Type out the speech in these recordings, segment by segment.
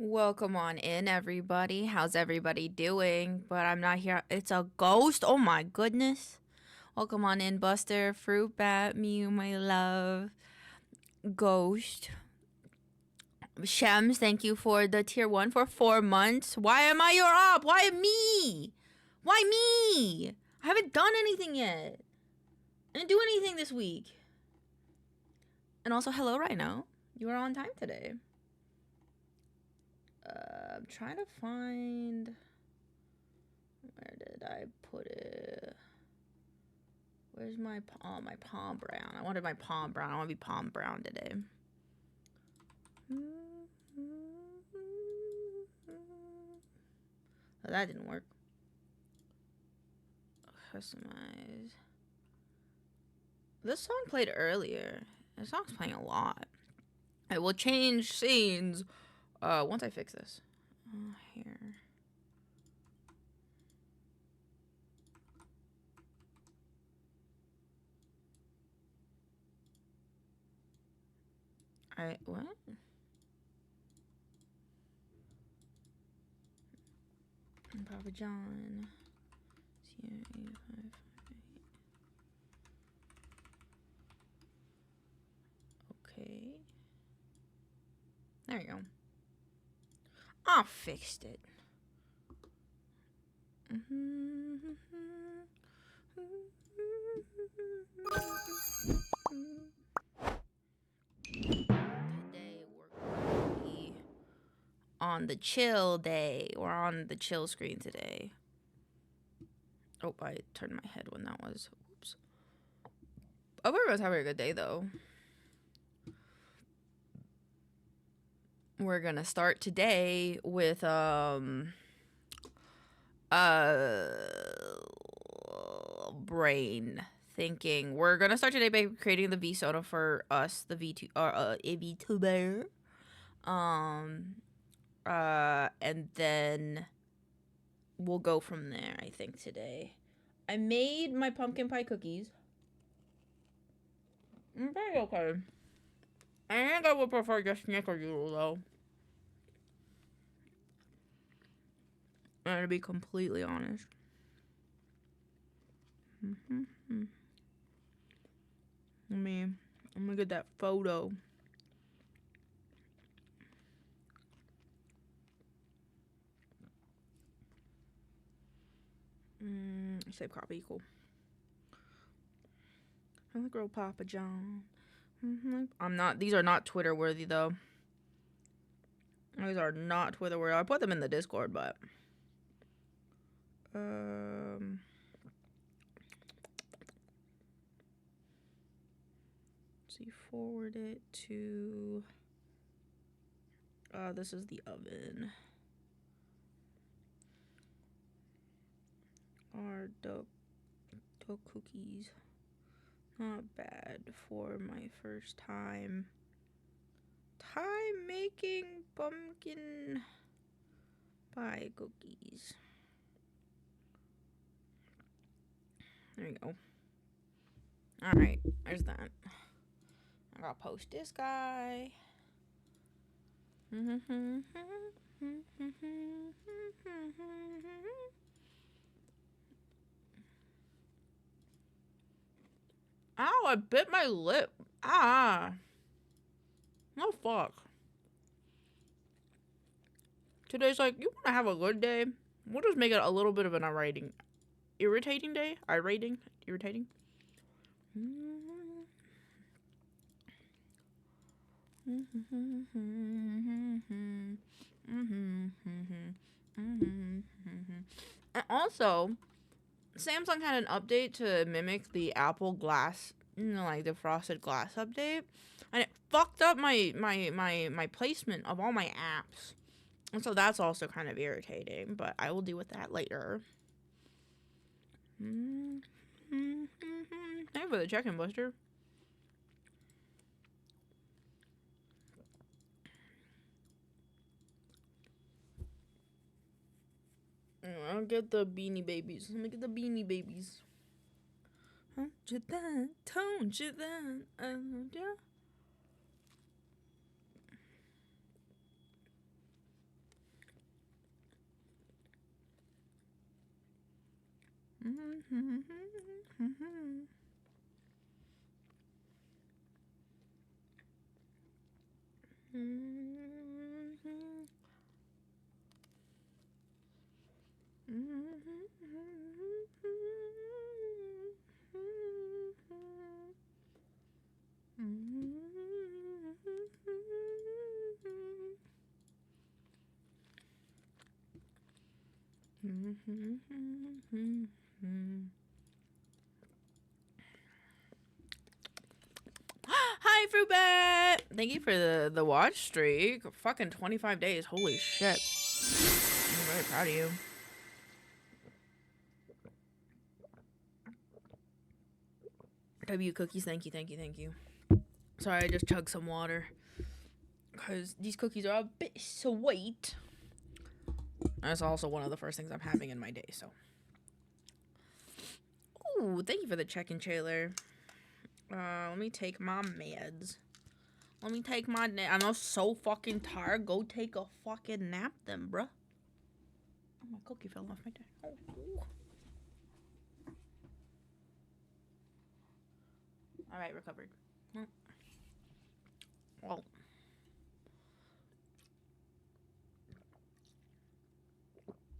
Welcome on in, everybody. How's everybody doing? But I'm not here. It's a ghost. Oh my goodness. Welcome on in, Buster, Fruit Bat, Mew, my love, Ghost, Shems. Thank you for the tier 1 for 4 months. Why am I your op? Why me? Why me? I haven't done anything yet. I didn't do anything this week. And also, hello, Rhino. You are on time today. I'm trying to find... Where did I put it? Where's my... Oh, my palm brown. I wanted my palm brown. I want to be palm brown today. Oh, that didn't work. Customize. This song played earlier. This song's playing a lot. I will change scenes once I fix this. Here. What? Papa John. Okay. There you go. I fixed it. Today we're going to be on the chill day. We're on the chill screen today. Oh, I turned my head when that was. Oops. I hope everyone's having a good day, though. We're gonna start today with brain thinking. We're gonna start today by creating the V soda for us, the ENVtuber. And then we'll go from there, I think, today. I made my pumpkin pie cookies. Very okay. I think I would prefer just snickerdoodle, though. To be completely honest. I'm gonna get that photo. Save copy, cool. I'm the girl Papa John. I'm not, these are not Twitter worthy though. These are not Twitter worthy. I put them in the Discord, but see, forward it to this is the oven. Our dough cookies. Not bad for my first time making pumpkin pie cookies. There you go. Alright, there's that. I gotta post this guy. Ow, I bit my lip. Ah. Oh, fuck. Today's like, you want to have a good day? We'll just make it a little bit of an irritating day? Irritating? And also, Samsung had an update to mimic the Apple Glass, like the frosted glass update, and it fucked up my placement of all my apps, and so that's also kind of irritating. But I will deal with that later. Thank you for the check-in, Buster. I'll get the Beanie Babies. Let me get the Beanie Babies. Don't you then? Yeah. Hi, Fruitbat! Thank you for the watch streak. Fucking 25 days. Holy shit. I'm very proud of you. W cookies, thank you, thank you, thank you. Sorry, I just chugged some water. Because these cookies are a bit sweet. That's also one of the first things I'm having in my day, so. Ooh, thank you for the check-in trailer. Let me take my meds. Let me take my nap. I'm so fucking tired. Go take a fucking nap then, bruh. Oh, my cookie fell off my desk. Oh. Alright, recovered. Well.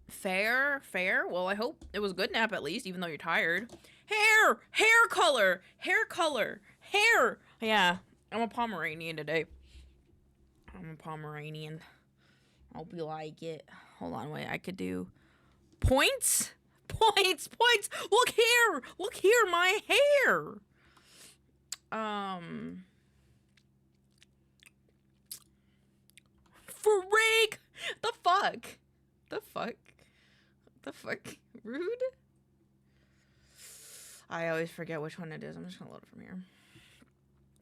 Fair. Well, I hope it was a good nap at least, even though you're tired. Hair color. Yeah, I'm a Pomeranian today. I'm a Pomeranian. I hope you like it. Hold on, wait, I could do points. Look here, my hair. Freak. The fuck? Rude? I always forget which one it is. I'm just gonna load it from here.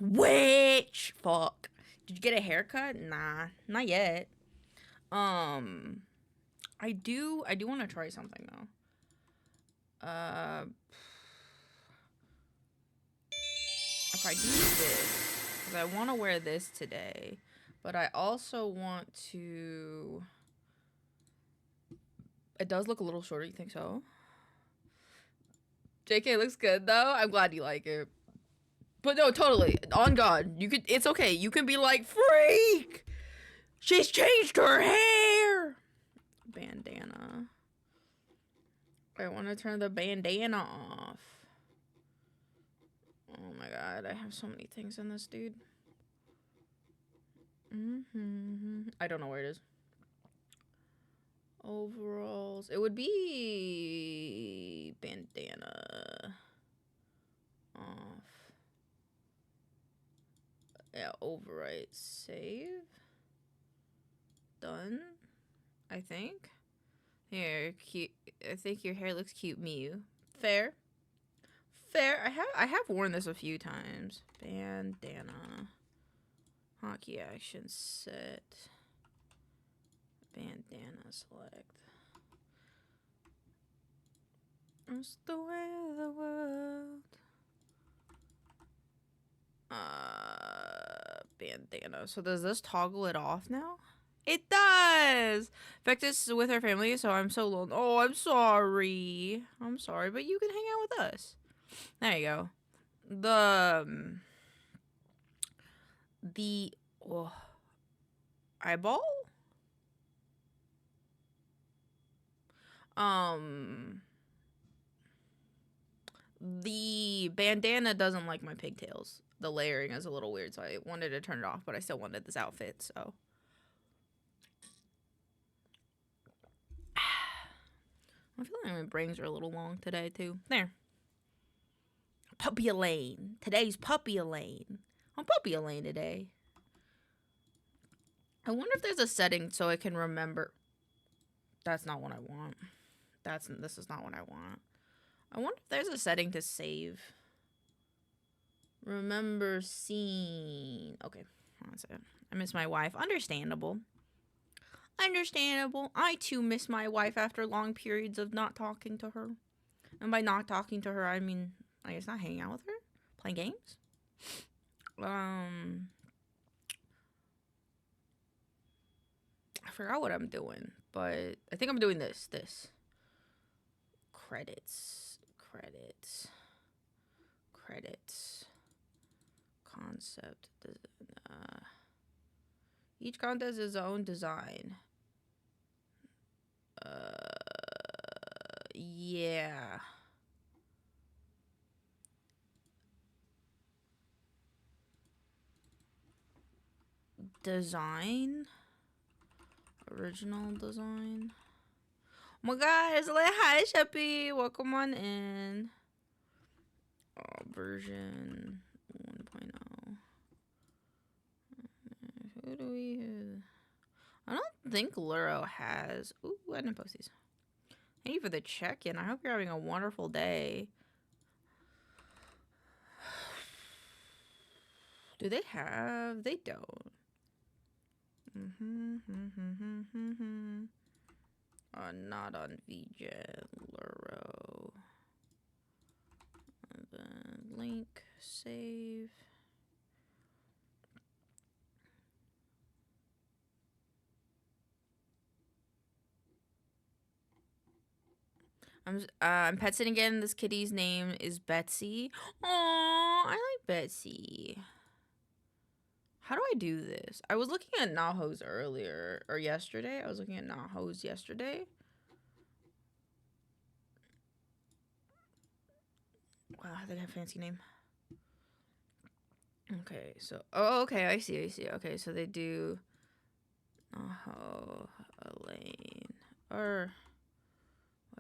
Which? Fuck. Did you get a haircut? Nah, not yet. I do want to try something though. If I do this, because I want to wear this today, but I also want to. It does look a little shorter. You think so? JK looks good though. I'm glad you like it. But no, totally. On God, you could. It's okay. You can be like, freak. She's changed her hair. Bandana. I want to turn the bandana off. Oh my God, I have so many things in this, dude. I don't know where it is. Overalls. It would be bandana off. Yeah, overwrite, save. Done. I think. Here, cute. I think your hair looks cute, Miu. Fair. I have worn this a few times. Bandana. Hockey action set. Bandana select. It's the way of the world. Bandana. So does this toggle it off now? It does! Vectus is with her family, so I'm so lonely. Oh, I'm sorry. But you can hang out with us. There you go. The eyeball? The bandana doesn't like my pigtails. The layering is a little weird, so I wanted to turn it off, but I still wanted this outfit, so. I feel like my brains are a little long today, too. There. Puppy Elaine. Today's Puppy Elaine. I'm Puppy Elaine today. I wonder if there's a setting so I can remember. That's not what I want. This is not what I want. I wonder if there's a setting to save. Remember scene. Okay, that's it. I miss my wife. Understandable. I too miss my wife after long periods of not talking to her. And by not talking to her, I mean, I guess not hanging out with her. Playing games. I forgot what I'm doing, but I think I'm doing this. Credits. Concept. Each content has its own design. Yeah. Design. Original design. my guys, hi, Sheppy. Welcome on in. Version 1.0. Who do we have? I don't think Luro has. Ooh, I didn't post these. Thank you for the check-in. I hope you're having a wonderful day. Do they have? They don't. Not on VJ Luro. And then link, save. I'm pet sitting again. This kitty's name is Betsy. Oh, I like Betsy. How do I do this? I was looking at Nahos earlier, or yesterday. I was looking at Nahos yesterday. Wow, they have a fancy name. Okay, so... Oh, okay, I see. Okay, so they do... Naho, Elaine. Or...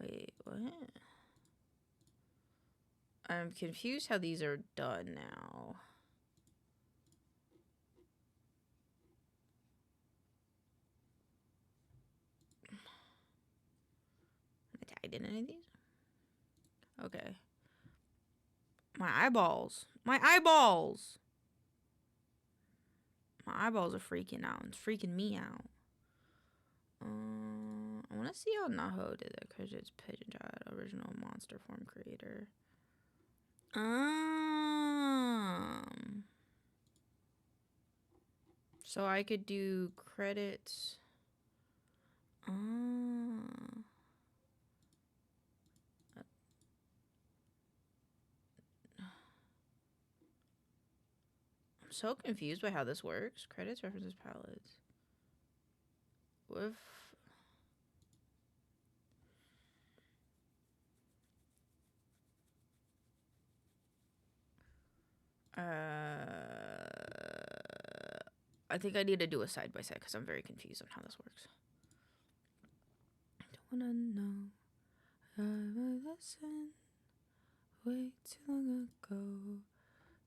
Wait, what? I'm confused how these are done now. Am I tagged in any of these? Okay. My eyeballs. My eyeballs! My eyeballs are freaking out. It's freaking me out. I want to see how Naho did it because it's Pigeon Child, original monster form creator. So I could do credits. I'm so confused by how this works. Credits, references, palettes. With I think I need to do a side by side because I'm very confused on how this works. Don't wanna know. I listened way too long ago.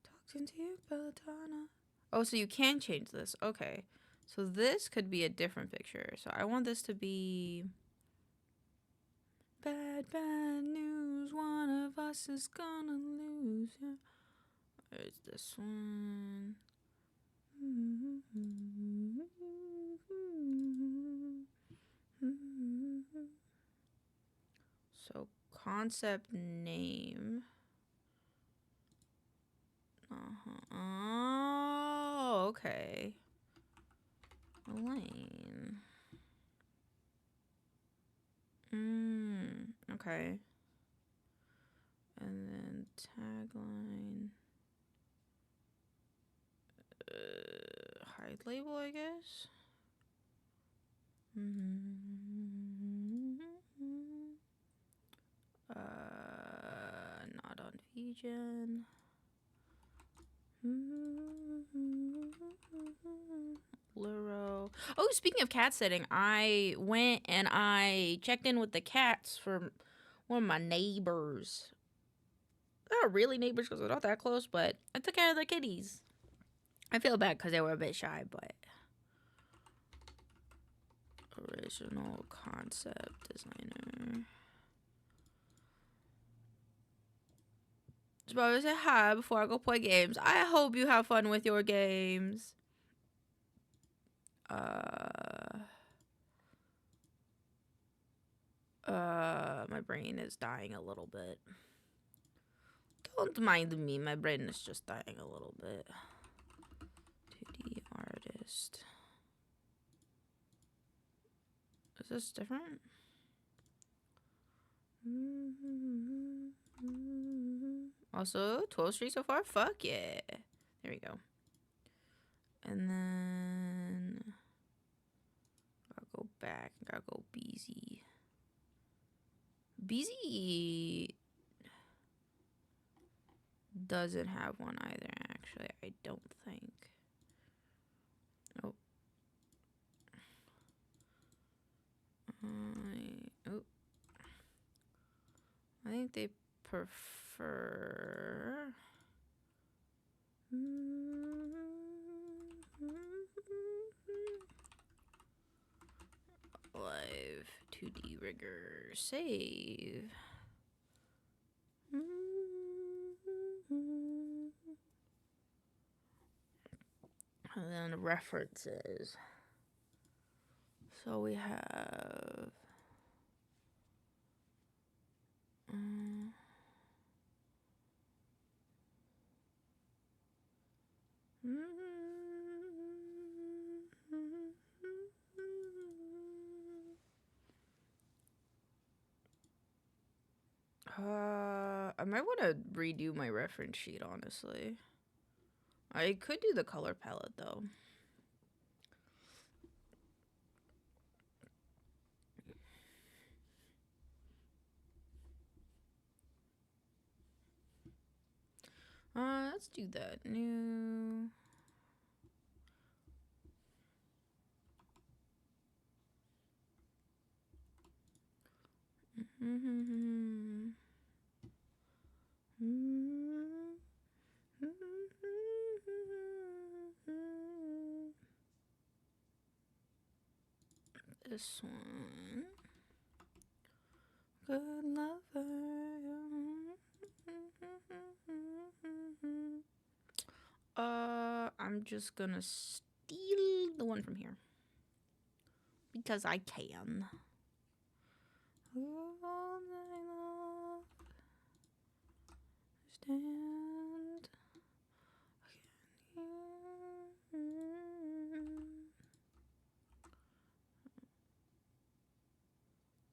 Talked into your belladonna. Oh, so you can change this. Okay. So this could be a different picture. So I want this to be... Bad news. One of us is gonna lose. There's this one. So concept name. Oh, okay. Elaine. Okay. And then tagline. Hide label, I guess. Not on VGen. Luro. Oh, speaking of cat sitting, I went and I checked in with the cats for one of my neighbors. They're not really neighbors because they're not that close, but I took care of the kitties. I feel bad because they were a bit shy, but... Original concept designer. Just probably say hi before I go play games. I hope you have fun with your games. My brain is dying a little bit. Don't mind me, my brain is just dying a little bit. 2D artist. Is this different? Also, 12 streets so far? Fuck yeah. There we go. And then... Gotta go back. Gotta go BZ. BZ doesn't have one either, actually. I don't think. Oh. prefer live 2D rigger save. And then references. So we have I might want to redo my reference sheet, honestly. I could do the color palette though. Let's do that. New. This one. Good lover. I'm just gonna steal the one from here. Because I can. Stand.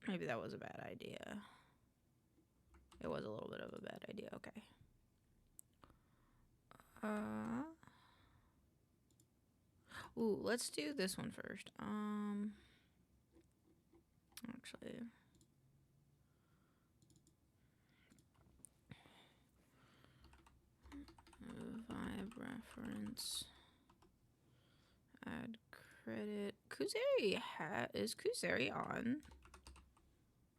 Maybe that was a bad idea. It was a little bit of a bad idea. Okay. Ooh, let's do this one first. Actually. Vibe reference. Add credit. Kuzeri is Kuzeri on?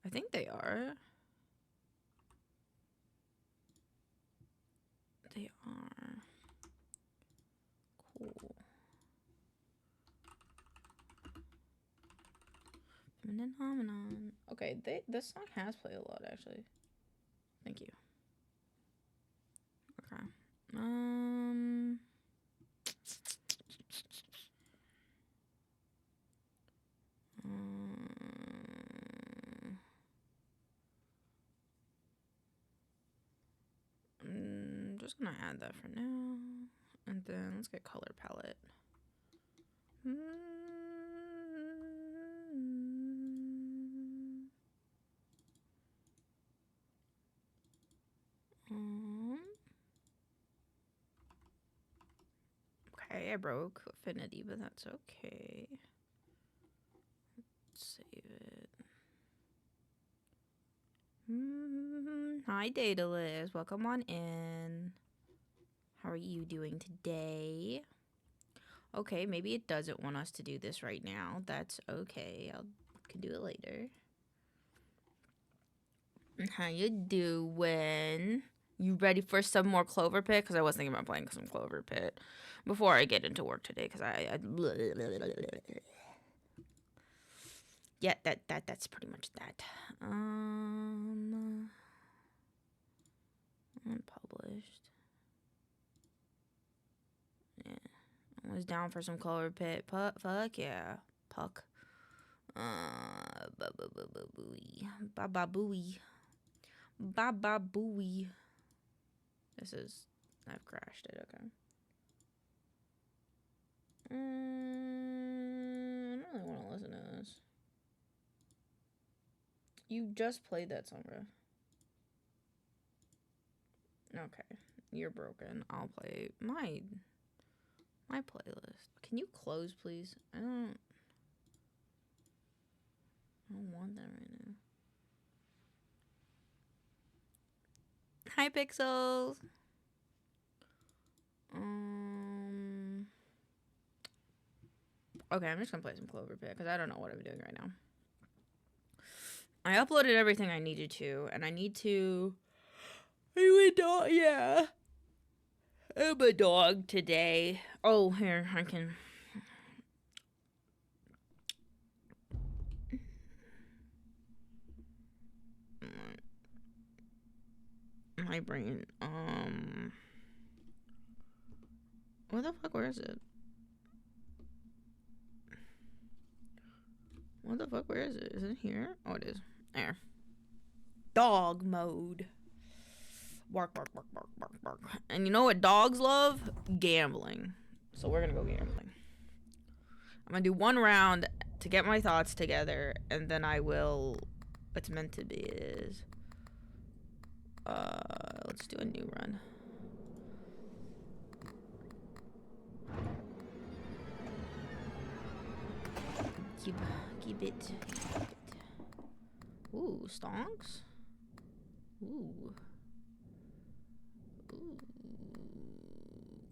I think they are. They are. Cool. Phenomenon. Okay, this song has played a lot actually. Thank you. Okay. I'm just gonna add that for now, and then let's get color palette. Okay, I broke affinity, but that's okay. Let's save it. Hi, Daedalus. Welcome on in. How are you doing today? Okay, maybe it doesn't want us to do this right now. That's okay. I can do it later. How you doing? You ready for some more Clover Pit? Because I was thinking about playing some Clover Pit before I get into work today. Because yeah, that's pretty much that. Unpublished. Yeah, I was down for some Clover Pit. Fuck yeah, Puck. Baba booey. Baba booey. This is. I've crashed it. Okay. I don't really want to listen to this. You just played that song, bro. Okay, you're broken. I'll play my playlist. Can you close, please? I don't want that right now. Hi, Pixels. Okay, I'm just gonna play some Clover Pit because I don't know what I'm doing right now. I uploaded everything I needed to, and I need to Are you a dog? Yeah. I'm a dog today. Oh, here, I can. My brain. What the fuck? Where is it? What the fuck? Where is it? Is it here? Oh, it is. There. Dog mode. Bark, bark, bark, bark, bark, bark. And you know what dogs love? Gambling. So we're gonna go gambling. I'm gonna do one round to get my thoughts together, and then I will. What's meant to be is. Let's do a new run. Keep it. Ooh, stonks. Ooh.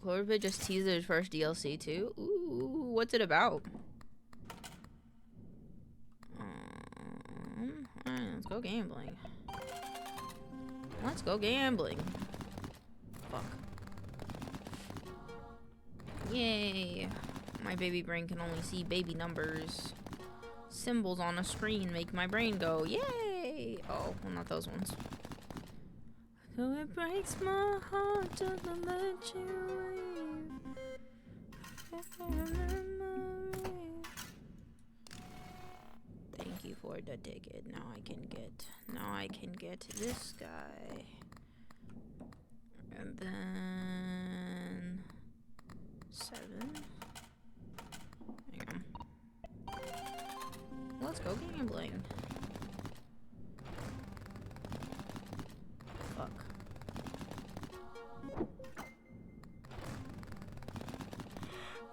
Cloverfield just teased his first DLC too. Ooh, what's it about? Alright, let's go gambling. Let's go gambling. Fuck. Yay. My baby brain can only see baby numbers. Symbols on a screen make my brain go, yay! Oh, well, not those ones. So it breaks my heart to let you leave. Thank you for the ticket. Now I can get this guy. And then 7. Hang on. Let's go gambling. Fuck.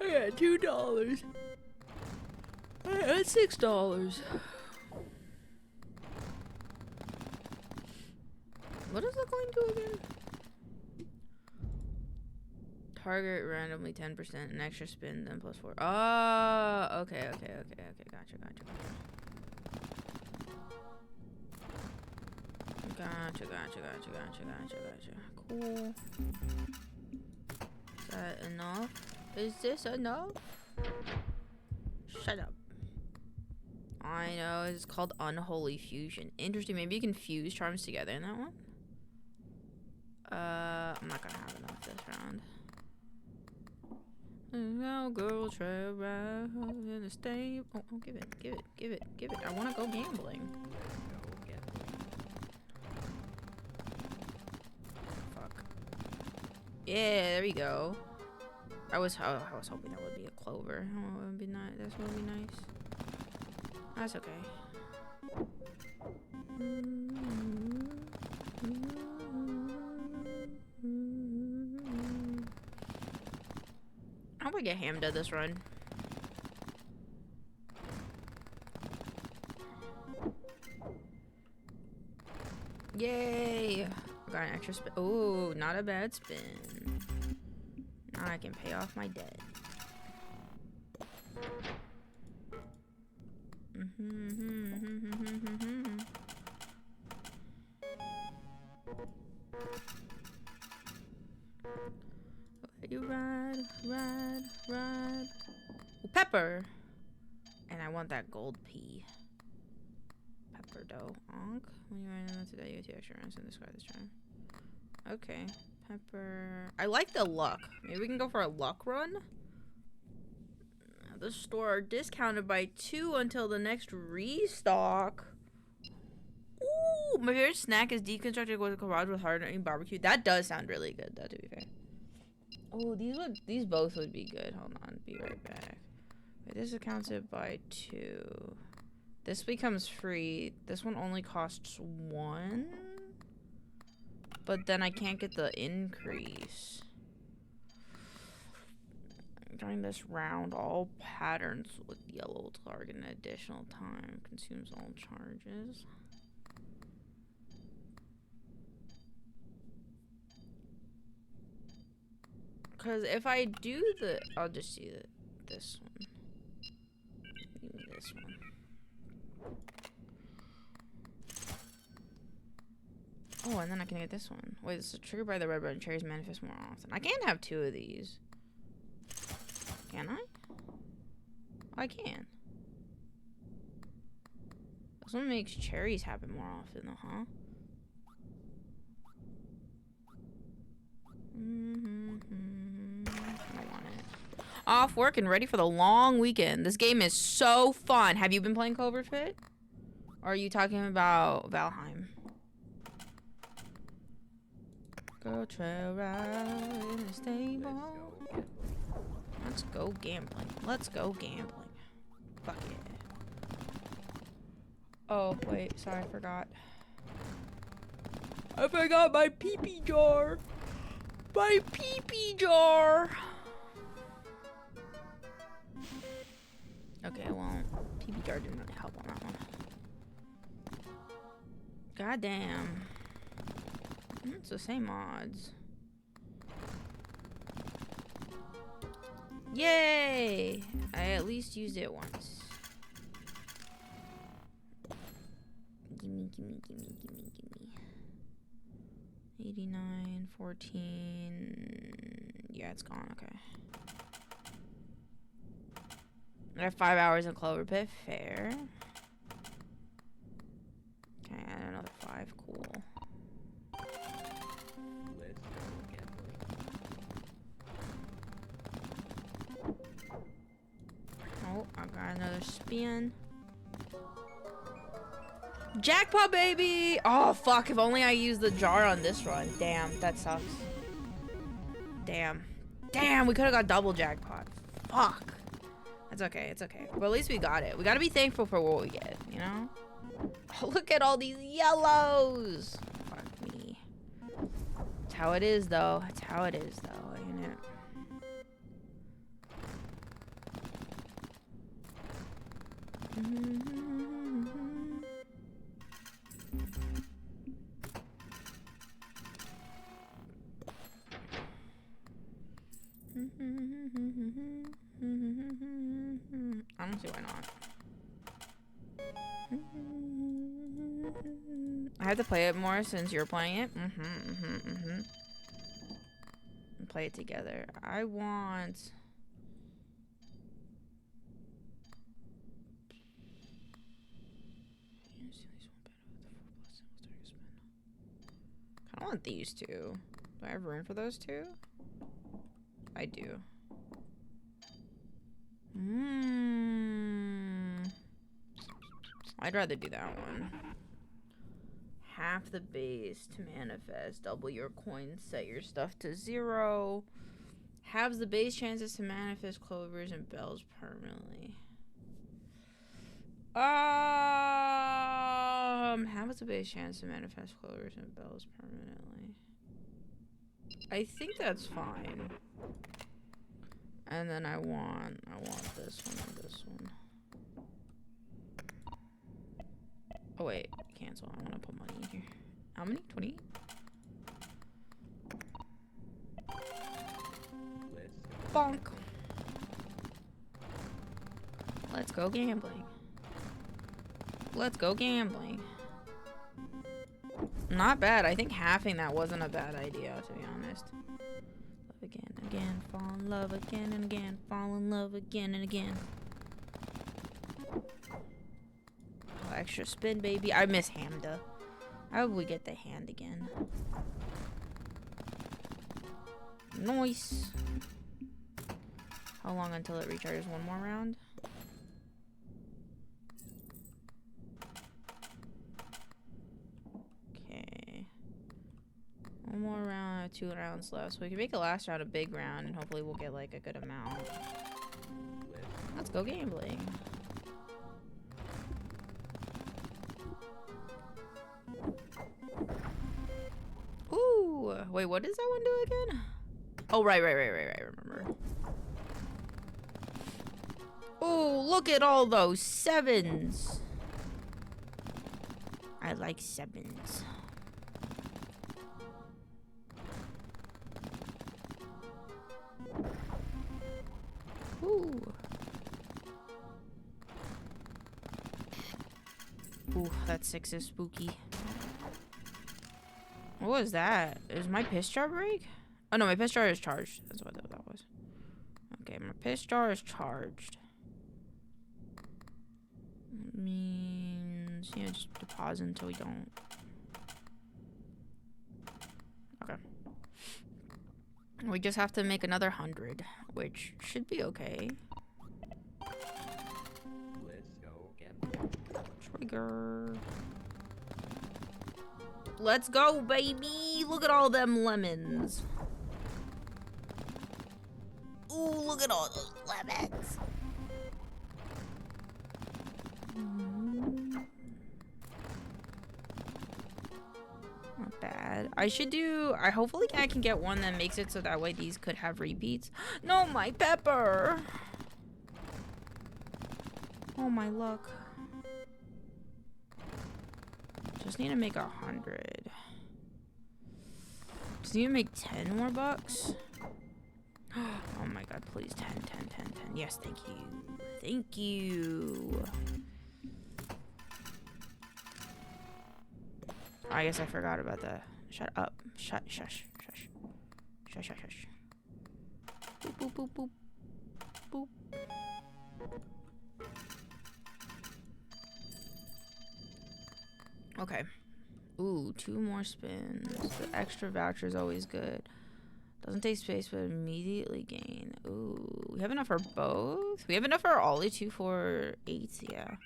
I got $2. I got $6. What is it going to again? Target randomly 10%, an extra spin, then +4. Oh, okay. Gotcha. Cool. Is that enough? Is this enough? Shut up. I know, it's called Unholy Fusion. Interesting, maybe you can fuse charms together in that one? I'm not gonna have enough this round. Now girl try right in the stable. Oh, give it. I wanna go gambling. Fuck. Yeah, there we go. I was hoping that would be a clover. Oh, it would be nice. This would be nice. That's okay. I hope I get hammed at this run. Yay! Got an extra spin. Oh, not a bad spin. Now I can pay off my debt. You ride. Ooh, pepper. And I want that gold pea. Pepper dough. Onk. When you run into that, you get 2 extra rounds and discard this turn. Okay. Pepper. I like the luck. Maybe we can go for a luck run. The store are discounted by 2 until the next restock. Ooh, my favorite snack is deconstructed with a garage with hardening barbecue. That does sound really good, though, to be fair. Oh, these both would be good. Hold on, be right back. Wait, this accounts it by 2. This becomes free. This one only costs 1. But then I can't get the increase. During this round, all patterns with yellow target an additional time. Consumes all charges. Because if I do the... I'll just do this one. Give me this one. Oh, and then I can get this one. Wait, this is triggered by the red button. Cherries manifest more often. I can't have 2 of these. Can I? Oh, I can. This one makes cherries happen more often, though, huh? I want it. Off work and ready for the long weekend. This game is so fun. Have you been playing Covert Fit? Or are you talking about Valheim? Go trail ride in the stable. Let's go gambling. Let's go gambling. Fuck yeah. Oh, wait. Sorry, I forgot. I forgot my pee-pee jar. My pee-pee jar. Okay, well, pee-pee jar didn't really help on that one. God damn. It's the same odds. Yay! I at least used it once. Gimme, gimme, gimme, gimme, gimme. 89, 14. Yeah, it's gone. Okay. I have 5 hours in Clover Pit. Fair. Okay, add another 5. Cool. Oh, I got another spin. Jackpot, baby! Oh, fuck. If only I used the jar on this run. Damn, that sucks. Damn. Damn, we could have got double jackpot. Fuck. It's okay, it's okay. But at least we got it. We gotta be thankful for what we get, you know? Oh, look at all these yellows! Fuck me. It's how it is, though. It's how it is, though, ain't it? I don't see why not. I have to play it more since you're playing it. And play it together. I want... I want these 2. Do I have room for those 2? I do. I'd rather do that one. Half the base to manifest. Double your coins. Set your stuff to 0. Halves the base chances to manifest clovers and bells permanently. Halves the base chance to manifest clovers and bells permanently. I think that's fine. And then I want this one and this one. Oh wait, cancel. I want to put money in here. How many? 20? Bonk. Let's go gambling. Let's go gambling. Not bad. I think halving that wasn't a bad idea, to be honest. Love again, again, fall in love again and again, fall in love again and again. Oh, extra spin, baby. I miss Hamda. How would we get the hand again? Nice. How long until it recharges? One more round? Okay. One more round, 2 rounds left. So we can make a last round a big round and hopefully we'll get like a good amount. Let's go gambling. Ooh. Wait, what does that one do again? Oh, right. Remember. Oh, look at all those 7s. I like 7s. Ooh. Ooh, that 6 is spooky. What was that? Is my piss jar break? Oh no, my piss jar is charged. That's what that was. Okay, my piss jar is charged. Means, you know, just deposit until we don't. Okay. We just have to make another 100, which should be okay. Let's go again. Trigger. Let's go, baby! Look at all them lemons. Ooh, look at all those lemons. Not bad. I should do... hopefully I can get one that makes it so that way these could have repeats. No, my pepper! Oh, my luck. Just need to make 100. Just need to make 10 more bucks. Oh my god, please. 10, 10, 10, 10. Yes, thank you. Thank you. I guess I forgot about that. Shut up. Shush. Shush, shush, shush. Boop, boop, boop, boop. Boop. Okay. Ooh, 2 more spins. The extra voucher is always good. Doesn't take space, but immediately gain. Ooh, we have enough for both? We have enough for all the 2 for 8s, yeah.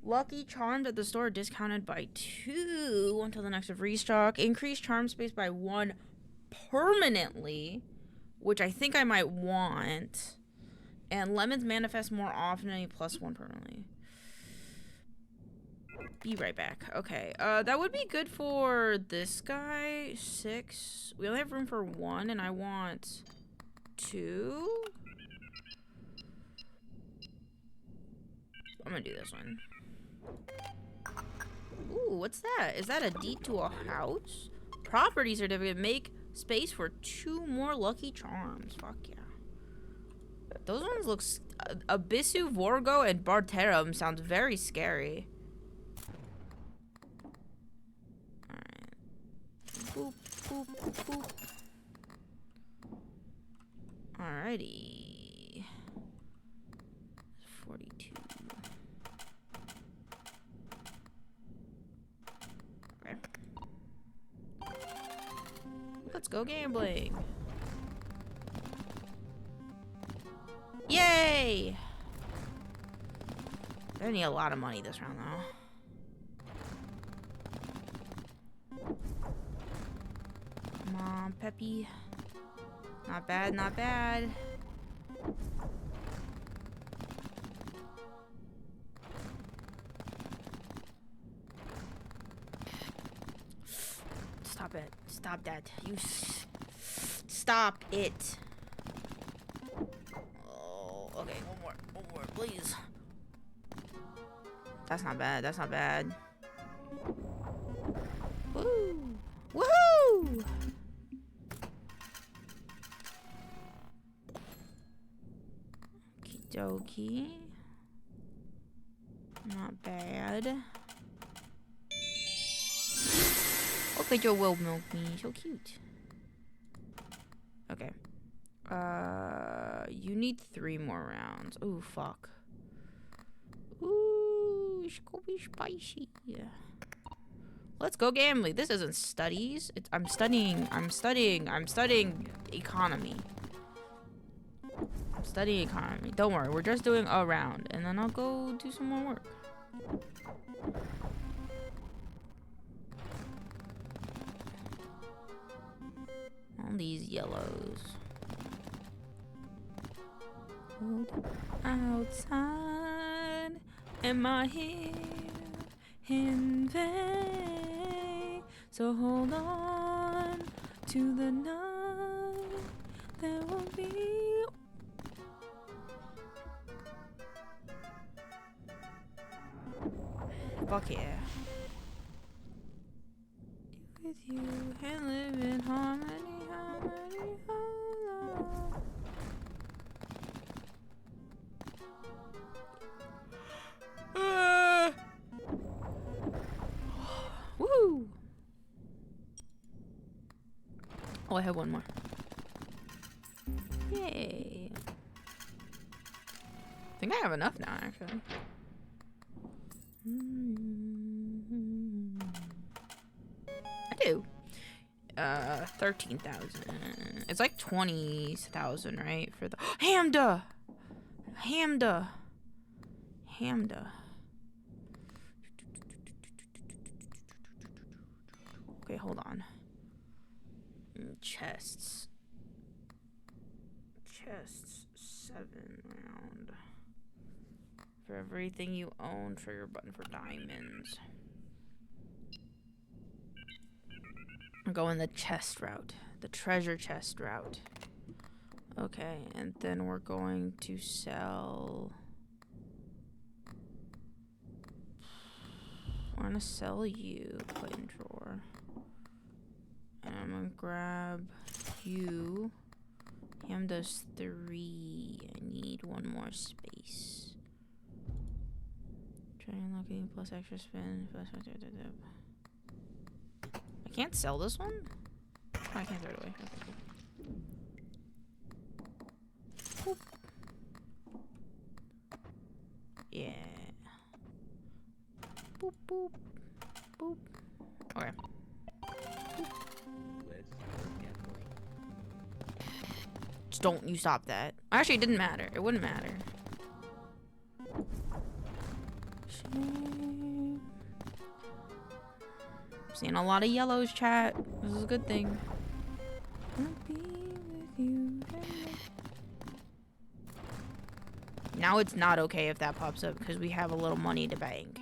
Lucky Charms at the store discounted by 2 until the next of restock. Increase charm space by 1 permanently, which I think I might want. And lemons manifest more often and +1 permanently. Be right back. Okay, that would be good for this guy. 6. We only have room for 1, and I want 2. I'm gonna do this one. Ooh, what's that? Is that a deed to a house? Property certificate. Make space for 2 more lucky charms. Fuck yeah. Those ones look... Abyssu, Vorgo, and Barterum sounds very scary. Boop, boop, boop. Alrighty. 42. Okay. Let's go gambling. Yay! I need a lot of money this round though. Come on, Peppy. Not bad, not bad. Stop it. Stop that. You stop it. Oh, okay, one more, please. That's not bad, that's not bad. Woo! Woohoo! Okie dokie. Not bad. Okay, Joe will milk me. So cute. Okay. You need 3 more rounds. Ooh, fuck. Ooh, it's gonna be spicy. Yeah. Let's go gambling. This isn't studies. I'm studying economy. I'm studying economy. Don't worry, we're just doing a round, and then I'll go do some more work. All these yellows. Outside, am I here in vain? So hold on to the night. There will be. Fuck yeah. With you and live in harmony, harmony, harmony. Woo! Oh, I have one more. Yay. I think I have enough now, actually. I do. 13,000. It's like 20,000, right? For the Hamda. Okay, hold on. Chests 7 round for everything you own for your button for diamonds. I'm going the chest route, the treasure chest route. Okay, and then we're going to sell. We're gonna sell you, plate and drawer. And I'm gonna grab you. Him does 3. I need one more space. Try unlocking plus extra spin. Plus I can't sell this one? Oh, I can't throw it away. Okay, cool. Boop. Yeah. Boop, boop, boop. Okay. Just don't you stop that. Actually, it didn't matter. It wouldn't matter. Seeing a lot of yellows, chat. This is a good thing. Now it's not okay if that pops up because we have a little money to bank.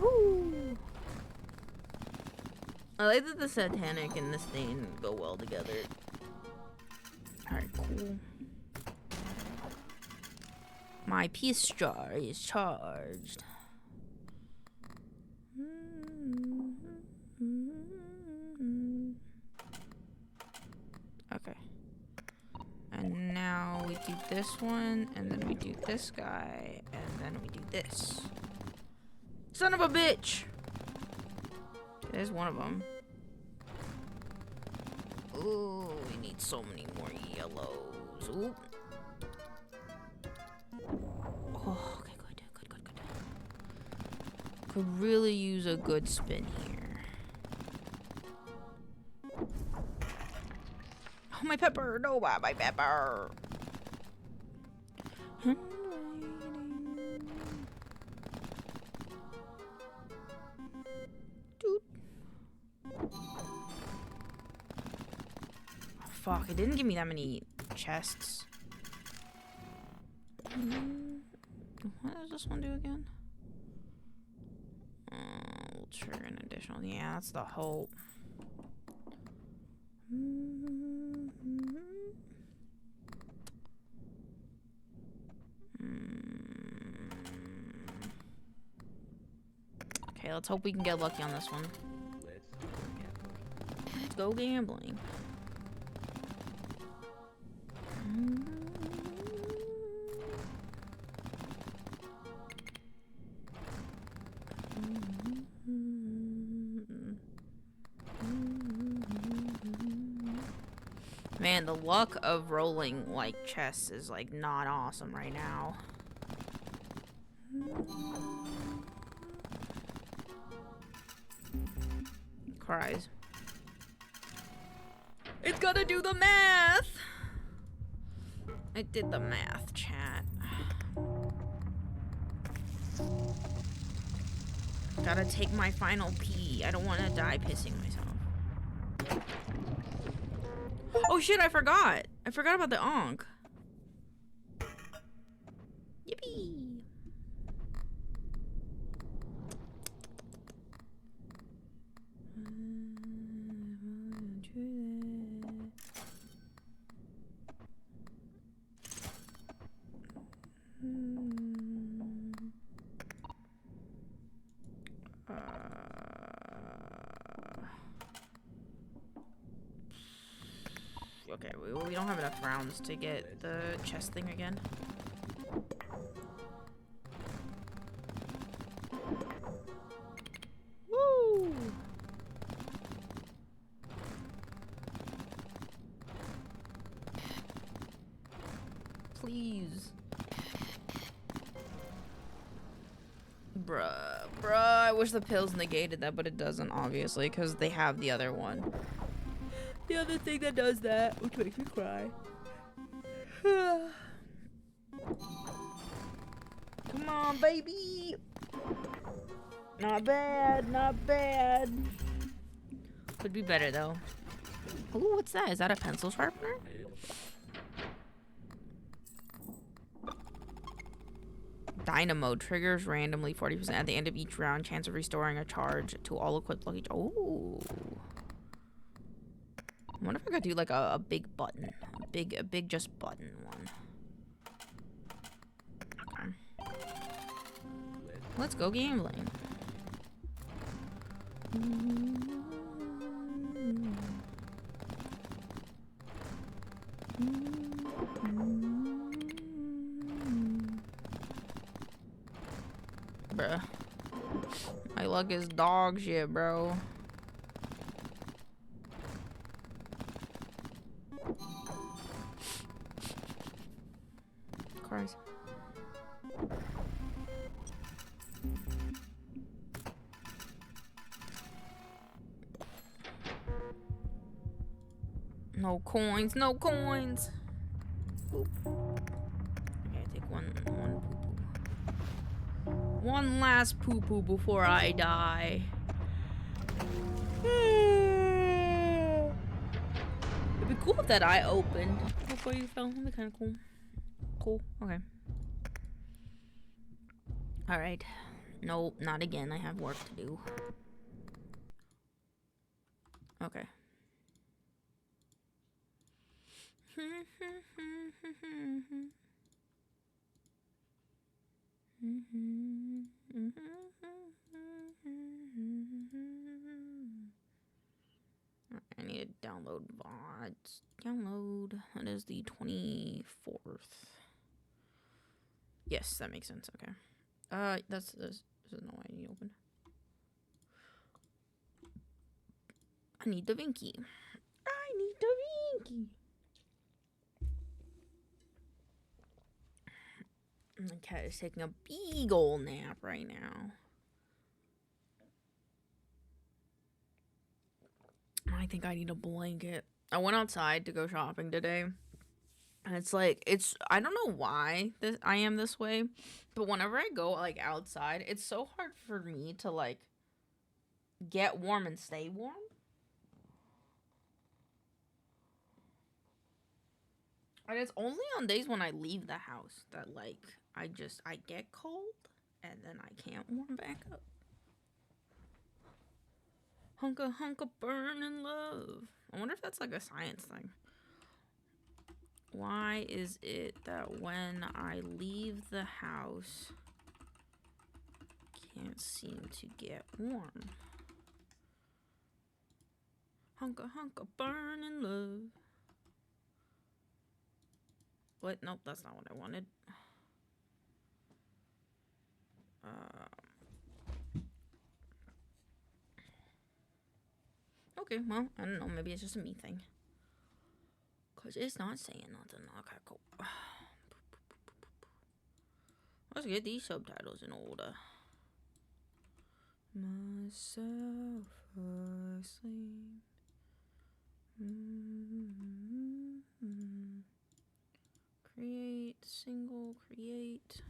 Ooh. I like that the satanic and the stain go well together. Alright, cool. My peace jar is charged. Okay. And now we do this one, and then we do this guy, and then we do this. Son of a bitch! There's one of them. Ooh, we need so many more yellows. Ooh. Oh, okay, good. Could really use a good spin here. Oh, my pepper! No, my pepper! Dude. Oh, fuck, it didn't give me that many chests. What does this one do again? We'll trigger an additional. Yeah, that's the hope. Okay, let's hope we can get lucky on this one. Let's go gambling. Man, the luck of rolling like chests is like not awesome right now. Cries. It's gotta do the math! I did the math, chat. Gotta take my final pee. I don't want to die pissing myself. Oh shit, I forgot. I forgot about the onk. Yippee. Okay, we don't have enough rounds to get the chest thing again. Please. Bruh. I wish the pills negated that, but it doesn't, obviously, because they have the other one. The other thing that does that, which makes me cry. Come on, baby. Not bad, not bad. Could be better, though. Ooh, what's that? Is that a pencil sharpener? Dynamo triggers randomly 40% at the end of each round. Chance of restoring a charge to all equipped lucky. Oh. I wonder if I could do like a big button. A big just button one. Okay. Let's go gambling. Bruh. My luck is dog shit, bro. Cars. No coins, no coins. Boop. Okay, take one poo-poo. One last poo-poo before I die. It'd be cool if that eye opened before you fell. That'd be kind of cool. Cool. Okay. All right. Nope, not again. I have work to do. Okay. I need to download VODs. Download. That is the 24th. Yes, that makes sense. Okay. This is not why I need to open. I need the Vinky. I need the Vinky. My cat is taking a big ol' nap right now. I think I need a blanket. I went outside to go shopping today. And it's like, I don't know why I am this way. But whenever I go, like, outside, it's so hard for me to, like, get warm and stay warm. And it's only on days when I leave the house that, like, I get cold. And then I can't warm back up. Hunka burn in love. I wonder if that's like a science thing. Why is it that when I leave the house, I can't seem to get warm? Hunka burn in love. What? Nope, that's not what I wanted. Okay, well, I don't know. Maybe it's just a me thing. Because it's not saying nothing. Okay, cool. Let's get these subtitles in order. Myself asleep. Create, single, create.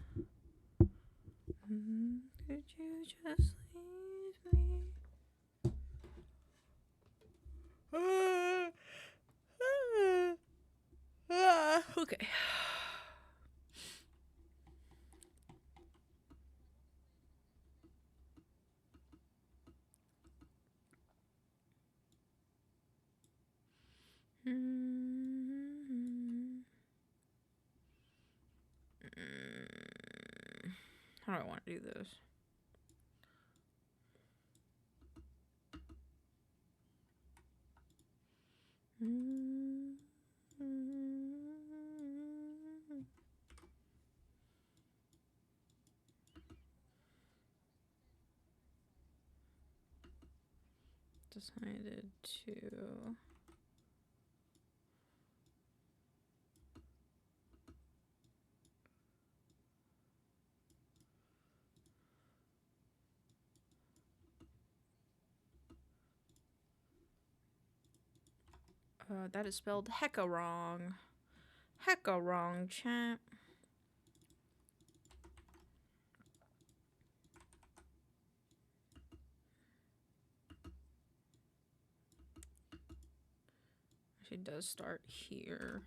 Could you just leave me? Okay. How do I want to do this? Decided to That is spelled hecka wrong. Hecka wrong, chat. She does start here.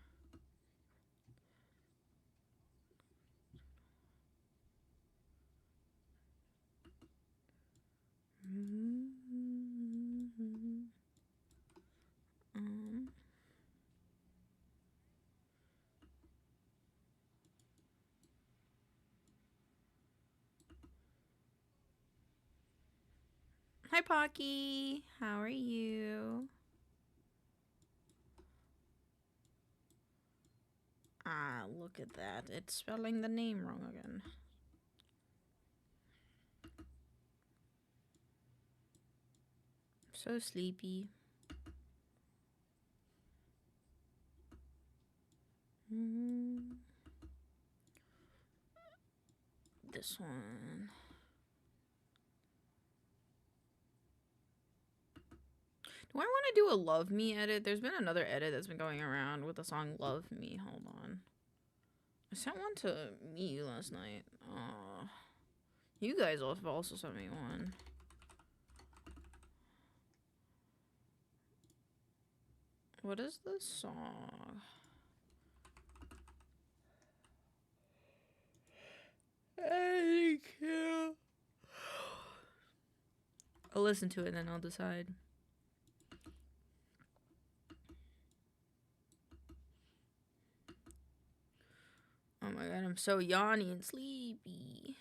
Hi, Pocky. How are you? Ah, look at that. It's spelling the name wrong again. So sleepy. This one. Do I want to do a Love Me edit? There's been another edit that's been going around with the song Love Me. Hold on. I sent one to me last night. You guys have also sent me one. What is this song? I'll listen to it and then I'll decide. Oh my god, I'm so yawny and sleepy.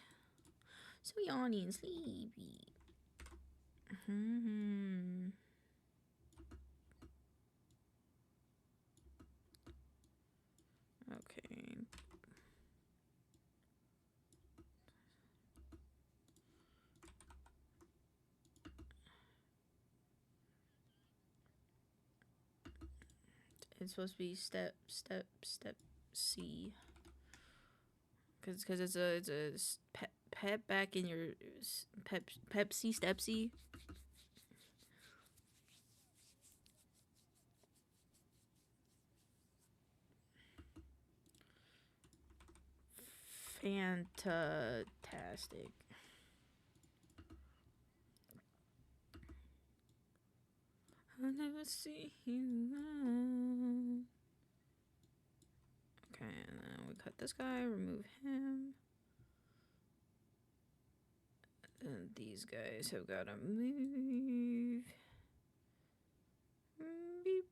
So yawny and sleepy. Okay. It's supposed to be step C. Cause it's a pep back in your Pepsi Stepsy. Fantastic. I'll never see you out. Okay, and then we cut this guy, remove him. And these guys have got to move. Beep.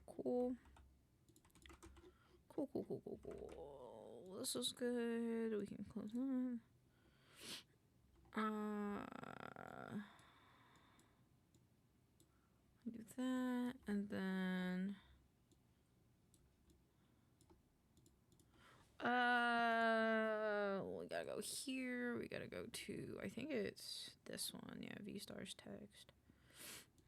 Cool. Cool. This is good. We can close that. Do that, and then we gotta go here. We gotta go to, I think it's this one. Yeah, V-stars text.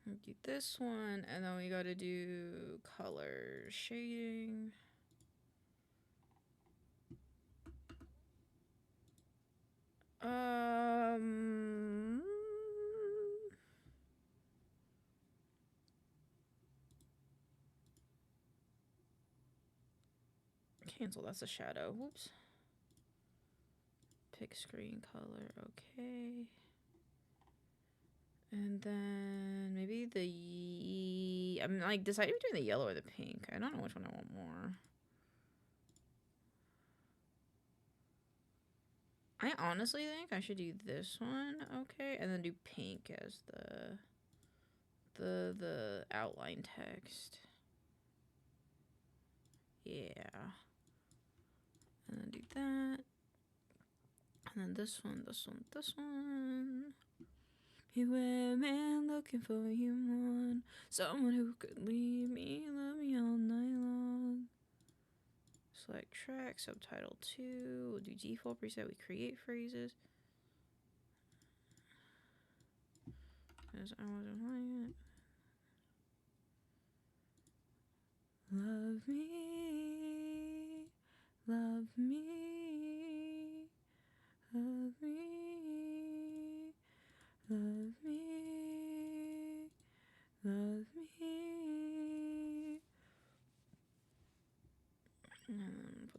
Do this one, and then we gotta do color shading. Cancel, that's a shadow. Whoops. Pick screen color, okay. And then maybe I'm like deciding between the yellow or the pink. I don't know which one I want more. I honestly think I should do this one, okay, and then do pink as the outline text. Yeah. And then do that. And then this one. You women looking for human, someone who could leave me, love me all night long. Select track, subtitle 2. We'll do default preset. We create phrases. Because I wasn't playing it. Love me, love me, love me.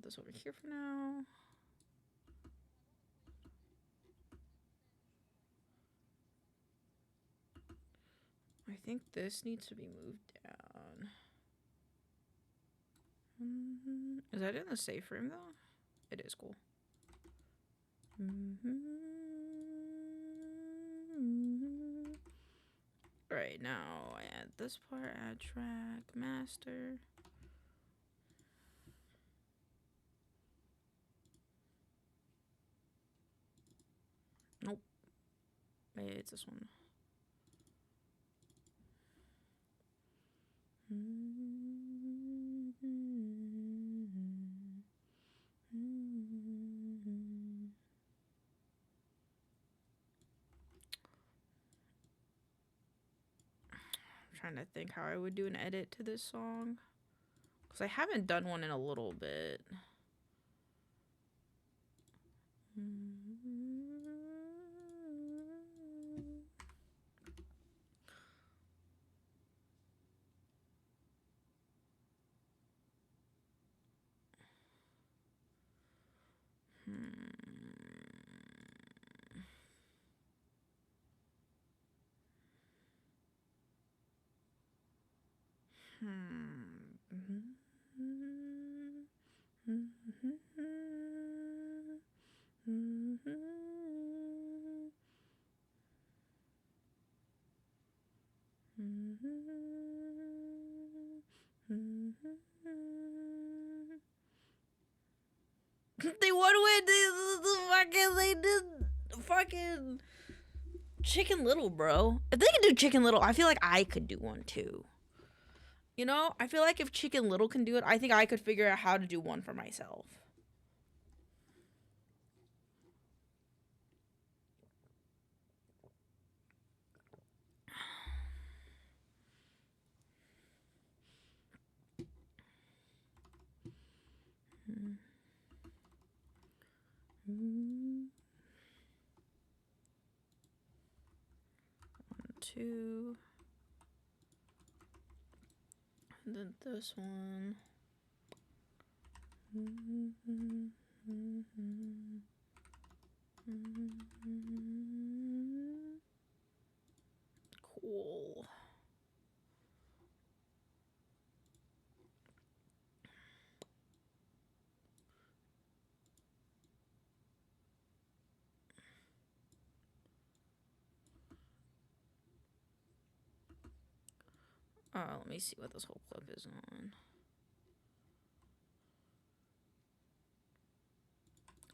this over here for now. I think this needs to be moved down. Is that in the safe room though? It is cool. Right now, I add this part, add track, master. Nope. It's this one. I'm trying to think how I would do an edit to this song, because I haven't done one in a little bit. They won with they did fucking Chicken Little, bro. If they can do Chicken Little, I feel like I could do one too. You know, I feel like if Chicken Little can do it, I think I could figure out how to do one for myself. One, two. And then this one. Cool. Let me see what this whole clip is on.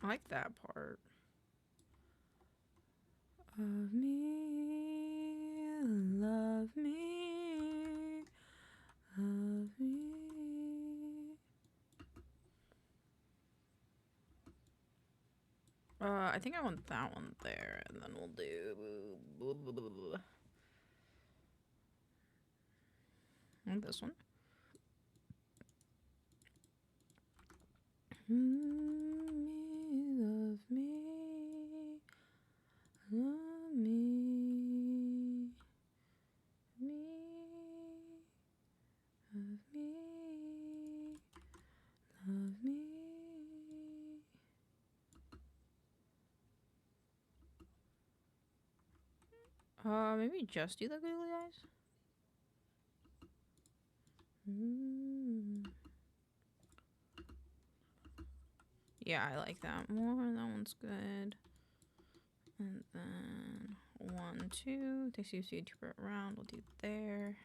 I like that part. Of me, love me, love me. I think I want that one there, and then we'll do and this one. Love me, love me, love me. Maybe just do the googly eyes. Yeah, I like that more. That one's good. And then 1, 2. Takes you to YouTuber around. We'll do there.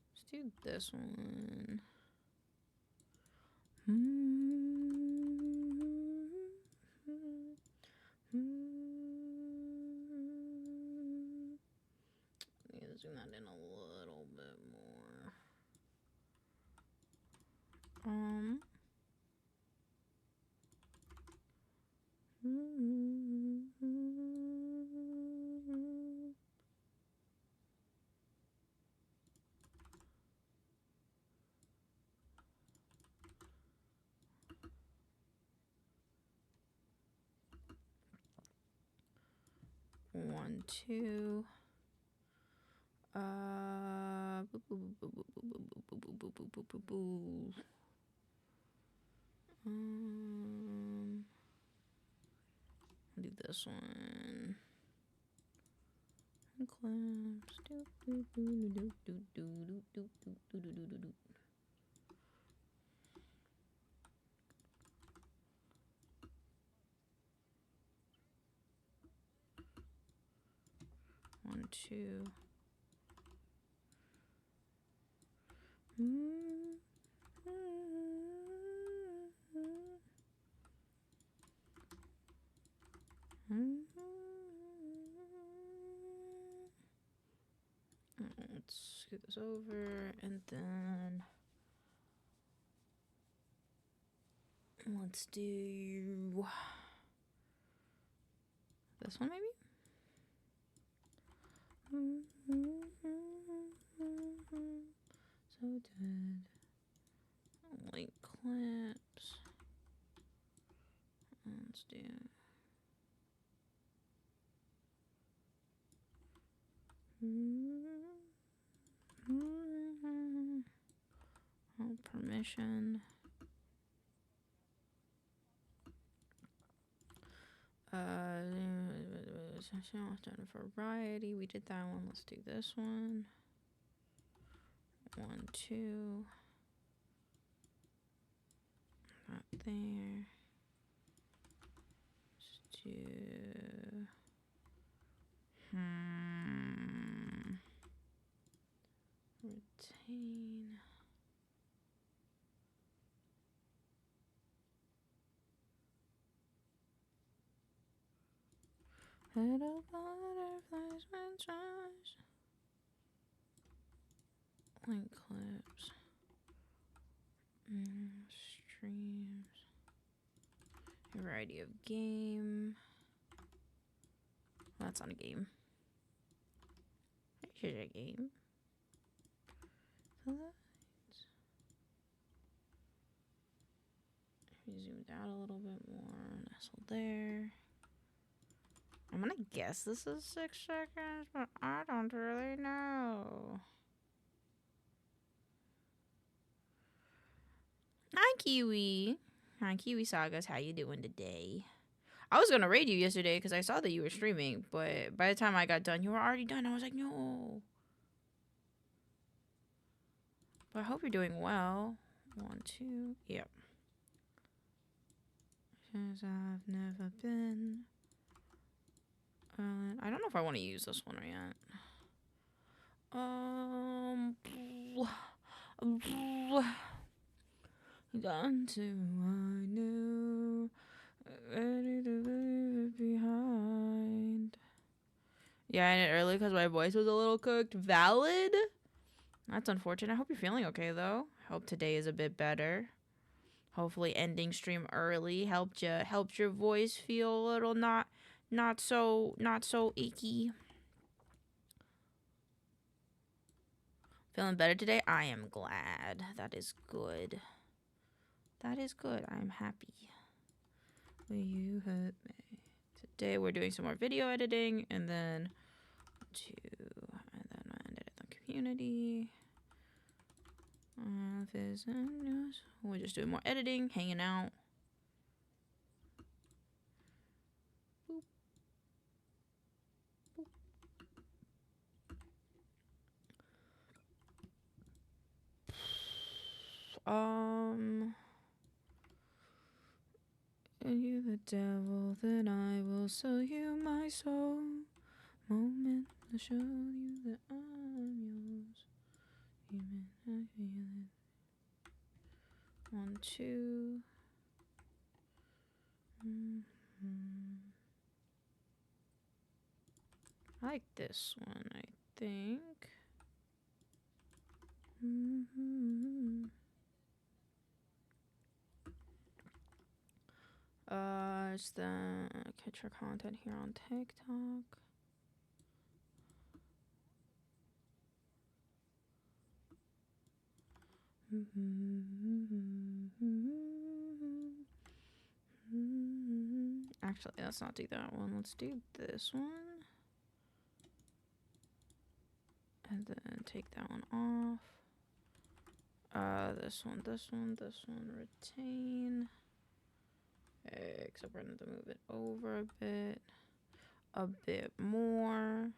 Let's do this one. Need to zoom that in a little bit more. 1, 2. Boo, boo, boo, boo, boo, boo, boo, boo, boo, boo, boo, boo, boo. I'll do this one. Clips. Do, do, do, do, do, do, do, do, do, do, do, do, do. 1, 2. Let's scoot this over and then let's do this one maybe? So dead. Link clips. Let's do permission. Variety. We did that one. Let's do this one. 1, 2. Not there. Let's do. Retain. Little butterflies and stars. Link clips. Streams. A variety of game. Well, that's not a game. Here's a game. Zoomed out a little bit more. Nestled there. I'm gonna guess this is 6 seconds, but I don't really know. Hi, Kiwi. Hi, Kiwi Sagas. How you doing today? I was gonna raid you yesterday because I saw that you were streaming, but by the time I got done, you were already done. I was like, no. But I hope you're doing well. 1, 2. Yep. Since I've never been. I don't know if I want to use this one yet. Gone to I knew, ready to leave it behind. Yeah, I ended early because my voice was a little cooked. Valid? That's unfortunate. I hope you're feeling okay though. Hope today is a bit better. Hopefully ending stream early helped your voice feel a little not so icky. Feeling better today? I am glad. That is good. That is good. I'm happy. Will you hurt me? Today we're doing some more video editing and then I ended it on community. We're just doing more editing, hanging out. Boop. Boop. Are you the devil? Then I will sell you my soul. Moment to show you that I'm yours. Even I feel it. 1, 2. I like this one, I think. It's the catch your content here on TikTok. Actually, let's not do that one. Let's do this one. And then take that one off. This one, retain. Except we're going to move it over a bit more.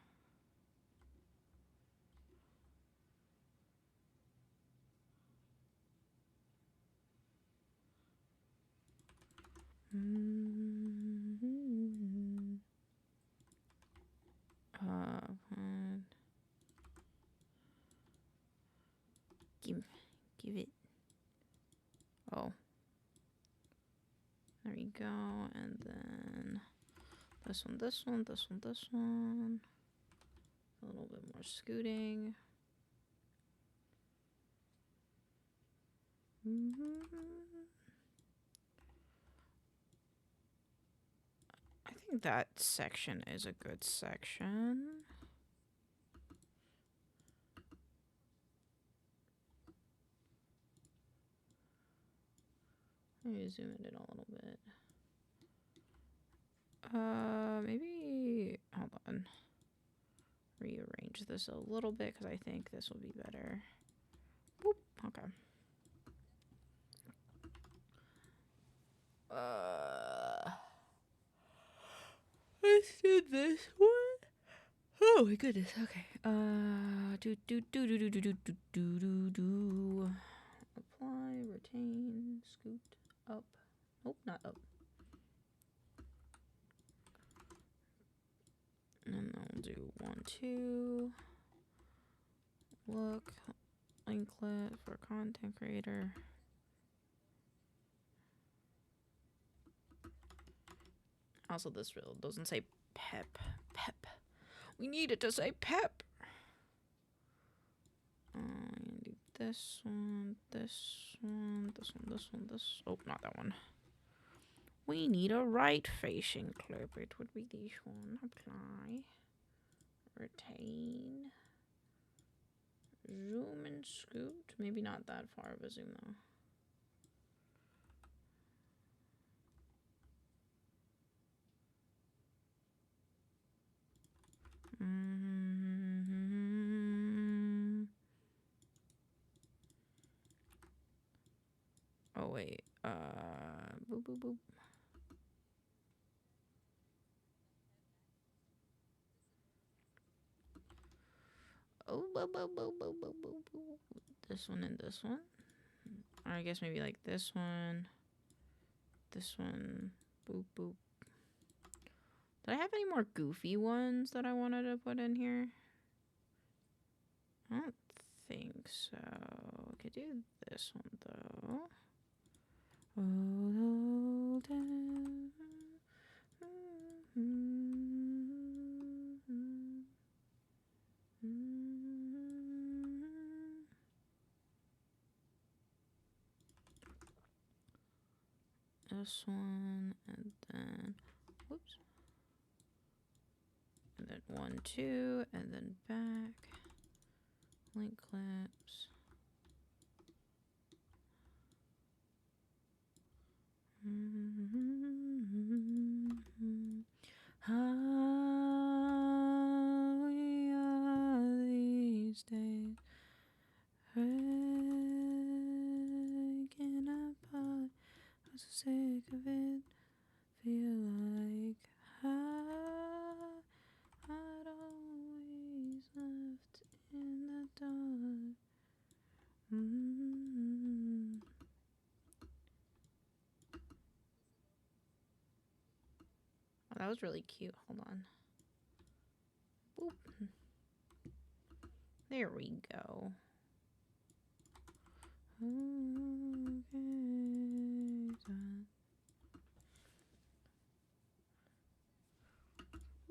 Give it. Oh. There we go. And then this one. A little bit more scooting. I think that section is a good section. Let me zoom it in a little bit. Maybe, hold on. Rearrange this a little bit because I think this will be better. Boop, okay. Let's do this one. Oh my goodness, okay. Apply, retain, scoot, up. Nope, not up. And then we'll do 1, 2. Look, linklet for content creator. Also, this reel doesn't say pep. We need it to say pep. Do this one. Oh, not that one. We need a right-facing clip. It would be this one. Apply. Retain. Zoom and scoot. Maybe not that far of a zoom, though. Oh, wait. Boop, boop, boop. Oh, this one and this one. Or I guess maybe like this one. This one. Boop, boop. Did I have any more goofy ones that I wanted to put in here? I don't think so. I could do this one though. This one, and then, whoops. And then 1, 2, and then back. Link clips. How we are these days, breaking apart. I'm so sick of it. Feel like I'd always left in the dark. Oh, that was really cute. Hold on. Boop. There we go.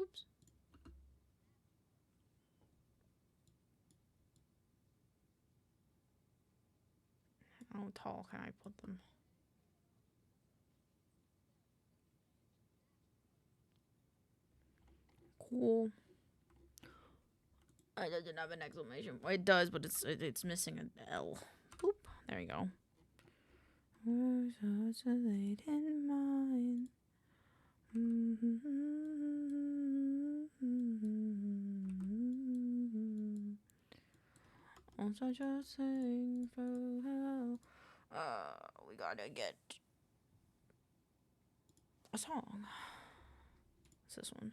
Oops. How tall can I put them? Cool. It doesn't have an exclamation. Well, it does, but it's missing an L. Boop. There you go. We're so late in mine. on such a thing for hell. We gotta get a song. What's this one?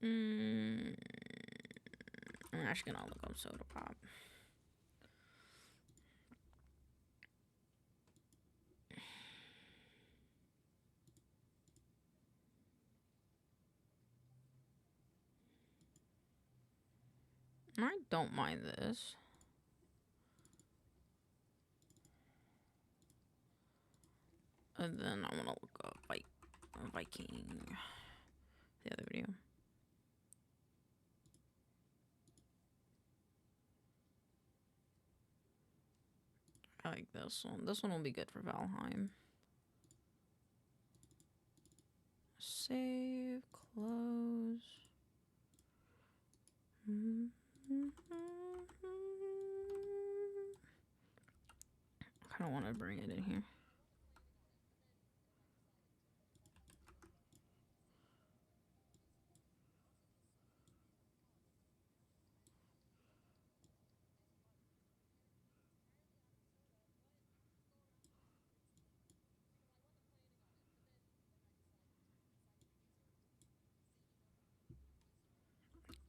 I'm actually gonna look up soda pop. I don't mind this. And then I want to look up Viking. The other video. I like this one. This one will be good for Valheim. Save, close. I kind of want to bring it in here.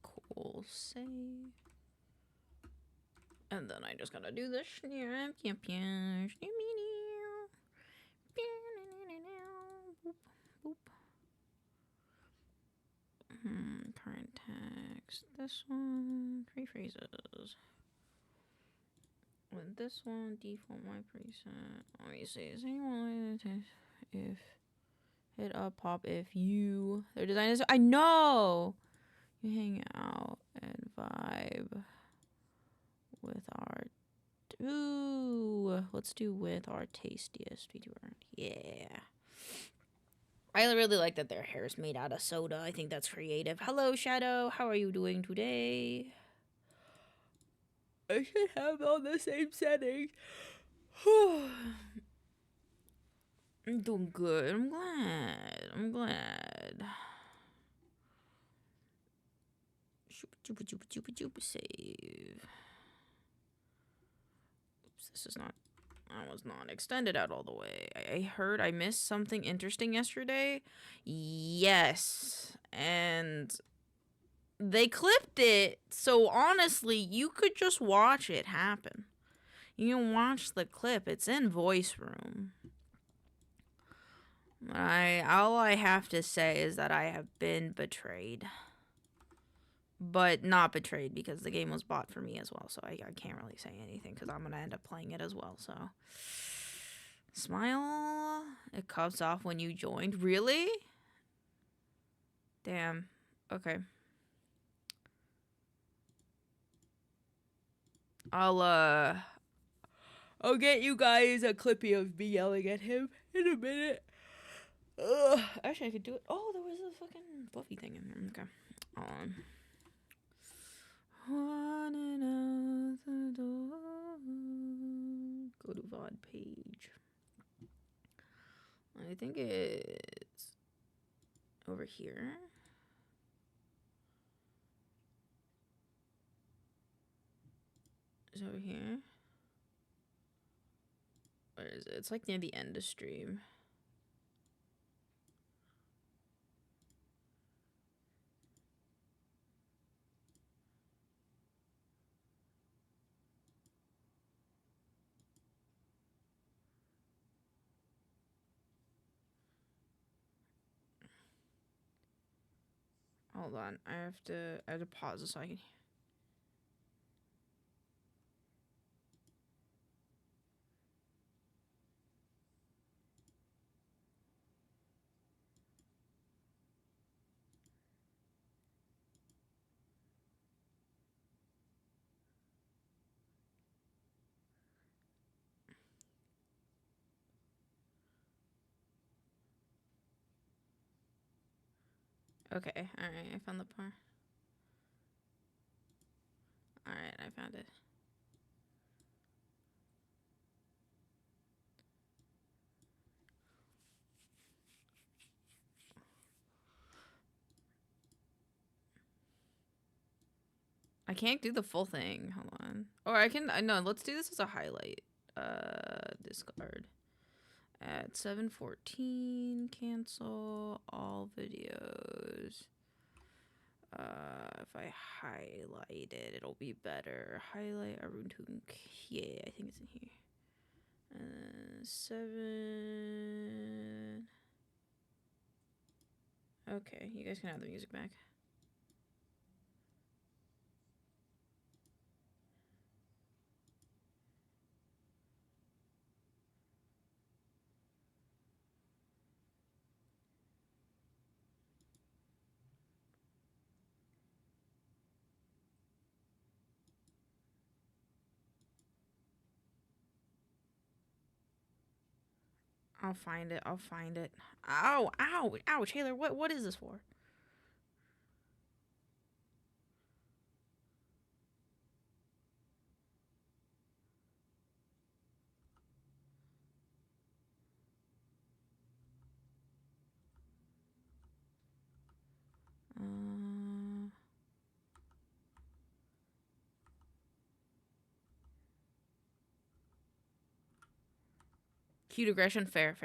Cool, save. And then I just gotta do this. Current text. This one. Three phrases. With this one, default my preset. Let me see. Is anyone if hit up pop if you their designers? I know you hang out and vibe with our. Ooh, let's do with our tastiest VTuber. Yeah. I really like that their hair is made out of soda. I think that's creative. Hello, Shadow. How are you doing today? I should have all the same settings. I'm doing good. I'm glad. I'm glad. Save. Oops, this is not. I was not extended out all the way. I heard I missed something interesting yesterday. Yes. And they clipped it. So honestly, you could just watch it happen. You can watch the clip. It's in voice room. All I have to say is that I have been betrayed. But not betrayed because the game was bought for me as well. So I can't really say anything because I'm going to end up playing it as well. So smile. It cuts off when you joined. Really? Damn. Okay. I'll get you guys a clippy of me yelling at him in a minute. Actually, I could do it. Oh, there was a fucking fluffy thing in there. Okay. Hold on. Running out the door. Go to VOD page. I think it's over here. It's over here. Where is it? It's like near the end of stream. Hold on, I have to pause this so I can. Okay, alright, I found the part. Alright, I found it. I can't do the full thing. Hold on. Or I can. No, let's do this as a highlight. Discard. At 7:14, cancel all videos. If I highlight it, it'll be better. Highlight Arun. Yeah, I think it's in here. 7. Okay, you guys can have the music back. I'll find it. I'll find it. Ow! Ow! Ouch! Taylor, what is this for? Cute aggression. Fair.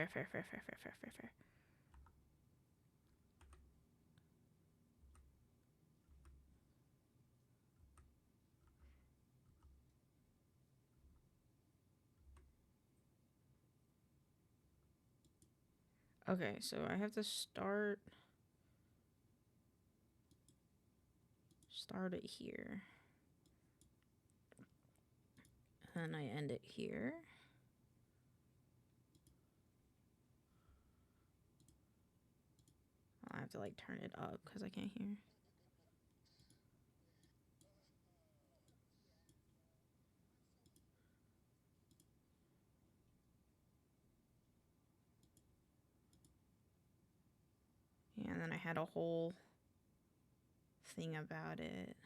Okay, so I have to start it here. And I end it here. I have to like turn it up because I can't hear. Yeah, and then I had a whole thing about it.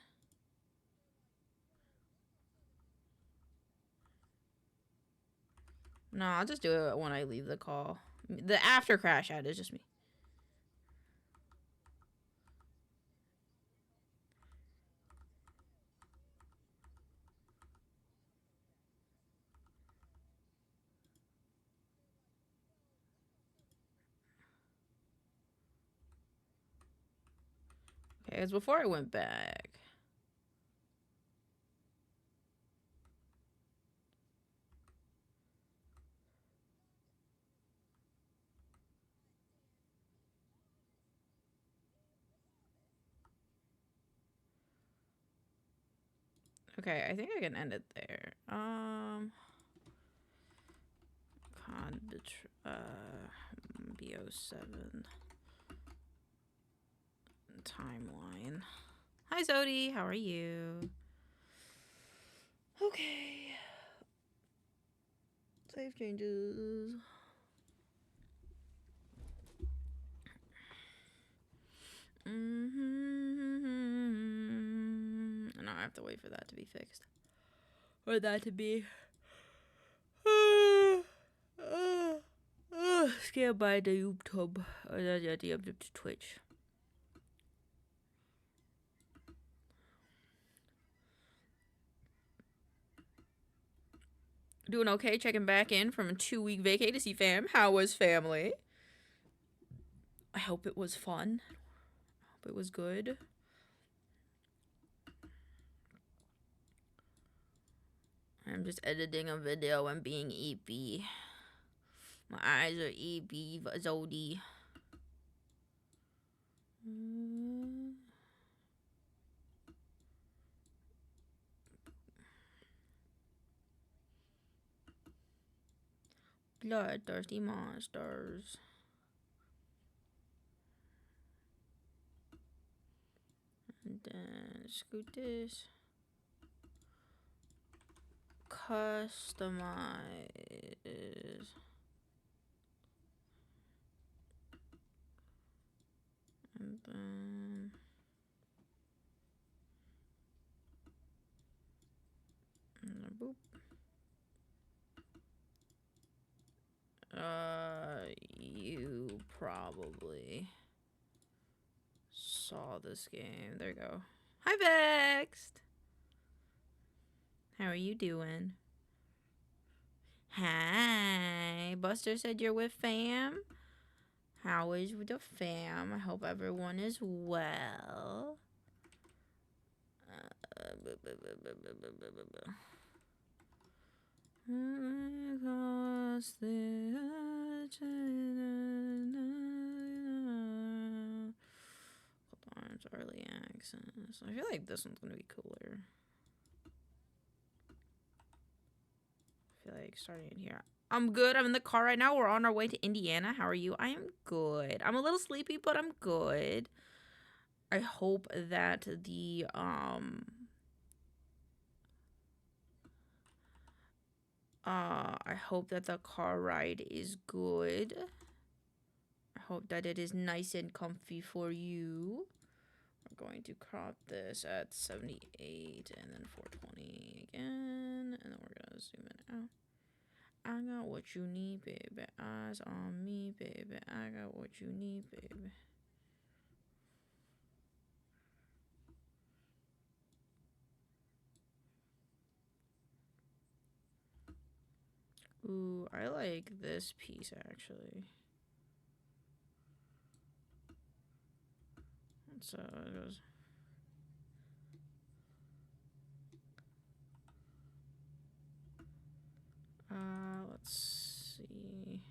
No, I'll just do it when I leave the call. The after crash ad is just me. Okay, it's before I went back. Okay, I think I can end it there. BO7 timeline. Hi Zodi, how are you? Okay. Save changes. And I have to wait for that to be fixed. Or that to be scared by the YouTube or the Twitch. Doing okay, checking back in from a 2-week vacay to see fam. How was family? I hope it was fun. I hope it was good. I'm just editing a video and being EP. My eyes are EP, Zodi. Bloodthirsty monsters. And then scoot this. Customize. And then boop. You probably saw this game. There you go. Hi, Vexed. How are you doing? Hi. Buster said you're with fam. How is the fam? I hope everyone is well. Across the hold on, it's early access. I feel like this one's gonna be cooler. I feel like starting it here. I'm good. I'm in the car right now. We're on our way to Indiana. How are you? I am good. I'm a little sleepy, but I'm good. I hope that the I hope that the car ride is good. I hope that it is nice and comfy for you. We're going to crop this at 78 and then 420 again, and then we're gonna zoom it out. I got what you need, baby. Eyes on me, baby. I got what you need, baby. Ooh, I like this piece actually. So it goes. Let's see.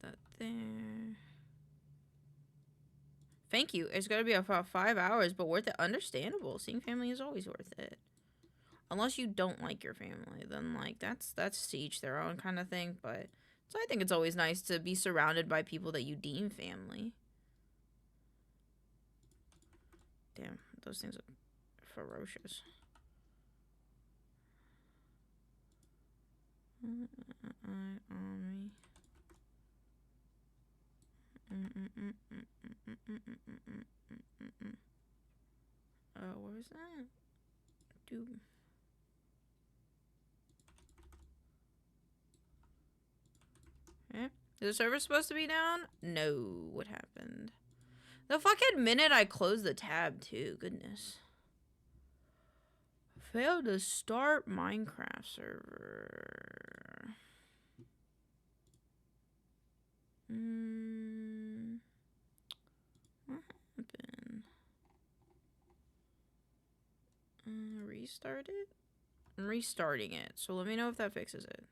Put that there. Thank you. It's gonna be about 5 hours, but worth it. Understandable. Seeing family is always worth it. Unless you don't like your family, then like that's to each their own kind of thing. But so I think it's always nice to be surrounded by people that you deem family. Damn, those things are ferocious. On me. Where's that? Dude. Eh? Is the server supposed to be down? No. What happened? The fucking minute I closed the tab, too. Goodness. Failed to start Minecraft server. What happened? Restart it? I'm restarting it, so let me know if that fixes it.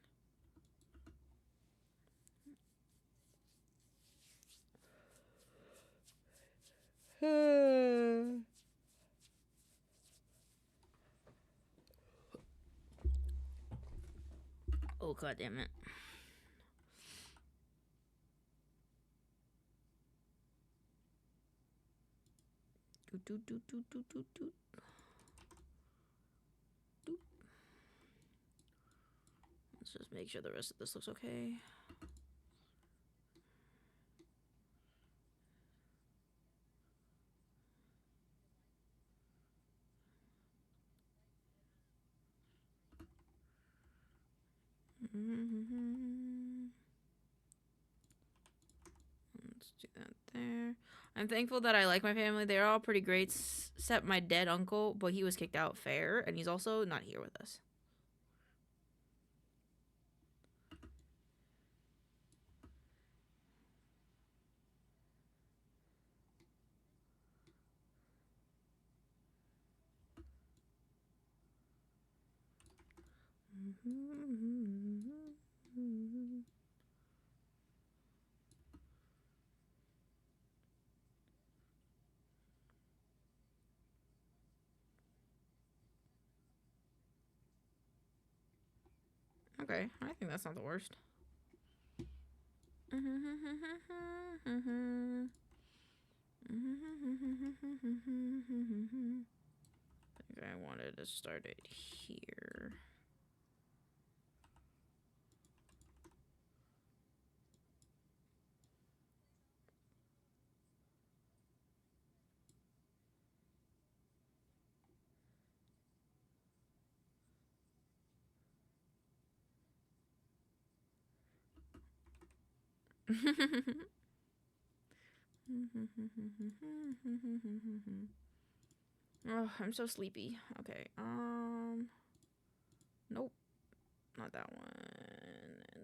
Oh, god damn it. Let's just make sure the rest of this looks okay. Let's do that there. I'm thankful that I like my family. They're all pretty great, except my dead uncle, but he was kicked out fair, and he's also not here with us. Okay, I think that's not the worst. I think I wanted to start it here. Oh, I'm so sleepy. Okay. Nope. Not that one.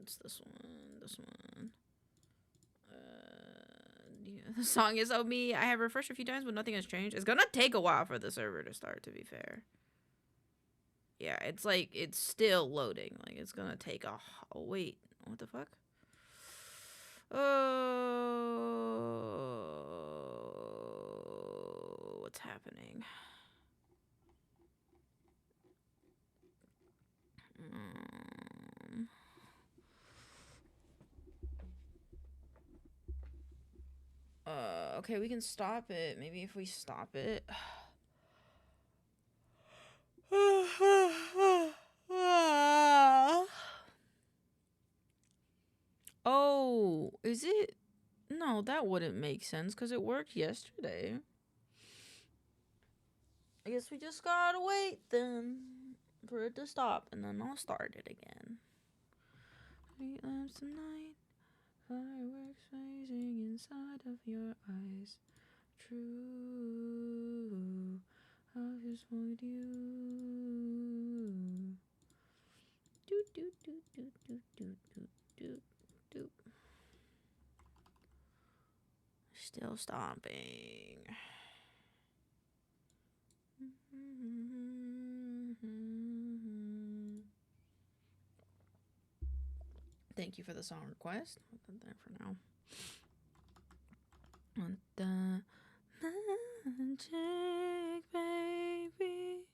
It's this one. This one. Yeah, the song is of me. I have refreshed a few times, but nothing has changed. It's gonna take a while for the server to start, to be fair. Yeah, it's like, it's still loading. Like, it's gonna take a... Oh, wait. What the fuck? Oh... What's happening? Okay, we can stop it. Maybe if we stop it... Oh, is it? No, that wouldn't make sense because it worked yesterday. I guess we just gotta wait then for it to stop, and then I'll start it again. Street lamps tonight, fireworks blazing inside of your eyes. True, I just want you. Do do do do do do do do do. Still stomping. Thank you for the song request. I'll put that there for now. Want the magic, baby.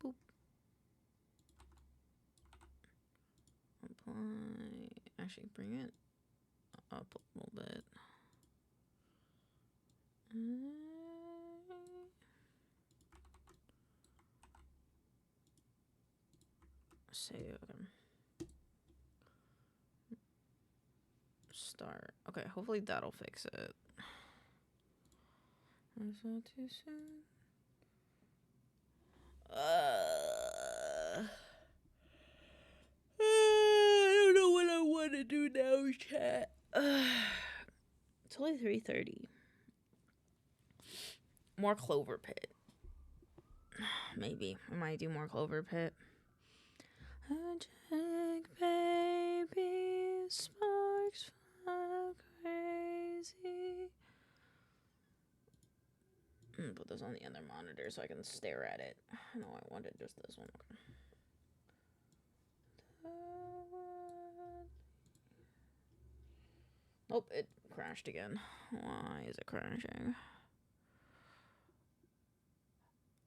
Boop. Apply. Actually, bring it up a little bit. Save. Start. Okay, hopefully that'll fix it. It's not too soon. I don't know what I want to do now, chat. It's only 3:30. More Clover Pit. Maybe I might do more Clover Pit. Magic baby, sparks fly crazy. I'm gonna put this on the other monitor so I can stare at it. No, I wanted just this one. Nope, it crashed again. Why is it crashing?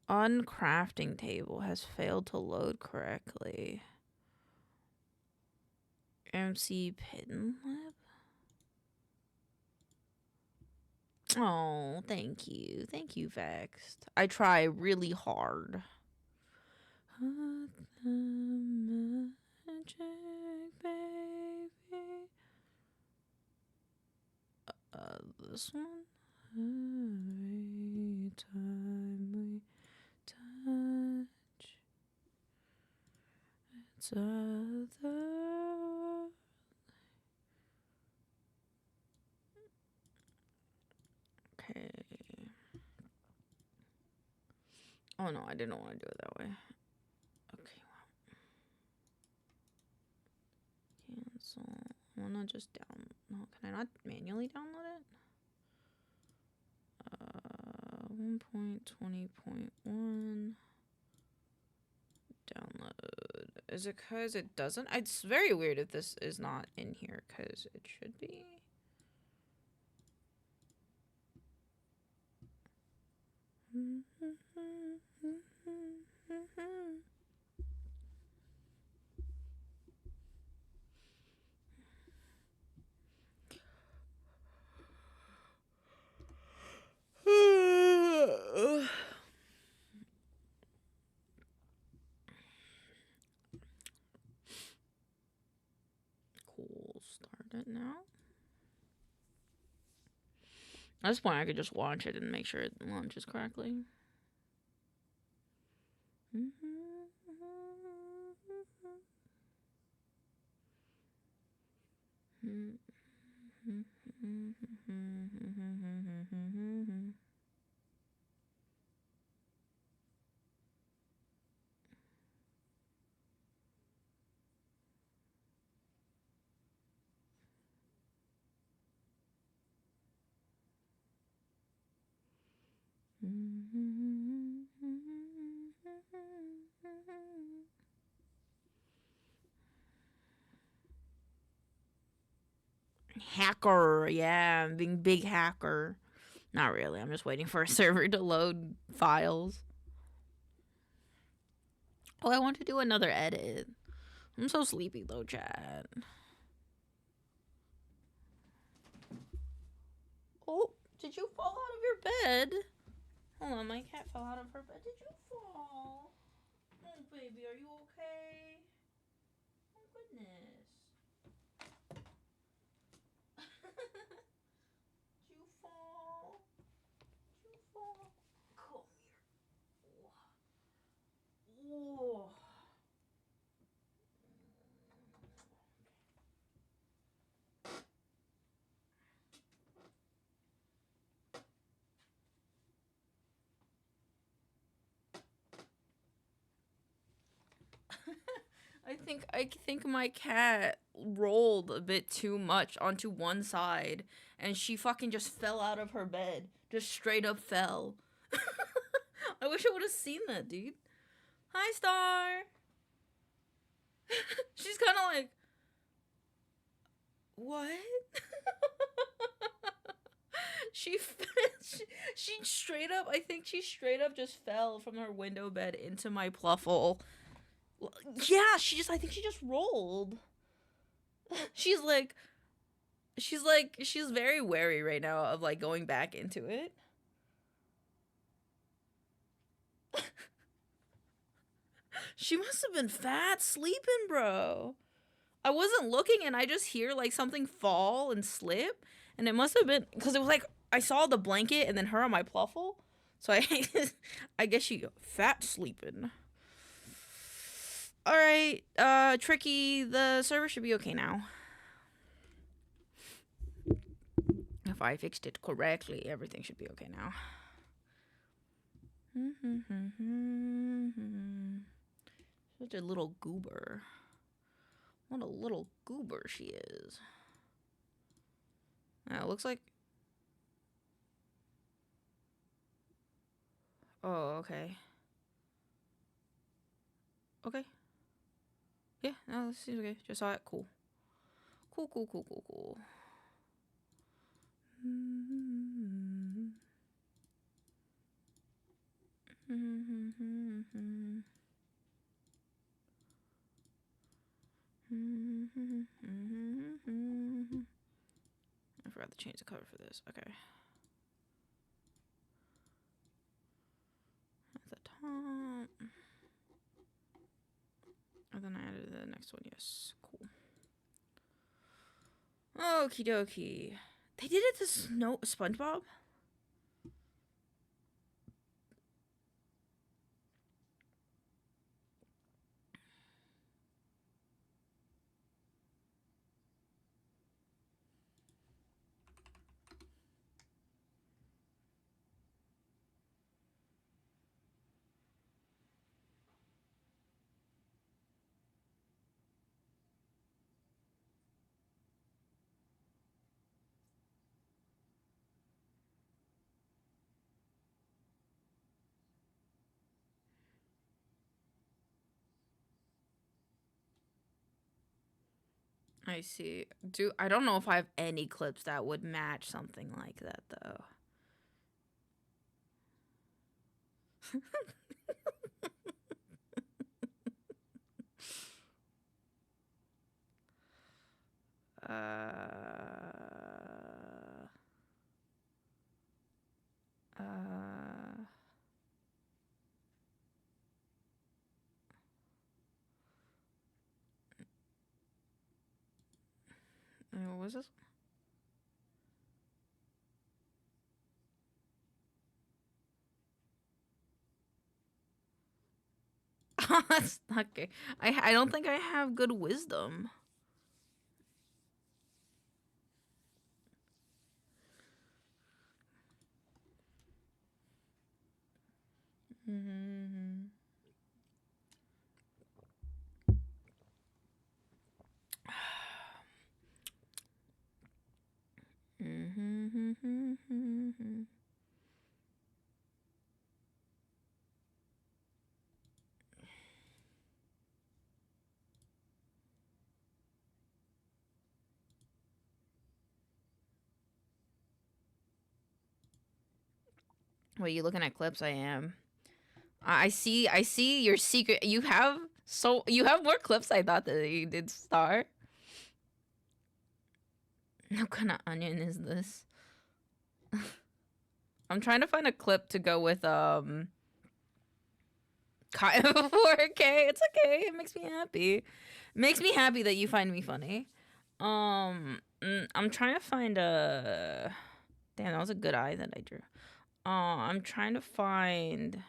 Uncrafting table has failed to load correctly. MC Pitten Lab? Oh, thank you. Thank you, Vexed. I try really hard. Magic, baby. This one? Every time we touch, it's other. Okay. Oh no, I didn't want to do it that way. Okay, wow. Cancel. I wanna just no, can I not manually download it? 1.20.1 download. Is it because it doesn't? It's very weird if this is not in here because it should be. Cool. Start it now. At this point, I could just watch it and make sure it launches correctly. Hacker, yeah, I'm being big hacker. Not really. I'm just waiting for a server to load files. Oh, I want to do another edit. I'm so sleepy though, chat. Oh, did you fall out of your bed? Hold on, my cat fell out of her bed. Did you fall? Oh, baby, are you okay? Oh, goodness. Did you fall? Did you fall? Come here. Whoa. I think my cat rolled a bit too much onto one side, and she fucking just fell out of her bed. Just straight up fell. I wish I would have seen that, dude. Hi, Star. She's kind of like, what? she, she straight up. I think she straight up just fell from her window bed into my pluffle. Yeah, I think she just rolled. She's very wary right now of like going back into it. She must have been fat sleeping, bro. I wasn't looking and I just hear like something fall and slip, and it must have been because it was like I saw the blanket and then her on my pluffle. So I guess she fat sleeping. All right, Tricky, the server should be okay now. If I fixed it correctly, everything should be okay now. Such a little goober. What a little goober she is. It looks like... Oh, okay. Okay. Yeah, no, this seems okay. Just saw it. Cool. Cool. I forgot to change the cover for this. Okay. At the top. And then I added the next one. Yes. Cool. Okie dokie. They did it to SpongeBob? I see. I don't know if I have any clips that would match something like that though. What was this? Okay. I don't think I have good wisdom. Mm-hmm. Mm-hmm. Wait, you looking at clips? I am. I see your secret. You have more clips I thought that you did, Star. What kind of onion is this? I'm trying to find a clip to go with 4K. It's okay. It makes me happy. It makes me happy that you find me funny. I'm trying to find a. Damn, that was a good eye that I drew. I'm trying to find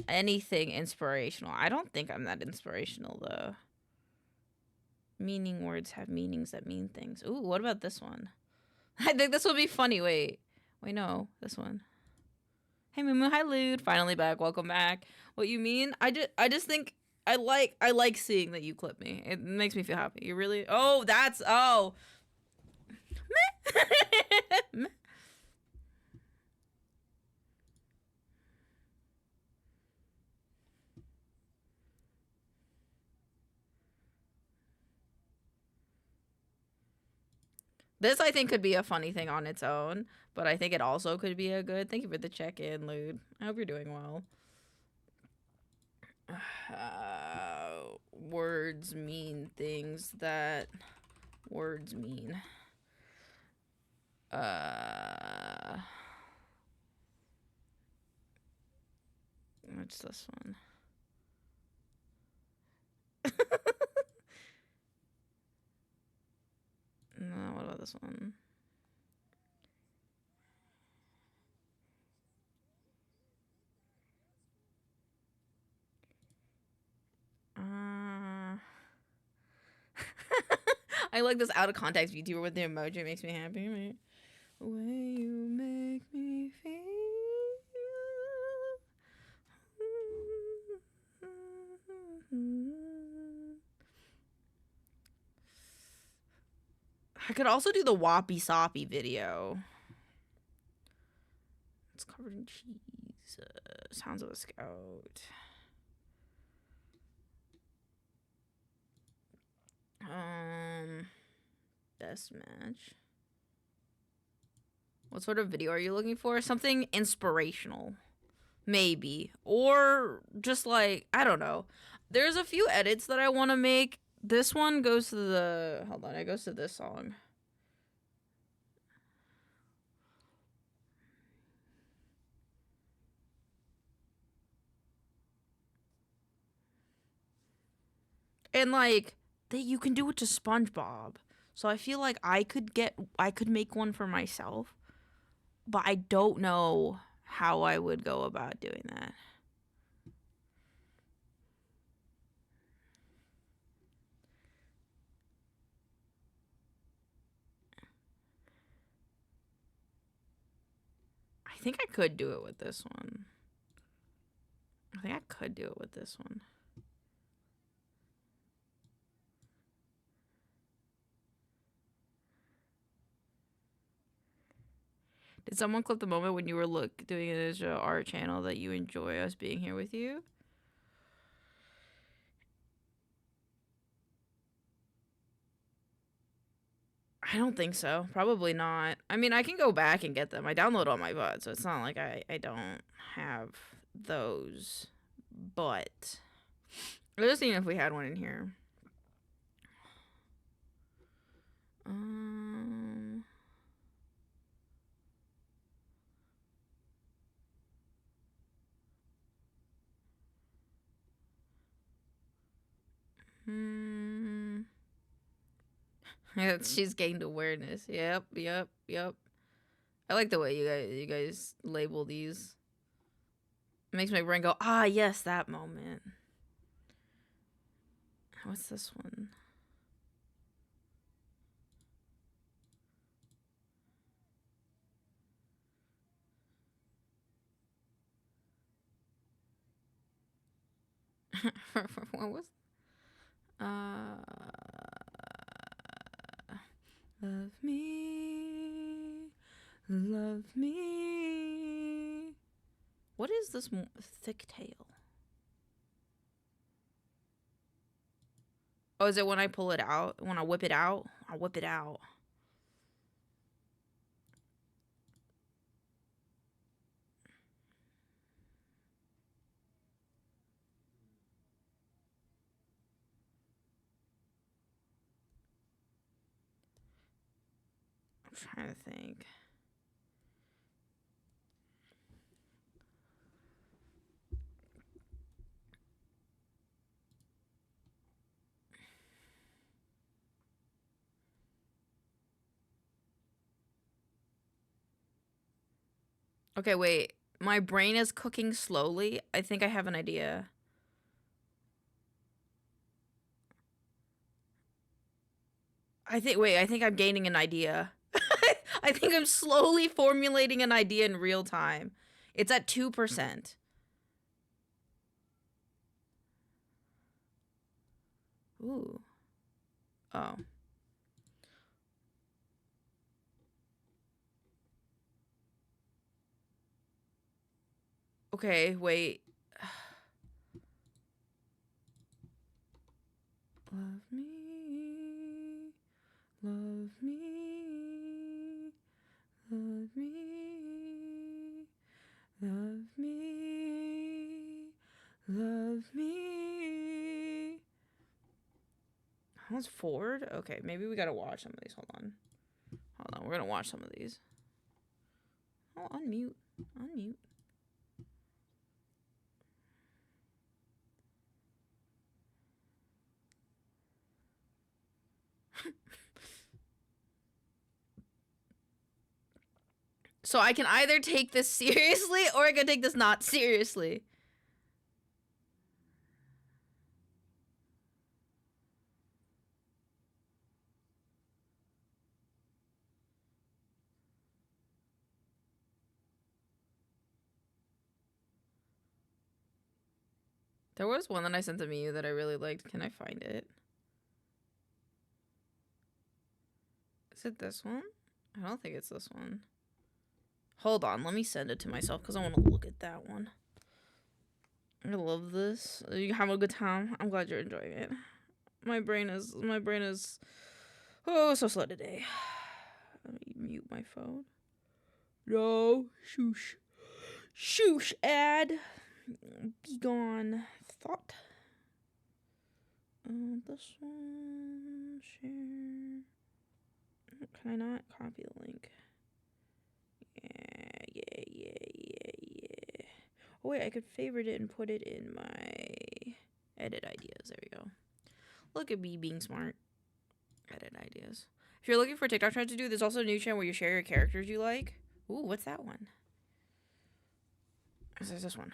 anything inspirational. I don't think I'm that inspirational though. Meaning words have meanings that mean things. Ooh, what about this one? I think this will be funny. Wait, no, this one. Hey Moo, hi Lude, finally back. Welcome back. What you mean? I just think I like seeing that you clip me. It makes me feel happy. You really? Oh, that's oh. This I think could be a funny thing on its own, but I think it also could be a good. Thank you for the check-in, Lude. I hope you're doing well. Words mean things that words mean. What's this one? No, what about this one? I like this out of context VTuber with the emoji. It makes me happy. The way you make me feel. I could also do the Whoppy Soppy video. It's covered in cheese. Sounds of a Scout. Best match. What sort of video are you looking for? Something inspirational. Maybe. Or just like, I don't know. There's a few edits that I want to make. This one goes to the... Hold on, it goes to this song. And like, you can do it to SpongeBob. So I feel like I could make one for myself. But I don't know how I would go about doing that. I think I could do it with this one. Did someone clip the moment when you were doing it as an art channel that you enjoy us being here with you? I don't think so. Probably not. I mean, I can go back and get them. I download all my VODs, so it's not like I don't have those. But I was just seeing if we had one in here. She's gained awareness. Yep. I like the way you guys label these. It makes my brain go, ah, yes, that moment. What's this one? What was? Love me, love me. What is this thick tail? Oh, is it when I pull it out? When I whip it out? I whip it out. I'm trying to think. Okay, wait. My brain is cooking slowly. I think I have an idea. I think I'm gaining an idea. I think I'm slowly formulating an idea in real time. It's at 2%. Ooh. Oh. Okay, wait. Love me, love me, love me, love me, love me. How's forward? Okay, maybe we gotta watch some of these. Hold on, we're gonna watch some of these. Oh, unmute. So I can either take this seriously or I can take this not seriously. There was one that I sent to Miu that I really liked. Can I find it? Is it this one? I don't think it's this one. Hold on, let me send it to myself because I want to look at that one. I love this. You having a good time? I'm glad you're enjoying it. My brain is oh so slow today. Let me mute my phone. No, shoosh ad. Be gone. Thought. This one share. Can I not copy the link? Yeah. Oh wait, I could favorite it and put it in my edit ideas. There we go. Look at me being smart. Edit ideas. If you're looking for TikTok trends to do, there's also a new channel where you share your characters you like. Ooh, what's that one? There's this one.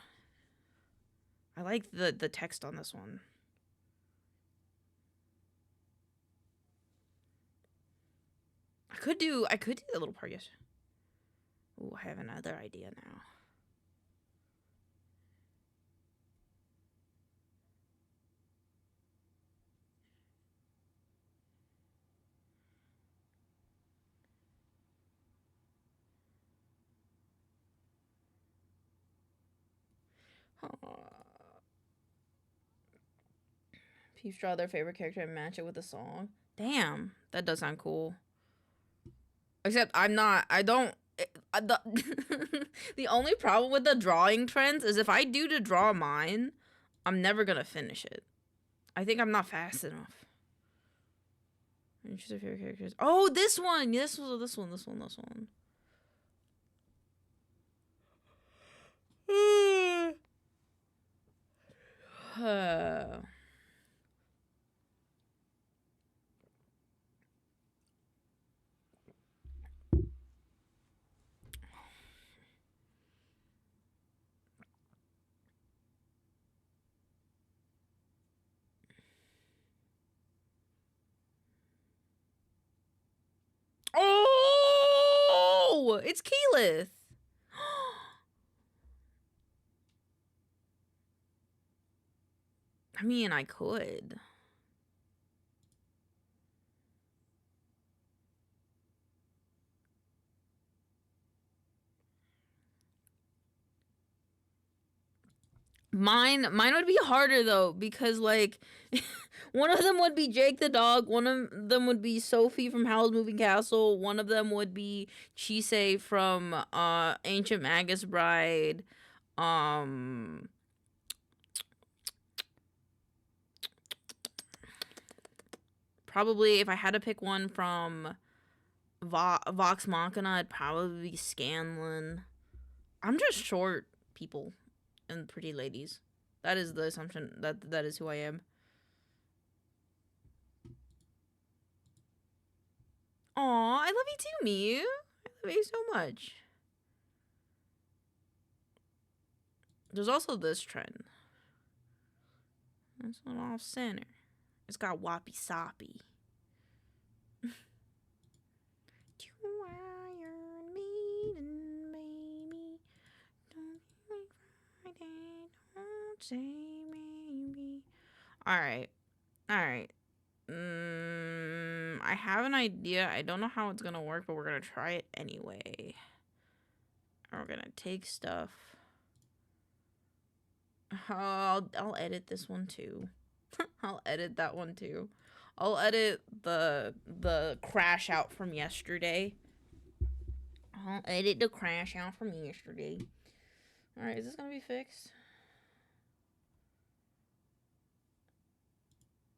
I like the text on this one. I could do the little part, yes. Ooh, I have another idea now. Peeps draw their favorite character and match it with a song. Damn, that does sound cool. Except the only problem with the drawing trends is if I do to draw mine, I'm never gonna finish it. I think I'm not fast enough. Choose your favorite characters. Oh, this one. This one. Oh, it's Keyleth. I mean, I could. Mine would be harder though, because like one of them would be Jake the dog, one of them would be Sophie from Howl's Moving Castle, one of them would be Chise from Ancient Magus Bride. Um Probably if I had to pick one from Vox Machina, it'd probably be Scanlan. I'm just short people and pretty ladies. That is the assumption. That is who I am. Aw, I love you too, Mew. I love you so much. There's also this trend. It's not off center. It's got Wappy Soppy. Don't say maybe. Alright. Alright. I have an idea. I don't know how it's gonna work, but we're gonna try it anyway. And we're gonna take stuff. I'll edit this one too. I'll edit that one too. I'll edit the crash out from yesterday. I'll edit the crash out from yesterday. Alright, is this gonna be fixed?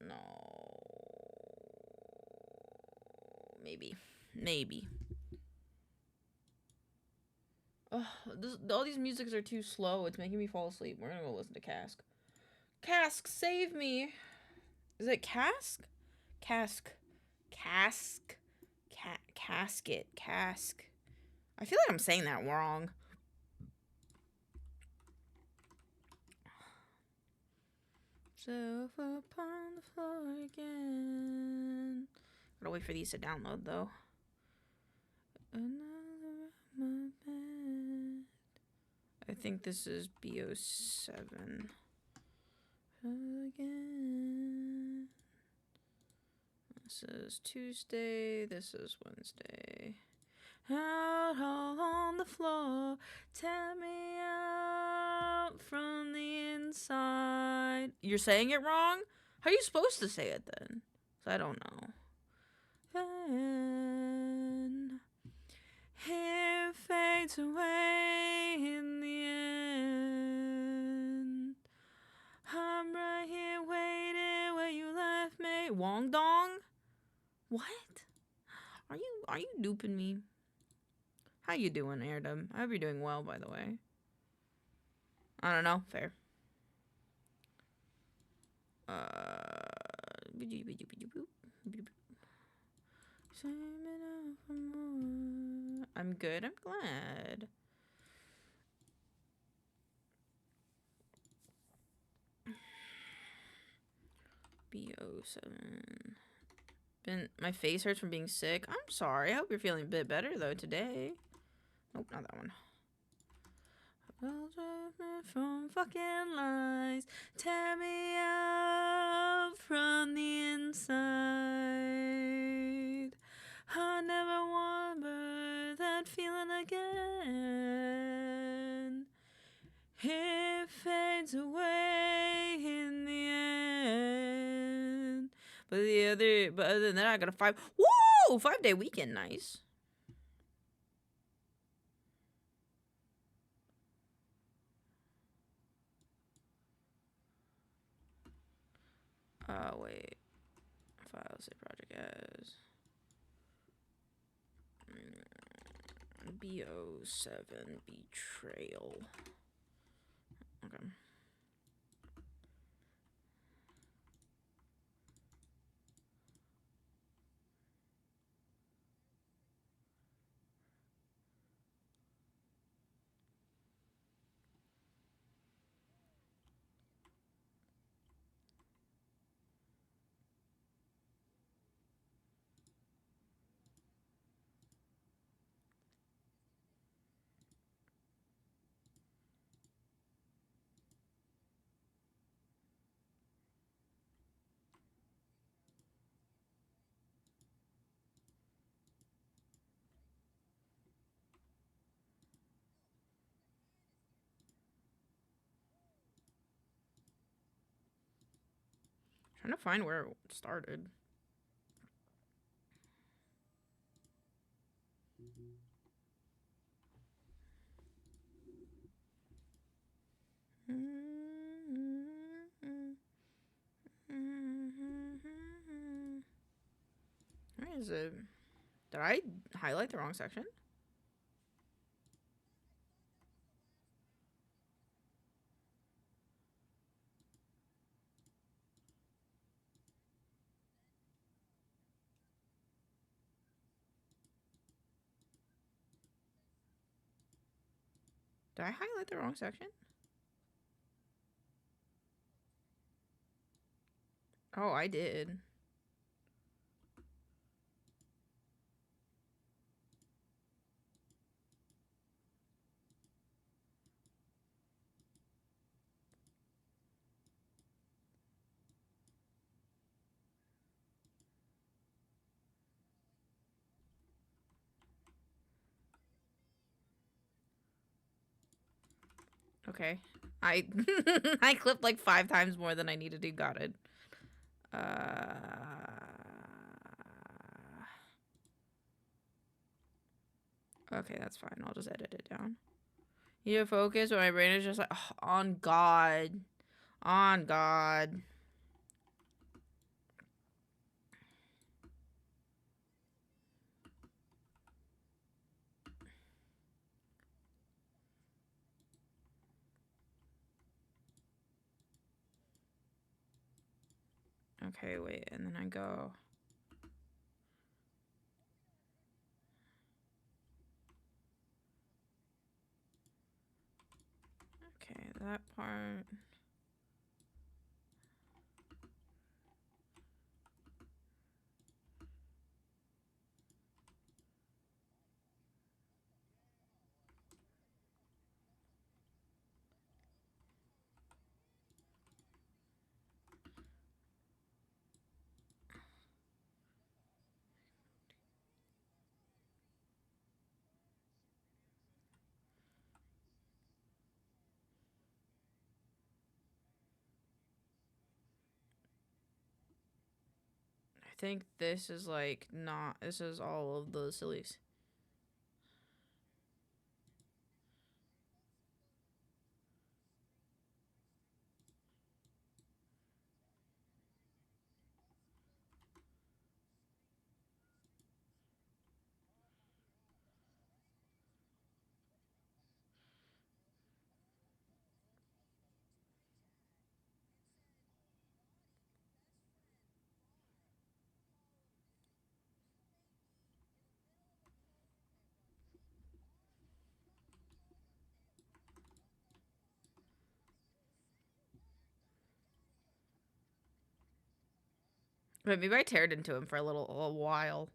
No. Maybe. Maybe. Oh, all these musics are too slow. It's making me fall asleep. We're gonna go listen to Cask. Cask, save me. Is it Cask? Cask. Cask. Casket. Cask. I feel like I'm saying that wrong. Self upon the floor again. Gotta wait for these to download though. Another my bed. I think this is BO7. Again. This is Tuesday. This is Wednesday. Out all on the floor. Tear me out from the inside. You're saying it wrong? How are you supposed to say it then? I don't know. Then it fades away in the end. I'm right here waiting where you left me. Wong Dong? What? Are you duping me? How you doing, Airdom? I hope you're doing well, by the way. I don't know. Fair. I'm good. I'm glad. BO7. My face hurts from being sick. I'm sorry. I hope you're feeling a bit better though today. Nope, not that one. From fucking lies, tear me out from the inside. I never remember that feeling again. It fades away in the end. But other than that, I got a 5-day weekend. Nice. Wait. File say project as BO7 betrayal. Okay. Trying to find where it started. Where is it? Did I highlight the wrong section? Did I highlight the wrong section? Oh, I did. Okay. I I clipped like 5 times more than I needed to. Got it. Okay, that's fine. I'll just edit it down. You need to focus, but my brain is just like, oh, on God. On God. Okay, wait, and then I go. Okay, that part. I think this is like not. This is all of the sillies. But maybe I teared into him for a while.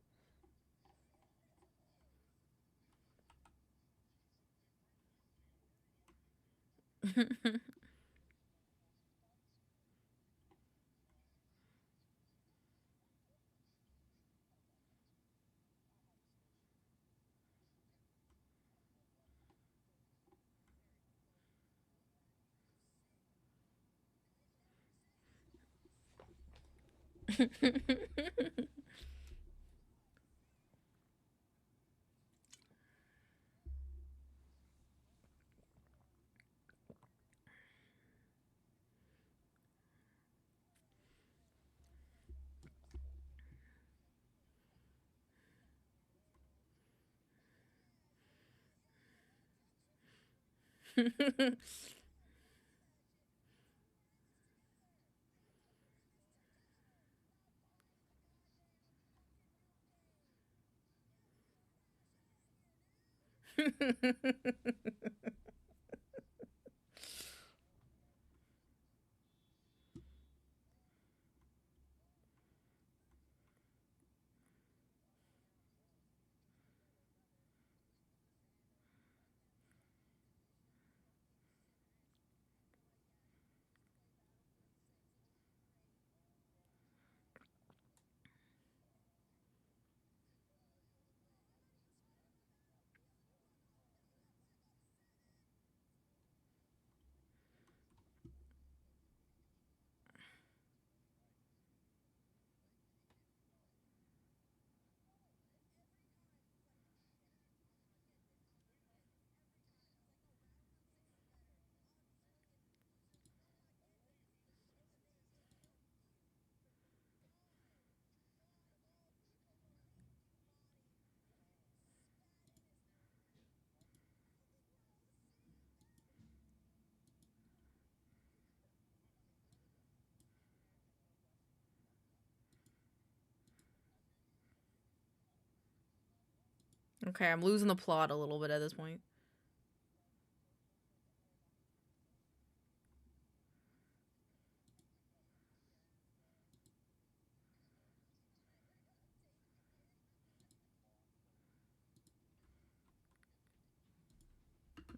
Okay, I'm losing the plot a little bit at this point.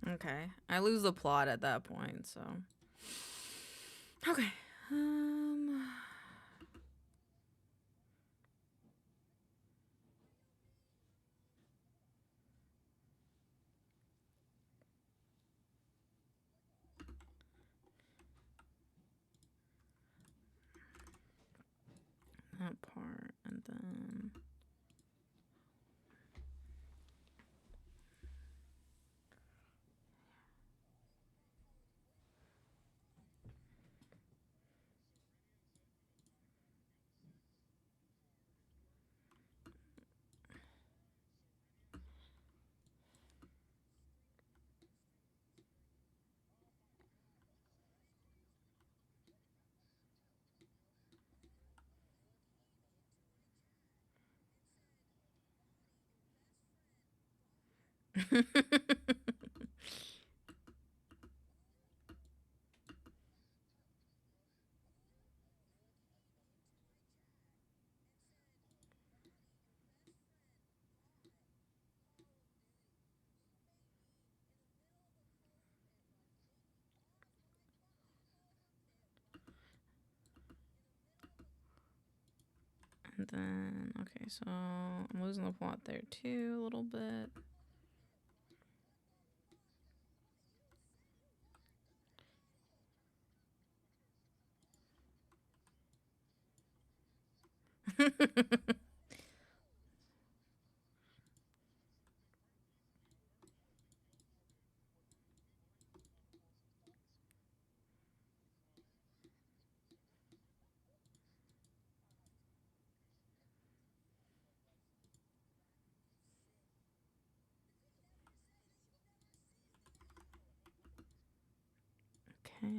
Okay, I lose the plot at that point, so. Okay. That part, and then. And then, okay, so I'm losing the plot there too a little bit. Okay.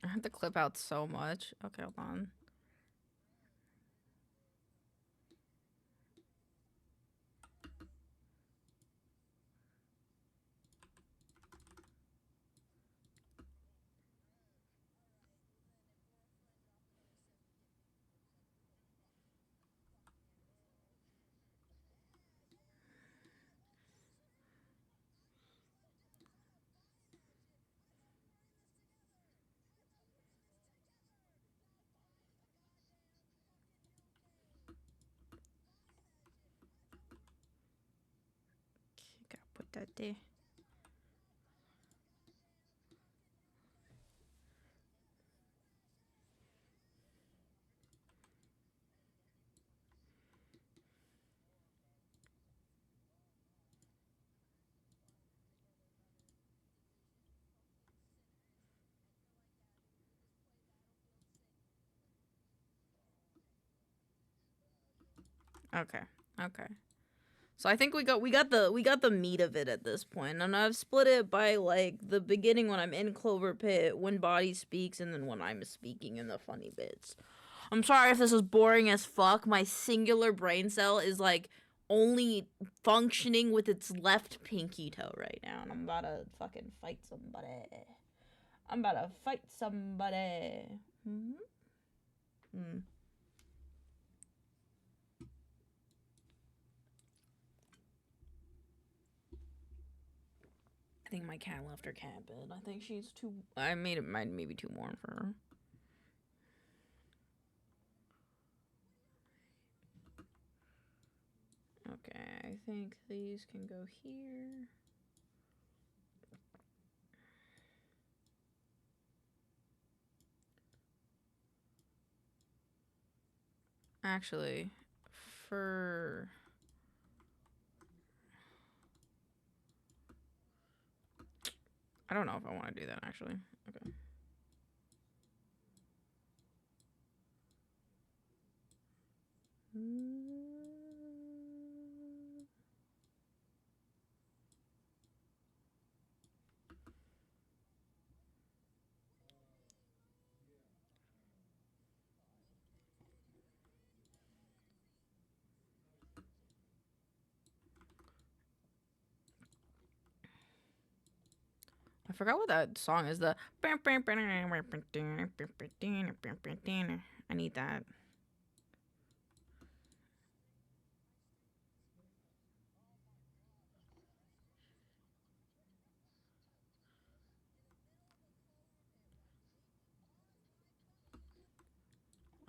I have to clip out so much. Okay, hold on. Gotta put that there. Okay. Okay. So I think we got the meat of it at this point. And I've split it by like the beginning when I'm in Clover Pit, when Body speaks, and then when I'm speaking in the funny bits. I'm sorry if this is boring as fuck. My singular brain cell is like only functioning with its left pinky toe right now, and I'm about to fucking fight somebody. I'm about to fight somebody. I think my cat left her cat bed. I think she's too. I made it maybe too warm for her. Okay, I think these can go here. Actually, for I don't know if I want to do that actually. Okay. I forgot what that song is. The I need that.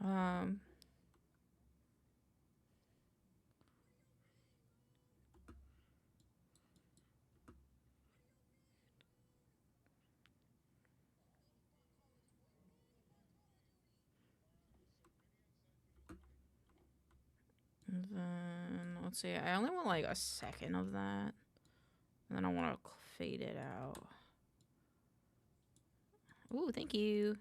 Um. Then let's see. I only want like a second of that. And then I want to fade it out. Ooh, thank you.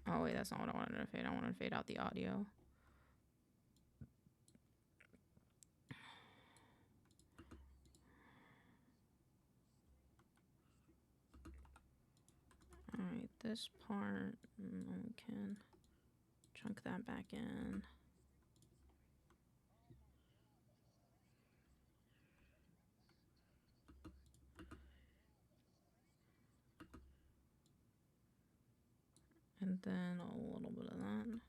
Oh wait, that's not what I wanted to fade. I wanted to fade out the audio. Alright, this part, we can chunk that back in. And then a little bit of that.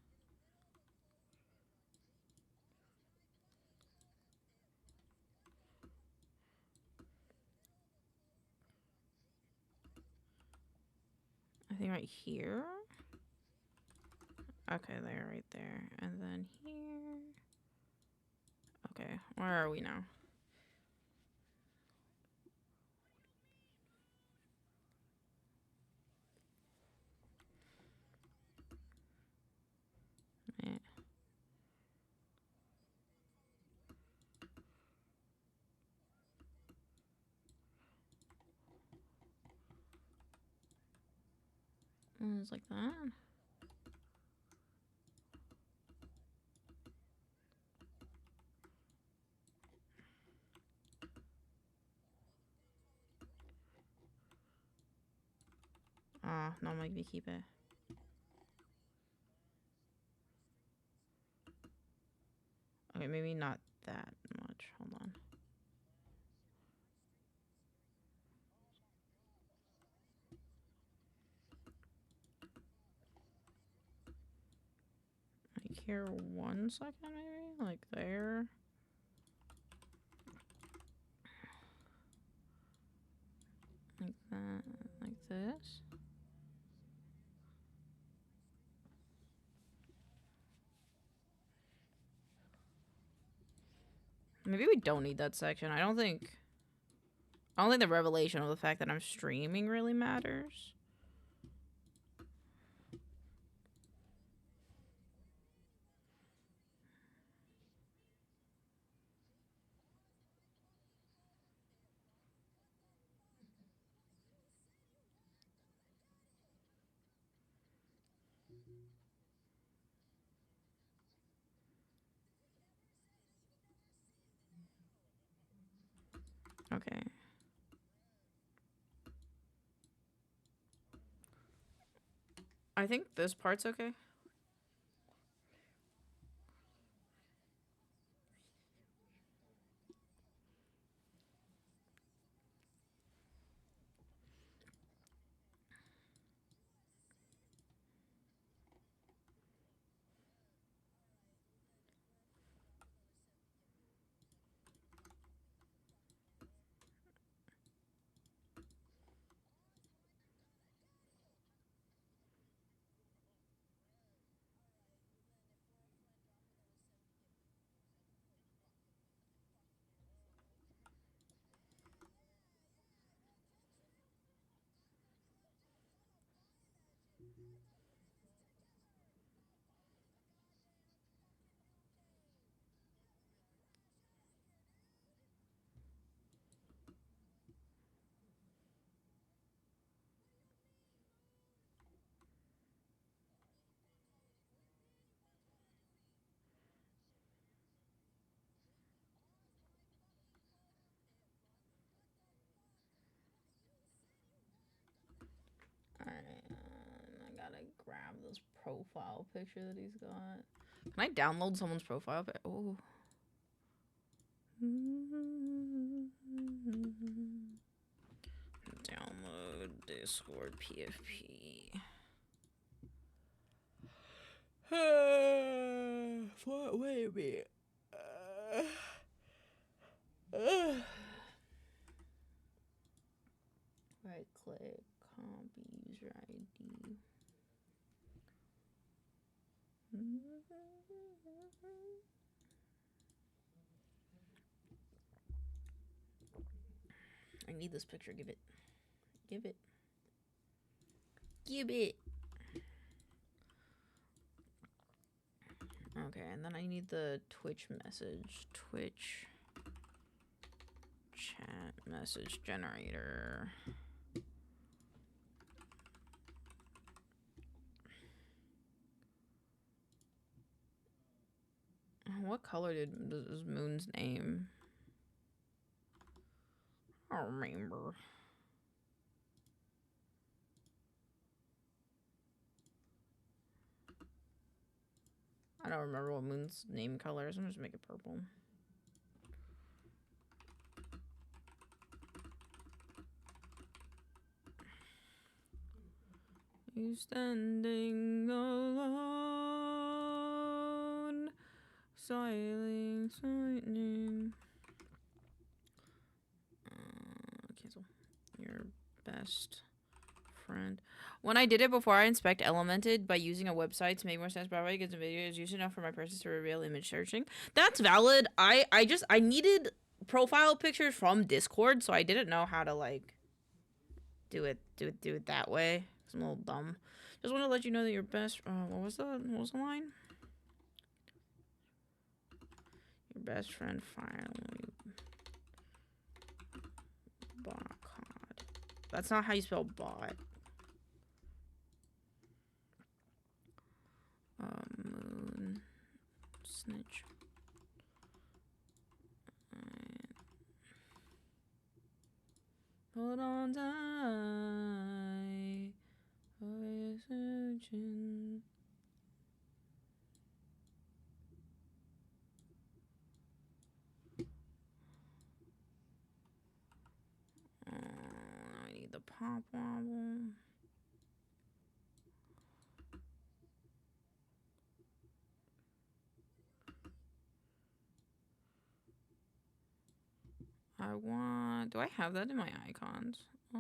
I think right here. Okay, there, right there. And then here. Okay, where are we now? Yeah. It's like that. No, make me keep it. Okay, maybe not that much. Hold on. Like here 1 second, maybe? Like there. Like that. Like this. Maybe we don't need that section. I don't think the revelation of the fact that I'm streaming really matters. Okay. I think this part's okay. have this profile picture that he's got. Can I download someone's profile picture? Oh. Download Discord PFP. Wait a minute. Right click, copy user ID. I need this picture. Give it. Give it. Give it. Okay, and then I need the Twitch message. Twitch chat message generator. What color is Moon's name? I don't remember. I don't remember what Moon's name color is. I'm just make it purple. You standing alone, silent, lightning. Cancel. Your best friend. When I did it before, I inspect Elemented by using a website to make more sense. Probably because the video is used enough for my process to reveal image searching. That's valid. I needed profile pictures from Discord, so I didn't know how to like do it that way. I'm a little dumb. Just want to let you know that your best. What was the line? Your best friend finally bot. That's not how you spell bot. Moon snitch. Hold on tight. Always searching. I need the pop wobble. Do I have that in my icons? I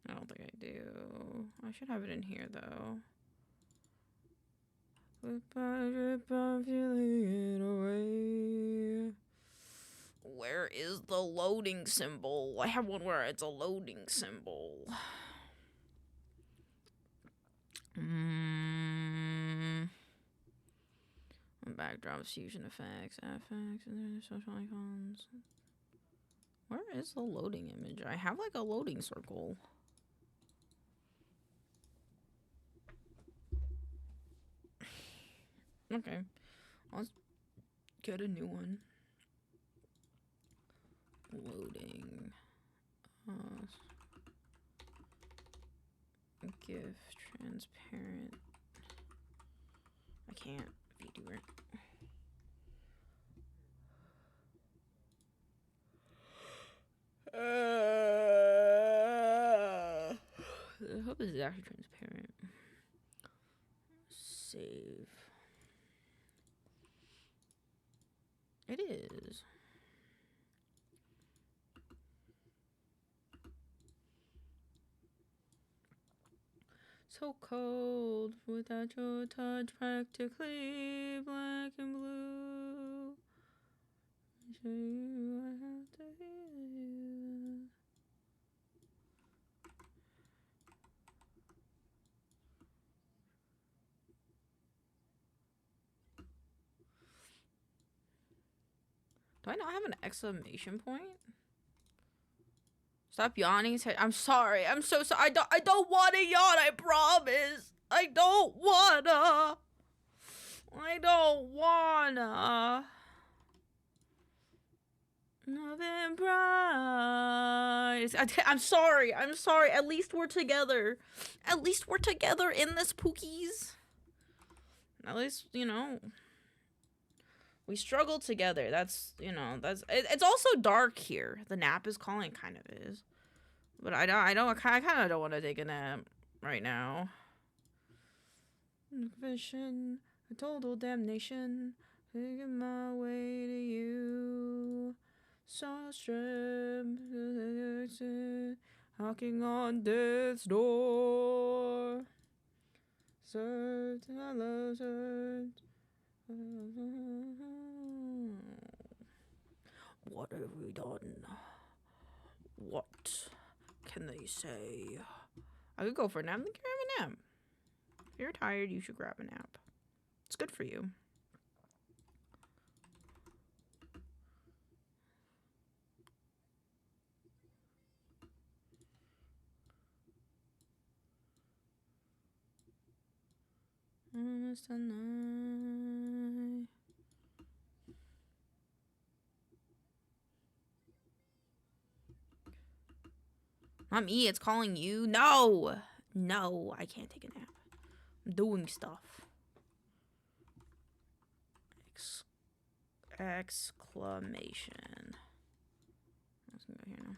don't think I do. I should have it in here though. Where is the loading symbol? I have one where it's a loading symbol. Backdrops, fusion effects, FX, and then social icons. Where is the loading image? I have like a loading circle. Okay, let's get a new one. Loading. GIF transparent. I can't. VTuber. I hope this is actually transparent. Save. It is. So cold without your touch, practically black and blue. I have to hear you. Do I not have an exclamation point? Stop yawning. I'm sorry. I'm so sorry. I don't want to yawn. I promise. I don't wanna. I don't wanna. Nothing bright I'm sorry. I'm sorry. At least we're together. At least we're together in this, Pookies. At least, you know, we struggle together. That's, you know, it's also dark here. The nap is calling, kind of is. But I kind of don't want to take a nap right now. Vision, a total damnation. Taking my way to you. Saw strip, knocking on death's door. Search, hello, search. What have we done? What can they say? I could go for a nap. Grab a nap. If you're tired, you should grab a nap. It's good for you. It's the night. Not me, it's calling you. No! No, I can't take a nap. I'm doing stuff. Exclamation. Let's go here now.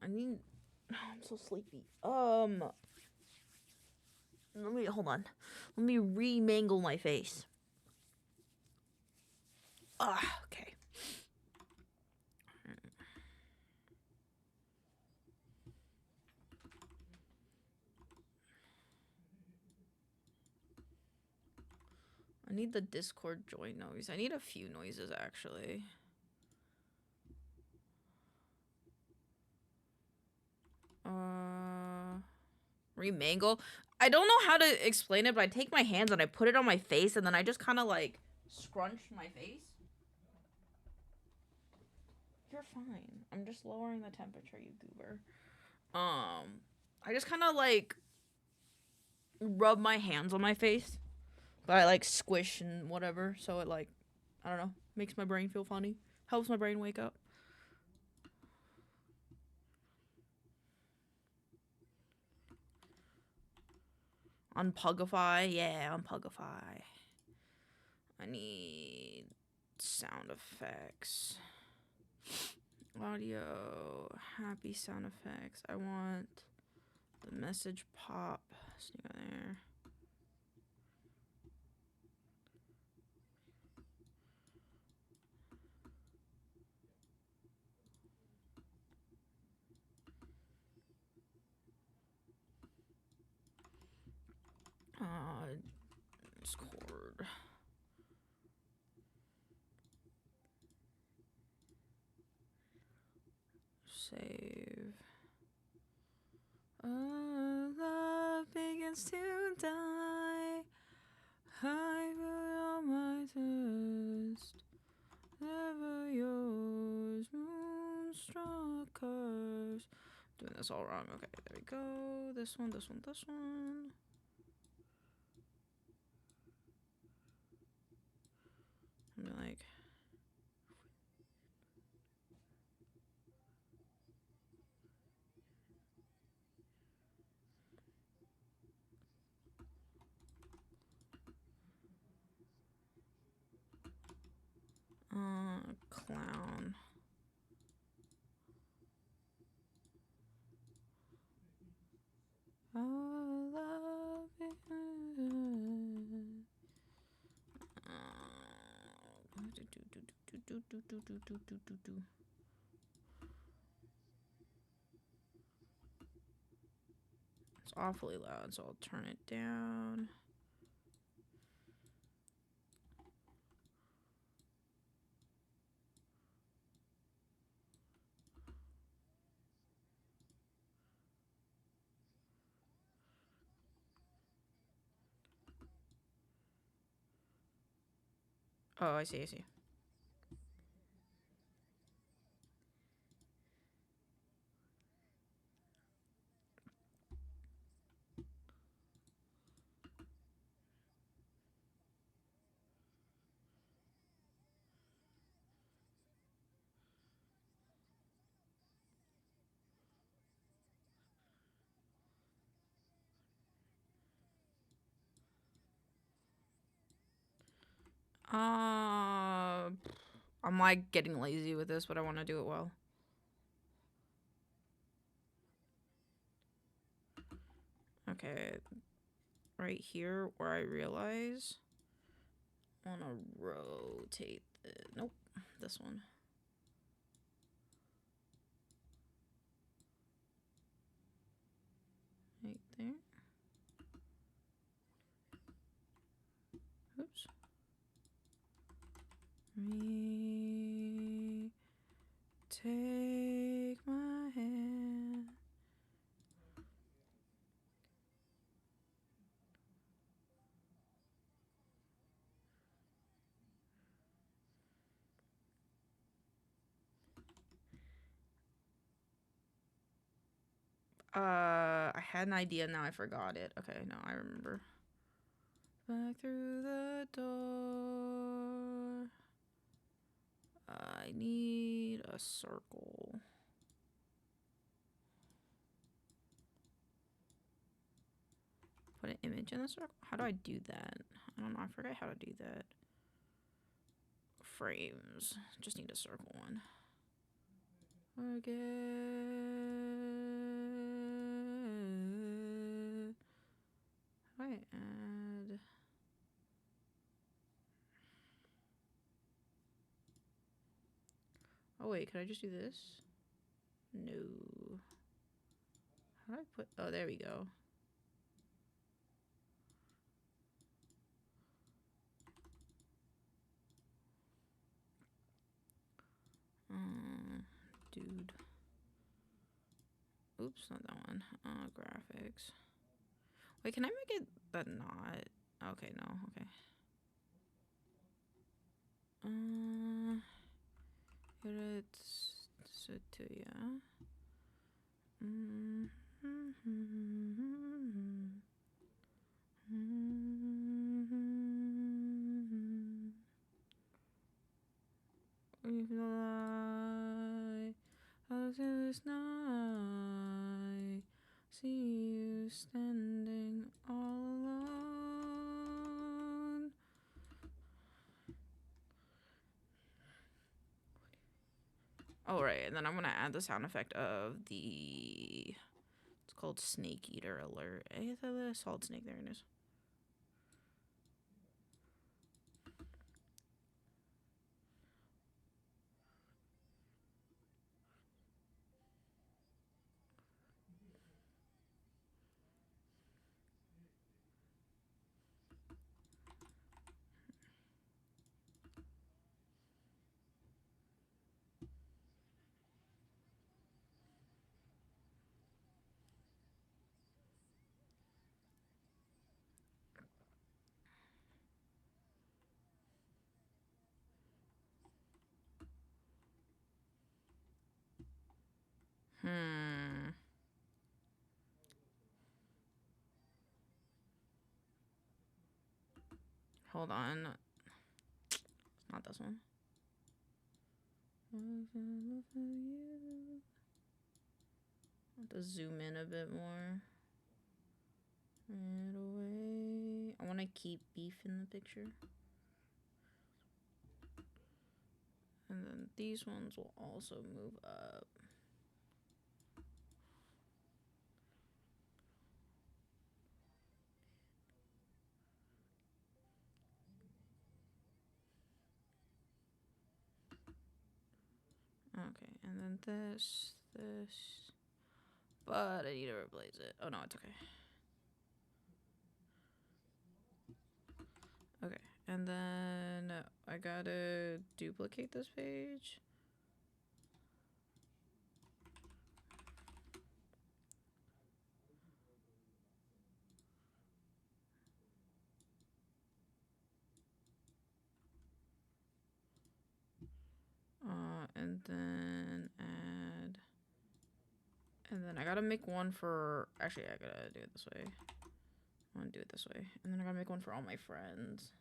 I need. I'm so sleepy. Let me hold on. Let me remangle my face. Okay. I need the Discord join noise. I need a few noises actually. Remangle. I don't know how to explain it, but I take my hands and I put it on my face and then I just kind of like scrunch my face. You're fine. I'm just lowering the temperature, you goober. I just kind of like rub my hands on my face, but I like squish and whatever, so it like, I don't know, makes my brain feel funny. Helps my brain wake up. Unpugify, yeah, unpugify. I need sound effects. Audio, happy sound effects. I want the message pop. Sneak out there. Discord. Save. Love begins to die. I put on my thirst. Never yours, moonstruck curse. Doing this all wrong. Okay, there we go. This one, this one, this one. I'm like. Clown. I love it. It's awfully loud, so I'll turn it down. Oh, I see, I see. I'm like getting lazy with this, but I want to do it well. Okay, right here where I realize I want to rotate it. Nope, this one. Right there. Oops. Me take my hand. I had an idea, now I forgot it. Okay, no, I remember. Back through the door. I need a circle. Put an image in the circle? How do I do that? I don't know, I forgot how to do that. Frames. Just need a circle one. Again. How do I add? Oh wait, could I just do this? No. How do I put? Oh, there we go. Dude. Oops, not that one. Graphics. Wait, can I make it the not? Okay, no. Okay. It's to yeah. If the light of this night, see you standing all alone. Oh, right, and then I'm gonna add the sound effect of the. It's called Snake Eater Alert. It's a solid snake. There it is. Hold on. Not this one. I have to zoom in a bit more. Right away. I want to keep beef in the picture. And then these ones will also move up. Okay, and then this. But I need to replace it. Oh no, it's okay. Okay, and then I gotta duplicate this page. And then add. And then I gotta make one for. Actually, I gotta do it this way. I wanna do it this way. And then I gotta make one for all my friends.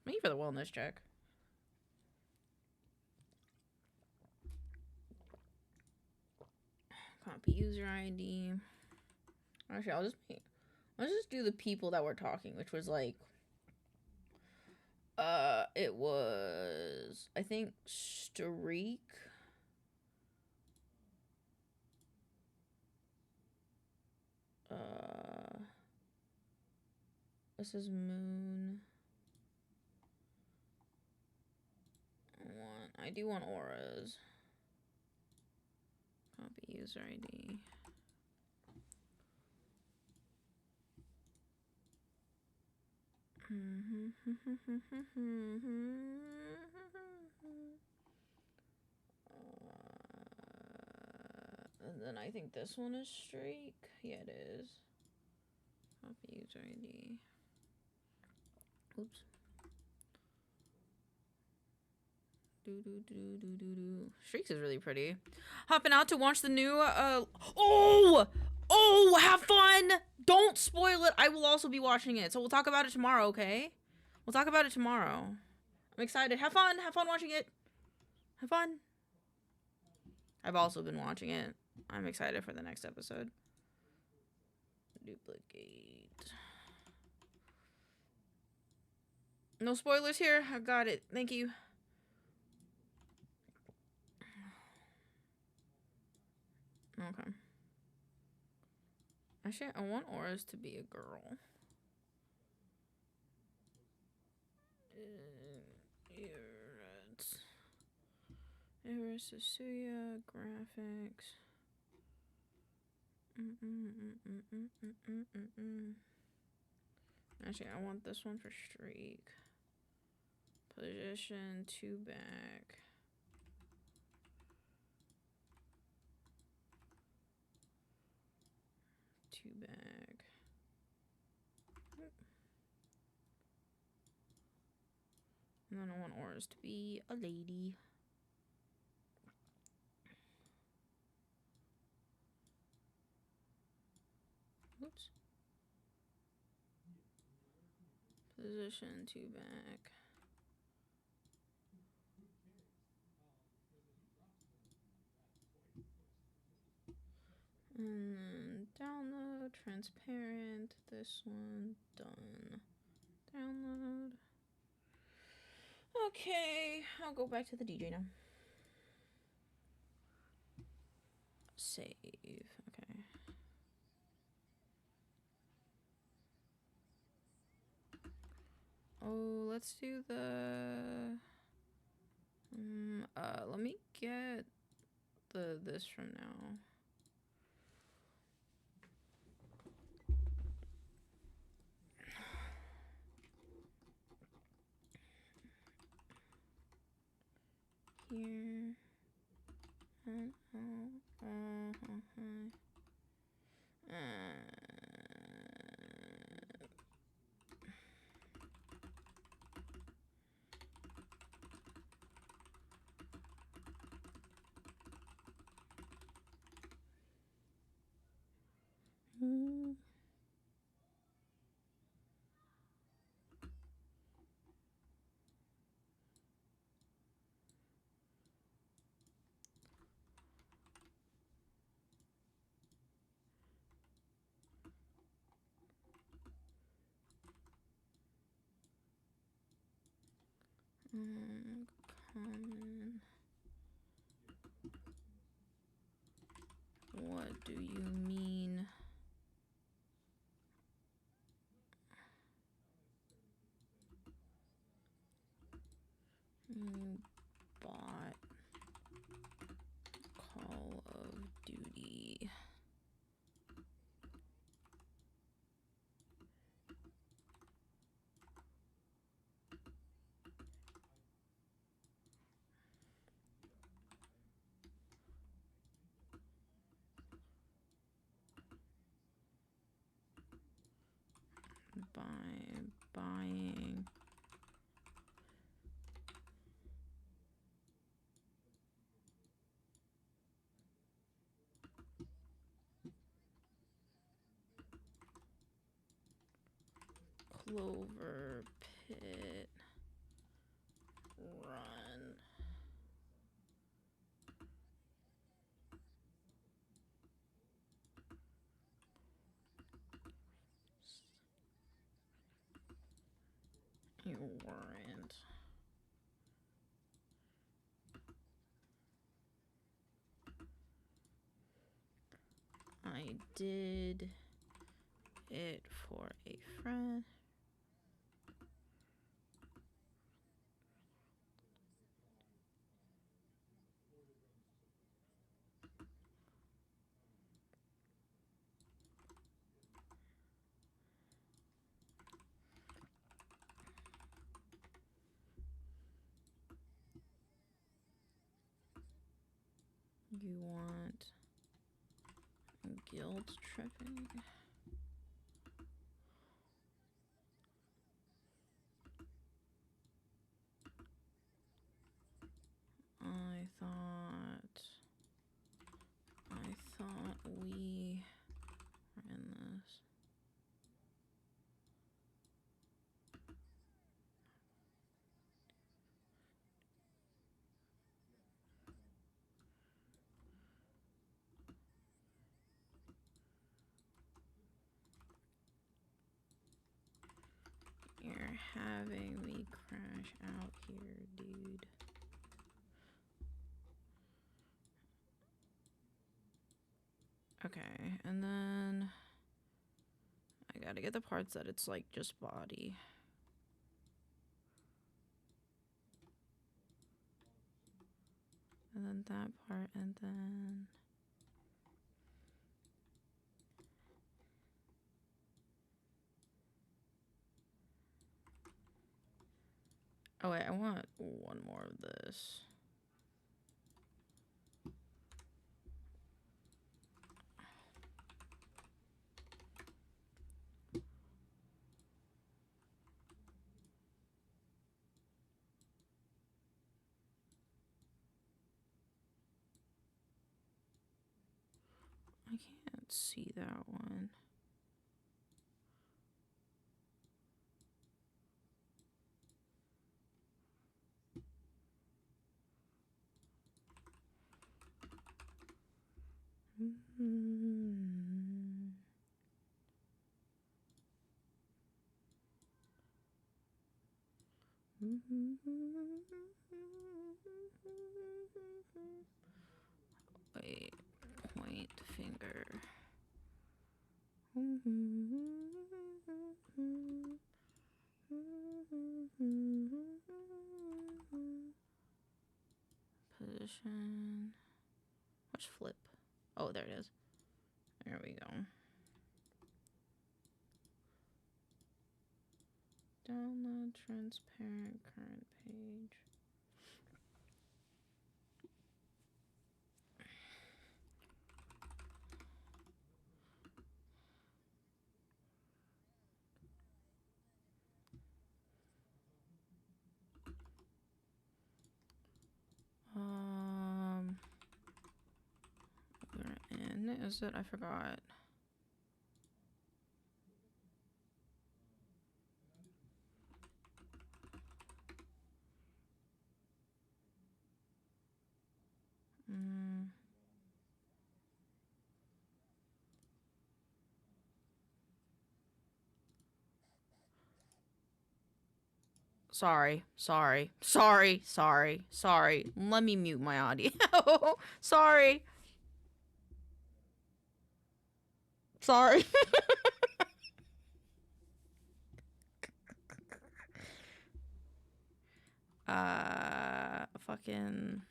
Maybe for the wellness check. Copy user ID. Actually, let's just do the people that were talking, which was like, it was, I think, Streak. This is Moon. I do want auras. Copy user ID. And then I think this one is Streak. Yeah, it is. Copy user ID. Oops. Streaks is really pretty. Hopping out to watch the new oh, have fun. Don't spoil it. I will also be watching it, so we'll talk about it tomorrow, okay? We'll talk about it tomorrow. I'm excited. Have fun watching it. Have fun. I've also been watching it. I'm excited for the next episode. Duplicate. No spoilers here. I got it. Thank you. Okay. Actually, I want auras to be a girl. Iris Asuya graphics. Actually, I want this one for Streak. Position 2 back. Two back. And then I want auras to be a lady. Oops. Position 2 back. And then download, transparent, this one, done. Download. Okay, I'll go back to the DJ now. Save, okay. Oh, let's do the, let me get this from now. Here. Common. What do you mean? You bought Call of Duty. Buying. Clover Pit Run. I did it for a friend. You want guilt tripping? I thought we were in this. You're having me crash out here, dude. Okay, and then I gotta get the parts that it's like just body. And then that part, and then... Oh wait, I want one more of this. I can't see that one. Wait, point finger. Position. Watch flip. Oh, there it is. There we go. Download transparent current page. Where in is it? I forgot. Sorry. Let me mute my audio. Sorry. Fucking.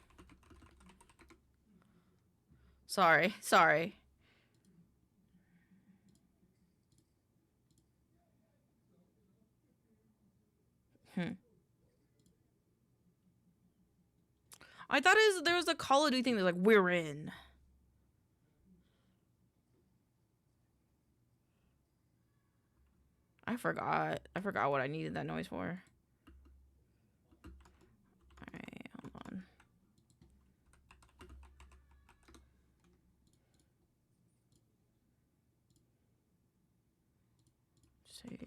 Sorry. I thought there was a Call of Duty thing that's like, we're in. I forgot what I needed that noise for. Alright, hold on. Save.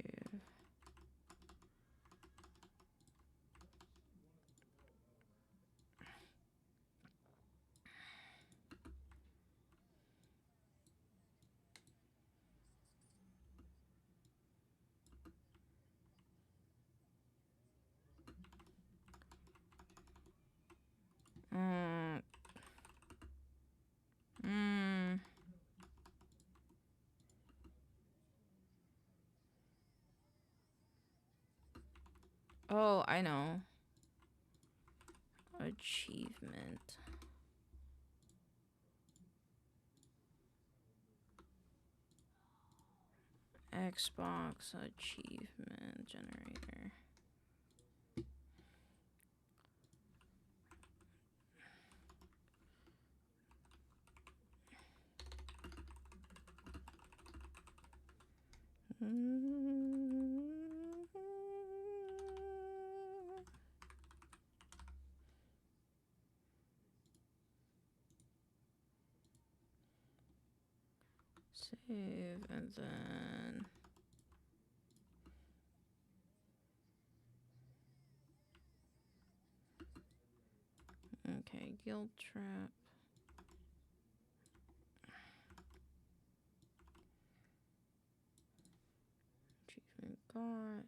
Oh, I know. Achievement. Xbox achievement generator. Save and then okay, guild trap. Achievement got.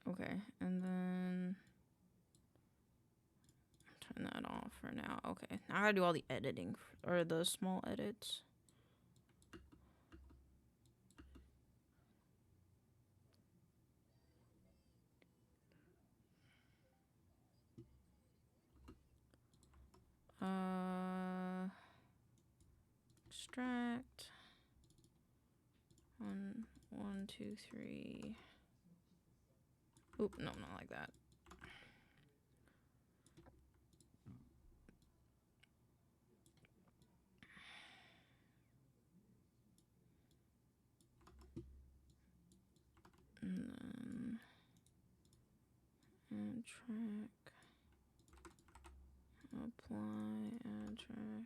Okay, and then turn that off for now. Okay, now I gotta do all the editing or the small edits. Extract. 1, 2, 3. Oop, no, not like that. And then add track. Apply, add track.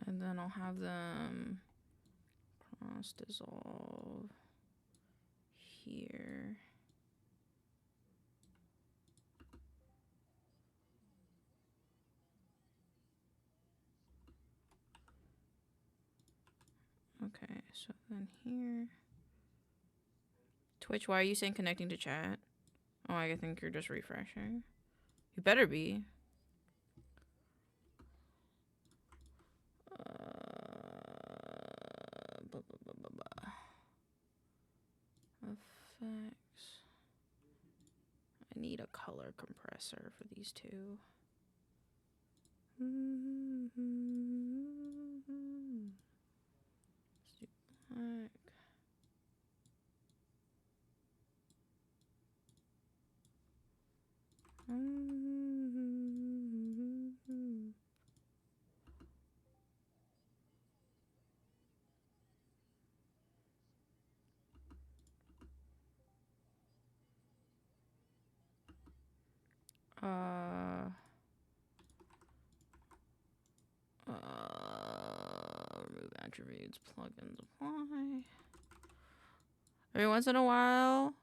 And then I'll have them cross dissolve here. Okay, so then here. Twitch, why are you saying connecting to chat? Oh, I think you're just refreshing. You better be. Effects. I need a color compressor for these two. Let's do black. Remove attributes, plugins, apply. Every once in a while,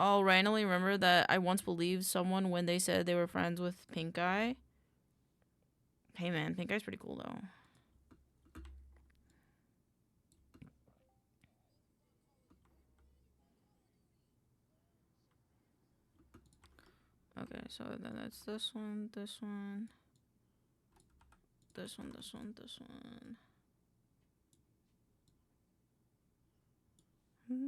I'll randomly remember that I once believed someone when they said they were friends with Pink Guy. Hey man, Pink Guy's pretty cool though. Okay, so then that's this one, this one, this one, this one, this one. And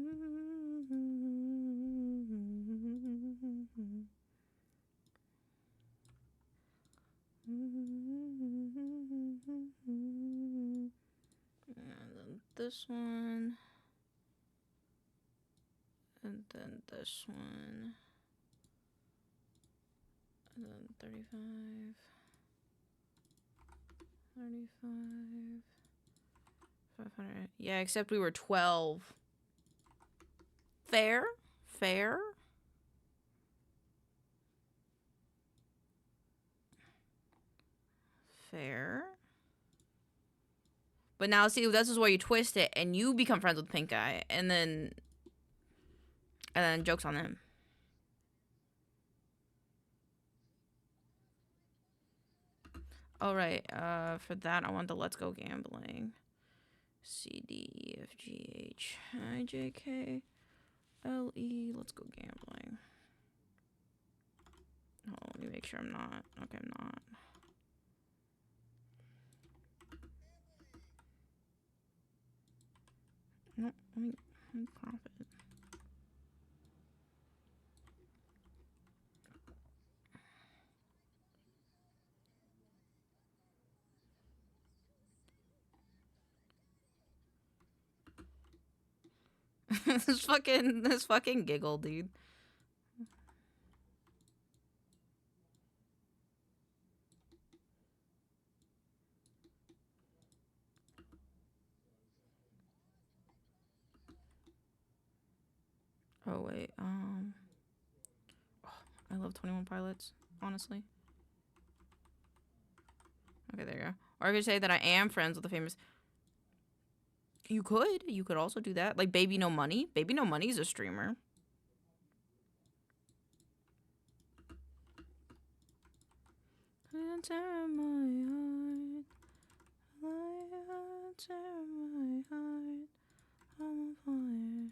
then this one. And then this one. And then 35. 35. 500. Yeah, except we were 12. Fair? Fair? Fair? But now, see, this is where you twist it, and you become friends with Pink Guy, and then joke's on him. All right, for that, I want the Let's Go Gambling. C, D, E, F, G, H, I, J, K, L, E, Let's Go Gambling. Oh, let me make sure I'm not. Okay, I'm not. No, let me crop it. this fucking giggle, dude. Oh wait, I love 21 Pilots, honestly. Okay, there you go. Or I could say that I am friends with the famous. You could also do that. Like Baby No Money. Baby No Money is a streamer. Tear my heart. Tear my heart. I'm on fire.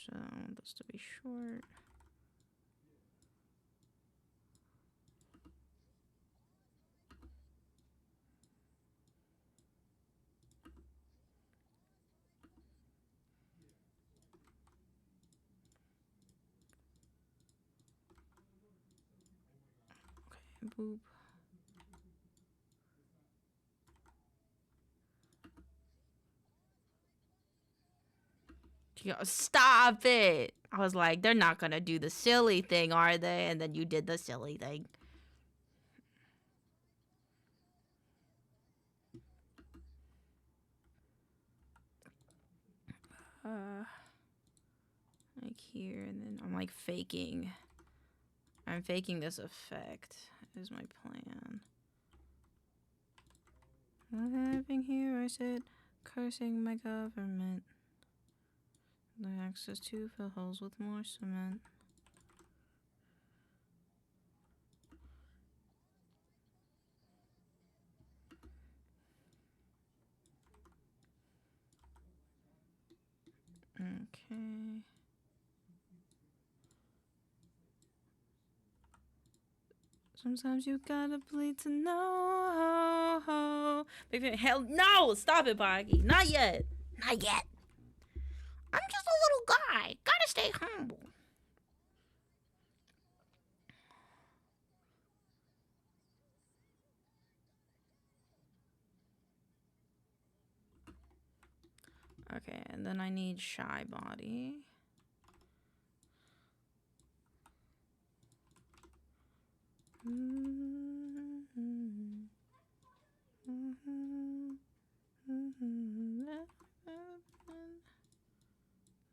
So I want this to be short. Okay, boop. Stop it! I was like, they're not gonna do the silly thing, are they? And then you did the silly thing. Like here, and then I'm like faking. I'm faking this effect, is my plan. Living here, I said, cursing my government. The access to fill holes with more cement. Okay. Sometimes you gotta bleed to know. Hell no! Stop it, Boggy. Not yet. Not yet. I'm just a little guy. Gotta stay humble. Okay, and then I need Shy Body.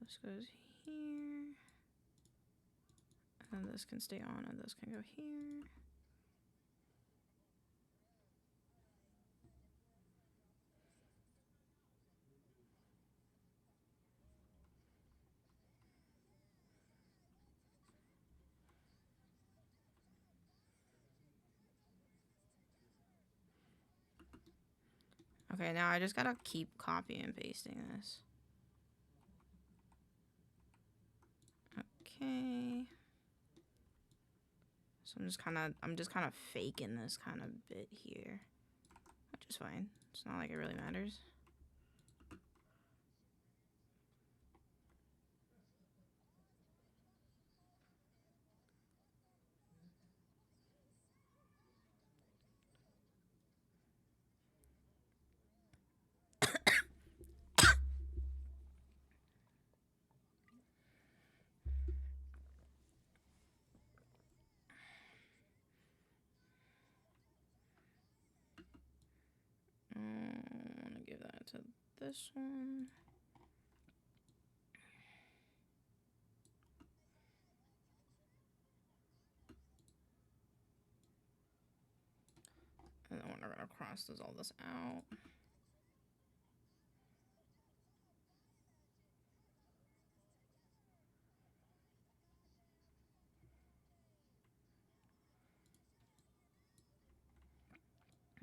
This goes here. And this can stay on, and this can go here. Okay, now I just gotta keep copying and pasting this. Okay. So I'm just kind of faking this kind of bit here, which is fine. It's not like it really matters. to this one. And then we're gonna cross all this out.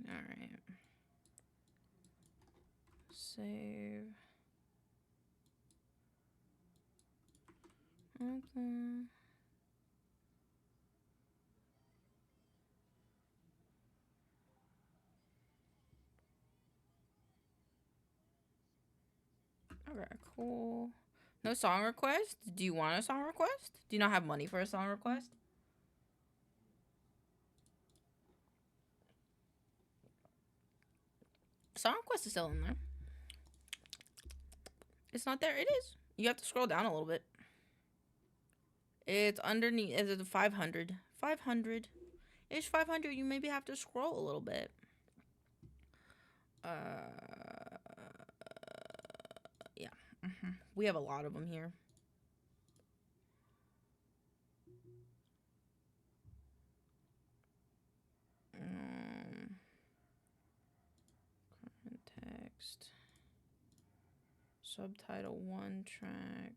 All right. Save. Okay. Okay, cool. No song request? Do you want a song request? Do you not have money for a song request? Song request is still in there. It's not there. It is. You have to scroll down a little bit. It's underneath. It's 500. 500. It's 500. You maybe have to scroll a little bit. Yeah. We have a lot of them here. Context. Subtitle 1 track.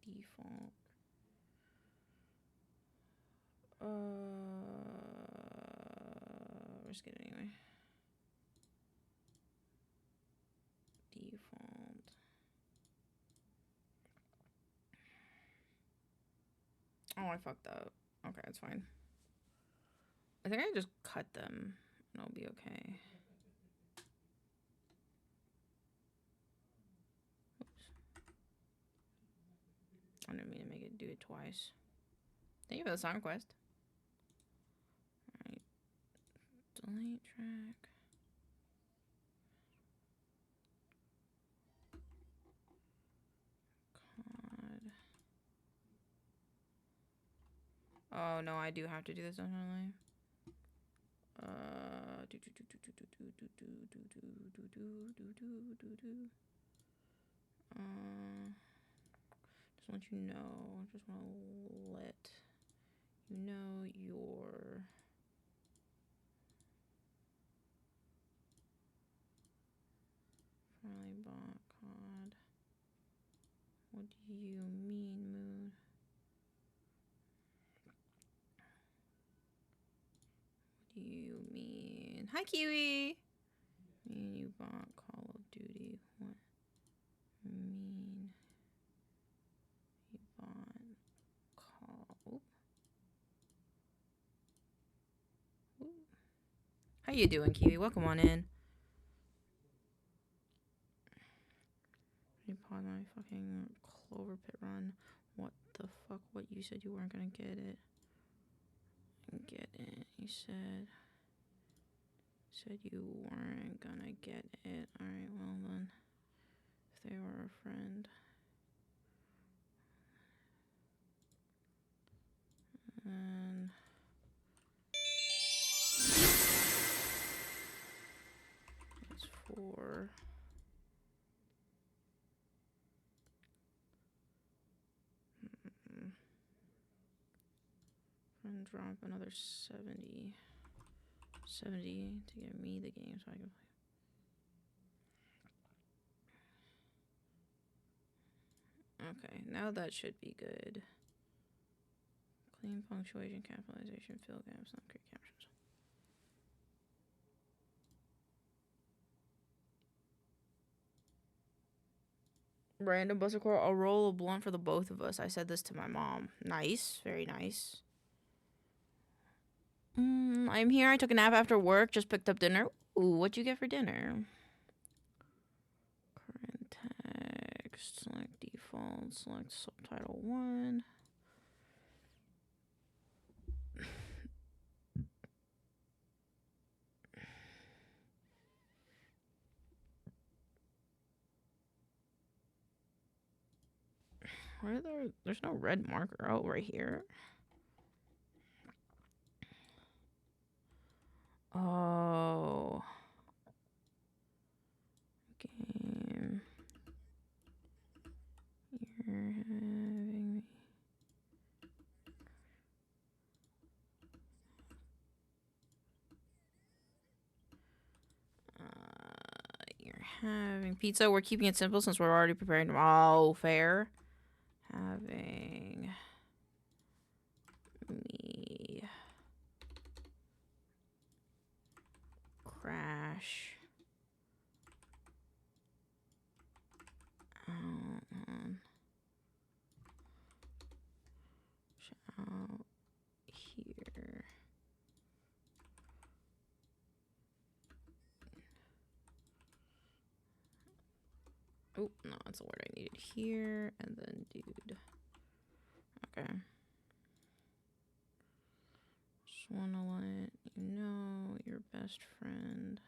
Default. Risk it anyway. Default. Oh, I fucked up. Okay, it's fine. I think I just cut them and I'll be okay. Oops. I didn't mean to make it do it twice. Thank you for the song request. Alright. Delete track. COD. Oh no, I do have to do this definitely. Just want you to know, just want to let you know your friendly bot COD. What do you mean, mood? What do you mean? Hi, Kiwi. Mean you bought Call of Duty. What mean you bought Call? Oop. Oop. How you doing, Kiwi? Welcome on in. You paused my fucking Clover Pit run. What the fuck? What, you said you weren't gonna get it? Get it. You said you weren't gonna get it. Alright, well then. If they were a friend. And it's for friend drop another 70 to get me the game so I can play. Okay, now that should be good. Clean punctuation, capitalization, fill gaps, not great captions. Random buster core, I'll roll a blunt for the both of us. I said this to my mom. Nice, very nice. I'm here. I took a nap after work. Just picked up dinner. Ooh, what'd you get for dinner? Current text. Select default. Select subtitle 1. Where there's no red marker. Oh, right here. Oh. Game having pizza. We're keeping it simple since we're already preparing. Oh, fair. Having me crash out here. Oh, no, that's the word I needed here. And then dude. Okay. Just wanna let you know your best friend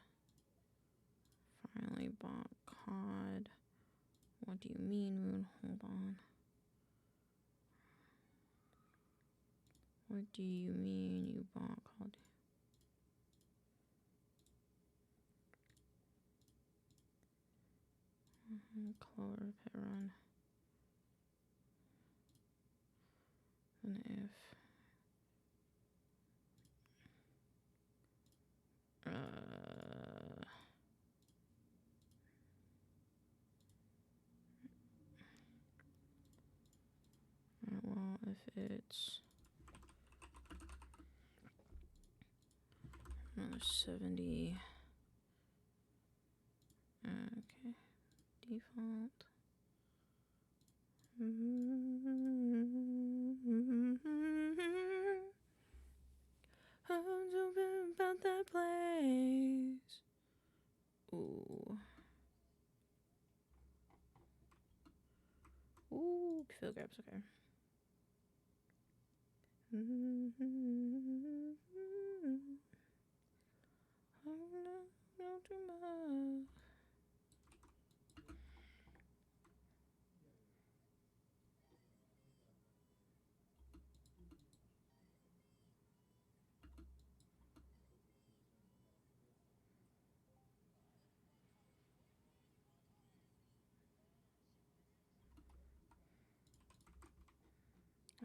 finally bought COD. What do you mean, Moon? Hold on. What do you mean you bought COD? Color pit run. And if well, if it's another 70. Okay, default. I'm so about that place. Ooh. Ooh, field grabs, okay.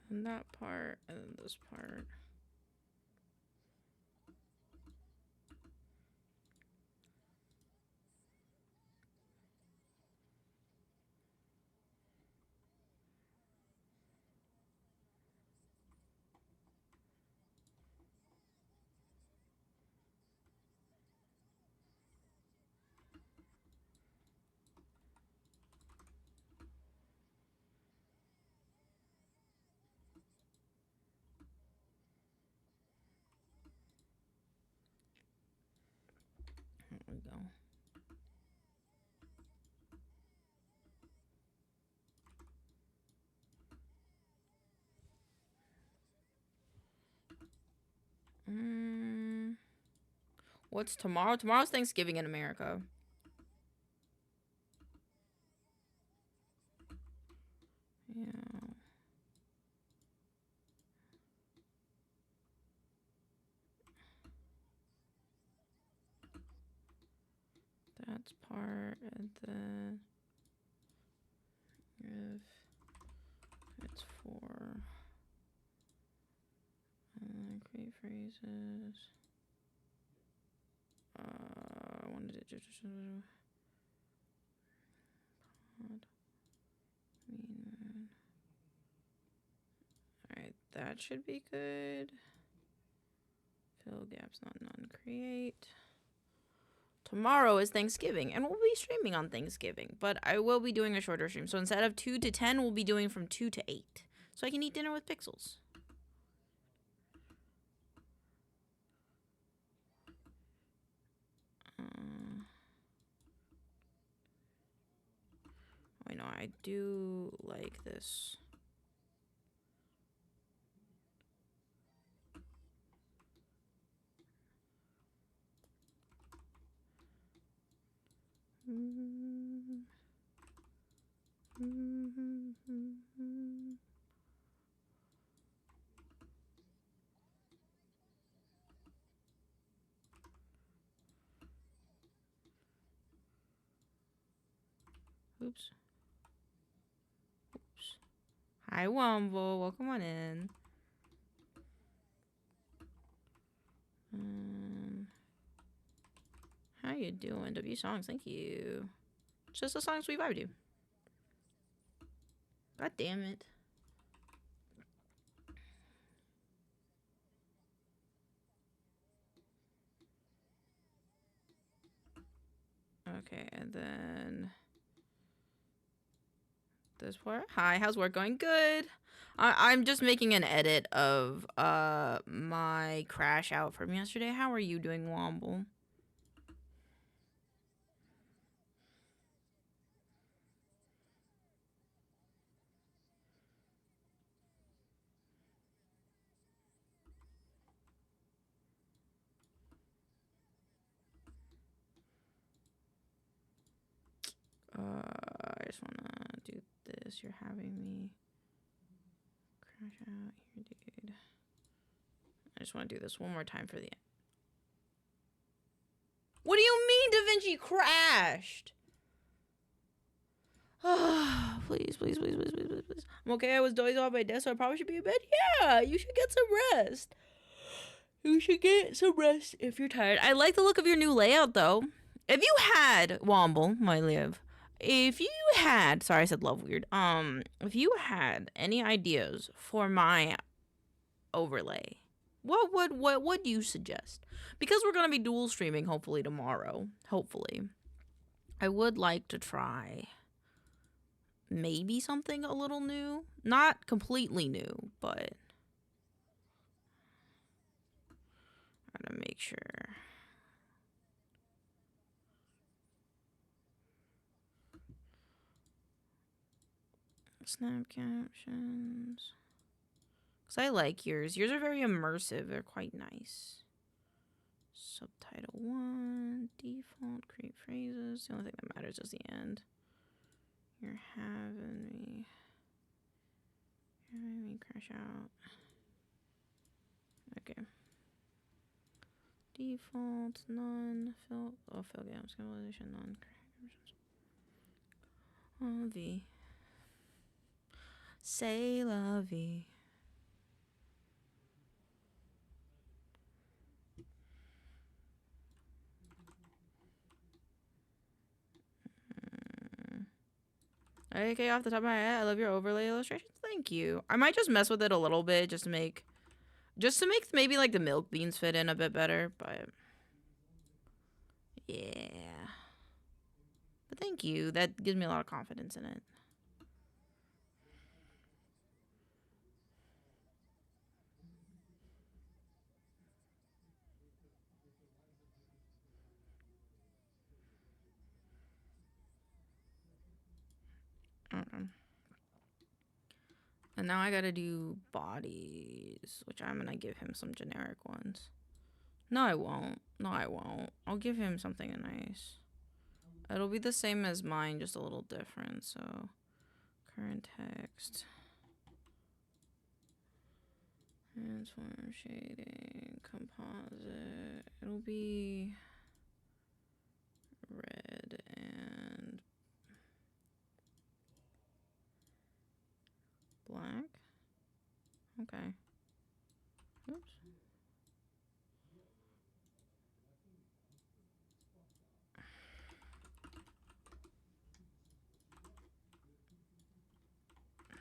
And that part, and then this part. There we go. What's tomorrow? Tomorrow's Thanksgiving in America. Yeah. That's part of the if it's for create phrases. I wanted to just alright, that should be good. Fill gaps, not none. Create. Tomorrow is Thanksgiving, and we'll be streaming on Thanksgiving, but I will be doing a shorter stream. So instead of 2 to 10, we'll be doing from 2 to 8. So I can eat dinner with Pixels. I know, I do like this. Oops. Oops. Hi, Womble. Welcome on in. How you doing? W songs, thank you. It's just the songs we vibe to. God damn it. Okay, and then this part. Hi, how's work going? Good. I'm just making an edit of my crash out from yesterday. How are you doing, Womble? I just wanna do this. You're having me crash out here, dude. I just want to do this one more time for the end. What do you mean Da Vinci crashed? Please, please, please, please, please, please, please. I'm okay. I was dozing off my desk, so I probably should be in bed. Yeah, you should get some rest. You should get some rest if you're tired. I like the look of your new layout, though. If you had, Womble, my live, if you had, sorry, I said love weird. If you had any ideas for my overlay, what would you suggest? Because we're gonna be dual streaming hopefully tomorrow. Hopefully, I would like to try maybe something a little new, not completely new, but I gotta make sure. Snap captions. Because I like yours. Yours are very immersive. They're quite nice. Subtitle 1. Default. Create phrases. The only thing that matters is the end. You're having me. You're having me crash out. Okay. Default. None. Fill. Oh, fill games. Civilization. None. Oh, V. C'est la vie. Okay, off the top of my head, I love your overlay illustrations. Thank you. I might just mess with it a little bit just to make maybe like the milk beans fit in a bit better, but yeah. But thank you. That gives me a lot of confidence in it. Okay. And now I gotta do bodies, which I'm gonna give him some generic ones. No, I won't. No, I won't. I'll give him something nice. It'll be the same as mine, just a little different. So, current text. Transform shading, composite. It'll be red and black. Okay. Oops.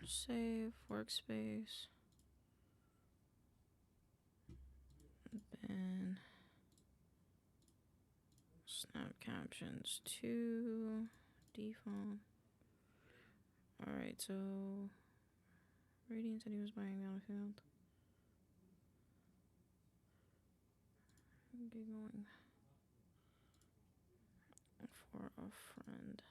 Save workspace. Ben. Snap captions 2. Default. Alright, so Radiant said he was buying Battlefield. Giggling for a friend.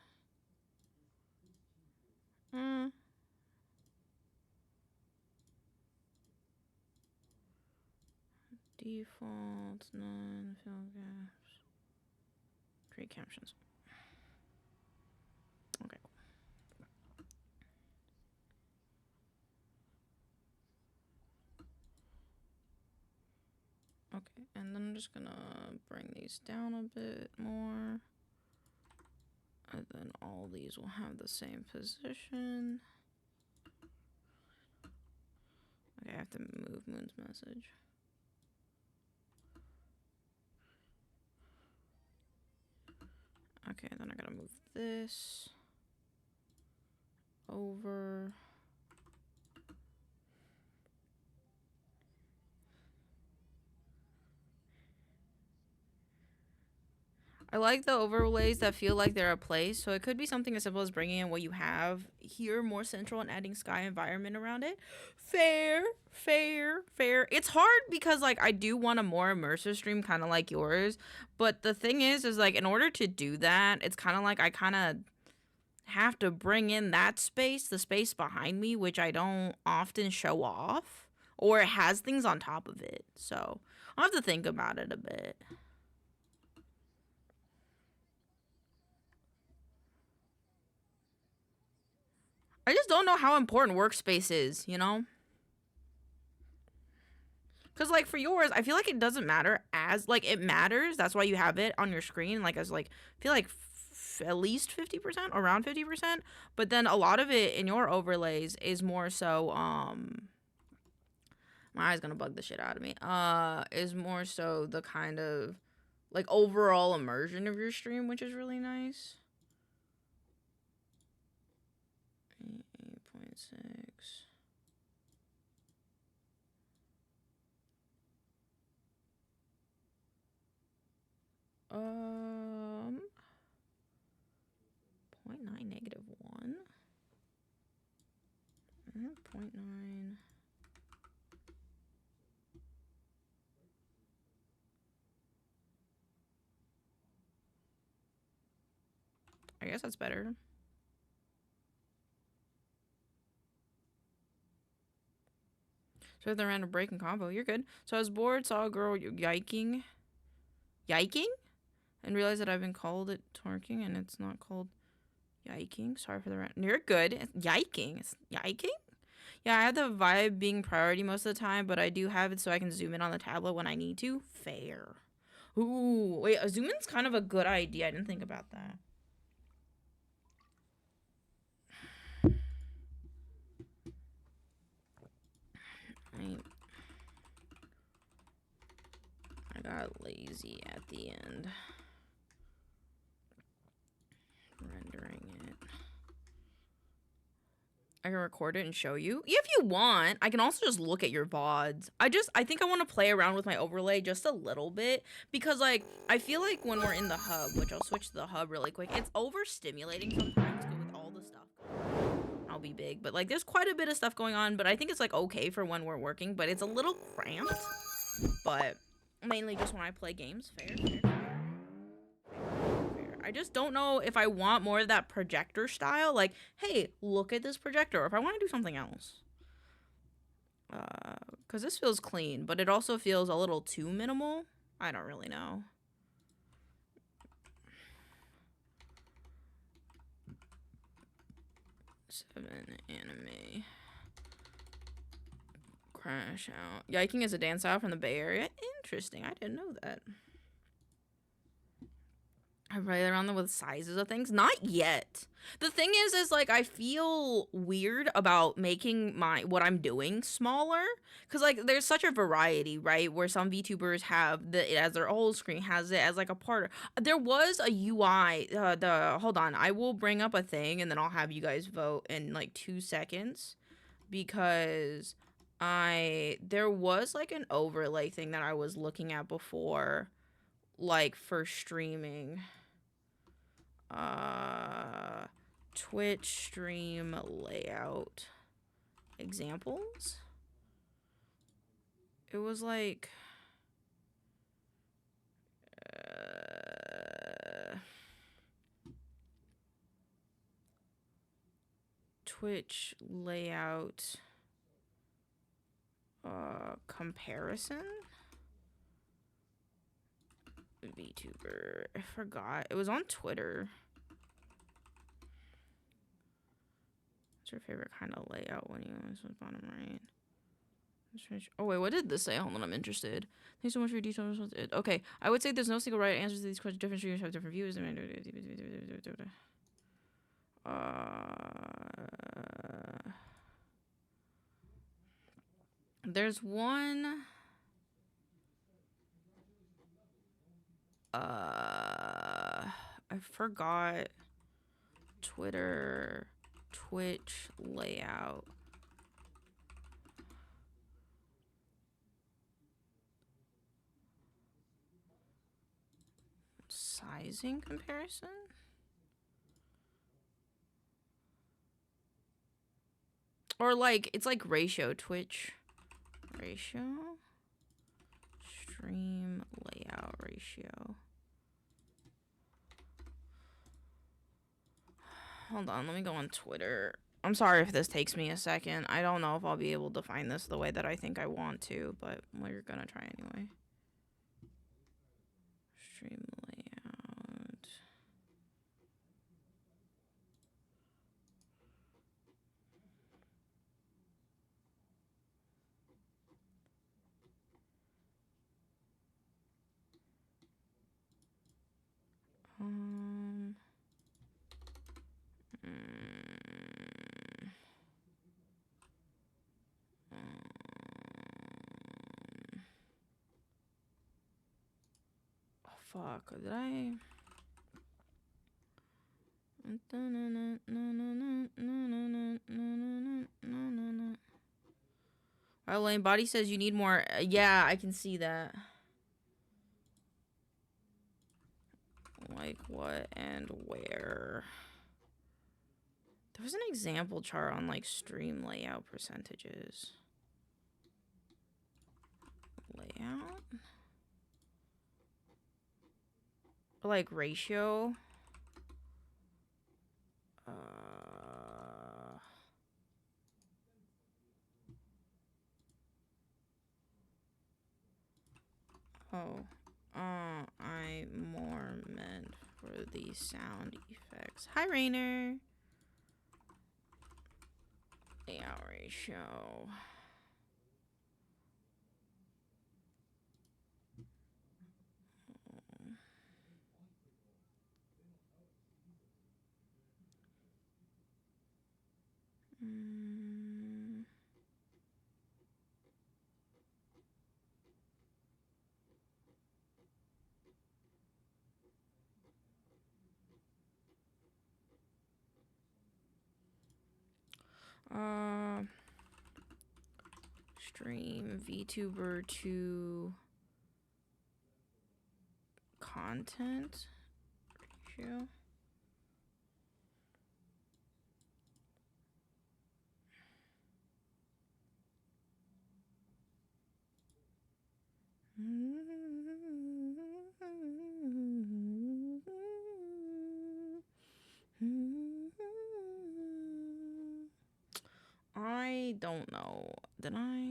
Default, none, fill gaps. Create captions. Okay. Okay, and then I'm just gonna bring these down a bit more. And then all these will have the same position. Okay, I have to move Moon's message. Okay, then I gotta move this over. I like the overlays that feel like they're a place, so it could be something as simple as bringing in what you have here more central and adding sky environment around it. Fair. It's hard because like I do want a more immersive stream kind of like yours, but the thing is like in order to do that, it's kind of like I kind of have to bring in that space, the space behind me, which I don't often show off, or it has things on top of it. So I'll have to think about it a bit. I just don't know how important workspace is, you know? Because, like, for yours, I feel like it doesn't matter as, like, it matters. That's why you have it on your screen, like, as, like, I feel like at least 50%, around 50%. But then a lot of it in your overlays is more so, my eye's gonna bug the shit out of me, is more so the kind of, like, overall immersion of your stream, which is really nice. 8.6. 0.9 -1. 0.9. I guess that's better. So the random break and combo, you're good. So I was bored, saw a girl yiking, and realized that I've been called it twerking, and it's not called yiking. Sorry for the rant. You're good. It's yiking. It's yiking. Yeah, I have the vibe being priority most of the time, but I do have it so I can zoom in on the tablet when I need to. Fair. Ooh, wait, a zoom in's kind of a good idea. I didn't think about that. I got lazy at the end. Rendering it. I can record it and show you if you want. I can also just look at your VODs. I think I want to play around with my overlay just a little bit because like I feel like when we're in the hub, which I'll switch to the hub really quick, it's overstimulating sometimes with all the stuff going on. I'll be big, but like there's quite a bit of stuff going on, but I think it's like okay for when we're working, but it's a little cramped. But mainly just when I play games. Fair. I just don't know if I want more of that projector style. Like, hey, look at this projector. Or if I want to do something else. Because this feels clean, but it also feels a little too minimal. I don't really know. Seven anime. Crash out. Yiking is a dance style from the Bay Area. Interesting. I didn't know that. I play around with sizes of things. Not yet. The thing is like I feel weird about making what I'm doing smaller because like there's such a variety, right? Where some VTubers have it as their whole screen, has it as like a part. There was a UI. Hold on, I will bring up a thing and then I'll have you guys vote in like 2 seconds because there was like an overlay thing that I was looking at before, like for streaming. Twitch stream layout examples. It was like Twitch layout comparison. VTuber. I forgot. It was on Twitter. What's your favorite kind of layout when you use bottom right? Oh wait, what did this say? Hold on, I'm interested. Thanks so much for your detailed response. Okay, I would say there's no single right answer to these questions. Different streamers have different views. There's one. I I forgot. Twitter, Twitch layout. Sizing comparison? Or like, it's like ratio, Twitch. Ratio? Stream layout ratio. Hold on, let me go on Twitter. I'm sorry if this takes me a second. I don't know if I'll be able to find this the way that I think I want to, but we're gonna try anyway. Stream layout. Oh, fuck, did I? Lane Body says you need more. Yeah, I can see that. Like what and where? There was an example chart on like stream layout percentages. Layout? Like ratio? I more meant for the sound effects. Hi, Rainer. Layout ratio. Stream VTuber to content ratio. I don't know. Did I?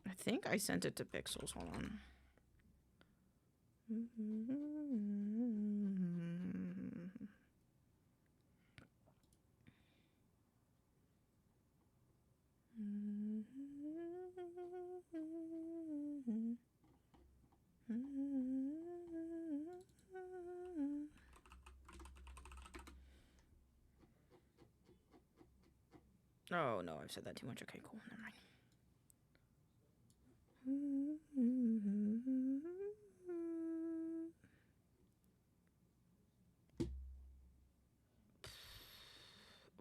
I think I sent it to Pixels. Hold on. Oh no, I've said that too much. Okay, cool. Never mind.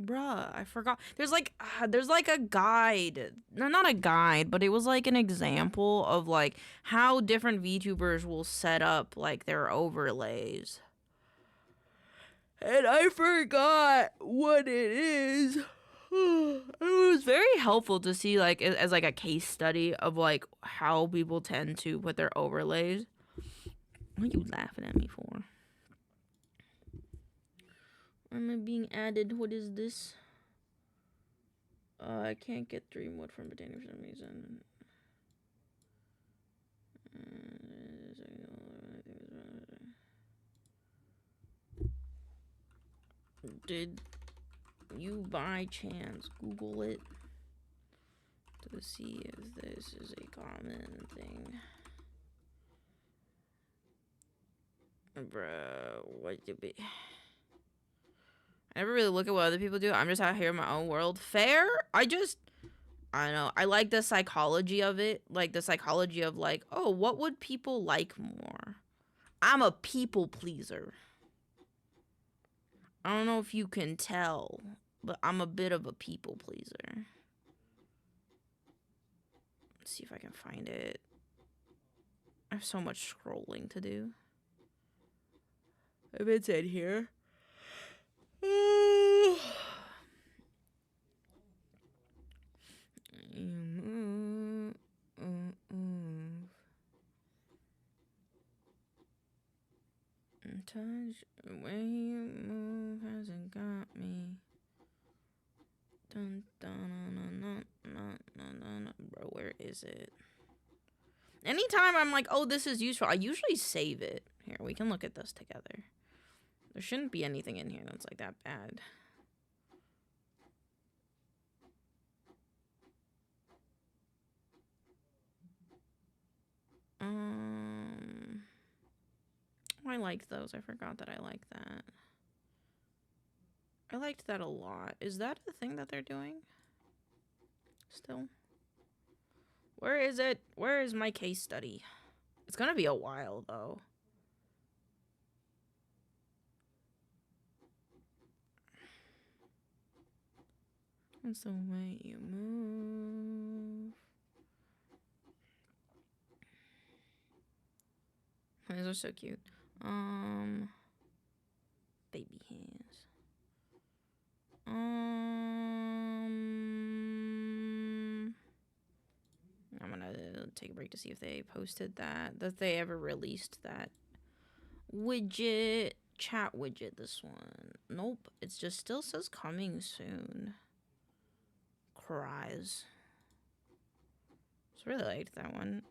Bruh, I forgot. There's like a guide. No, not a guide, but it was like an example of like how different VTubers will set up like their overlays. And I forgot what it is. It was very helpful to see like as like a case study of like how people tend to put their overlays. What are you laughing at me for? Am I being added? What is this? I can't get dream mode from Britannia for some reason. Did you by chance Google it to see if this is a common thing? Bro, what you be? I never really look at what other people do. I'm just out here in my own world. Fair? I I don't know. I like the psychology of it. Like the psychology of like, oh, what would people like more? I'm a people pleaser. I don't know if you can tell, but I'm a bit of a people pleaser. Let's see if I can find it. I have so much scrolling to do. If it's in here. Touch the way you move hasn't got me. Dun, dun, dun, dun, dun, dun, dun. Bro, where is it? Anytime I'm like, oh, this is useful, I usually save it. Here, we can look at this together. There shouldn't be anything in here that's like that bad. I liked those. I forgot that I liked that. I liked that a lot. Is that the thing that they're doing? Still? Where is it? Where is my case study? It's gonna be a while, though. It's the way you move. These are so cute. Baby hands. I'm gonna take a break to see if they posted that they ever released that widget, chat widget. This one, nope. It just still says coming soon. Cries. Just really liked that one.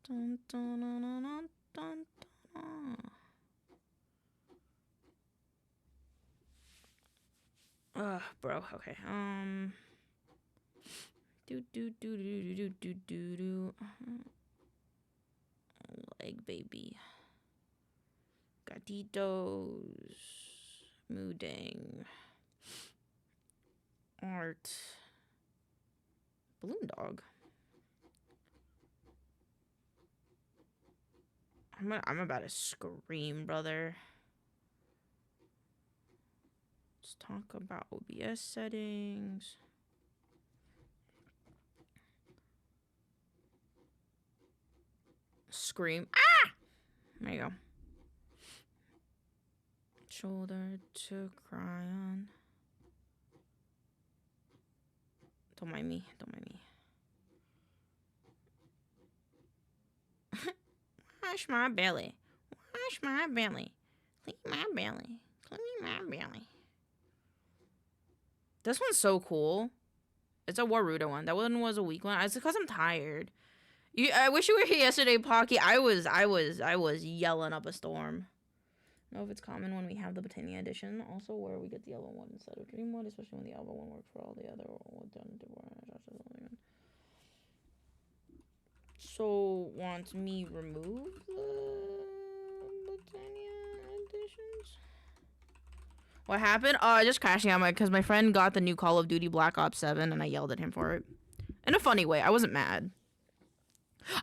Dun, dun, dun, dun, dun, dun, dun. Bro, okay. Do. Leg baby. Gatitos. Mooding. Art. Balloon dog. I'm about to scream, brother. Let's talk about OBS settings. Scream. Ah! There you go. Shoulder to cry on. Don't mind me. Don't mind me. Wash my belly. Wash my belly. Clean my belly. Clean my belly. This one's so cool. It's a Waruda one. That one was a weak one. It's because I'm tired. I wish you were here yesterday, Pocky. I was yelling up a storm. I don't know if it's common when we have the Botania edition. Also, where we get the yellow one instead of Dream Mode, especially when the Alba one works for all the other. So, want me remove the Botania editions? What happened? Oh, I just crashing out because my friend got the new Call of Duty Black Ops 7 and I yelled at him for it. In a funny way. I wasn't mad.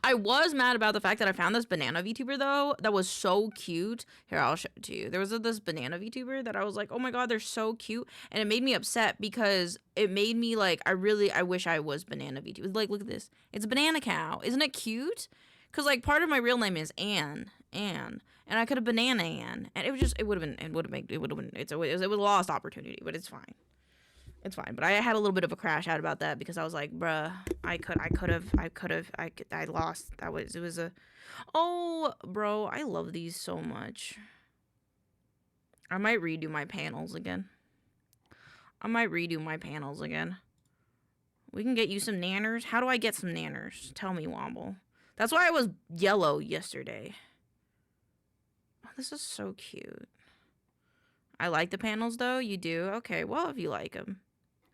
I was mad about the fact that I found this banana VTuber, though, that was so cute. Here, I'll show it to you. There was this banana VTuber that I was like, oh my god, they're so cute. And it made me upset because it made me like, I wish I was banana VTuber. Like, look at this. It's a banana cow. Isn't it cute? Because, like, part of my real name is Anne. And I could have banana Anne. And it would have been, it was a lost opportunity, but it's fine. It's fine, but I had a little bit of a crash out about that because I was like, bruh, I lost. It was a, oh, bro, I love these so much. I might redo my panels again. We can get you some nanners. How do I get some nanners? Tell me, Womble. That's why I was yellow yesterday. Oh, this is so cute. I like the panels, though. You do? Okay, well, if you like them.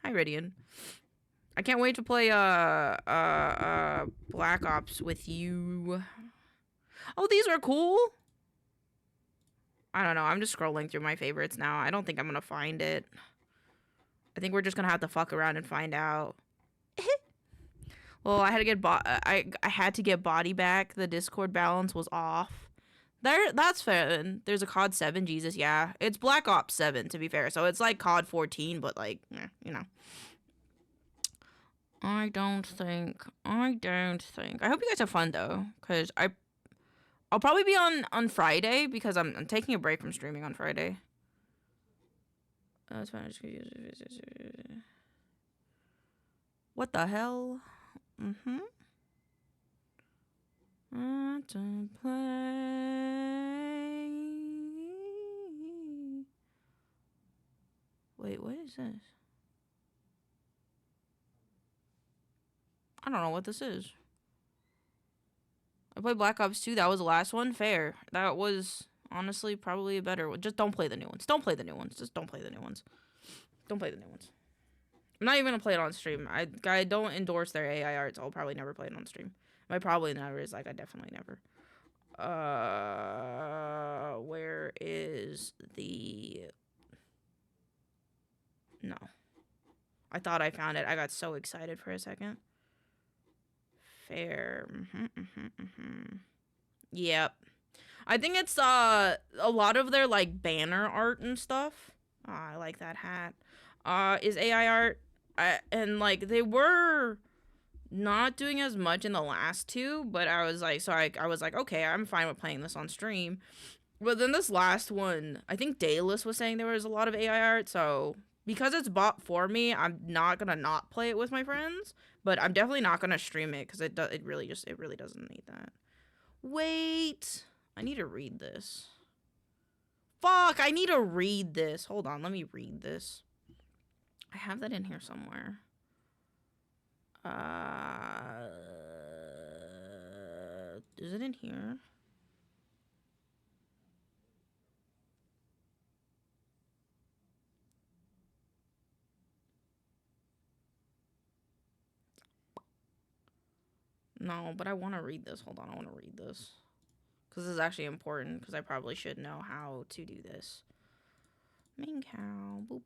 Hi, Ridian. I can't wait to play Black Ops with you. Oh, these are cool. I don't know. I'm just scrolling through my favorites now. I don't think I'm gonna find it. I think we're just gonna have to fuck around and find out. Well, I had to get I had to get body back. The Discord balance was off. That's fair. Then there's a COD 7. Jesus, yeah, it's Black Ops 7 to be fair. So it's like COD 14, but like, you know. I don't think. I hope you guys have fun though, cause I'll probably be on Friday because I'm taking a break from streaming on Friday. That's fine. I just what the hell? Mm-hmm. To play. Wait, what is this? I don't know what this is. I played Black Ops 2. That was the last one. Fair. That was honestly probably a better one. Just don't play the new ones. Don't play the new ones. Just don't play the new ones. Don't play the new ones. I'm not even gonna play it on stream. I don't endorse their AI art, so I'll probably never play it on stream. My probably never is like I definitely never. Where is the... No. I thought I found it. I got so excited for a second. Fair. Yep. I think it's a lot of their like banner art and stuff. Oh, I like that hat. Is AI art. And like they were not doing as much in the last two, but I was like, I was like, okay, I'm fine with playing this on stream. But then this last one, I think Dayless was saying there was a lot of AI art, so because it's bought for me, I'm not gonna not play it with my friends, but I'm definitely not gonna stream it because it really doesn't need that. Wait, I need to read this. Fuck, I need to read this. Hold on, let me read this. I have that in here somewhere. Is it in here? No, but I want to read this. Hold on, I want to read this. Because this is actually important, because I probably should know how to do this. Maincoow, boop.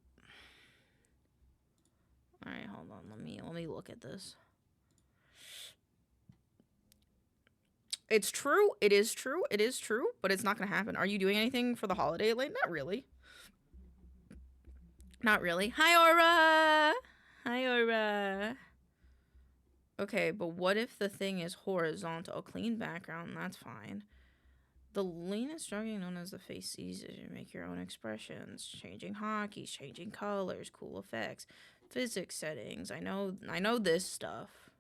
Alright, hold on, let me look at this. It's true, it is true, but it's not gonna happen. Are you doing anything for the holiday late? Not really. Not really. Hi, Aura! Hi, Aura. Okay, but what if the thing is horizontal? A clean background, that's fine. The lean is jogging known as the face seizes. You make your own expressions, changing hotkeys, changing colors, cool effects, physics settings. I know this stuff.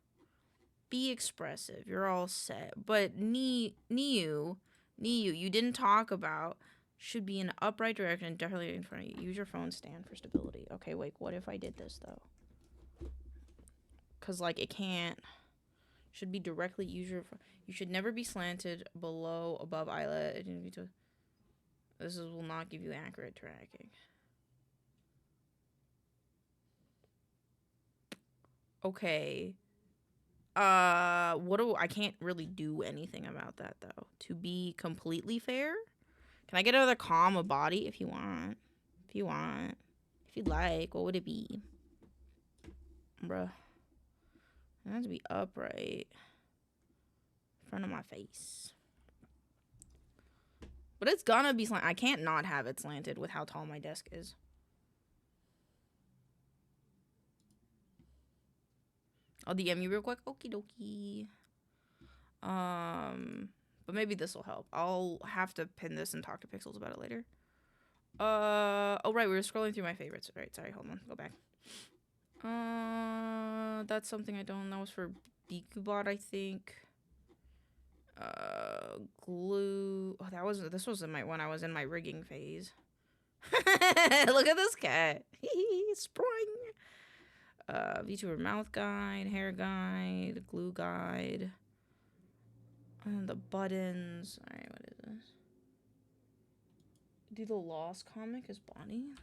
Be expressive. You're all set. But Niu, you didn't talk about should be in an upright direction, definitely in front of you. Use your phone stand for stability. Okay, wait, what if I did this though? Cause like it can't. Should be directly you should never be slanted below above eyelid. This will not give you accurate tracking. Okay. I can't really do anything about that though. To be completely fair, can I get another comma body if you want? If you'd like, what would it be? Bruh. It has to be upright. In front of my face. But it's gonna be slanted. I can't not have it slanted with how tall my desk is. I'll DM you real quick. Okie dokie. But maybe this will help. I'll have to pin this and talk to Pixels about it later. Oh right, we were scrolling through my favorites. Right, sorry, hold on. Go back. That's something I don't know. It's for vtuber, I think. Glue. Oh, this was in when I was in my rigging phase. Look at this cat. Spring. VTuber mouth guide, hair guide, glue guide, and the buttons. All right, what is this? Do the Lost comic as Bonnie?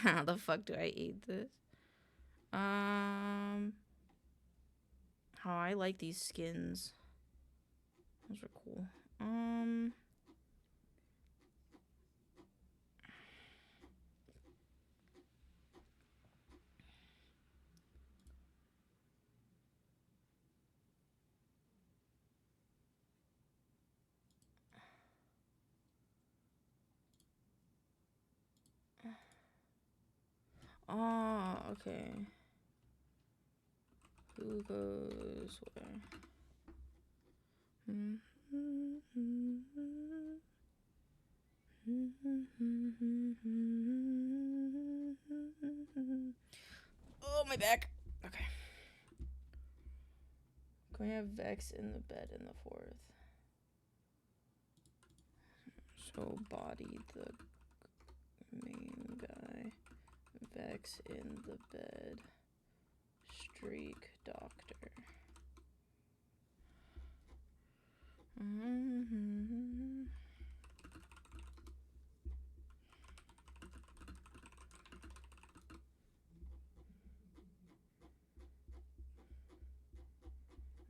How the fuck do I eat this? How I like these skins. Those are cool. Okay. Who goes where? Oh, my back. Okay. Can we have Vex in the bed in the 4th? So body the main guy. Vex in the bed. Streak doctor.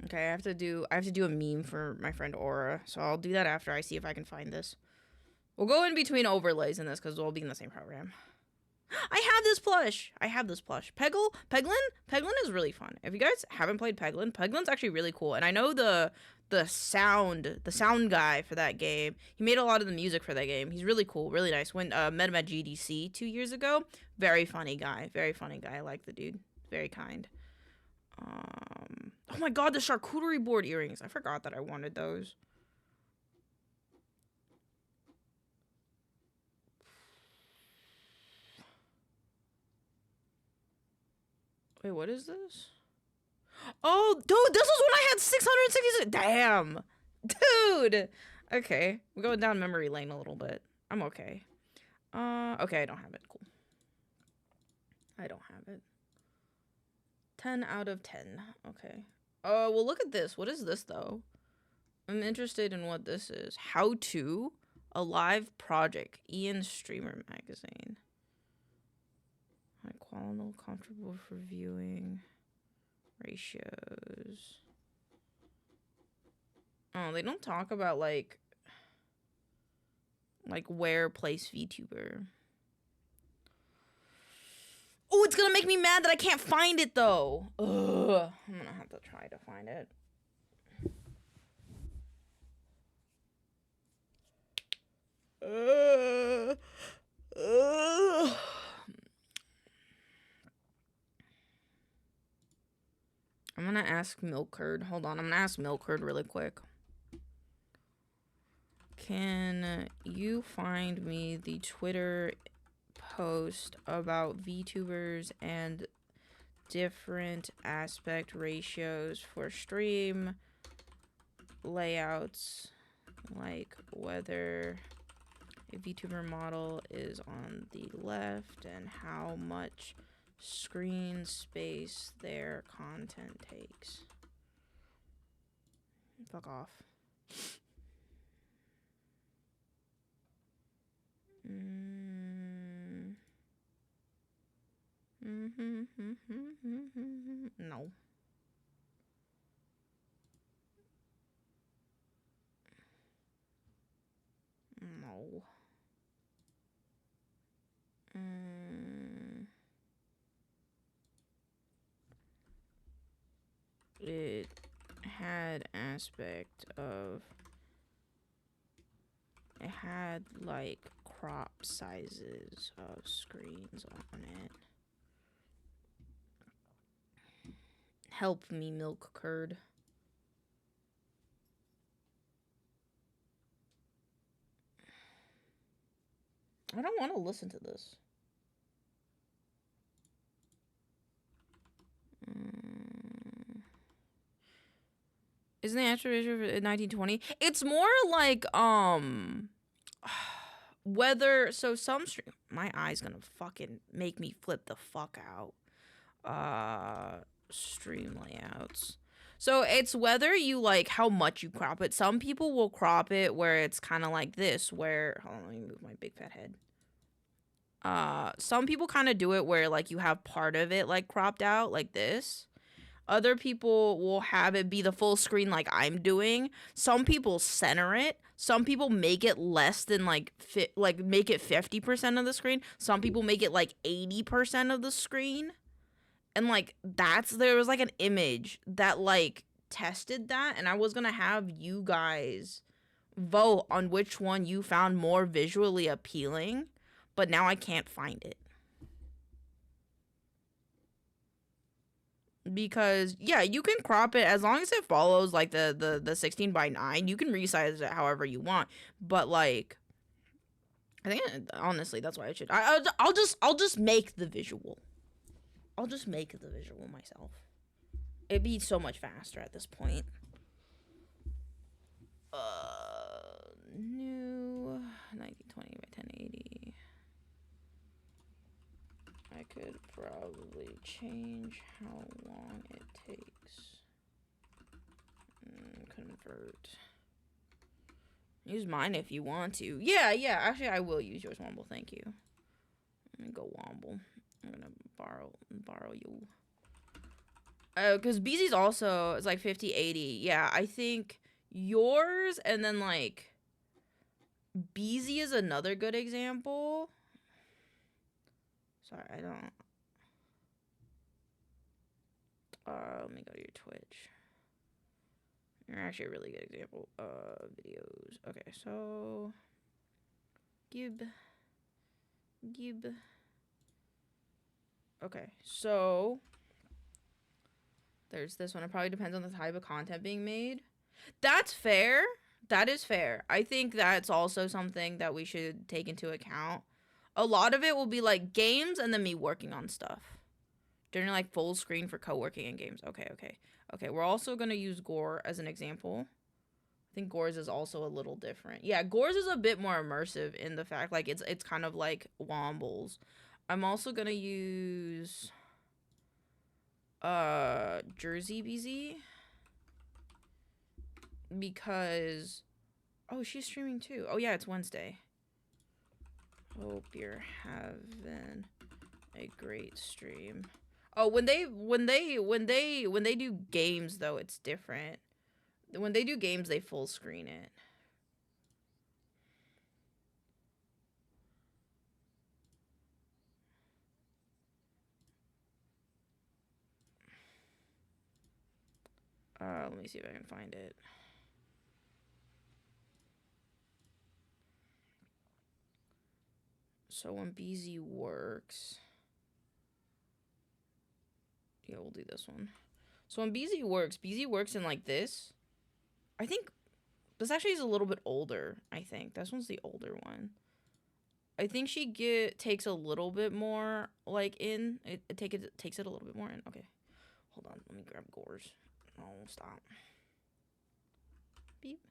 Okay, I have to do a meme for my friend Aura, so I'll do that after I see if I can find this. We'll go in between overlays in this because we'll be in the same program. I have this plush. Peglin is really fun. If you guys haven't played Peglin's actually really cool. And I know the sound guy for that game. He made a lot of the music for that game. He's really cool, really nice. When met him at GDC 2 years ago. Very funny guy. I like the dude. Very kind. Oh my god, the charcuterie board earrings. I forgot that I wanted those. Wait, what is this? Oh, dude, this is when I had 666. Damn. Dude. Okay, we're going down memory lane a little bit. I'm okay. Okay, I don't have it. Cool. I don't have it. 10 out of 10. Okay. Well, look at this. What is this, though? I'm interested in what this is. How to? A live project. ENSHRINED magazine. High quality, comfortable for viewing. Ratios. Oh, they don't talk about, like where place VTuber. Oh, it's gonna make me mad that I can't find it, though. Ugh. I'm gonna have to try to find it. I'm gonna ask Milkcurd. Hold on, I'm gonna ask Milkcurd really quick. Can you find me the Twitter post about VTubers and different aspect ratios for stream layouts, like whether a VTuber model is on the left and how much screen space their content takes? Fuck off. No. No. It had aspect of... It had, like, crop sizes of screens on it. Help me, Milkcurd. I don't want to listen to this. Isn't the aspect ratio for 1920? It's more like, whether, so some stream, my eye's gonna fucking make me flip the fuck out. Stream layouts. So it's whether you like how much you crop it. Some people will crop it where it's kind of like this, where, hold on, let me move my big fat head. Some people kind of do it where like you have part of it like cropped out like this. Other people will have it be the full screen like I'm doing. Some people center it. Some people make it less than like make it 50% of the screen. Some people make it like 80% of the screen. And like there was like an image that like tested that, and I was gonna have you guys vote on which one you found more visually appealing, but now I can't find it. because yeah, you can crop it as long as it follows like the 16:9. You can resize it however you want, but like I think honestly that's why I should. I'll just make the visual. I'll just make the visual myself. It'd be so much faster at this point. New 1920 by 1080. I could probably change how long it takes. Convert. Use mine if you want to. Yeah, actually I will use yours, Womble. Thank you. Let me go Womble. I'm gonna borrow you. Because BZ's also, it's like 50, 80. Yeah, I think yours and then like BZ is another good example. Sorry, I don't. Let me go to your Twitch. You're actually a really good example. Videos. Okay, so Gib. Okay, so there's this one. It probably depends on the type of content being made. That's fair. That is fair. I think that's also something that we should take into account. A lot of it will be like games and then me working on stuff. During like full screen for co-working and games. Okay, we're also going to use Gore as an example. I think Gore's is also a little different. Yeah, Gore's is a bit more immersive in the fact like it's kind of like Womble's. I'm also going to use Jersey BZ because she's streaming too. Oh yeah, it's Wednesday. Hope you're having a great stream. Oh, when they do games though, it's different. When they do games, they full screen it. Let me see if I can find it. So when BZ works, yeah, we'll do this one. So when BZ works in like this. I think this actually is a little bit older. I think this one's the older one. I think she takes a little bit more like in it takes it a little bit more in. Okay, hold on, let me grab Gore's. Oh, stop. Beep.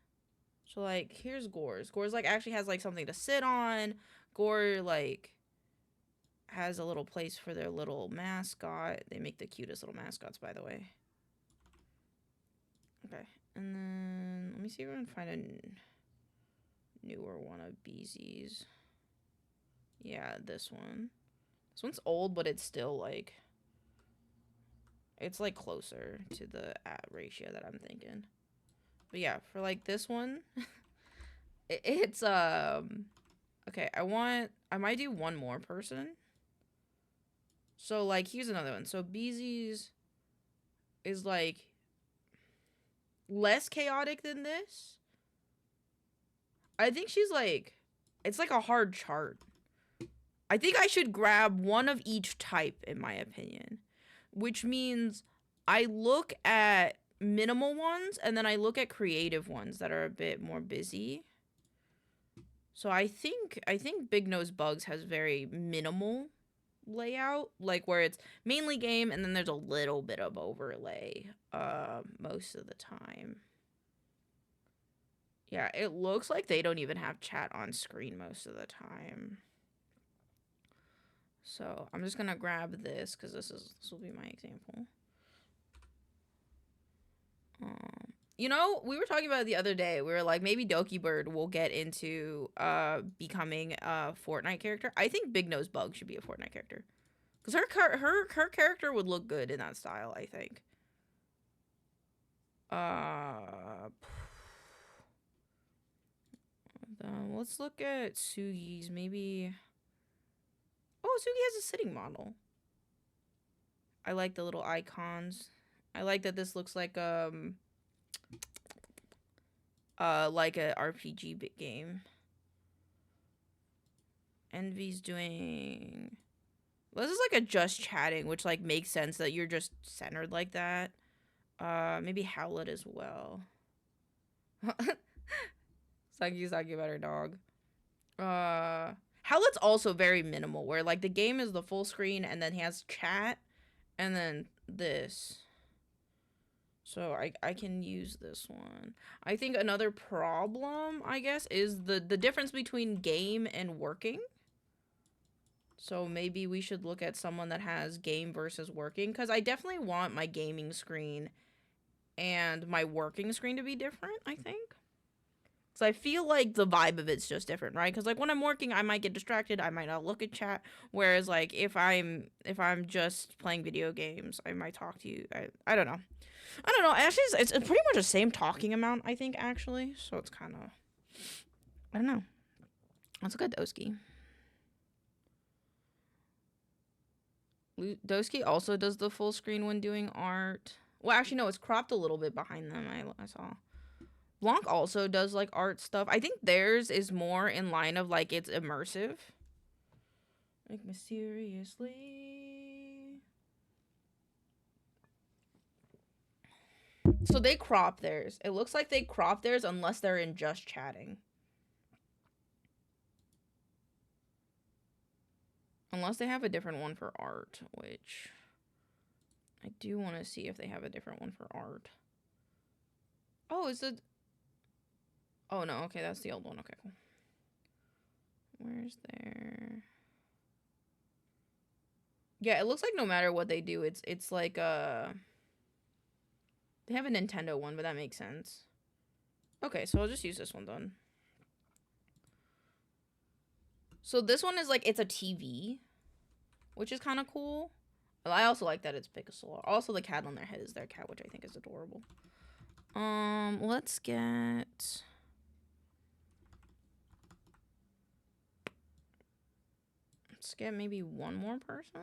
So like here's Gore's. Gore's like actually has like something to sit on. Gore like has a little place for their little mascot. They make the cutest little mascots, by the way. Okay, and then let me see if I can find a newer one of BZ's. Yeah, this one. This one's old, but it's still like it's like closer to the ratio that I'm thinking. But yeah, for like this one, it's okay. I might do one more person. So like here's another one. So BZ's is like less chaotic than this. I think she's like it's like a hard chart. I think I should grab one of each type in my opinion, which means I look at minimal ones and then I look at creative ones that are a bit more busy. So I think Big Nose Bugs has very minimal layout, like where it's mainly game and then there's a little bit of overlay most of the time. Yeah, it looks like they don't even have chat on screen most of the time. So I'm just gonna grab this because this will be my example. You know, we were talking about it the other day. We were like, maybe Doki Bird will get into becoming a Fortnite character. I think Big Nose Bug should be a Fortnite character because her character would look good in that style. I think. Let's look at Sugi's. Maybe. Oh, Sugi has a sitting model. I like the little icons. I like that this looks like a RPG game. Envy's doing This is like a just chatting, which like makes sense that you're just centered like that. Maybe Howlet as well. Saki's talking about her dog. Howlet's also very minimal, where like the game is the full screen and then he has chat and then this. So I can use this one. I think another problem, I guess, is the difference between game and working. So maybe we should look at someone that has game versus working, because I definitely want my gaming screen and my working screen to be different, I think. So I feel like the vibe of it's just different, right? Because like when I'm working, I might get distracted. I might not look at chat. Whereas like if I'm just playing video games, I might talk to you. I don't know. I don't know. Actually, it's pretty much the same talking amount, I think, actually. So it's kind of, I don't know. That's a good Doski. Doski also does the full screen when doing art. Well, actually, no, it's cropped a little bit behind them. I saw. Blanc also does like art stuff. I think theirs is more in line of like it's immersive. Like mysteriously. So they crop theirs. It looks like they crop theirs unless they're in just chatting. Unless they have a different one for art, which I do want to see if they have a different one for art. Oh, is it? Oh, no. Okay, that's the old one. Okay, cool. Where's their... Yeah, it looks like no matter what they do, it's like they have a Nintendo one, but that makes sense. Okay, so I'll just use this one then. So this one is like, it's a TV, which is kind of cool. But I also like that it's pixel. Also, the cat on their head is their cat, which I think is adorable. Let's get... Let's get maybe one more person.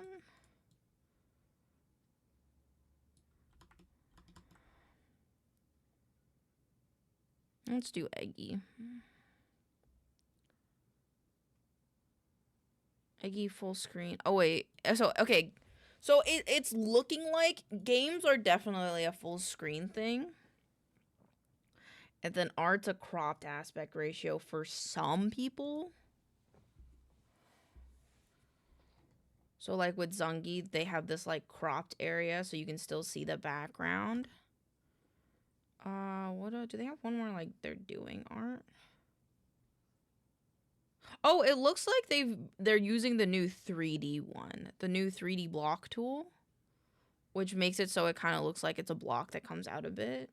Let's do Eggy. Eggy full screen. Oh, wait. So, okay. So, it's looking like games are definitely a full screen thing. And then art's a cropped aspect ratio for some people. So, like with Zungi, they have this, like, cropped area so you can still see the background. Do they have one more, like, they're doing art? Oh, it looks like they're using the new 3D one. The new 3D block tool. Which makes it so it kind of looks like it's a block that comes out a bit.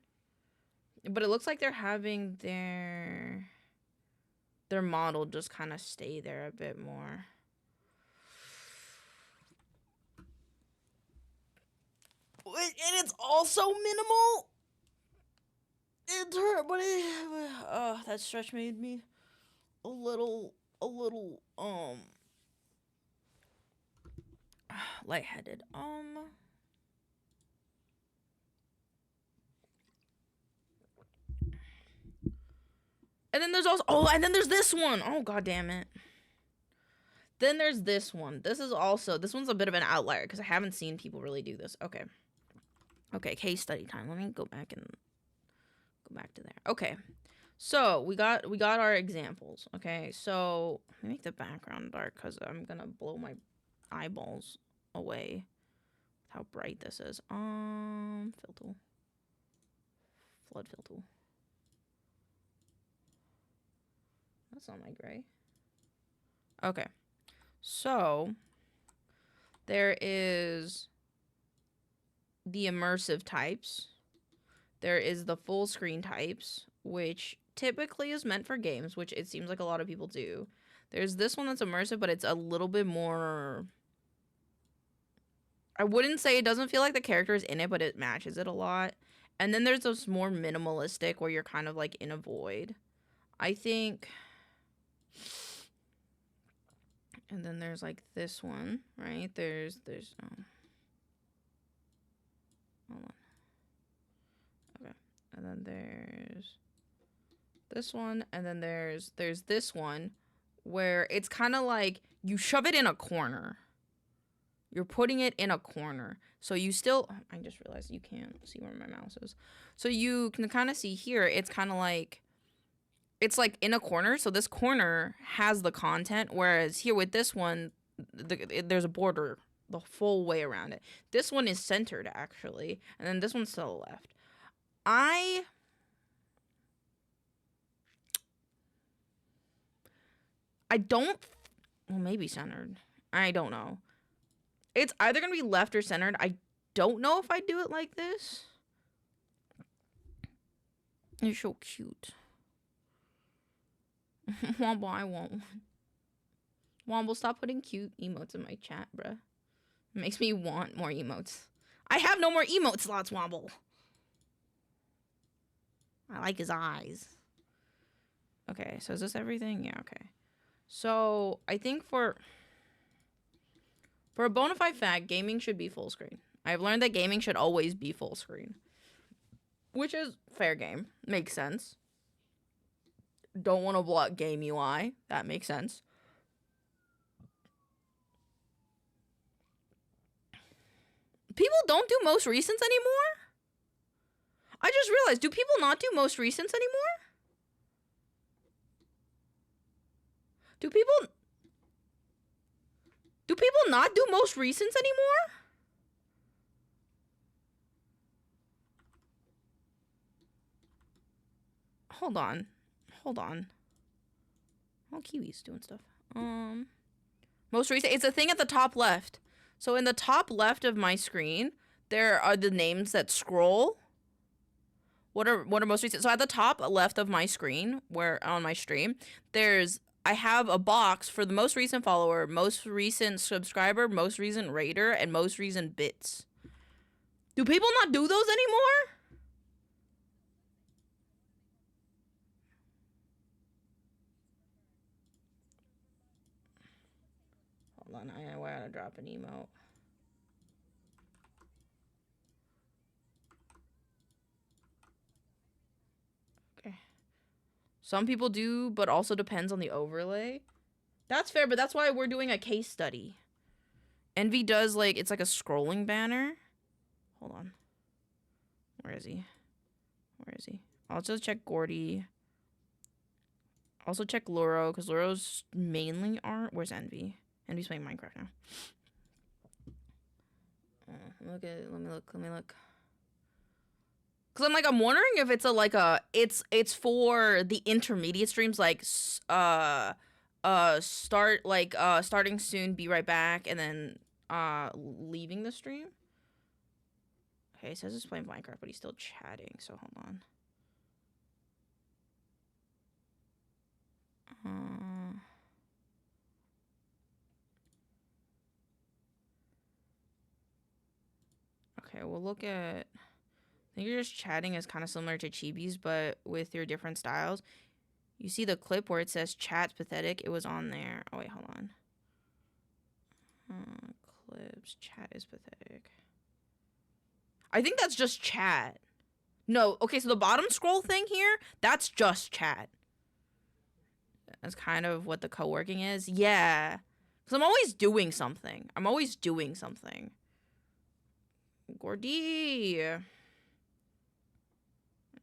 But it looks like they're having their model just kind of stay there a bit more. And it's also minimal. It hurt, but that stretch made me a little lightheaded. And then there's also and then there's this one. Oh, god damn it. Then there's this one. This one's a bit of an outlier because I haven't seen people really do this. Okay. Okay, case study time. Let me go back to there. Okay. So, we got our examples. Okay. So, let me make the background dark cuz I'm going to blow my eyeballs away with how bright this is. Fill tool. Flood fill tool. That's not my gray. Okay. So, there is the immersive types. There is the full screen types, which typically is meant for games, which it seems like a lot of people do. There's this one that's immersive, but it's a little bit more... I wouldn't say it doesn't feel like the character is in it, but it matches it a lot. And then there's this more minimalistic where you're kind of like in a void. I think... And then there's like this one, right? There's hold on. Okay. And then there's this one, and then there's this one where it's kind of like you shove it in a corner. You're putting it in a corner. So you still, I just realized you can't see where my mouse is. So you can kind of see here, it's kind of like, it's like in a corner. So this corner has the content, whereas here with this one, there's a border the full way around it. This one is centered actually, and then this one's to the left. I don't, well, maybe centered. I don't know. It's either going to be left or centered. I don't know if I do it like this. You're so cute. Womble, I want one. Womble, stop putting cute emotes in my chat, bruh. It makes me want more emotes. I have no more emote slots, Womble. I like his eyes. Okay, so is this everything? Yeah, okay. So I think for a bona fide fact, gaming should be full screen. I've learned that gaming should always be full screen, which is fair game. Makes sense. Don't want to block game UI. That makes sense. People don't do most recents anymore? I just realized, do people not do most recents anymore? Do people not do most recents anymore? Hold on. Oh, Kiwi's doing stuff. Most recent, it's a thing at the top left. So in the top left of my screen, there are the names that scroll. What are most recent? So at the top left of my screen, where on my stream, I have a box for the most recent follower, most recent subscriber, most recent raider, and most recent bits. Do people not do those anymore? Hold on, I gotta drop an emote. Okay. Some people do, but also depends on the overlay. That's fair, but that's why we're doing a case study. Envy does, like, it's like a scrolling banner. Hold on. Where is he? I'll just check Gordy. Also check Luro, because Luro's mainly art. Where's Envy? Envy's playing Minecraft now. Let me look. Cause I'm wondering if it's it's for the intermediate streams, like starting soon, be right back, and then leaving the stream. Okay, it says he's playing Minecraft, but he's still chatting. So hold on. Okay, we'll look at. I think you're just chatting is kind of similar to Chibi's, but with your different styles. You see the clip where it says chat's pathetic? It was on there. Oh, wait, hold on. Clips. Chat is pathetic. I think that's just chat. No, okay, so the bottom scroll thing here, that's just chat. That's kind of what the co-working is. Yeah. Because I'm always doing something. Gordy.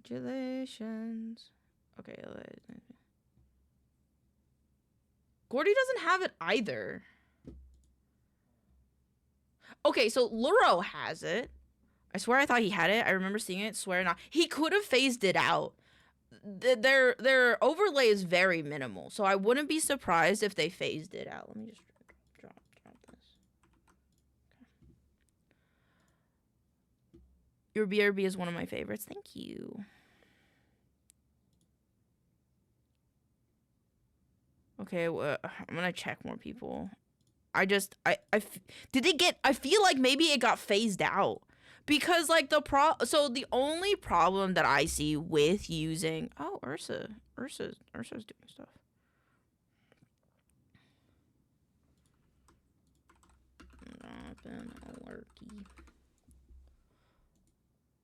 Congratulations. Okay. Gordy doesn't have it either. Okay, so Luro has it. I swear I thought he had it. I remember seeing it. Swear not. He could have phased it out. Their overlay is very minimal, so I wouldn't be surprised if they phased it out. Let me just drop this. Okay. Your BRB is one of my favorites. Thank you. Okay, well, I'm gonna check more people. Did it get? I feel like maybe it got phased out. Because, like, so the only problem that I see with using... Oh, Ursa's doing stuff.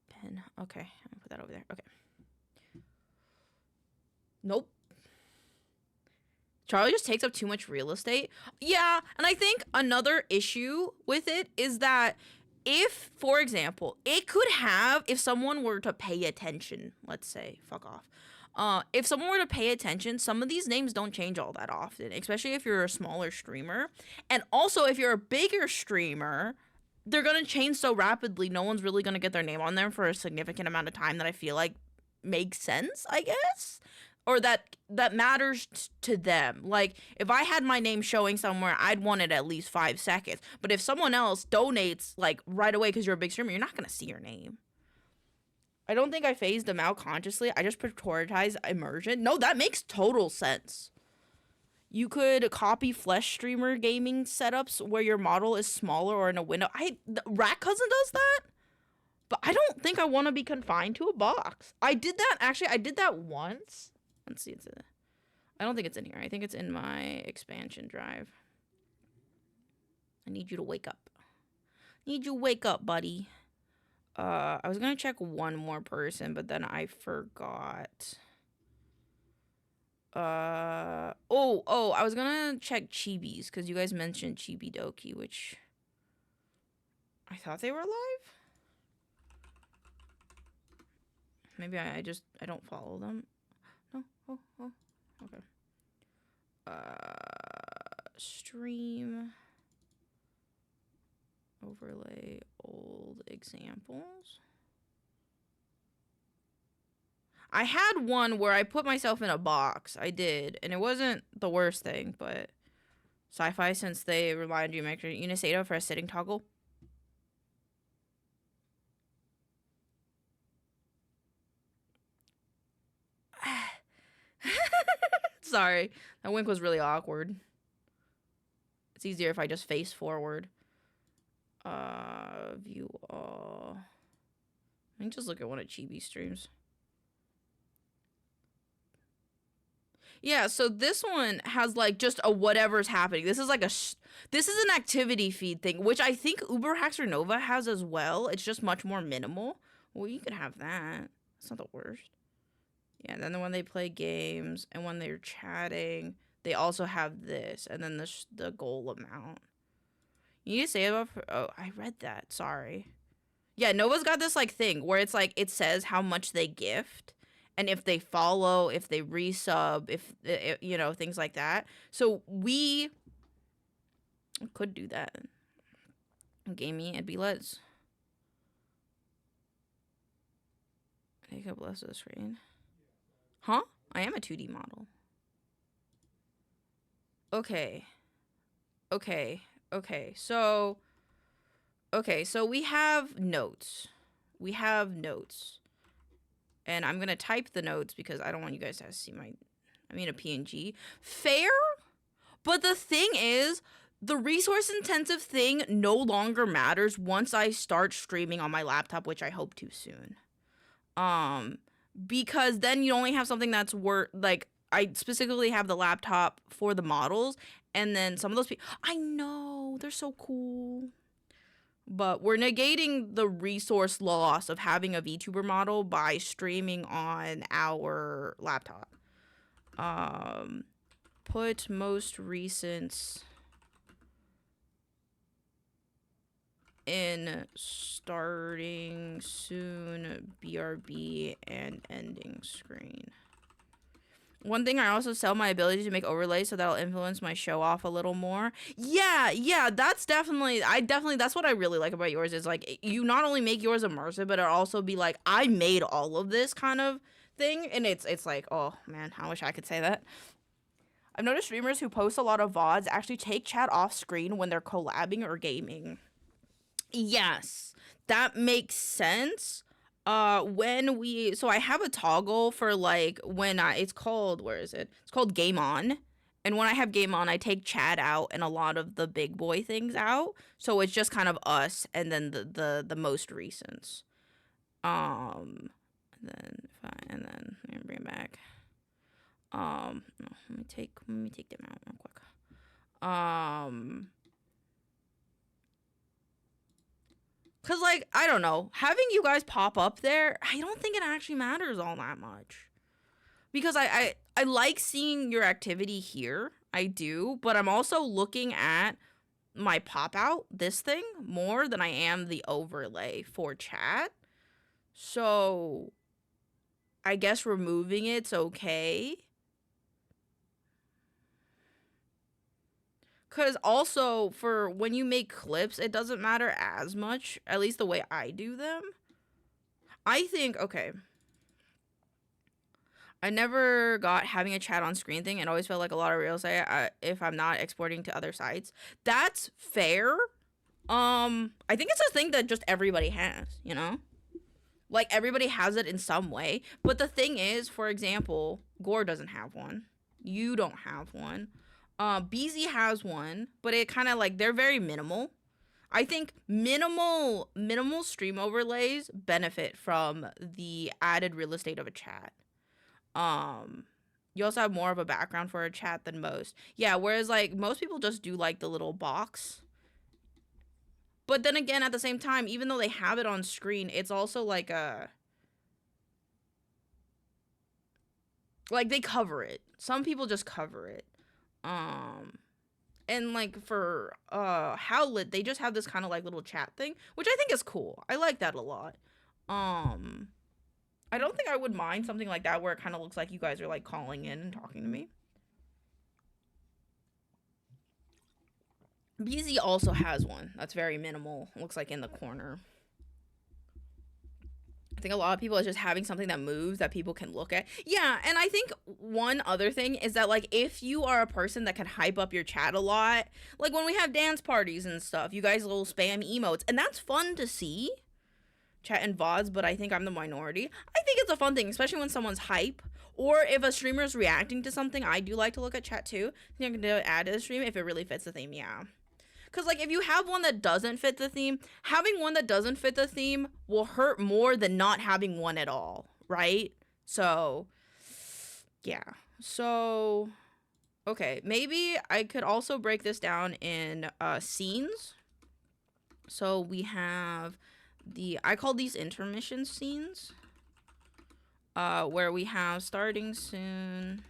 Pen. Okay, I'll put that over there. Okay. Nope. Charlie just takes up too much real estate. Yeah, and I think another issue with it is that if, for example, it could have, if someone were to pay attention, let's say, fuck off. If someone were to pay attention, some of these names don't change all that often, especially if you're a smaller streamer. And also, if you're a bigger streamer, they're going to change so rapidly, no one's really going to get their name on there for a significant amount of time that I feel like makes sense, I guess. Or that matters to them. Like, if I had my name showing somewhere, I'd want it at least 5 seconds. But if someone else donates, like, right away because you're a big streamer, you're not going to see your name. I don't think I phased them out consciously. I just prioritized immersion. No, that makes total sense. You could copy flesh streamer gaming setups where your model is smaller or in a window. Rat Cousin does that? But I don't think I want to be confined to a box. I did that, actually, I did that once. Let's see, I don't think it's in here. I think it's in my expansion drive. I need you to wake up. Need you to wake up, buddy. I was gonna check one more person, but then I forgot. I was gonna check Chibis, because you guys mentioned Chibi Doki, which I thought they were alive. Maybe I don't follow them. No. Oh, okay. Stream overlay old examples. I had one where I put myself in a box. I did, and it wasn't the worst thing, but sci-fi, since they remind you, make Unisado for a sitting toggle. Sorry, that wink was really awkward. It's easier if I just face forward. View all. I can just look at one of Chibi streams. Yeah, so this one has like just a whatever's happening. This is like this is an activity feed thing, which I think Uber Haxer Nova has as well. It's just much more minimal. Well, you could have that. It's not the worst. Yeah, and then when they play games and when they're chatting, they also have this, and then the goal amount. You need to say about. Oh, I read that. Sorry. Yeah, Nova's got this like thing where it's like it says how much they gift, and if they follow, if they resub, if you know, things like that. So we could do that. Gamey and be let's. Take up less of the screen. Huh? I am a 2D model. Okay. So we have notes. And I'm going to type the notes because I don't want you guys to see a PNG. Fair? But the thing is, the resource intensive thing no longer matters once I start streaming on my laptop, which I hope to soon. Because then you only have something that's like, I specifically have the laptop for the models, and then some of those people, I know, they're so cool. But we're negating the resource loss of having a VTuber model by streaming on our laptop. Put most recent in starting soon BRB and ending screen. One thing, I also sell my ability to make overlays, so that'll influence my show off a little more. Yeah, that's definitely, that's what I really like about yours, is like, you not only make yours immersive, but it also be like, I made all of this kind of thing, and it's like, oh man, I wish I could say that. I've noticed streamers who post a lot of VODs actually take chat off screen when they're collabing or gaming. Yes, that makes sense. So I have a toggle for like when it's called, where is it? It's called Game On. And when I have Game On, I take chat out and a lot of the big boy things out. So it's just kind of us and then the most recents. And then let me bring it back. No, let me take them out real quick. Cause like, I don't know, having you guys pop up there, I don't think it actually matters all that much. Because I like seeing your activity here. I do, but I'm also looking at my pop out, this thing, more than I am the overlay for chat. So I guess removing it's okay. Because also, for when you make clips, it doesn't matter as much, at least the way I do them. I think, okay, I never got having a chat on screen thing and always felt like a lot of real estate if I'm not exporting to other sites. That's fair. I think it's a thing that just everybody has, you know? Like, everybody has it in some way. But the thing is, for example, Gore doesn't have one. You don't have one. BZ has one, but it kind of like, they're very minimal. I think minimal stream overlays benefit from the added real estate of a chat. You also have more of a background for a chat than most. Yeah, whereas like most people just do like the little box. But then again, at the same time, even though they have it on screen, it's also like like they cover it. Some people just cover it. And like for Howlet, they just have this kind of like little chat thing, which I think is cool. I like that a lot. I don't think I would mind something like that where it kind of looks like you guys are like calling in and talking to me. BZ also has one that's very minimal. It looks like in the corner. I think a lot of people are just having something that moves that people can look at. Yeah, and I think one other thing is that like if you are a person that can hype up your chat a lot, like when we have dance parties and stuff, you guys will spam emotes, and that's fun to see. Chat and VODs, but I think I'm the minority. I think it's a fun thing, especially when someone's hype. Or if a streamer is reacting to something, I do like to look at chat too. I think I can do it, add to the stream if it really fits the theme, yeah. Because, like, if you have one that doesn't fit the theme, having one that doesn't fit the theme will hurt more than not having one at all, right? So, yeah. So, okay. Maybe I could also break this down in scenes. So, we have I call these intermission scenes. Where we have starting soon.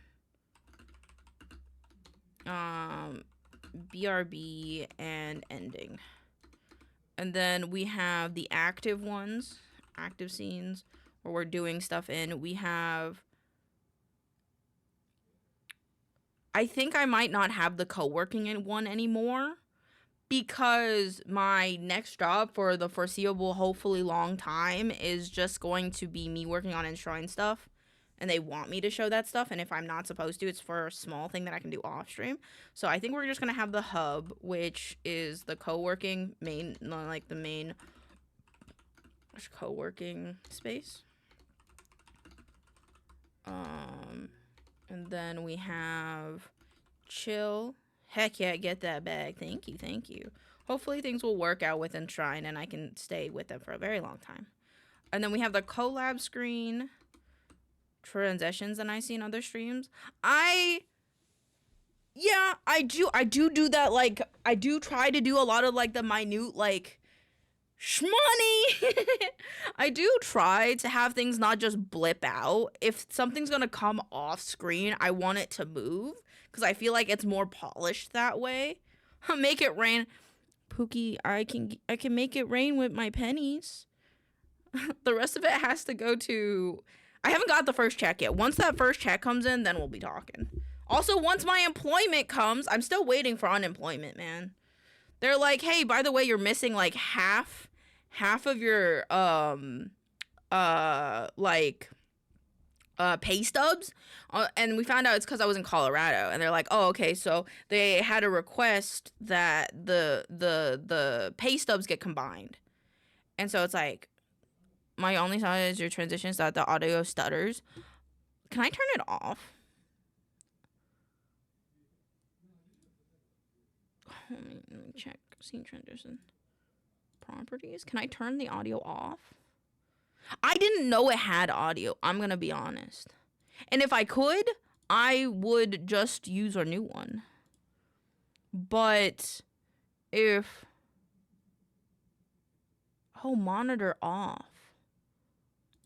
BRB and ending. And then we have the active ones, active scenes, where we're doing stuff in. We have, I think I might not have the co-working in one anymore because my next job for the foreseeable, hopefully long time is just going to be me working on Enshrined stuff. And they want me to show that stuff, and if I'm not supposed to, it's for a small thing that I can do off stream. So I think we're just gonna have the hub, which is the co-working main, like the main co-working space. And then we have chill. Heck yeah, get that bag. Thank you, thank you. Hopefully things will work out with Enshrine, and I can stay with them for a very long time. And then we have the collab screen. Transitions than I see in other streams. I do that. Like, I do try to do a lot of like the minute like shmoney. I do try to have things not just blip out. If something's gonna come off screen, I want it to move because I feel like it's more polished that way. Make it rain, Pookie. I can make it rain with my pennies. The rest of it has to go to. I haven't got the first check yet. Once that first check comes in, then we'll be talking. Also, once my employment comes, I'm still waiting for unemployment, man. They're like, hey, by the way, you're missing like half of your pay stubs. And we found out it's because I was in Colorado. And they're like, oh, okay, so they had a request that the pay stubs get combined. And so it's like, my only sign is your transition so that the audio stutters. Can I turn it off? Let me check. Scene transition. Properties. Can I turn the audio off? I didn't know it had audio. I'm going to be honest. And if I could, I would just use a new one. But if... Oh, monitor off.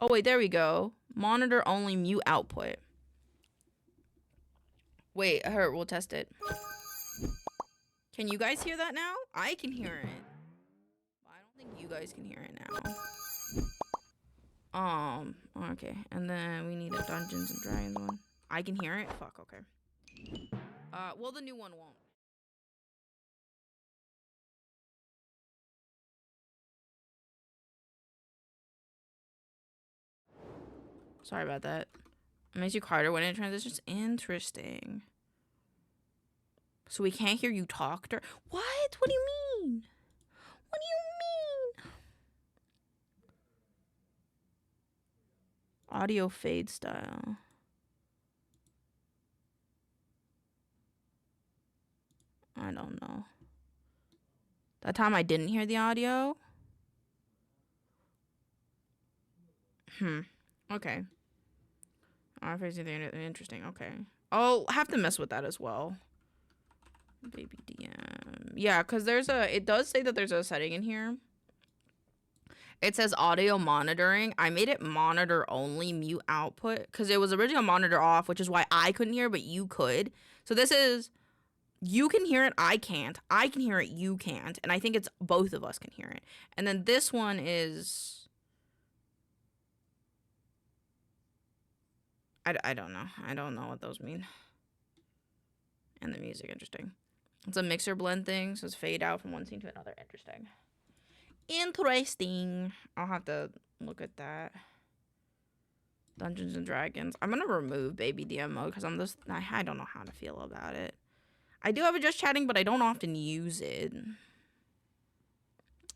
Oh, wait, there we go. Monitor only, mute output. Wait, we'll test it. Can you guys hear that now? I can hear it. I don't think you guys can hear it now. Okay. And then we need a Dungeons and Dragons one. I can hear it? Fuck, okay. Well, the new one won't. Sorry about that. It makes you harder when it transitions. Interesting. So we can't hear you talk? What? What do you mean? What do you mean? Audio fade style. I don't know. That time I didn't hear the audio? Okay. Interesting. Okay. I'll have to mess with that as well. Baby DM. Yeah, because it does say that there's a setting in here. It says audio monitoring. I made it monitor only, mute output, because it was originally monitor off, which is why I couldn't hear, but you could. So this is, you can hear it, I can't. I can hear it, you can't. And I think it's both of us can hear it. And then this one is, I don't know. I don't know what those mean. And the music, interesting. It's a mixer blend thing, so it's fade out from one scene to another. Interesting. Interesting. I'll have to look at that. Dungeons and Dragons. I'm gonna remove baby DM mode because I don't know how to feel about it. I do have a just chatting, but I don't often use it. I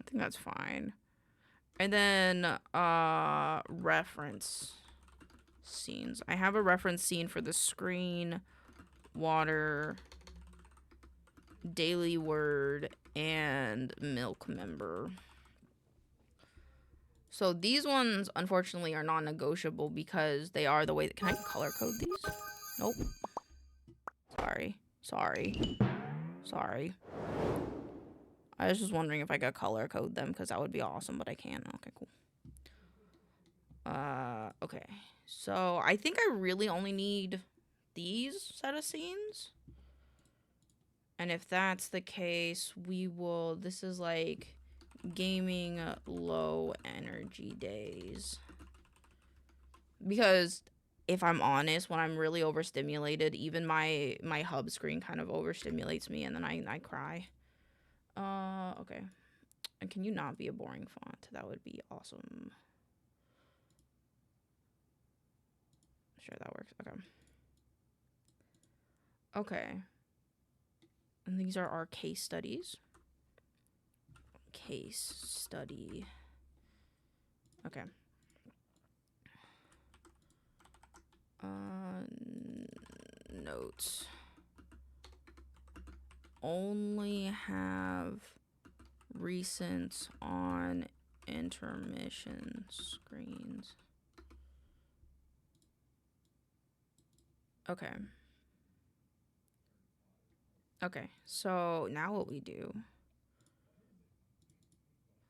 think that's fine. And then reference scenes. I have a reference scene for the screen, water, daily word, and milk member. So these ones, unfortunately, are non-negotiable because they are the way that... Can I color code these? Nope. Sorry. I was just wondering if I could color code them because that would be awesome, but I can't. Okay, cool. Okay. So I think I really only need these set of scenes. And if that's the case, we will... This is like... gaming low energy days, because if I'm honest, when I'm really overstimulated, even my hub screen kind of overstimulates me and then I cry. Okay. And can you not be a boring font? That would be awesome. Sure, that works. Okay. And these are our case studies. Case study. Okay. Notes. Only have recent on intermission screens. Okay. Okay, so now what we do...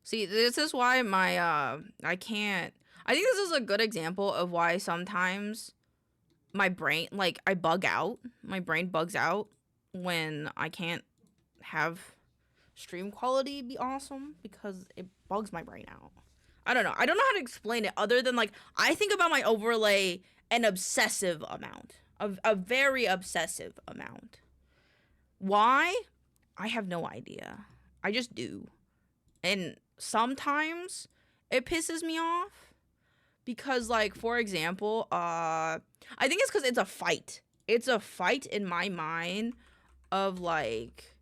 See, this is why my, I can't... I think this is a good example of why sometimes my brain, like, I bug out. My brain bugs out when I can't have stream quality be awesome because it bugs my brain out. I don't know. I don't know how to explain it other than, like, I think about my overlay an obsessive amount. A very obsessive amount. Why? I have no idea. I just do. And sometimes it pisses me off because, like, for example, I think it's because it's a fight. It's a fight in my mind of, like,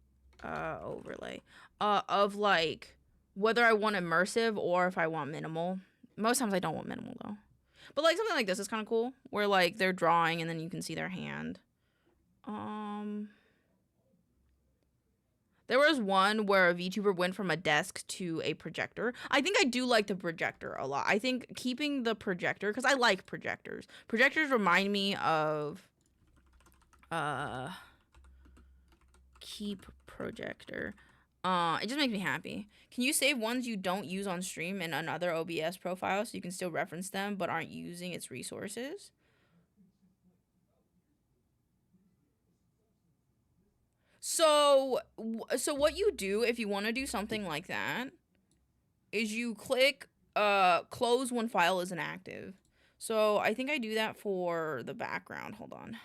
overlay, of, like, whether I want immersive or if I want minimal. Most times I don't want minimal, though. But, like, something like this is kind of cool, where, like, they're drawing and then you can see their hand. There was one where a VTuber went from a desk to a projector. I think I do like the projector a lot. I think keeping the projector, because I like projectors. Projectors remind me of, keep projector. It just makes me happy. Can you save ones you don't use on stream in another OBS profile so you can still reference them but aren't using its resources? So what you do if you want to do something like that is you click close when file isn't active. So I think I do that for the background. Hold on.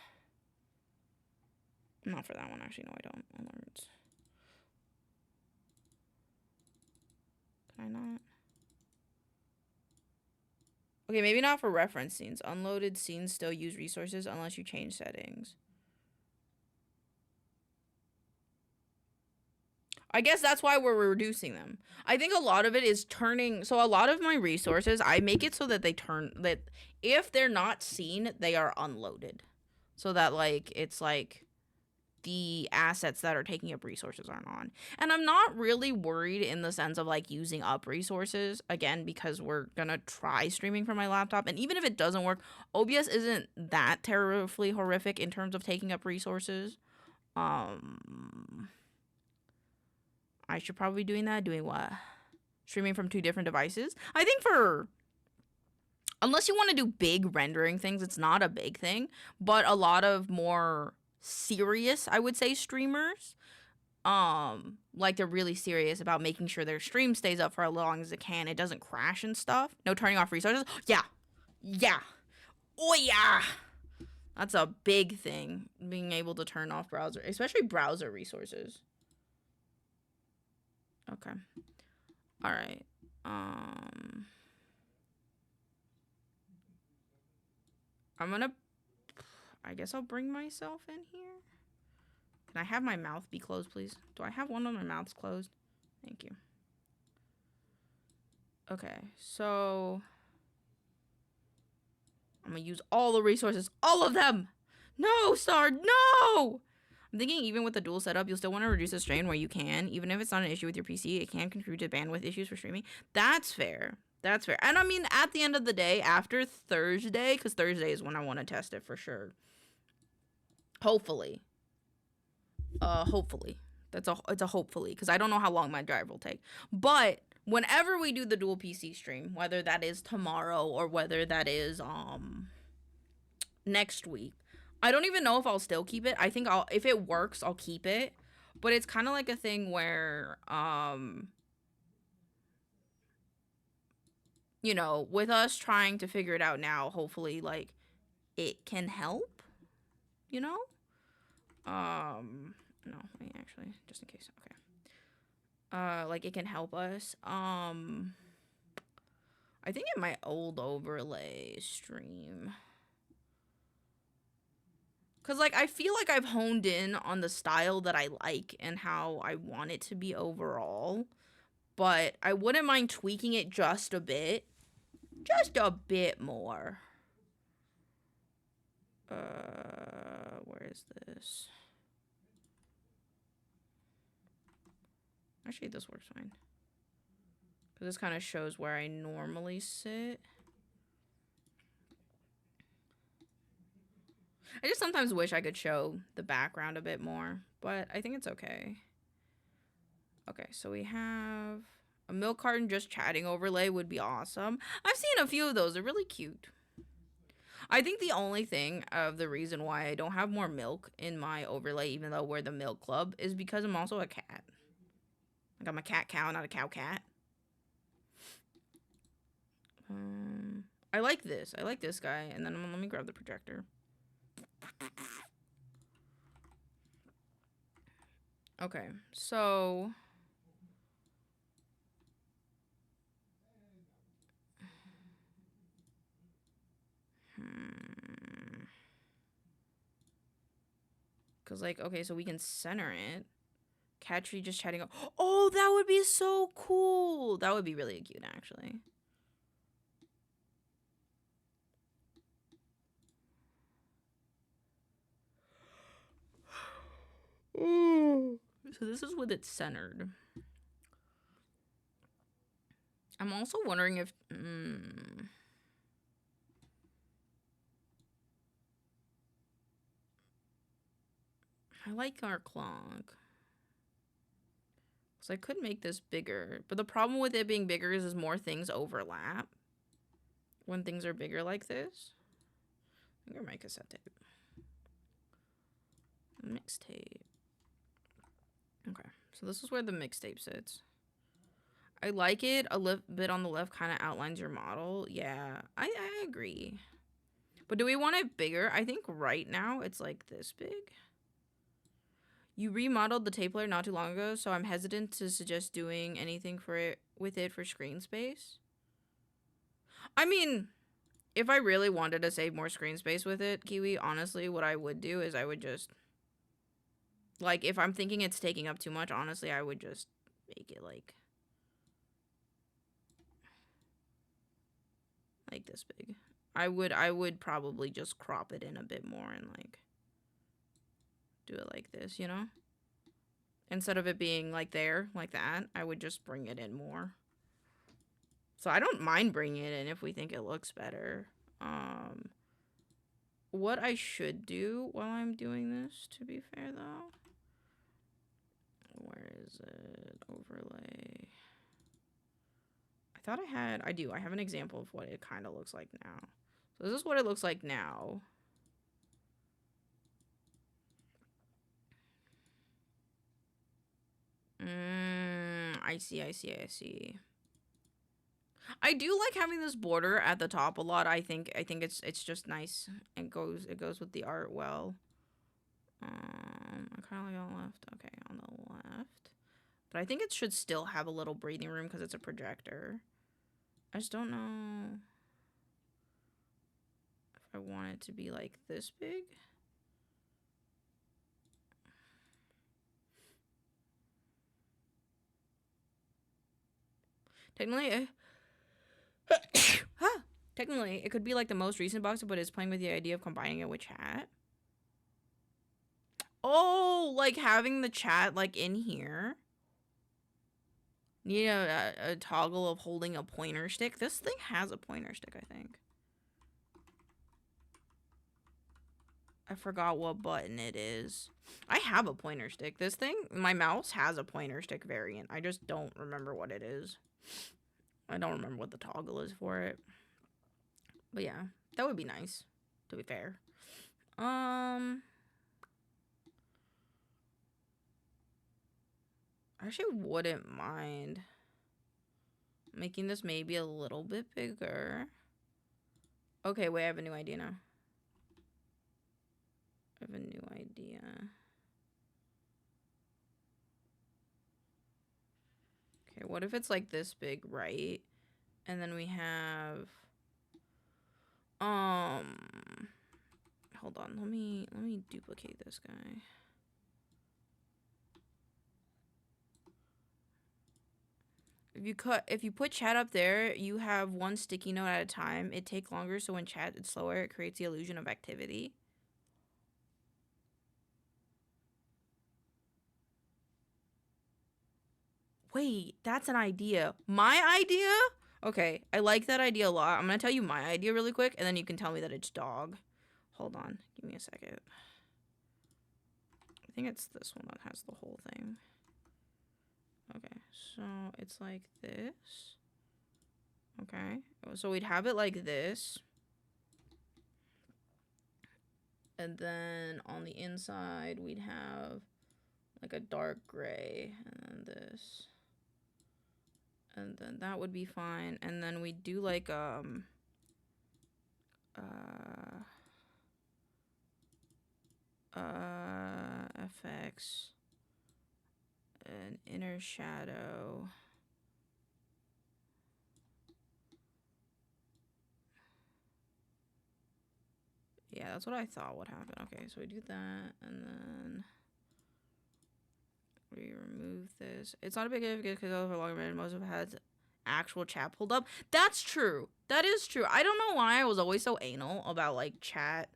Not for that one, actually. No, I don't. Alerts. Can I not? Okay, maybe not for reference scenes. Unloaded scenes still use resources unless you change settings. I guess that's why we're reducing them. I think a lot of it is turning. So a lot of my resources, I make it so that they turn that if they're not seen, they are unloaded. So that like it's like the assets that are taking up resources aren't on. And I'm not really worried in the sense of like using up resources again because we're gonna try streaming from my laptop. And even if it doesn't work, OBS isn't that terribly horrific in terms of taking up resources. I should probably be doing that. Doing what? Streaming from 2 different devices? I think for... Unless you want to do big rendering things, it's not a big thing. But a lot of more serious, I would say, streamers, like they're really serious about making sure their stream stays up for as long as it can. It doesn't crash and stuff. No turning off resources. Yeah. Yeah. Oh, yeah. That's a big thing. Being able to turn off browser, especially browser resources. Okay. All right. I guess I'll bring myself in here. Can I have my mouth be closed, please? Do I have one of my mouths closed? Thank you. Okay, so I'm gonna use all the resources, all of them. No, Star, no! I'm thinking even with the dual setup, you'll still want to reduce the strain where you can. Even if it's not an issue with your PC, it can contribute to bandwidth issues for streaming. That's fair. That's fair. And I mean, at the end of the day, after Thursday, because Thursday is when I want to test it for sure. Hopefully. Hopefully. It's a hopefully, because I don't know how long my drive will take. But whenever we do the dual PC stream, whether that is tomorrow or whether that is next week, I don't even know if I'll still keep it. I think if it works, I'll keep it. But it's kind of like a thing where you know, with us trying to figure it out now, hopefully like it can help, you know? No, wait, actually, just in case. Okay. Like it can help us. I think in my old overlay stream, cause like I feel like I've honed in on the style that I like and how I want it to be overall, but I wouldn't mind tweaking it just a bit more. Where is this? Actually, this works fine. Because this kind of shows where I normally sit. I just sometimes wish I could show the background a bit more, but I think it's okay. Okay, so we have a milk carton just chatting overlay would be awesome. I've seen a few of those. They're really cute. I think the only thing of the reason why I don't have more milk in my overlay, even though we're the milk club, is because I'm also a cat. Like I'm a cat cow, not a cow cat. I like this. I like this guy. And then let me grab the projector. Okay, so because like, okay, so we can center it. Cat tree just chatting. Oh, that would be so cool. That would be really cute, actually. So this is with it centered. I'm also wondering if I like our clock. So I could make this bigger, but the problem with it being bigger is more things overlap when things are bigger like this. I think I might cassette tape. Mixtape. Okay, so this is where the mixtape sits. I like it a bit on the left, kind of outlines your model. Yeah, I agree. But do we want it bigger? I think right now it's like this big. You remodeled the tape layer not too long ago, so I'm hesitant to suggest doing anything with it for screen space. I mean, if I really wanted to save more screen space with it, Kiwi, honestly, what I would do is I would just, like, if I'm thinking it's taking up too much, honestly, I would just make it like this big. I would probably just crop it in a bit more and like do it like this, you know? Instead of it being like there, like that, I would just bring it in more. So I don't mind bringing it in if we think it looks better. What I should do while I'm doing this, to be fair though, where is it? Overlay. I thought I do. I have an example of what it kind of looks like now. So this is what it looks like now. I see. I do like having this border at the top a lot. I think it's just nice. It goes with the art well. I kind of like on the left. Okay, on the left. But I think it should still have a little breathing room because it's a projector. I just don't know if I want it to be like this big. Technically, it could be like the most recent box, but it's playing with the idea of combining it with chat. Oh, like having the chat like in here. Need a toggle of holding a pointer stick. This thing has a pointer stick, I think. I forgot what button it is. I have a pointer stick. This thing, my mouse has a pointer stick variant. I just don't remember what it is. I don't remember what the toggle is for it. But yeah, that would be nice, to be fair. I actually wouldn't mind making this maybe a little bit bigger. Okay, wait, I have a new idea now. I have a new idea. Okay, what if it's like this big, right? And then we have hold on, let me duplicate this guy. If you put chat up there, you have one sticky note at a time. It takes longer, so when chat is slower, it creates the illusion of activity. Wait, that's an idea. My idea? Okay, I like that idea a lot. I'm gonna tell you my idea really quick, and then you can tell me that it's dog. Hold on, give me a second. I think it's this one that has the whole thing. Okay, so it's like this. Okay, so we'd have it like this. And then on the inside, we'd have like a dark gray, and then this. And then that would be fine. And then we do like FX, an inner shadow. Yeah, that's what I thought would happen. Okay, so we do that, and then we remove this. It's not a big deal because over long minute, most of it has actual chat pulled up. That's true. That is true. I don't know why I was always so anal about like chat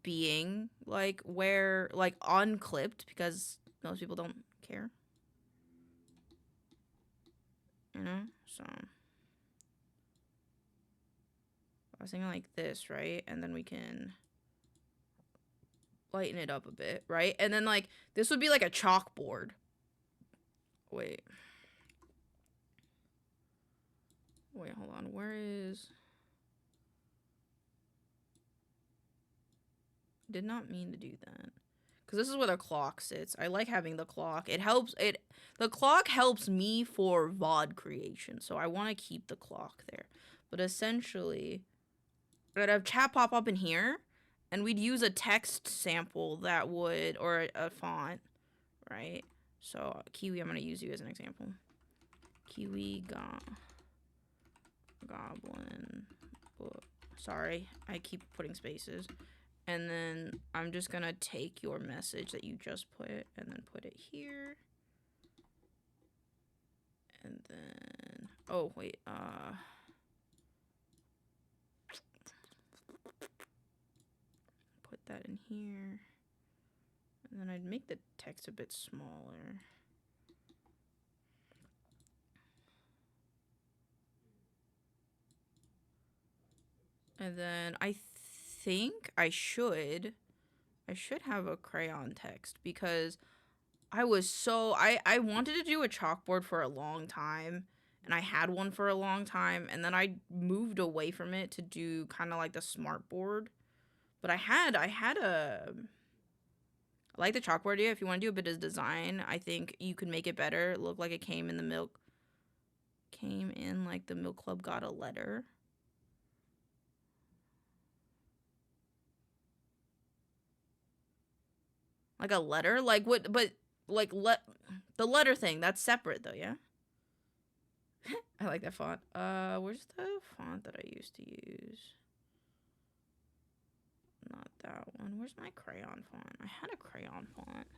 being like where like unclipped, because most people don't care, you know. So I was thinking like this, right? And then we can lighten it up a bit, right? And then like this would be like a chalkboard. Wait, hold on. Where is? Did not mean to do that. because this is where the clock sits. I like having the clock. The clock helps me for VOD creation, so I want to keep the clock there. But essentially, I'd have chat pop up in here, and we'd use a text sample that would, or a font, right? So Kiwi, I'm gonna use you as an example. Kiwi goblin book. Sorry, I keep putting spaces. And then I'm just gonna take your message that you just put and then put it here. And then, oh wait, put that in here. And then I'd make the text a bit smaller. And then I think I should have a crayon text, because I wanted to do a chalkboard for a long time, and I had one for a long time, and then I moved away from it to do kind of like the smart board. But I like the chalkboard idea. If you want to do a bit of design, I think you could make it better. It looked like it came in like the Milk Club got a letter. Like a letter? Like what? But like the letter thing, that's separate though, yeah? I like that font. Where's the font that I used to use? Not that one. Where's my crayon font? I had a crayon font.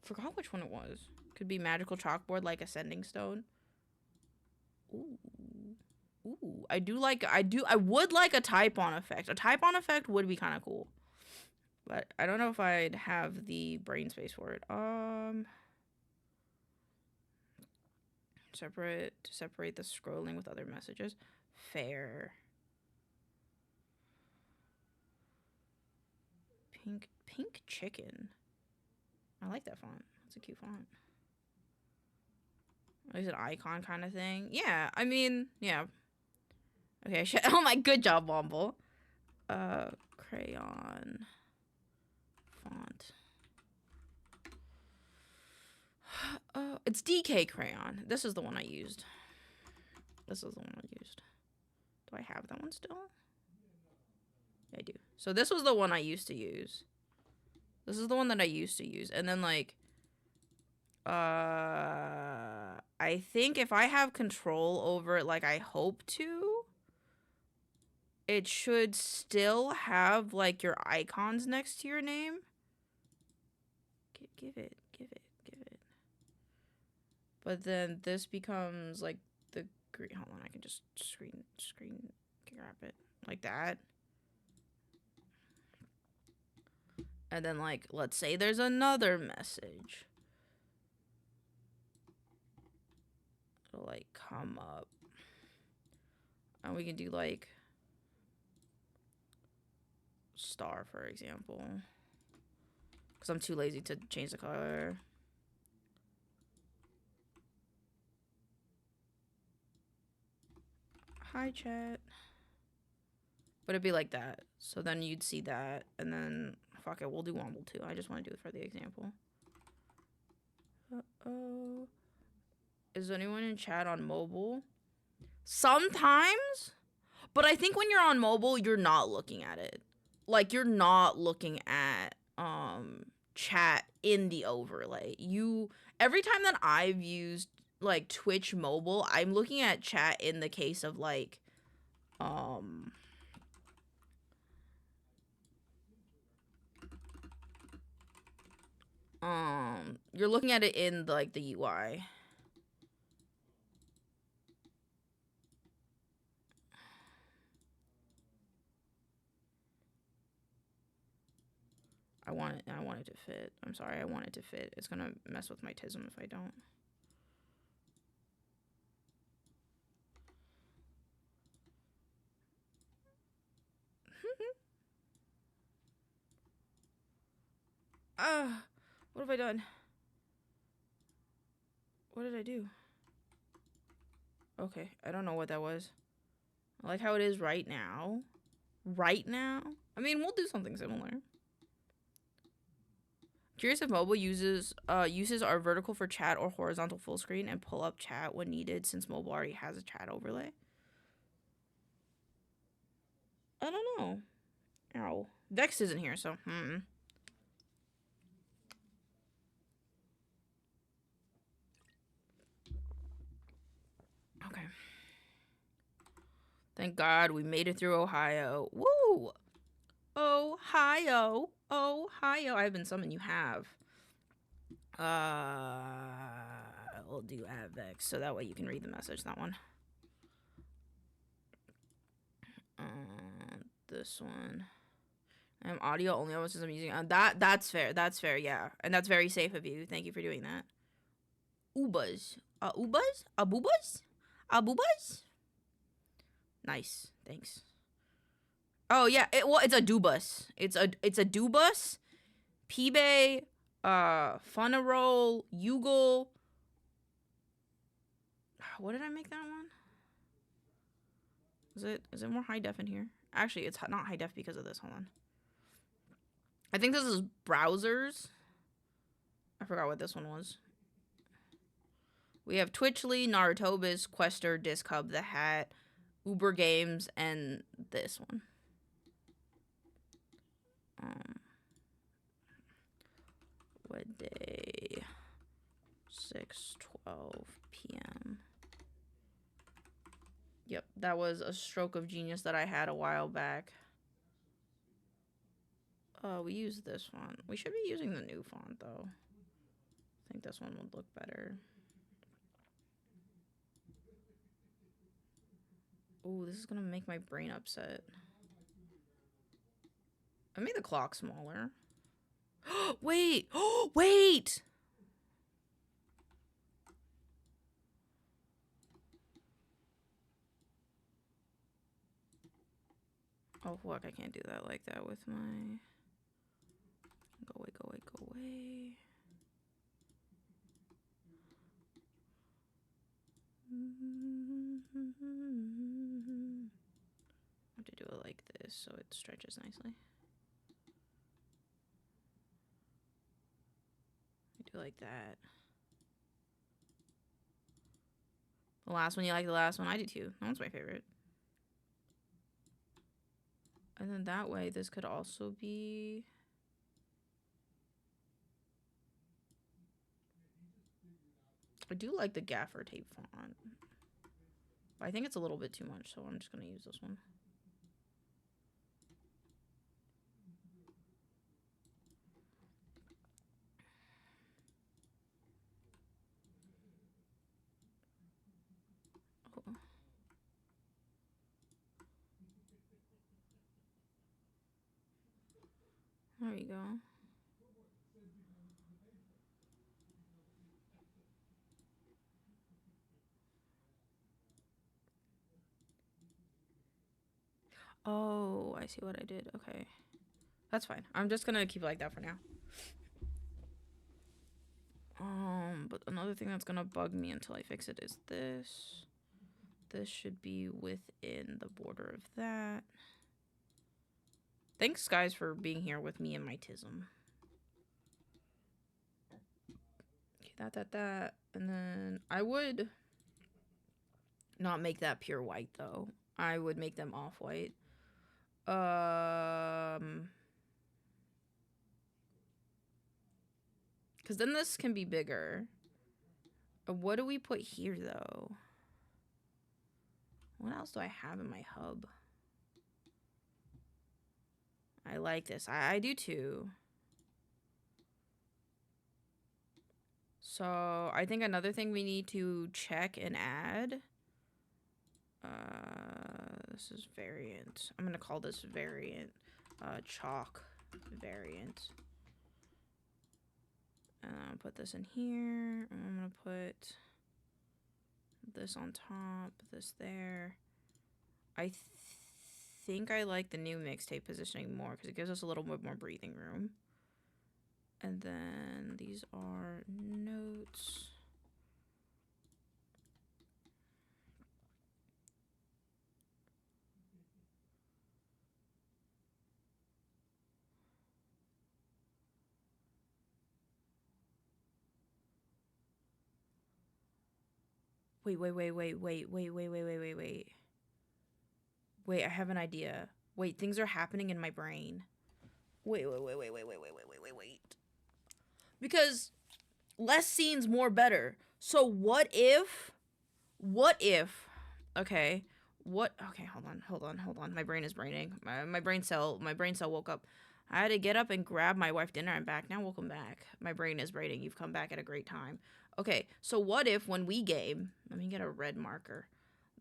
Forgot which one it was. Could be magical chalkboard, like ascending stone. Ooh. Ooh. I would like a type-on effect. A type-on effect would be kind of cool. But I don't know if I'd have the brain space for it. Separate the scrolling with other messages. Fair. Pink chicken. I like that font. That's a cute font. Is it an icon kind of thing? Yeah, I mean, yeah. Okay, oh my, good job, Womble. Crayon font. It's DK crayon. This is the one I used. Do I have that one still? Yeah, I do. So this was the one I used to use. This is the one that I used to use. And then, like, I think if I have control over it, like I hope to, it should still have, like, your icons next to your name. Give it. But then this becomes, like, the green. Hold on, I can just screen grab it. Like that. And then, like, let's say there's another message. It'll, like, come up. And we can do, like, star, for example. Because I'm too lazy to change the color. Hi, chat. But it'd be like that. So then you'd see that. And then, fuck it, we'll do Womble too. I just want to do it for the example. Uh-oh. Is anyone in chat on mobile? Sometimes. But I think when you're on mobile, you're not looking at it. Like, you're not looking at chat in the overlay. Every time that I've used, like, Twitch mobile, I'm looking at chat in the case of, like, you're looking at it in, like, the UI. I want it to fit. I'm sorry, I want it to fit. It's gonna mess with my tism if I don't. What have I done? What did I do? Okay, I don't know what that was. I like how it is right now. Right now? I mean, we'll do something similar. Curious if mobile uses our vertical for chat or horizontal full screen and pull up chat when needed, since mobile already has a chat overlay. I don't know. Ow. Vex isn't here, so Okay. Thank God we made it through Ohio. Woo! Ohio. Ohio. I haven't summoned, you have. We'll do advex so that way you can read the message, that one. This one. Audio only almost as I'm using that's fair, yeah. And that's very safe of you. Thank you for doing that. Ubas. Ubas? Abubas? Abubas? Nice. Thanks. Oh yeah, it's a dubus. It's a dubus. P-Bay, Funaroll, Yugle. What did I make that one? Is it more high def in here? Actually, it's not high def because of this. Hold on. I think this is browsers. I forgot what this one was. We have Twitchly, Narutobis, Quester, Discub, The Hat, Uber Games, and this one. What day? 6:12 p.m. Yep, that was a stroke of genius that I had a while back. We use this font. We should be using the new font, though. I think this one would look better. Oh, this is gonna make my brain upset. I made the clock smaller. Wait! Oh, wait! Oh, fuck, I can't do that like that with my... Go away, go away, go away. I have to do it like this so it stretches nicely. I do it like that. The last one, you like the last one? I do too. That one's my favorite. And then that way, this could also be... I do like the gaffer tape font. But I think it's a little bit too much, so I'm just going to use this one. Oh. There you go. Oh, I see what I did. Okay. That's fine. I'm just gonna keep it like that for now. But another thing that's gonna bug me until I fix it is this. This should be within the border of that. Thanks, guys, for being here with me and my tism. Okay, that. And then I would not make that pure white, though. I would make them off-white. Because then this can be bigger. What do we put here, though? What else do I have in my hub? I like this. I do, too. So, I think another thing we need to check and add... this is variant. I'm gonna call this variant. Chalk variant. And I'll put this in here. And I'm gonna put this on top, this there. I think I like the new mixtape positioning more because it gives us a little bit more breathing room. And then these are notes. Wait. Wait, I have an idea. Wait, things are happening in my brain. Wait. Because less scenes, more better. So what if, okay, okay, hold on. My brain is braining. My brain cell woke up. I had to get up and grab my wife dinner. I'm back now. Welcome back. My brain is braining. You've come back at a great time. Okay, so what if when we game, let me get a red marker.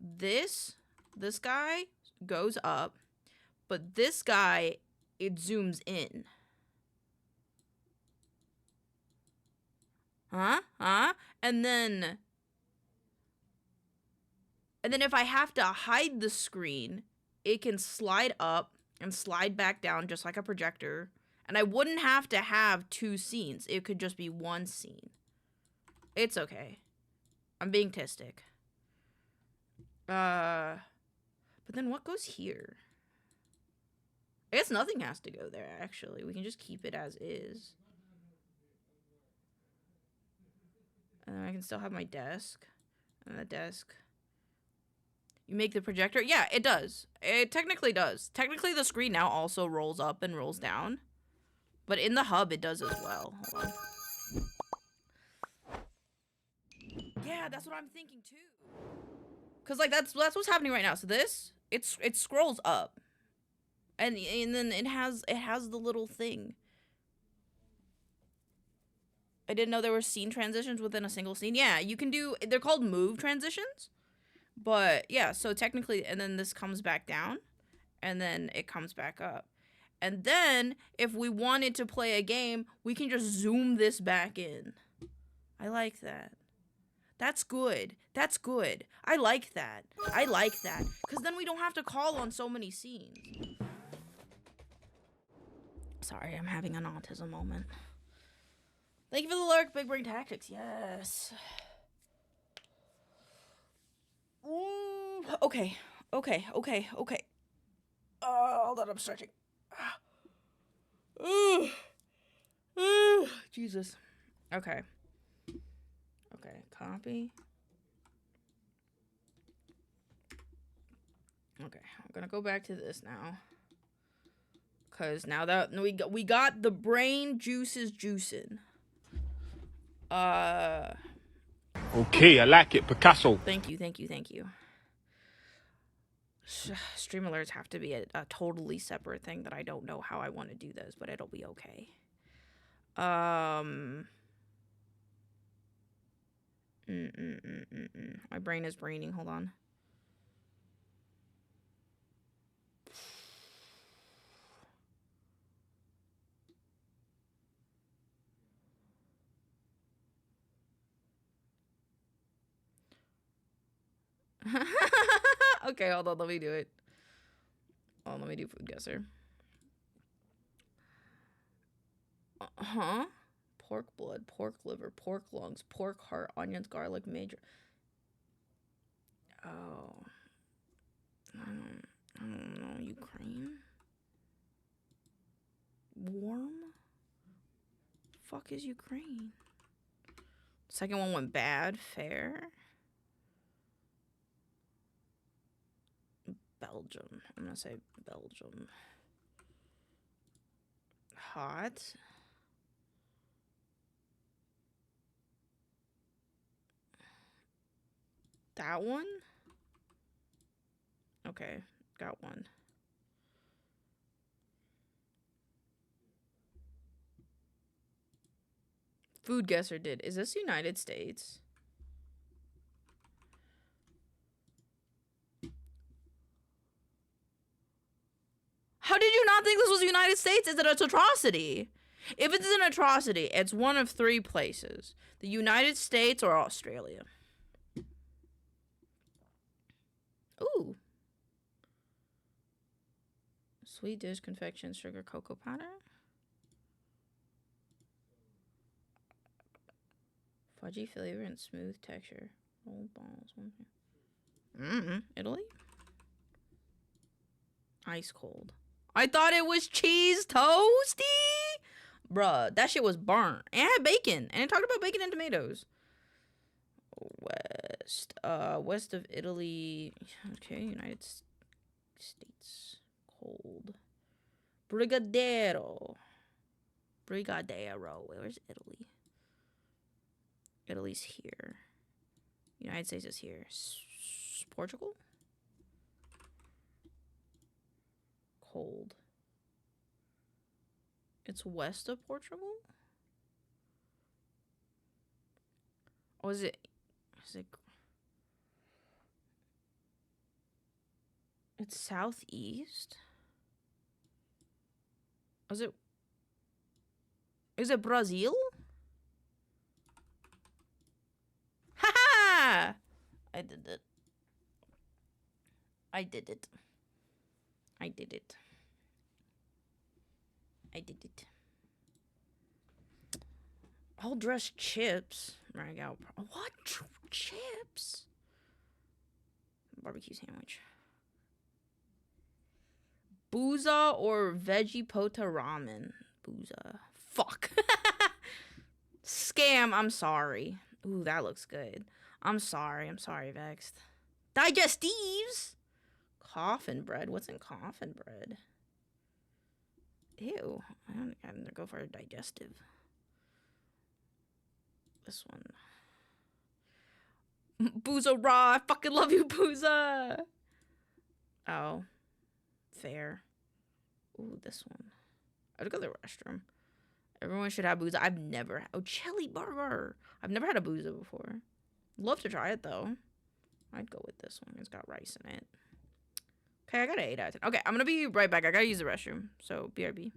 This guy goes up, but this guy, it zooms in. Huh? And then if I have to hide the screen, it can slide up and slide back down just like a projector. And I wouldn't have to have 2 scenes. It could just be 1 scene. It's okay. I'm being tistic. But then what goes here? I guess nothing has to go there, actually. We can just keep it as is. And then I can still have my desk. And the desk. You make the projector? Yeah, it does. It technically does. Technically, the screen now also rolls up and rolls down. But in the hub, it does as well. Hold on. Yeah, that's what I'm thinking, too. Because, like, that's what's happening right now. So this, it scrolls up. And then it has the little thing. I didn't know there were scene transitions within a single scene. Yeah, you can do, they're called move transitions. But yeah, so technically, and then this comes back down, and then it comes back up. And then if we wanted to play a game, we can just zoom this back in. I like that. That's good. That's good. I like that. Because then we don't have to call on so many scenes. Sorry, I'm having an autism moment. Thank you for the lurk, Big Brain Tactics. Yes. Ooh, okay. Hold on, I'm stretching. Jesus. Okay, copy. Okay, I'm gonna go back to this now. Cause now that we got the brain juices juicing. Okay, I like it, Picasso. Thank you. Stream alerts have to be a totally separate thing that I don't know how I want to do this, but it'll be okay. My brain is braining. Hold on. Okay, hold on. Let me do it. Oh, let me do food guesser. Pork blood, pork liver, pork lungs, pork heart, onions, garlic, major. Oh. I don't know. Ukraine? Warm? Fuck is Ukraine? Second one went bad. Fair. Belgium. I'm gonna say Belgium. Hot. That one? Okay, got one. Food guesser did. Is this United States? How did you not think this was the United States? Is it an atrocity? If it's an atrocity, it's one of 3 places. The United States or Australia. Ooh. Sweet dish, confection, sugar, cocoa powder. Fudgy flavor and smooth texture. Roll balls. Italy? Ice cold. I thought it was cheese toasty. Bruh, that shit was burnt. And it had bacon. And it talked about bacon and tomatoes. West. west. West of Italy. Okay, United States. Cold. Brigadero. Where's Italy? Italy's here. United States is here. Portugal? Cold. It's west of Portugal? Or is it... It's southeast? Is it Brazil? Ha! I did it. I did it. I did it. I did it. I'll dress chips. Right out. What? Chips? Barbecue sandwich. Booza or veggie pota ramen? Booza. Fuck. Scam. I'm sorry. Ooh, that looks good. I'm sorry, Vexed. Digestives? Coffin bread. What's in coffin bread? Ew. I'm gonna go for a digestive. This one. Booza raw. I fucking love you, Booza. Oh. Fair. Ooh, this one. I have to go to the restroom. Everyone should have booza. I've never... Oh, chili burger. I've never had a booza before. Love to try it, though. I'd go with this one. It's got rice in it. Okay, I got an 8 out of 10. Okay, I'm gonna be right back. I gotta use the restroom. So, BRB.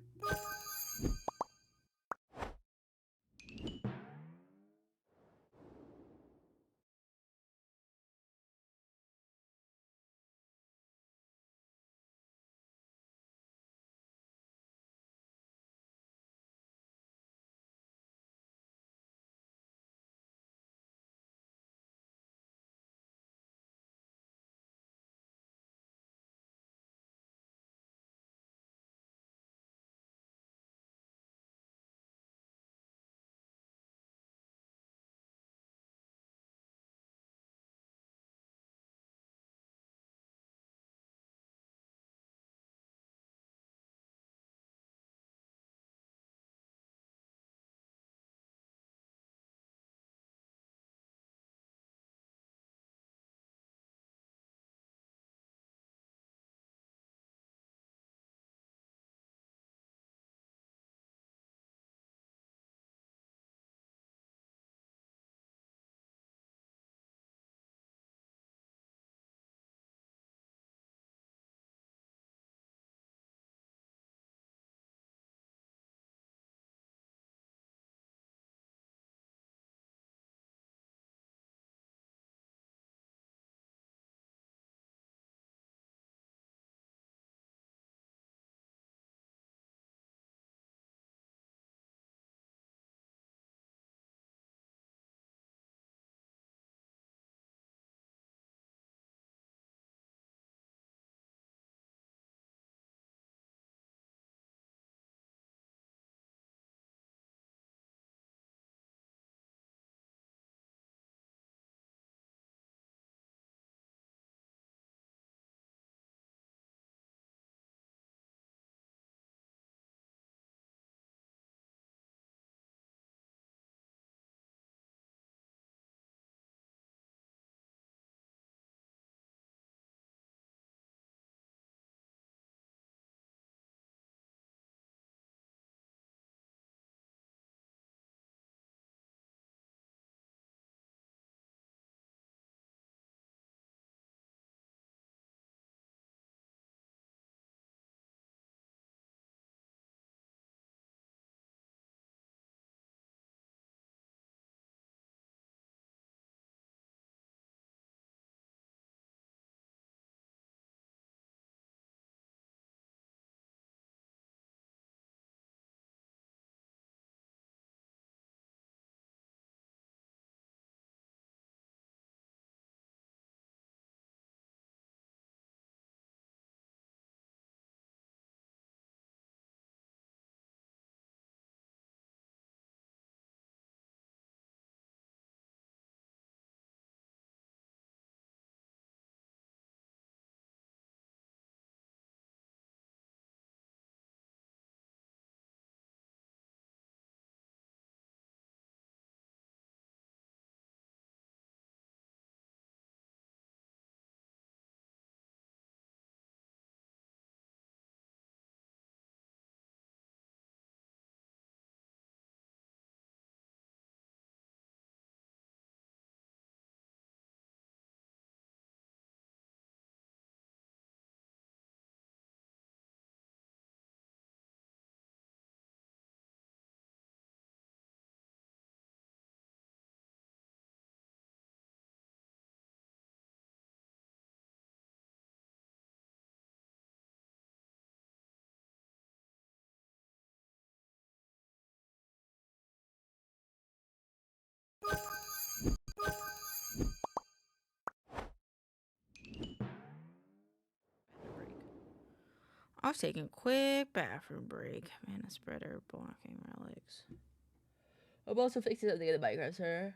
I was taking a quick bathroom break. Mana spreader blocking relics. I'm also fixing something in the Minecraft server.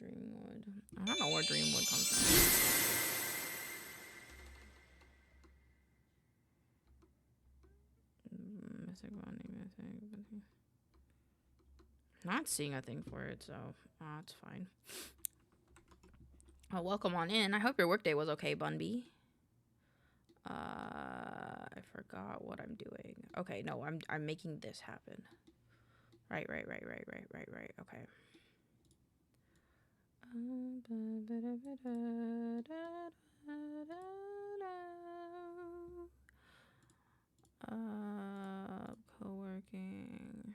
Dreamwood. I don't know where Dreamwood comes from. Mythic bonding, mythic. Not seeing a thing for it, so it's fine. Oh, welcome on in. I hope your workday was okay, Bunby. I forgot what I'm doing. Okay, no, I'm making this happen. Right. Okay. Coworking.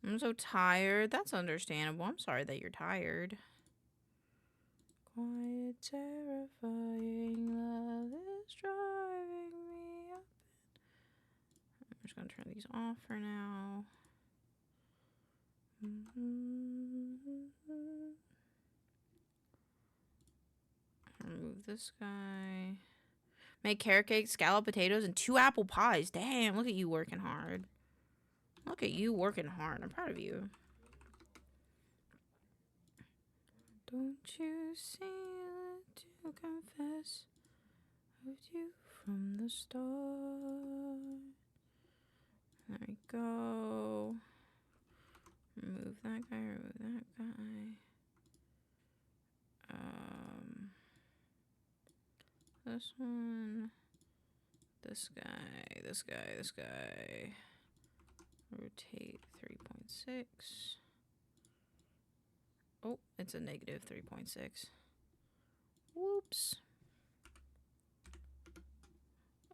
I'm so tired. That's understandable. I'm sorry that you're tired. Quiet, terrifying love is driving me up. I'm just gonna turn these off for now. Remove this guy. Make carrot cake, scallop potatoes, and 2 apple pies. Damn, look at you working hard. Look at you working hard. I'm proud of you. Don't you see that to confess of you from the start? There we go. Remove that guy, remove that guy. This one. This guy, this guy, this guy. Rotate 3.6. Oh, it's a negative 3.6. Whoops.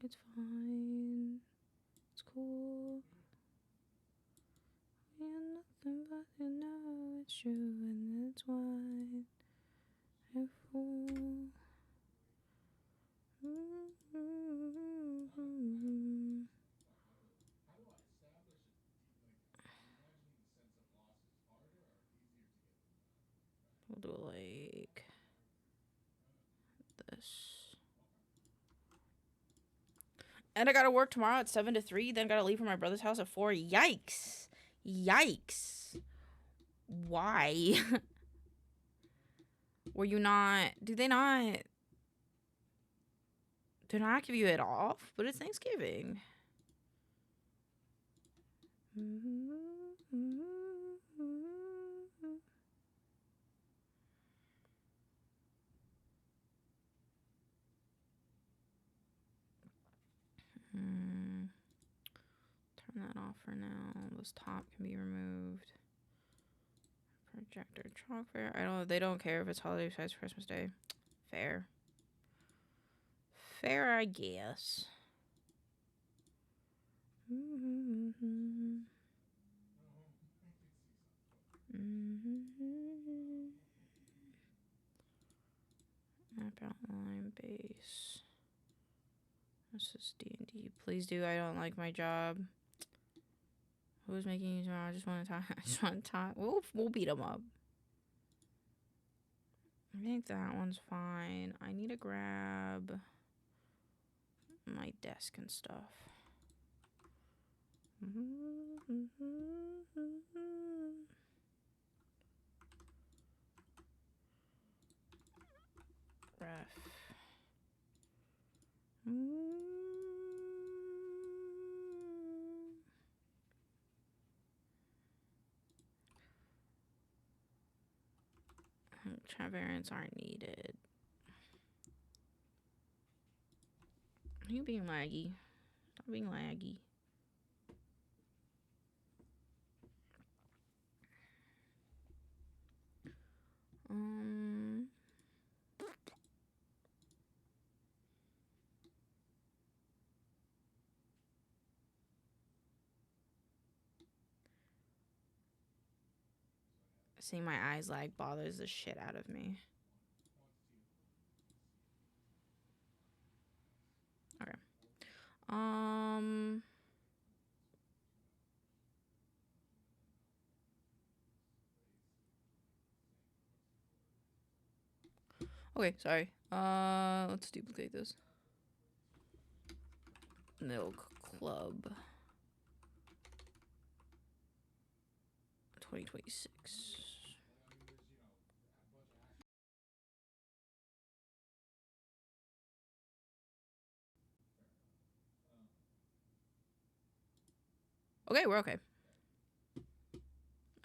It's fine. It's cool. You're nothing but you know it's true and it's why you fool. We'll do like this. And I gotta work tomorrow at 7 to 3. Then gotta leave for my brother's house at 4. Yikes. Yikes. Why? Were you not... Do they not... Do not give you it off? But it's Thanksgiving. Turn that off for now. This top can be removed. Projector chalk fair. I don't. They don't care if it's holiday besides Christmas Day. Fair. Fair, I guess. Map outline base. This is D&D. Please do. I don't like my job. Who's making you tomorrow? I just want to talk. I just want to talk. We'll beat them up. I think that one's fine. I need to grab my desk and stuff. Ref. Chat variants aren't needed. Are you being laggy? Stop being laggy. Seeing my eyes lag bothers the shit out of me. Okay, sorry. Let's duplicate this. Milk Club 2026. Okay, we're okay.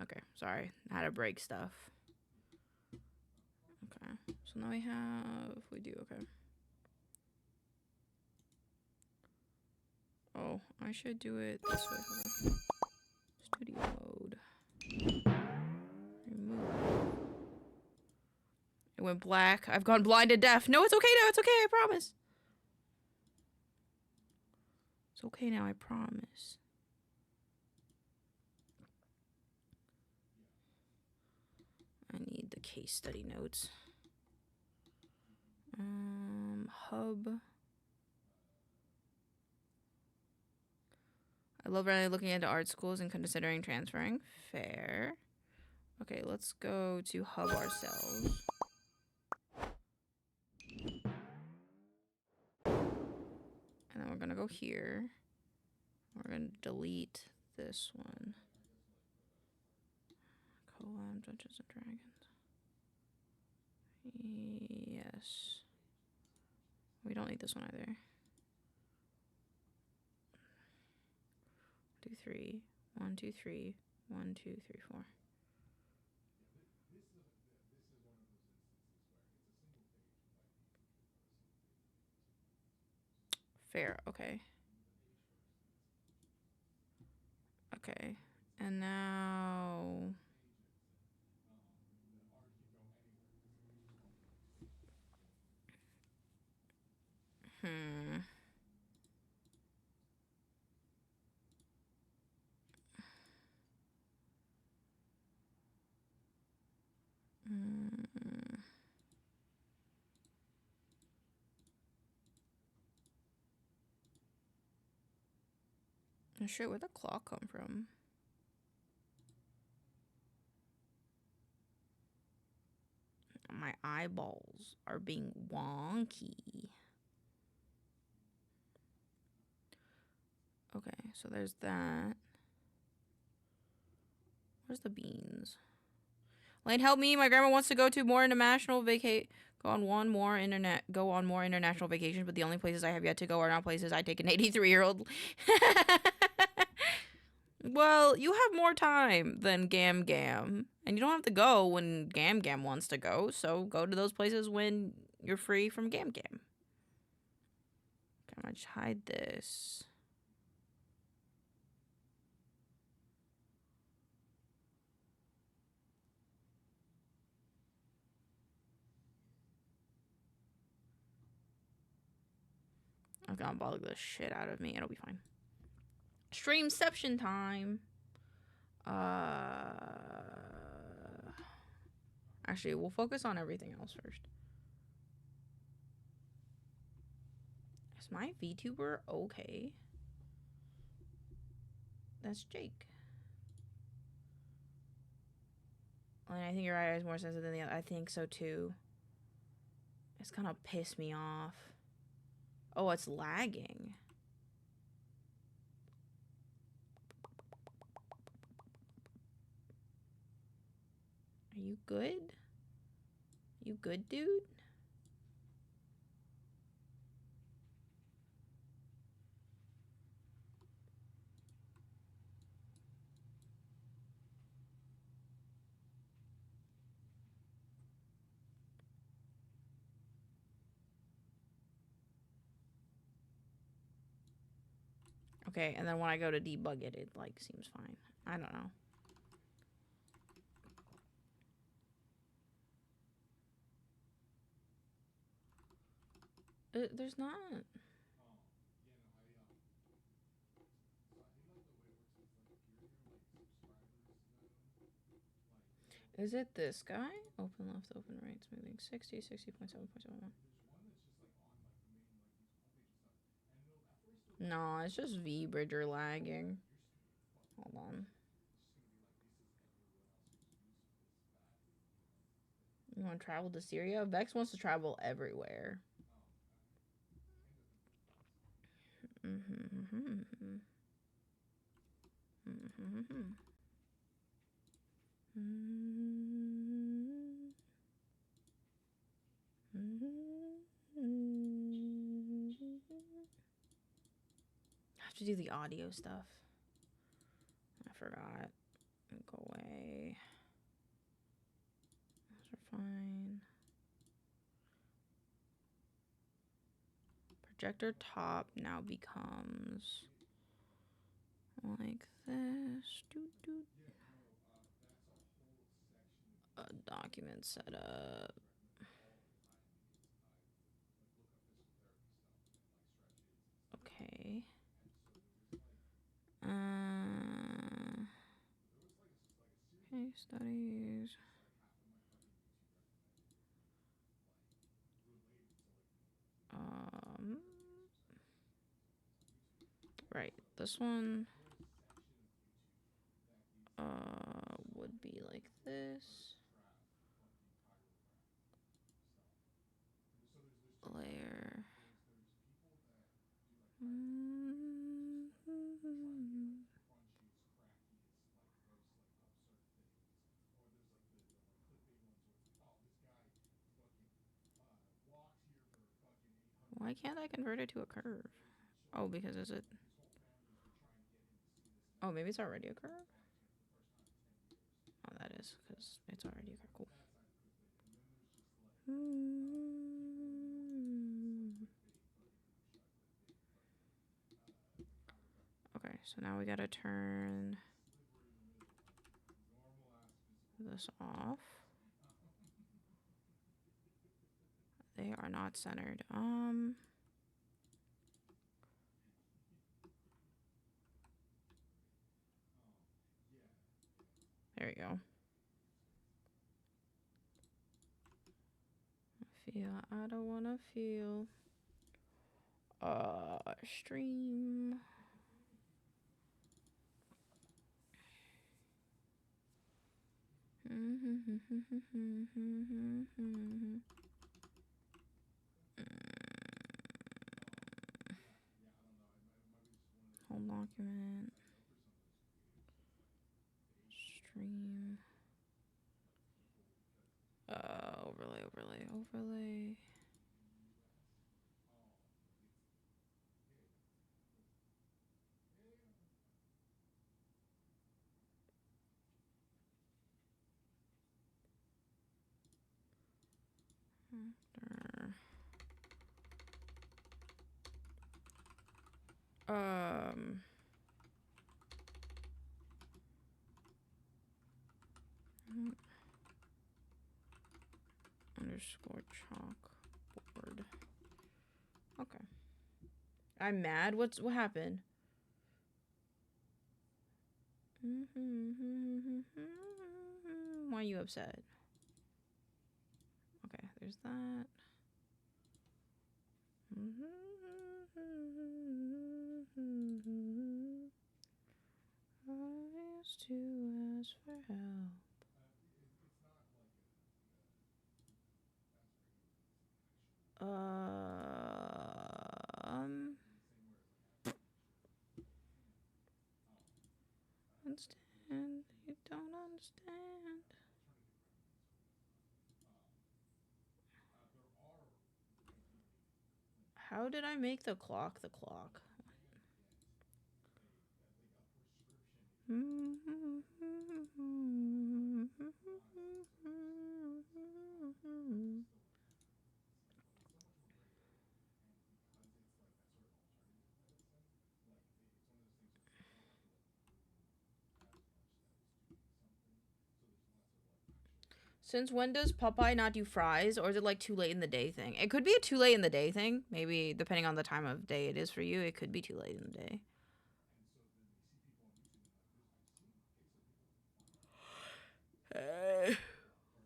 Okay, sorry. I had to break stuff. Okay, so now we have... We do, okay. Oh, I should do it this way. Hold on. Studio mode. Remove. It went black. I've gone blind and deaf. No, it's okay now. It's okay. I promise. It's okay now. I promise. I need the case study notes. Hub. I love really looking into art schools and considering transferring. Fair. Okay, let's go to hub ourselves. And then we're gonna go here. We're gonna delete this one. Collab Dungeons and Dragons. Yes. We don't need this one either. 2, 3. 1, 2, 3. 1, 2, 3, 4. Fair. Okay. Okay. And now... Hmm. Shit, where'd the clock come from? My eyeballs are being wonky. Okay, so there's that. Where's the beans? Lane, help me. My grandma wants to go to more international go on more international vacations, but the only places I have yet to go are not places I take an 83-year-old. Well, you have more time than Gam Gam, and you don't have to go when Gam Gam wants to go, so go to those places when you're free from Gam Gam. Okay, I'm gonna just hide this. I'm gonna bother the shit out of me. It'll be fine. Streamception time. Actually, we'll focus on everything else first. Is my VTuber okay? That's Jake. And I think your eye is more sensitive than the other. I think so too. It's gonna piss me off. Oh, it's lagging. Are you good? You good, dude? Okay, and then when I go to debug it, it like seems fine. I don't know. There's not. Is it this guy? Open left, open right, smoothing 60, 60.7.71. No, it's just VBridger lagging. Hold on. You want to travel to Syria? Vex wants to travel everywhere. I have to do the audio stuff. I forgot. Go away. Those are fine. Projector top now becomes like this. Document setup. Okay. Okay, studies. Right, this one would be like this. Layer. Why can't I convert it to a curve? Oh, because is it? Oh, maybe it's already a curve? Oh, that is, because it's already a curve. Cool. Okay, so now we gotta turn this off. They are not centered. There we go. I don't wanna feel. Stream. Whole document. Stream. Overlay. Underscore chalkboard. Okay. I'm mad. What happened? Why are you upset? Okay, there's that. I used to ask for help. Understand? You don't understand. How did I make the clock the clock? Since when does Popeye not do fries, or is it like too late in the day thing? It could be a too late in the day thing. Maybe depending on the time of day it is for you, it could be too late in the day.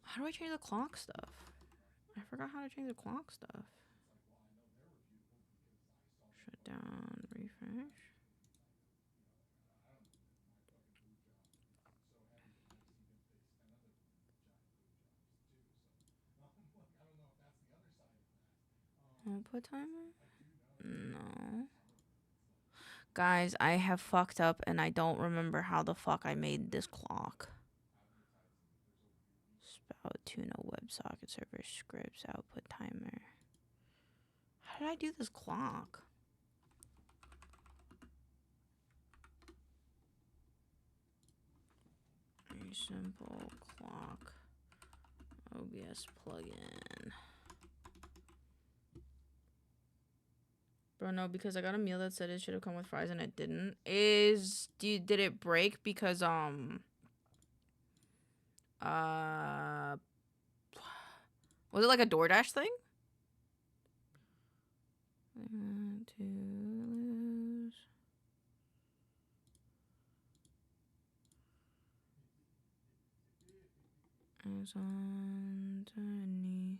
How do I change the clock stuff? I forgot how to change the clock stuff. down, refresh. Output timer? No. Guys, I have fucked up and I don't remember how the fuck I made this clock. Spout tuna WebSocket server scripts output timer. How did I do this clock? A simple clock. OBS plugin. Bro, no, because I got a meal that said it should have come with fries and it didn't. Did it break because was it like a DoorDash thing? To lose. Amazon Tiny.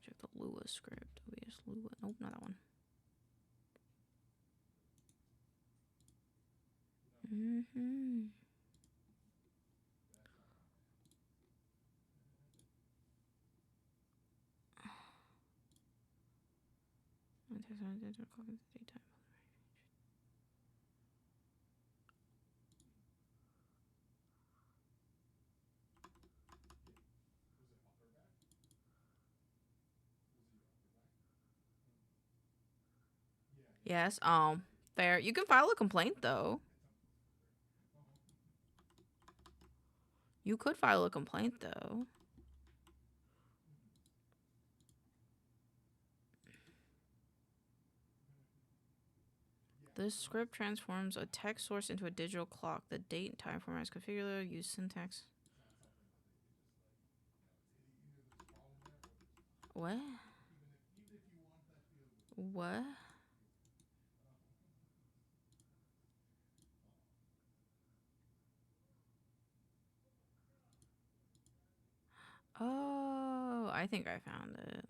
Check the Lua script. OBS Lua. Nope, not that one. Yes, fair. You can file a complaint though. You could file a complaint though. This script transforms a text source into a digital clock. The date and time format is configured. Use syntax. What? What? Oh, I think I found it.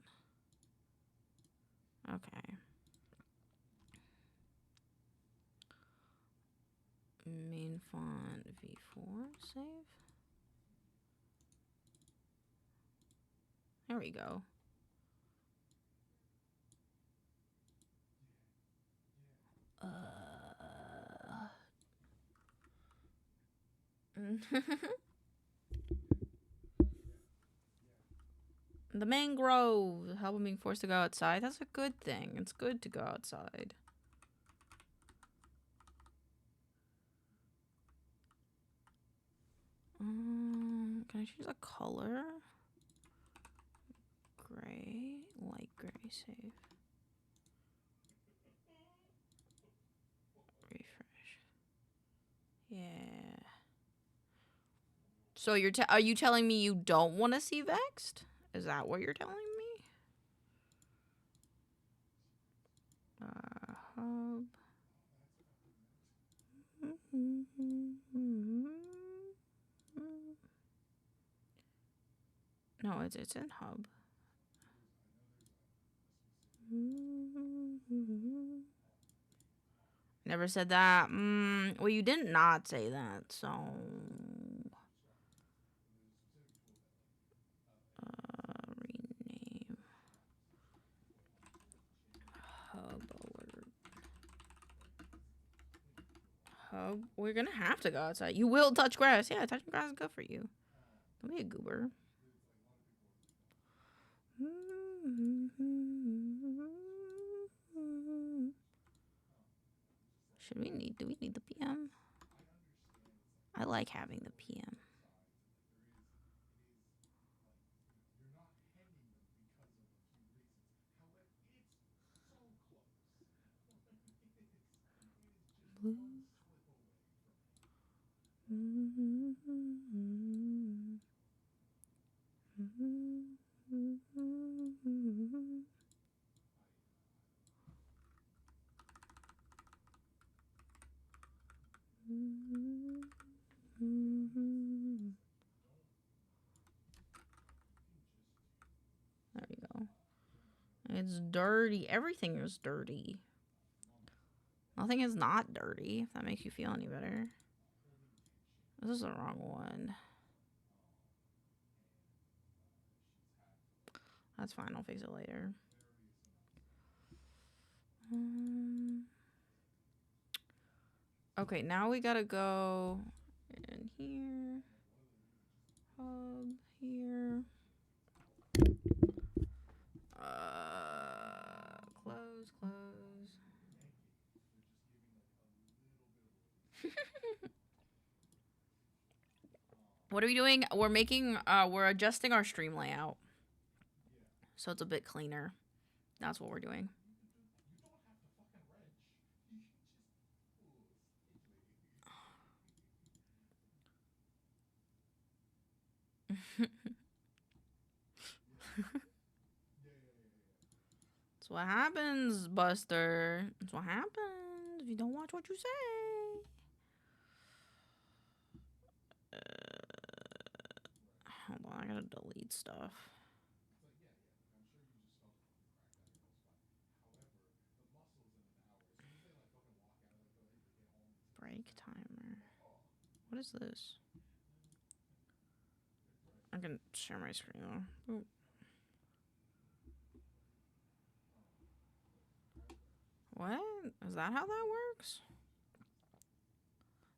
Okay. Main font V4 save. There we go. The mangrove. Help him being forced to go outside. That's a good thing. It's good to go outside. Can I choose a color? Gray, light gray, save. Refresh. Yeah. So are you telling me you don't want to see vexed? Is that what you're telling me? Hub. No, it's in hub. Never said that. Well, you did not say that, so. Rename. Hub alert. Hub. We're gonna have to go outside. You will touch grass. Yeah, touching grass is good for you. Don't be a goober. Do we need the PM? I like having the PM. It's dirty. Everything is dirty. Nothing is not dirty, if that makes you feel any better. This is the wrong one. That's fine, I'll fix it later. Okay, now we gotta go in here. Hub here. Close, close. What are we doing? We're adjusting our stream layout. So it's a bit cleaner. That's what we're doing. That's what happens, Buster. That's what happens if you don't watch what you say. Hold on, I gotta delete stuff. Break timer. What is this? I can share my screen though. Ooh. What? Is that how that works?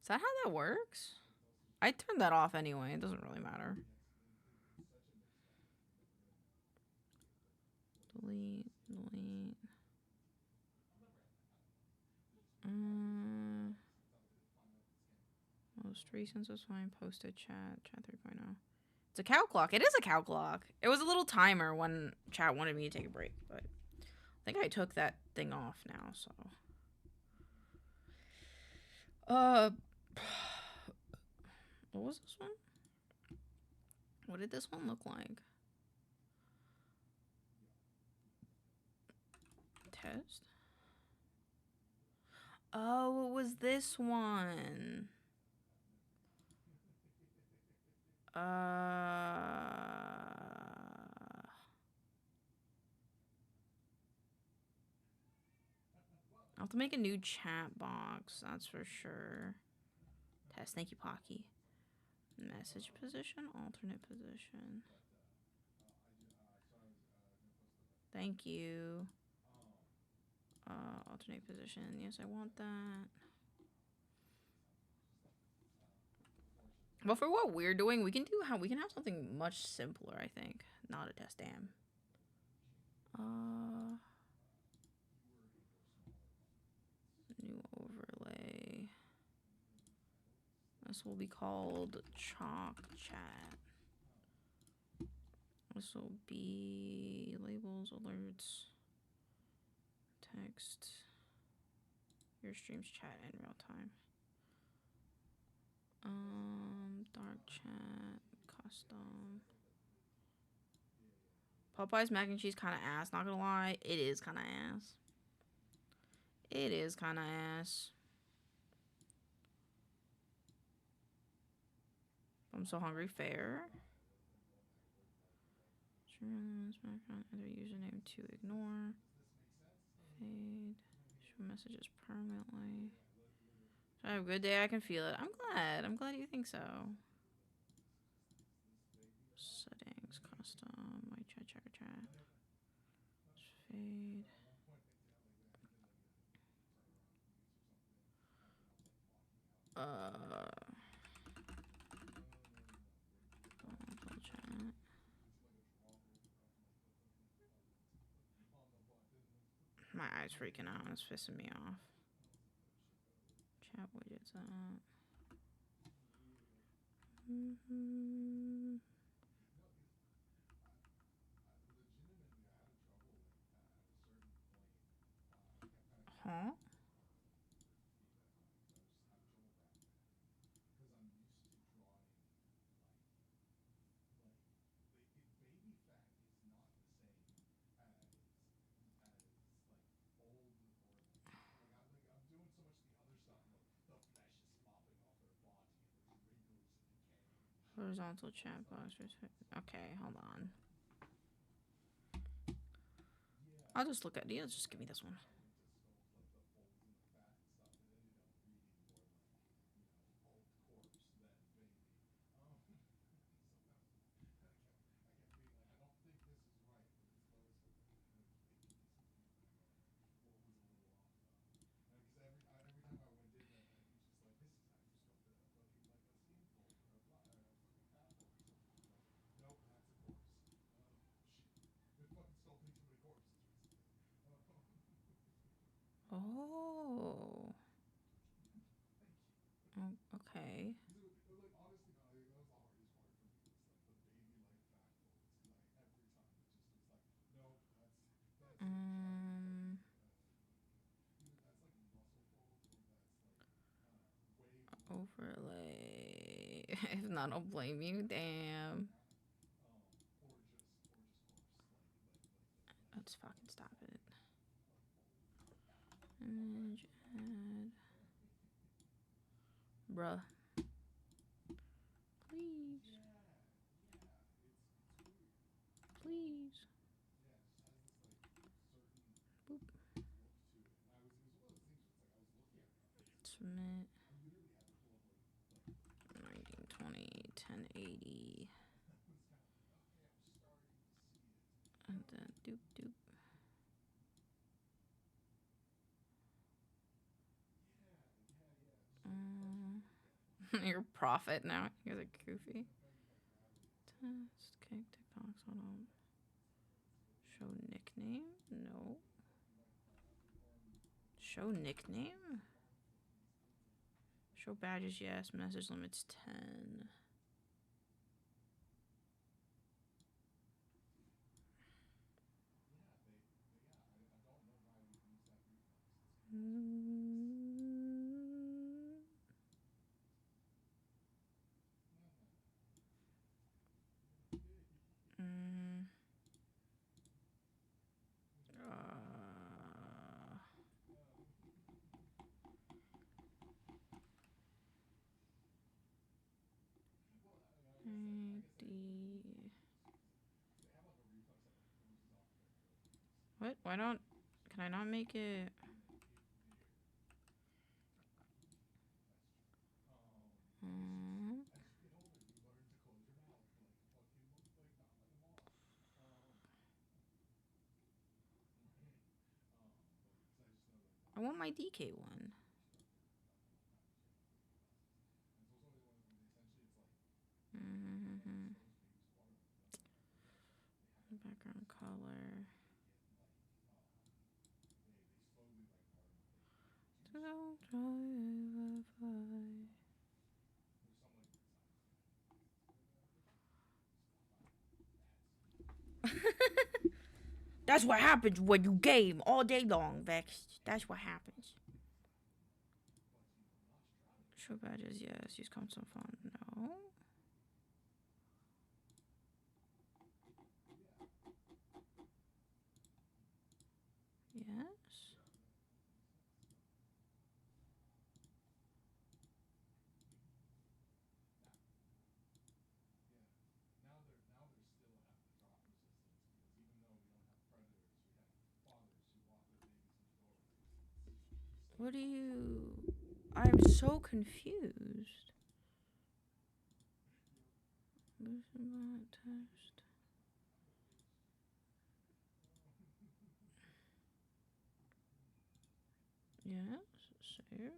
Is that how that works? I turned that off anyway. It doesn't really matter. Delete, delete. Most recent is fine. Posted chat 3.0. It's a cow clock. It is a cow clock. It was a little timer when chat wanted me to take a break, but I think I took that thing off now, so. What was this one? What did this one look like? Test? Oh, it was this one. I'll have to make a new chat box, that's for sure. Test, thank you, Pocky. Message position, alternate position. Thank you. Alternate position, yes, I want that. But for what we're doing, we can have something much simpler, I think. Not a test, damn. New overlay. This will be called Chalk Chat. This will be labels, alerts, text, your stream's chat in real time. Dark chat, custom. Popeye's mac and cheese kind of ass, not gonna lie. It is kind of ass. It is kind of ass. I'm so hungry. Fair. Enter username to ignore. Fade. Show messages permanently. Should I have a good day? I can feel it. I'm glad. I'm glad you think so. Settings, custom, my chat, checker chat. Fade. Chat. My eyes freaking out. It's pissing me off. Chat widgets up. Huh? Horizontal chat box. Okay, hold on. I'll just look at it. Just give me this one. Oh. Okay. Um, overlay. If not, I'll blame you. Damn. Let's fucking stop it. Image add. Bruh. Please. Please. Boop. Submit. 1920, 1080. And then doop doop. Your profit now. You're like goofy. Test. Okay, TikToks. Hold on. Show nickname? No. Show nickname? Show badges, yes. Message limits 10. What? Why don't... Can I not make it... I want my DK one. Background color. That's what happens when you game all day long, Vex. That's what happens. Show badges, yes. Use console font, no. Yes. What do you... I'm so confused. Test. Yes, save.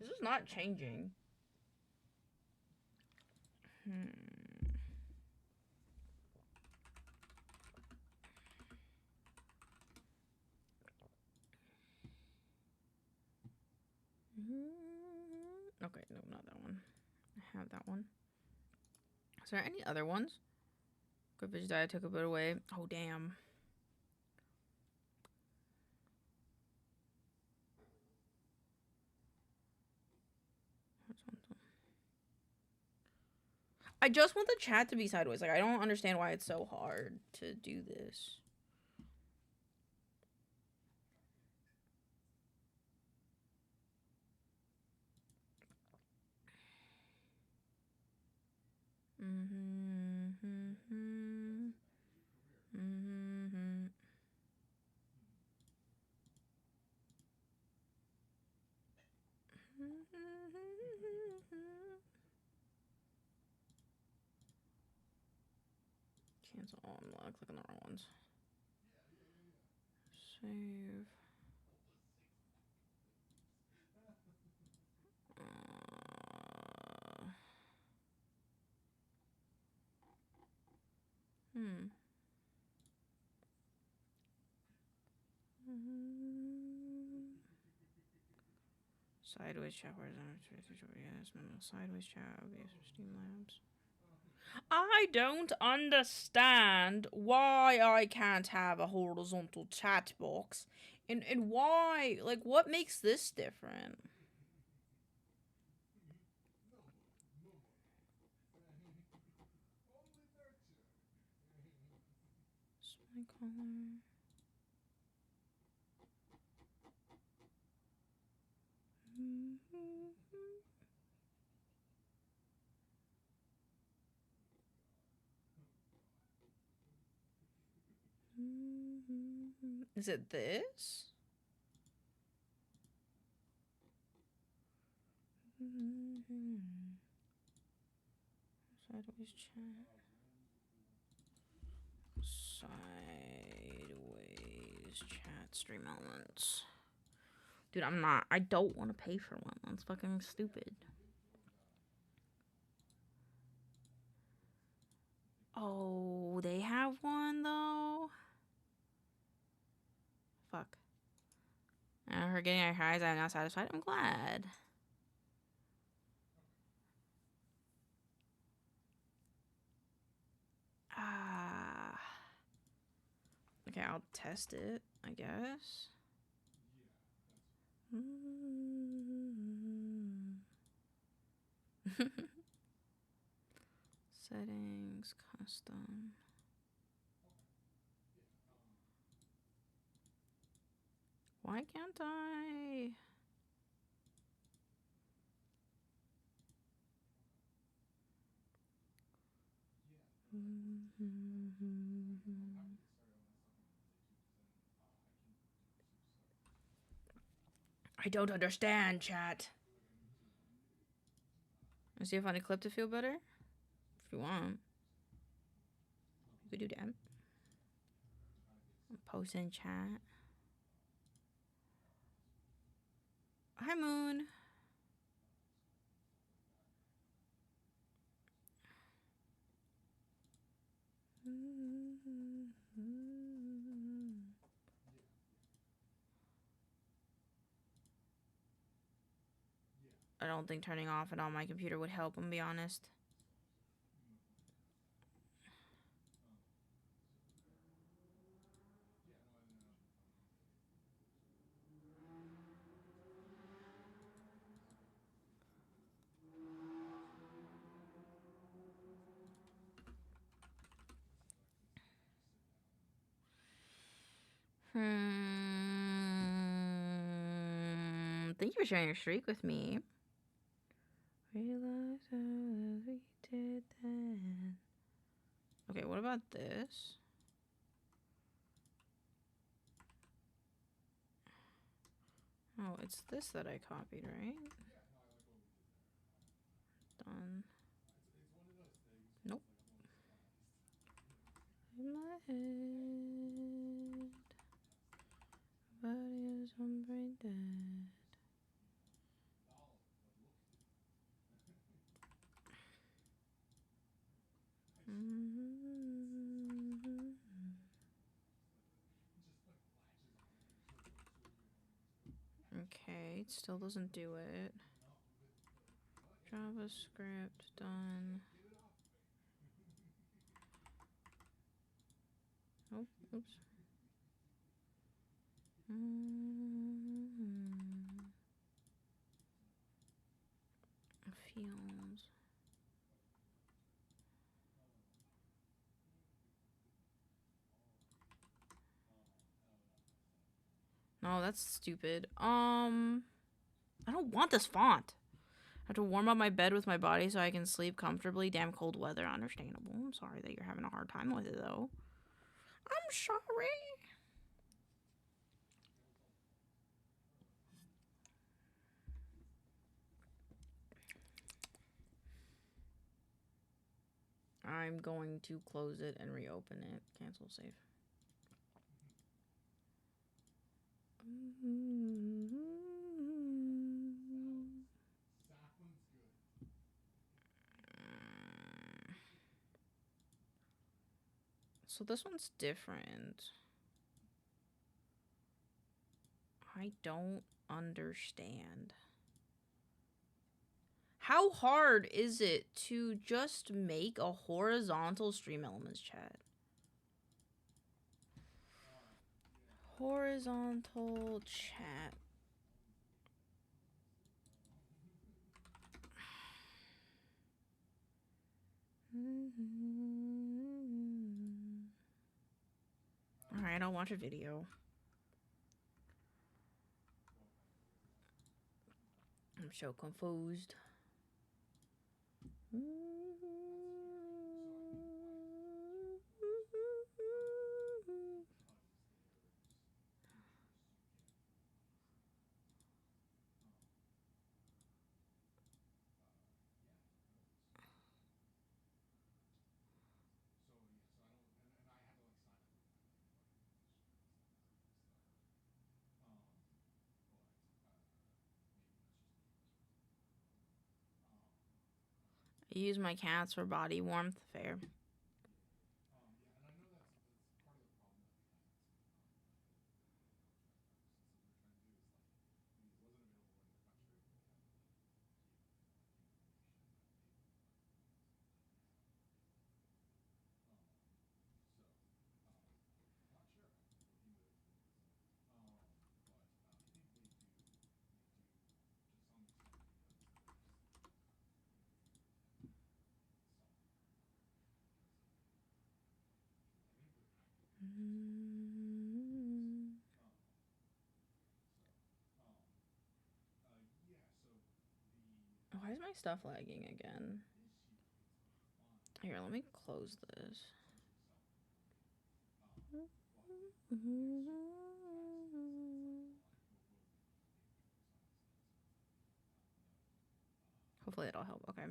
This is not changing. Okay, no, not that one. I have that one. Is there any other ones? Good bitch died, took a bit away. Oh, damn. I just want the chat to be sideways. Like, I don't understand why it's so hard to do this. Cancel. Oh, I'm not clicking the wrong ones. Save. Hmm. Sideways chat. Where's that? Sideways chat. OBS for Streamlabs. I don't understand why I can't have a horizontal chat box. And why? Like, what makes this different? My color. Is it this? Sideways chat. Sideways chat stream elements. Dude, I don't want to pay for one. That's fucking stupid. Oh, they have one though? Fuck. Her getting her highs, I'm not satisfied. I'm glad. Ah. Okay, I'll test it, I guess. Settings, custom. Why can't I? I don't understand, chat. Let's see if I find a clip to feel better. If you want. You could do that. Post in chat. Hi, Moon. I don't think turning off it on my computer would help, I'm gonna be honest. Thank you for sharing your streak with me. Realize we did that. Okay, what about this? Oh, it's this that I copied, right? Done. Nope. In my head, body is on brain dead. Okay, it still doesn't do it. JavaScript done. Oh, oops. Fields. No, that's stupid. I don't want this font. I have to warm up my bed with my body so I can sleep comfortably. Damn cold weather. Understandable. I'm sorry that you're having a hard time with it, though. I'm sorry. I'm going to close it and reopen it. Cancel save. So this one's different. I don't understand. How hard is it to just make a horizontal stream elements chat? Horizontal chat. Alright, I'll watch a video. I'm so confused. I use my cats for body warmth. Fair. Why is my stuff lagging again? Here, let me close this. Hopefully it'll help. Okay.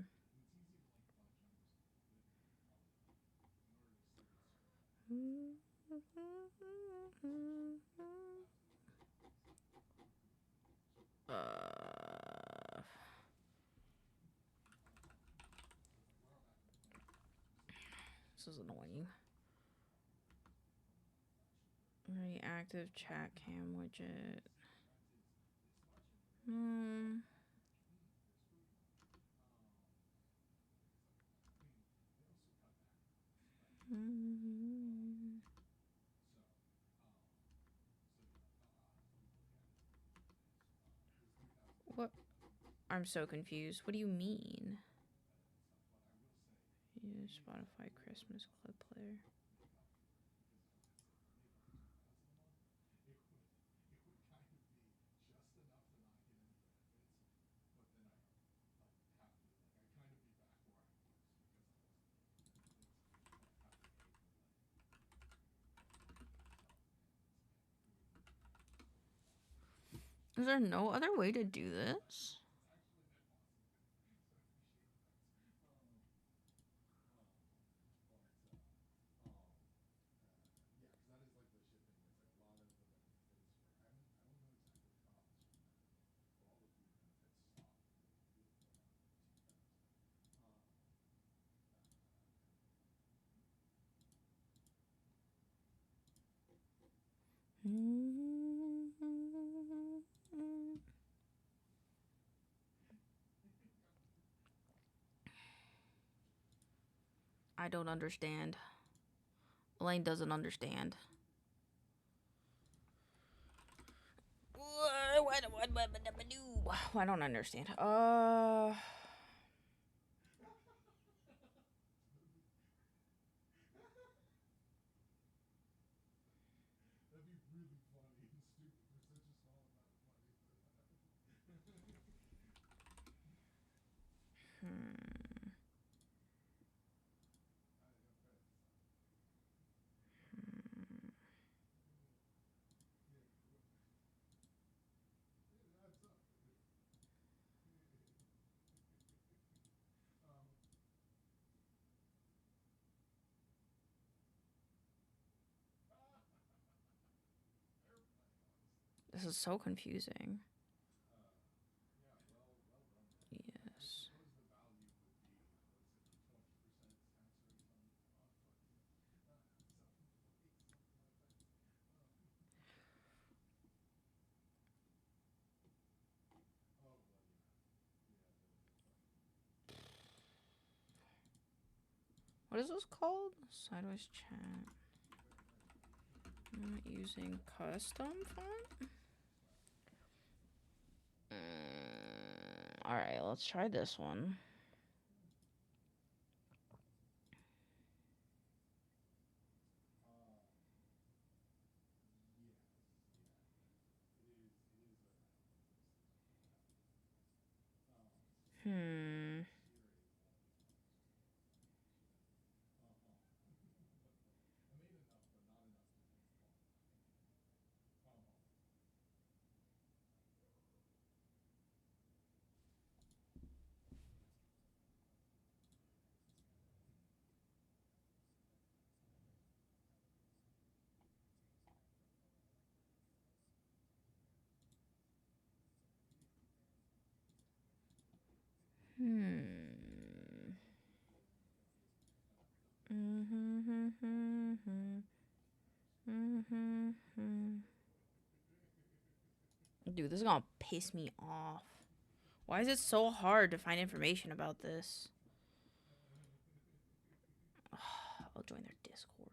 This is annoying. Reactive chat cam widget. What? I'm so confused. What do you mean? Use Spotify Christmas clip player. Is there no other way to do this? I don't understand. Elaine doesn't understand. I don't understand. This is so confusing. Yes. What is this called? Sideways chat. I'm not using custom font. All right, let's try this one. Hmm. Dude, this is gonna piss me off. Why is it so hard to find information about this? I'll join their Discord.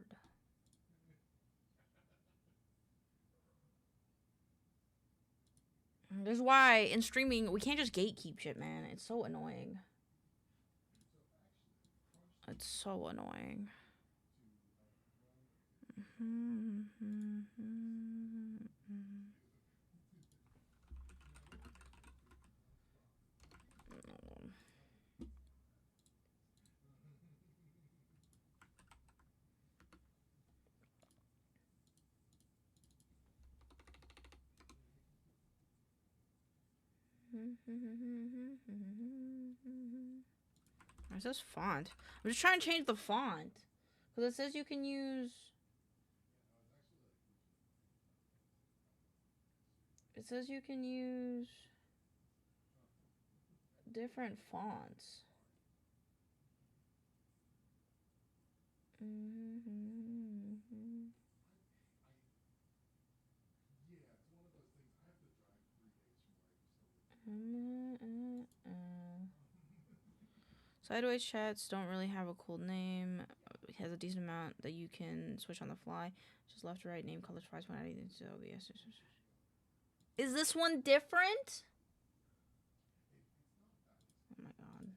This is why in streaming we can't just gatekeep shit, man. It's so annoying. It's so annoying. Where's this font? I'm just trying to change the font. Because it says you can use... It says you can use... different fonts. Sideways chats don't really have a cool name. It has a decent amount that you can switch on the fly. Just left to right, name, colors, price, one, anything. So yes. Is this one different? Oh my god.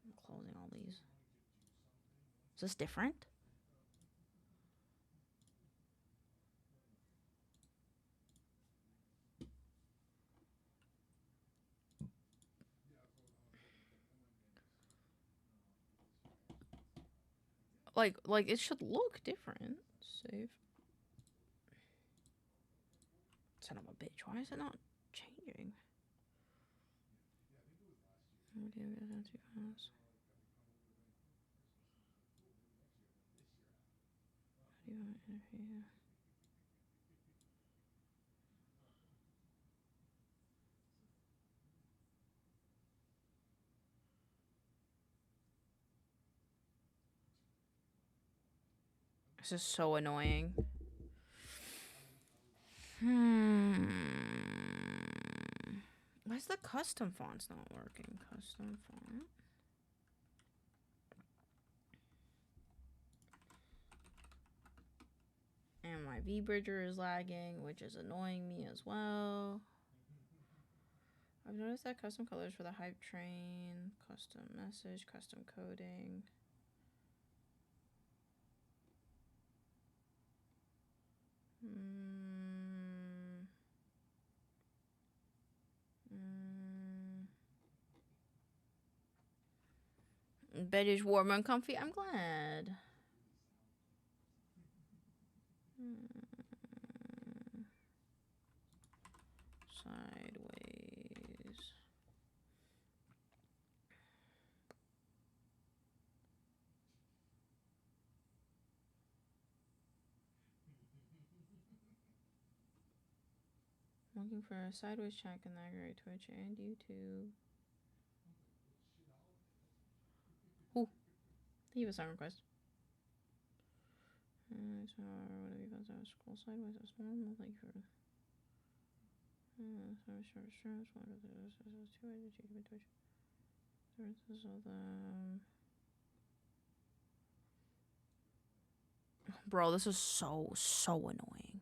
I'm closing all these. Is this different? Like it should look different. Save. Son of a bitch. Why is it not changing? This is so annoying. Why's the custom fonts not working? Custom font. And my V-bridger is lagging, which is annoying me as well. I've noticed that custom colors for the hype train, custom message, custom coding. Bed is warm and comfy. I'm glad. Sideways. Looking for a sideways chat can aggregate Twitch and YouTube. Ooh, leave a song request. So whatever you guys are, scroll sideways as normal, like for Bro, this is so annoying.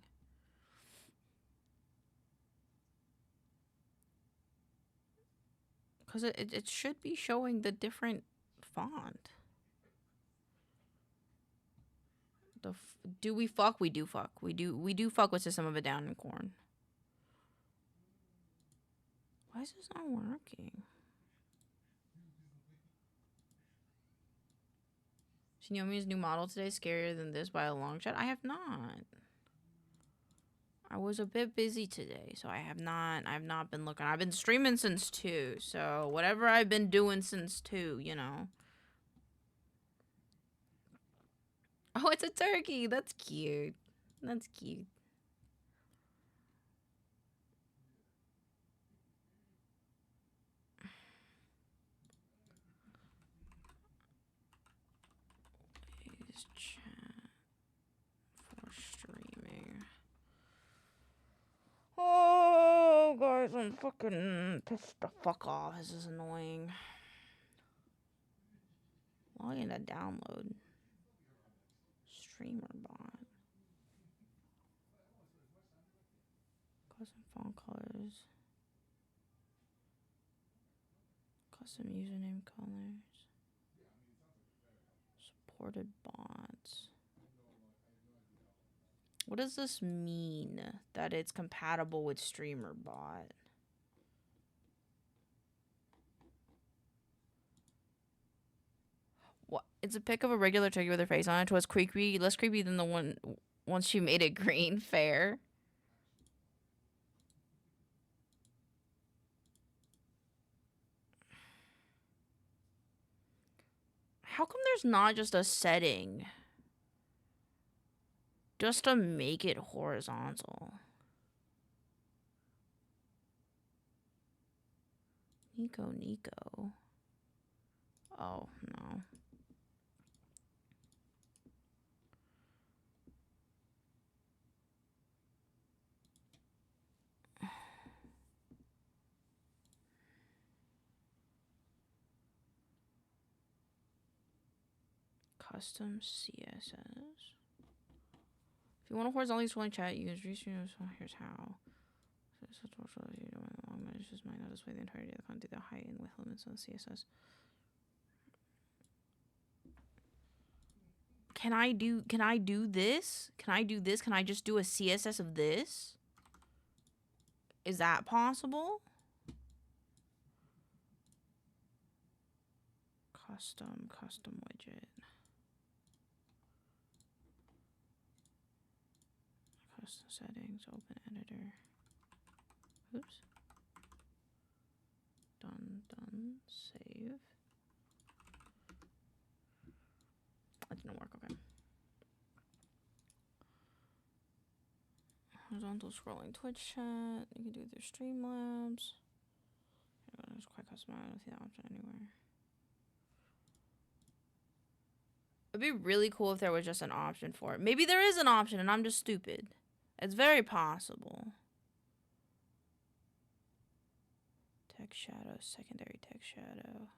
Because it should be showing the different font. Do we fuck? We do fuck. We do fuck with System of a Down and Corn. Why is this not working? Xiaomi's new model today scarier than this by a long shot. I have not. I was a bit busy today, so I've not been looking. I've been streaming since 2, so whatever I've been doing since 2, you know. Oh, it's a turkey. That's cute. That's cute. Please chat for streaming. Oh, guys, I'm fucking pissed the fuck off. This is annoying. Log in to download. Streamer bot. Custom font colors. Custom username colors. Supported bots. What does this mean? That it's compatible with streamer bot? What? It's a pic of a regular turkey with her face on it. It was creepy, less creepy than the one once she made it green. Fair. How come there's not just a setting just to make it horizontal? Nico. Oh, no. Custom CSS. If you want a horizontally scrolling chat, you can use here's how. Just might not display the entirety of the content, the height and width limits on the CSS. Can I do this? Can I do this? Can I just do a CSS of this? Is that possible? Custom widget. Custom settings, open editor. Oops. Done, save. That didn't work, okay. Horizontal scrolling Twitch chat. You can do their Streamlabs. It's quite customized. I don't see that option anywhere. It'd be really cool if there was just an option for it. Maybe there is an option and I'm just stupid. It's very possible. Text shadow, secondary text shadow.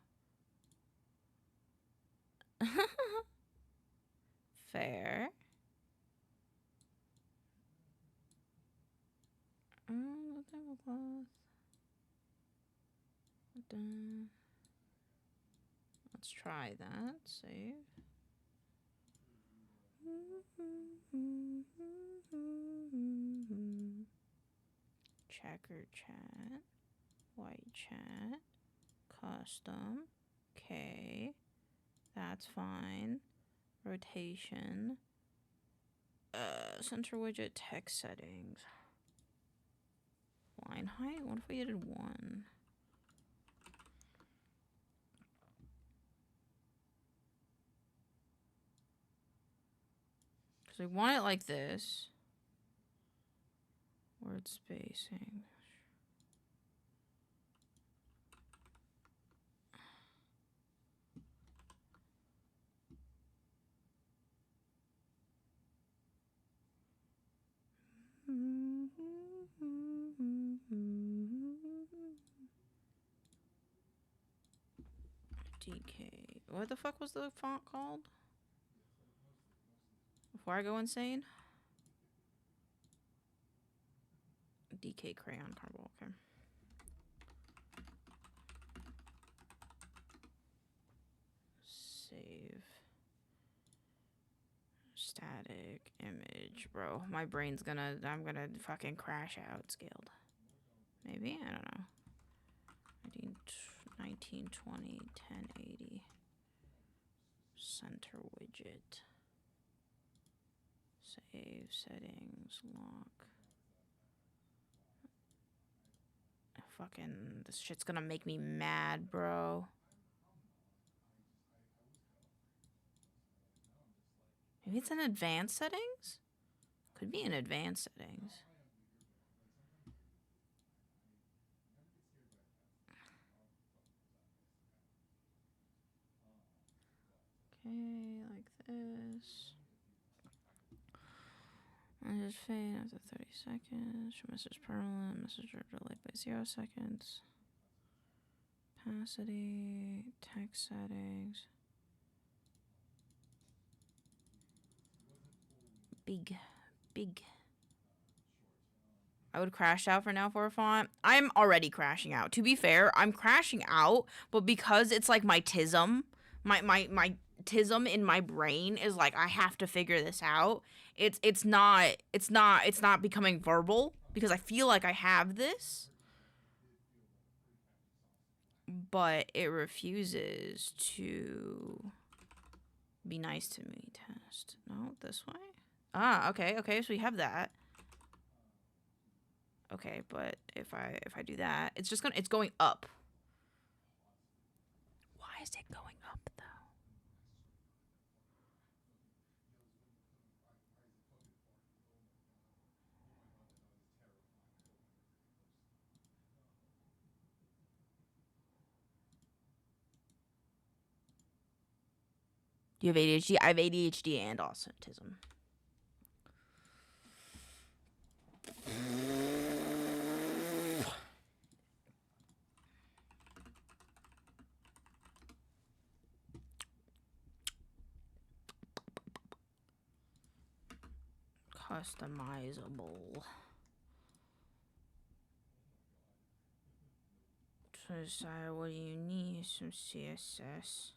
Fair. Let's try that. Save. Checker chat. White chat. Custom. Okay. That's fine. Rotation. Center widget, text settings. Line height? What if we added 1? Because we want it like this. Word spacing. DK. What the fuck was the font called? Before I go insane? DK Crayon Carbol. Okay. Save. Static image. Bro, my brain's gonna... I'm gonna fucking crash out. Scaled. Maybe? I don't know. 1920, 1080. Center widget. Save settings. Lock. Fucking... This shit's gonna make me mad, bro. Maybe it's in advanced settings? Could be in advanced settings. Okay, like this. Message fade after 30 seconds. Show message permanent. Message delayed by 0 seconds. Opacity. Text settings. Big. I would crash out for now for a font. I'm already crashing out. To be fair, I'm crashing out, but because it's like my tism, my tism in my brain is like I have to figure this out. It's not becoming verbal because I feel like I have this, but it refuses to be nice to me. Test. No, this way. Ah, okay, so we have that. Okay, but if I do that, it's going up. Why is it going up though? Do you have ADHD? I have ADHD and autism. Customizable. To decide what you need, some CSS.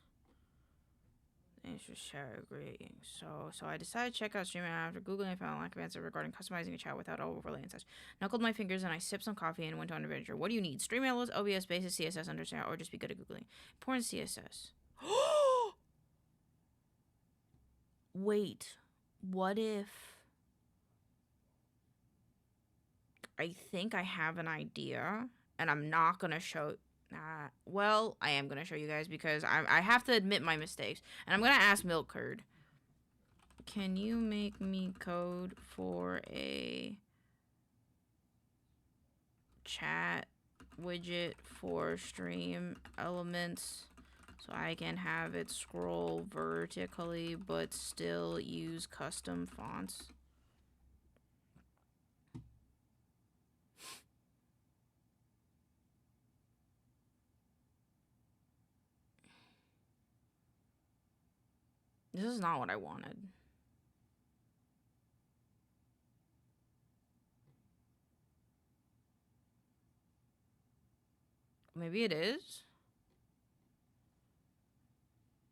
Thanks for sharing greeting. So I decided to check out Streamer after Googling. I found a lack of answer regarding customizing a chat without overlay and such. Knuckled my fingers and I sipped some coffee and went on an adventure. What do you need? Streamlabs, OBS, Basis, CSS, understand, or just be good at Googling. Important CSS. Wait, what if... I think I have an idea, and I'm not gonna show... well, I am gonna show you guys because I have to admit my mistakes. And I'm gonna ask Milkcurd. Can you make me code for a chat widget for stream elements so I can have it scroll vertically but still use custom fonts? This is not what I wanted. Maybe it is.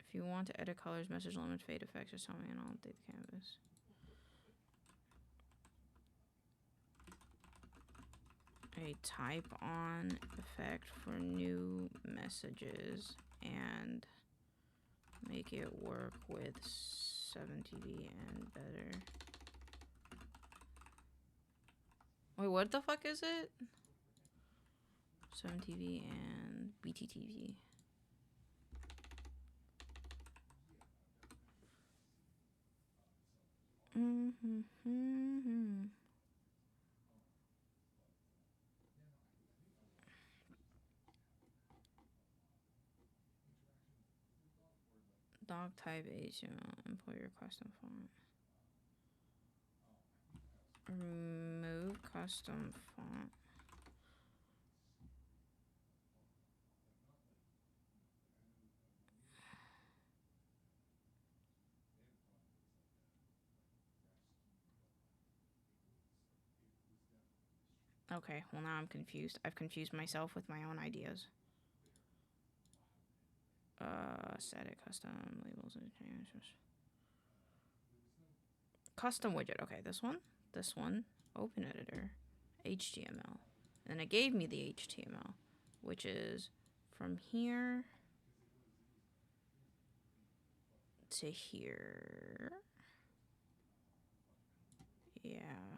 If you want to edit colors, message limit, fade effects, or something, and I'll update the canvas. A type on effect for new messages and make it work with 7TV and better. Wait, what the fuck is it? 7TV and BTTV. doc type HTML. Import your custom font. Remove custom font. Okay, well now I'm confused. I've confused myself with my own ideas. Static custom labels and changes. Custom widget. Okay, this one. This one. Open editor. HTML. And it gave me the HTML, which is from here to here. Yeah.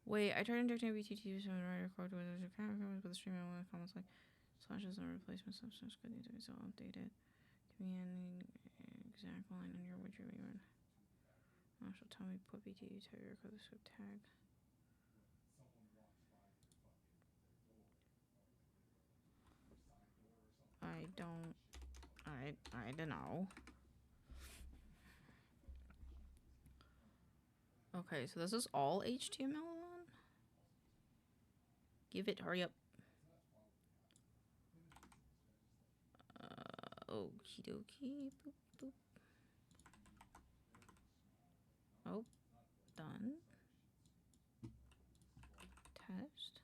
Wait, I tried injecting BTT so writer code with the stream and comments like slashes and replacement substance could need to be so updated. Give me an exact line in your widget even. Also tell me put BTT to your code script tag. I don't know. Okay, so this is all HTML on? Give it, hurry up. Okie dokie. Boop, boop. Oh, done. Test.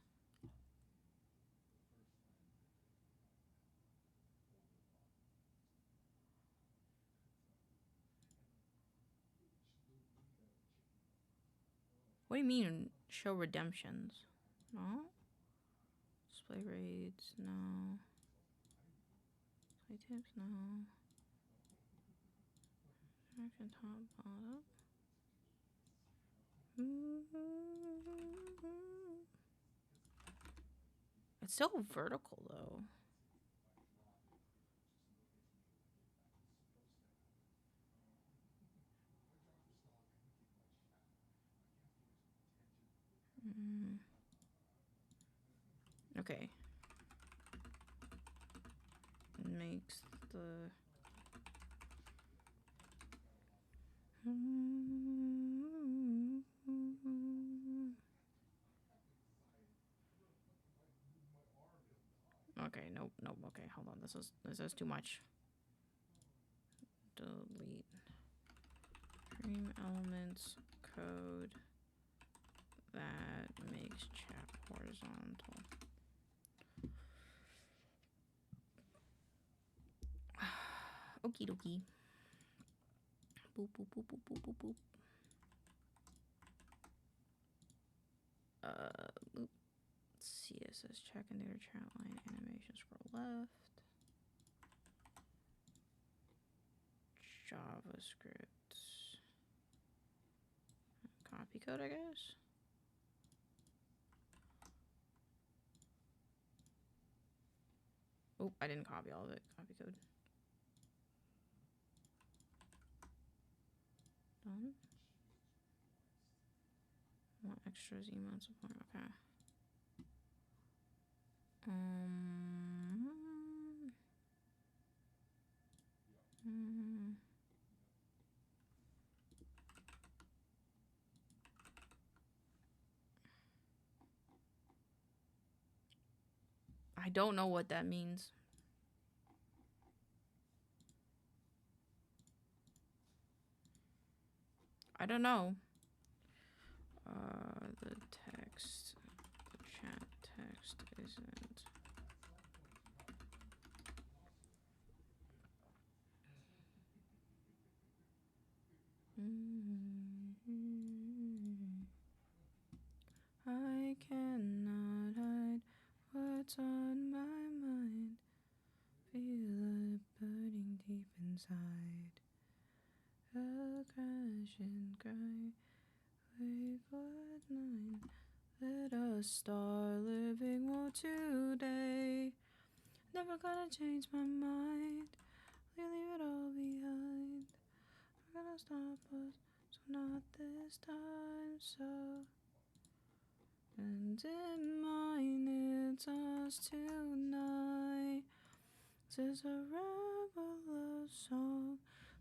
What do you mean, show redemptions? No? Display rates, no. Play tips, no. Action top, bottom. It's so vertical though. Okay. Makes the okay, nope, okay, hold on. This is too much. Delete frame elements code that makes chat horizontal. Okie dokie. Boop boop boop boop boop boop boop. Boop. CSS check and their chat line animation scroll left. JavaScript. Copy code, I guess. Oh, I didn't copy all of it. Copy code. Done. Want extras, email support. Okay. I don't know what that means. I don't know. The text, the chat text isn't. I cannot hide what's on my mind. Feel it burning deep inside. A crash and cry. Wait for 9. Let us start living more today. Never gonna change my mind. We leave it all behind. We're gonna stop us, so not this time. So, and in mine, it's us tonight. This is a rebel love song.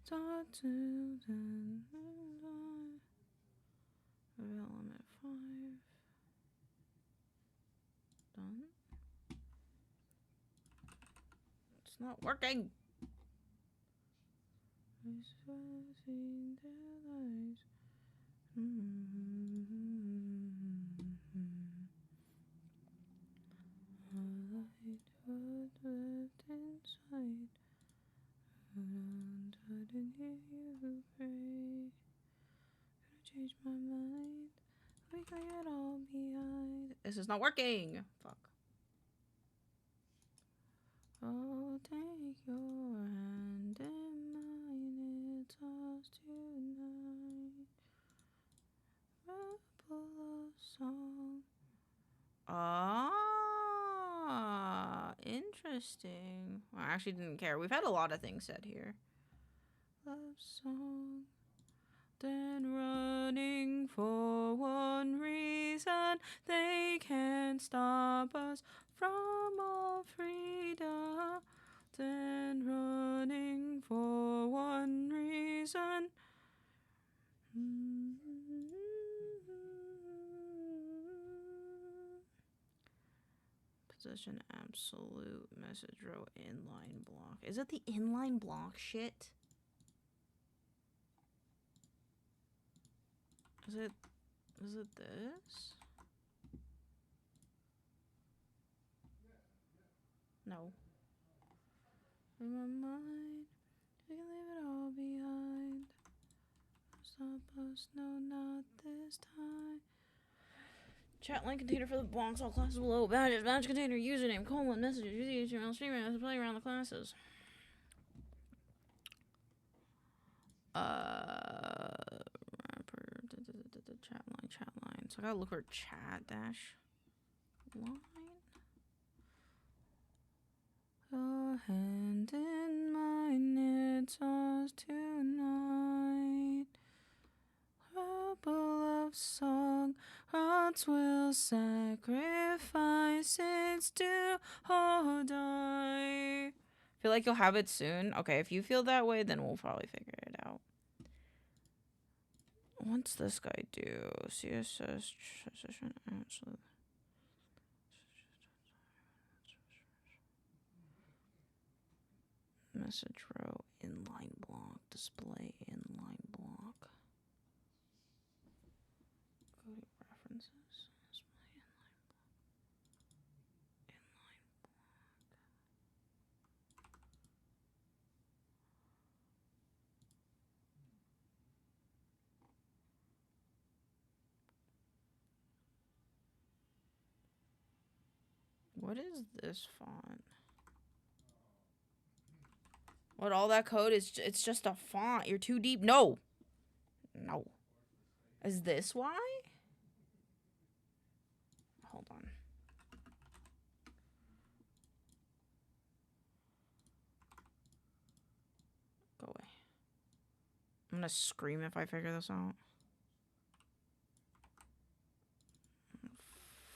Talk to them. Element 5. Done. It's not working. Change my mind. We can get all behind. This is not working. Fuck. Oh, take your hand in mine. It's us tonight. Rebel love song. Ah, interesting. I actually didn't care. We've had a lot of things said here. Love song. Then running for one reason, they can't stop us from our freedom. Then running for one reason. Position absolute message row inline block. Is it the inline block shit? Is it this? No. In my mind, we can leave it all behind. Stop us, no, not this time. Chat line container for the blocks, all classes below. Badges, badge container, username, colon, messages, HTML, streamer, as play around the classes. Chat line. So I gotta look for chat dash line. Your hand in mine, it's us tonight. Rebel love song, hearts will sacrifice, it's do or die. Feel like you'll have it soon? Okay, if you feel that way, then we'll probably figure it out. What's this guy do? CSS transition absolute. Message row inline block, display inline block. Go to preferences, display inline block. Inline block. What is this font? What, all that code is, it's just a font. You're too deep. No. No. Is this why? Hold on. Go away. I'm gonna scream if I figure this out.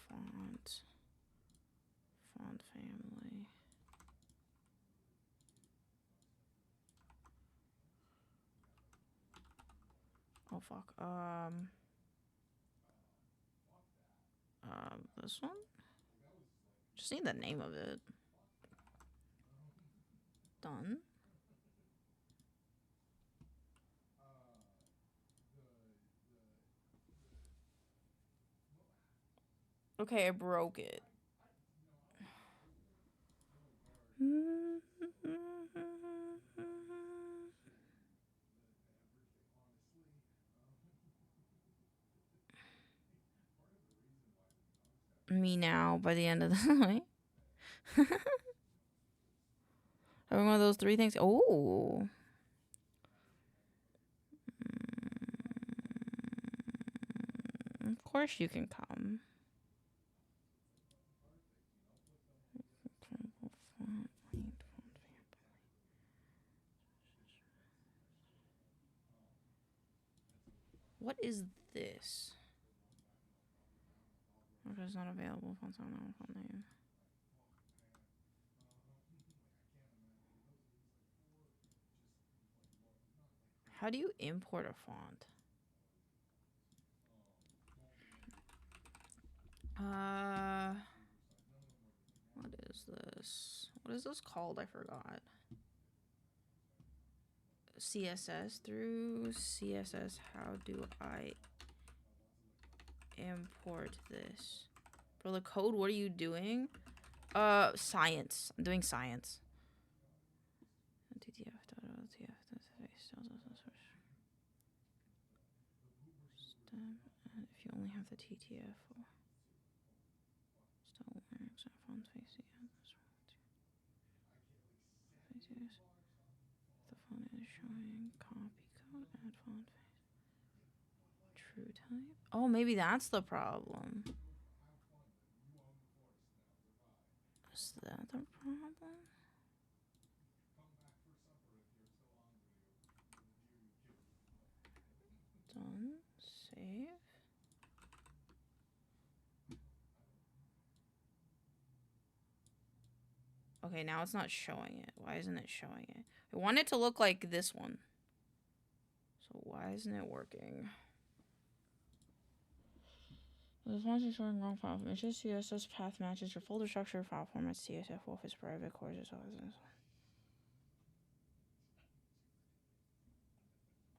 Font. Font family. Oh fuck. This one? Just need the name of it. Done. Okay, I broke it. Me now by the end of the night. Every one of those three things. Oh. Of course you can come. What is this? Okay, it's not available. Font name. How do you import a font? What is this? What is this called? I forgot. CSS through CSS. How do I import this? For the code, what are you doing? Science. I'm doing science. If you only have the TTF. Font face. The font is showing copy code, add font face. True type. Oh, maybe that's the problem. Is that the problem? Done. Save. Okay, now it's not showing it. Why isn't it showing it? I want it to look like this one. So why isn't it working? As long as you're showing wrong file images, CSS path matches your folder structure, file format, CSF wolf is private, courses, all this.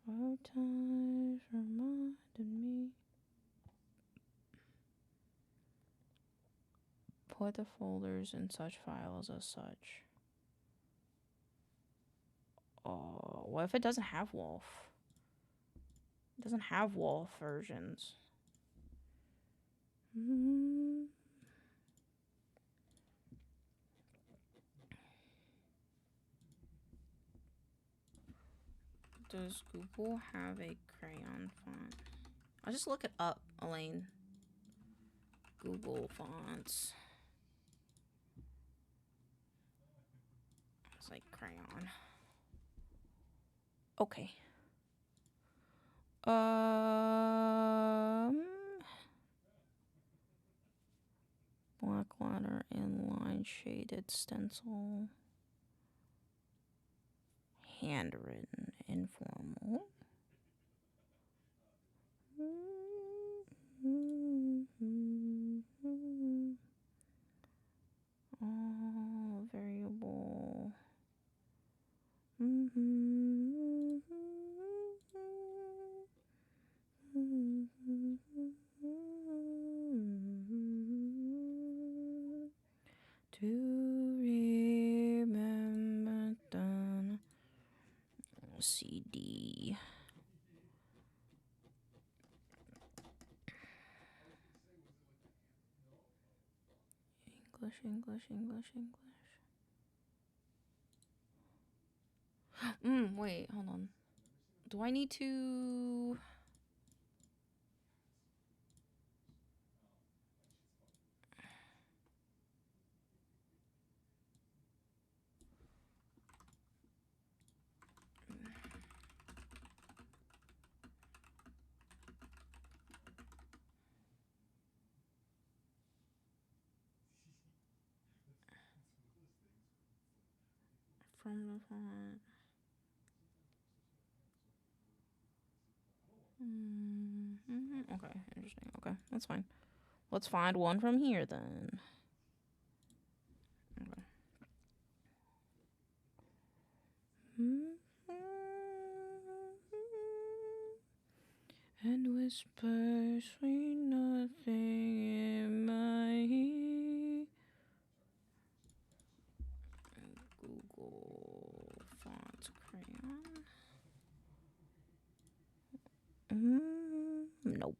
What times reminded me. Put the folders in such files as such. Oh, what if it doesn't have wolf? It doesn't have wolf versions. Does Google have a crayon font? I'll just look it up, Elaine. Google fonts. It's like crayon. Okay. Black letter inline shaded stencil. Handwritten informal. Oh, variable. To remember done. CD. English. Wait, hold on. Do I need to... From the font. Okay, interesting. Okay, that's fine. Let's find one from here then. Okay. And whisper sweet nothing in my ear. Google font crayon. Nope.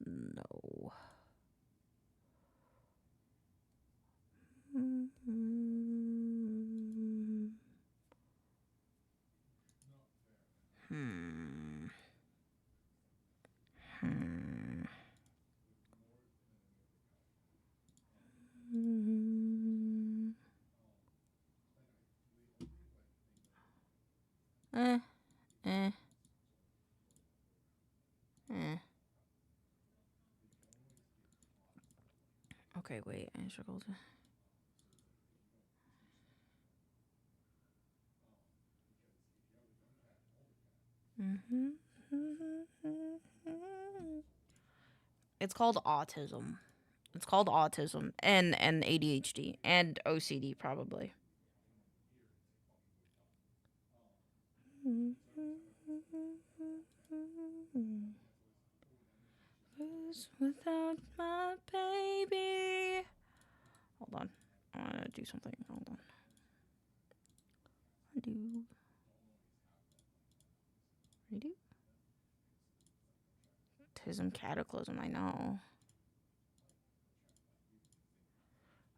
No. Okay, wait. I struggled. It's called autism. It's called autism and ADHD and OCD probably. Without my baby. Hold on. I want to do something. Hold on. Redo. Tism cataclysm, I know.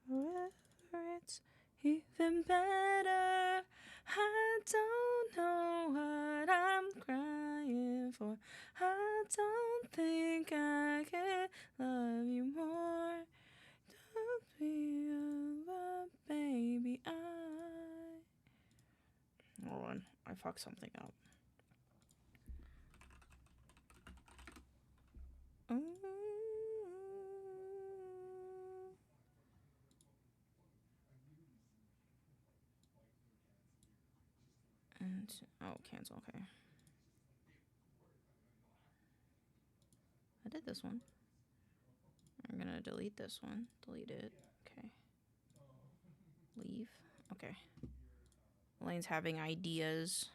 Whether it's even better, I don't know what I'm crying for. I don't think I can love you more. Don't be a baby. Hold on, I fucked something up. And oh, cancel. Okay. I did this one. I'm gonna delete this one. Delete it. Okay. Leave. Okay. Elaine's having ideas.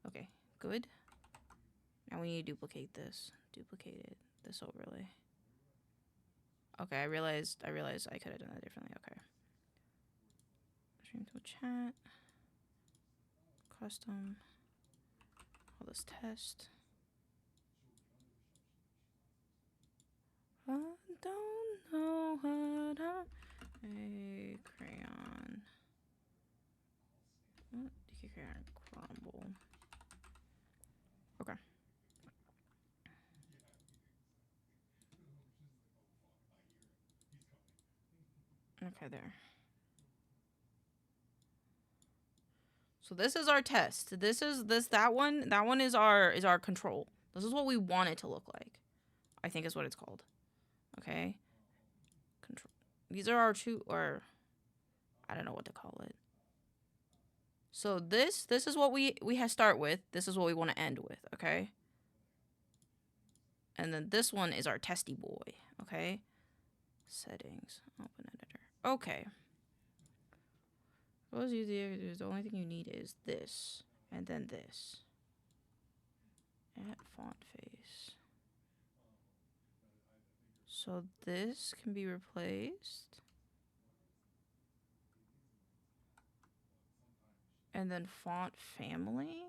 Okay, good. Now we need to duplicate this. Duplicate it. This overlay. Okay, I realized I could have done that differently. Okay. Stream to chat. Custom. All this test. I don't know what a crayon. What? DK crayon crumble. Okay. Okay, there. So this is our test. That one is our control. This is what we want it to look like. I think is what it's called. Okay. Control. These are our two, or I don't know what to call it. So this is what we start with. This is what we want to end with, okay? And then this one is our testy boy, okay? Settings, open editor. Okay. Suppose the only thing you need is this, and then this. Add font face. So this can be replaced. And then font family.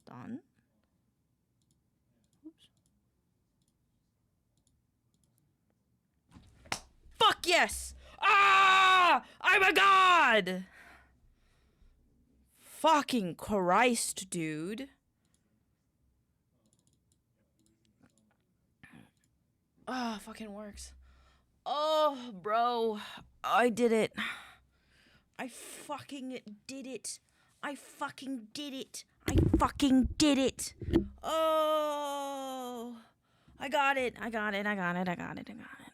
Done. Oops. Fuck yes! Ah! I'm a god! Fucking Christ, dude. Ah, fucking works. Oh, bro. I did it. I fucking did it. I fucking did it. I fucking did it. Oh. I got it. I got it. I got it. I got it. I got it. I got it. I got it.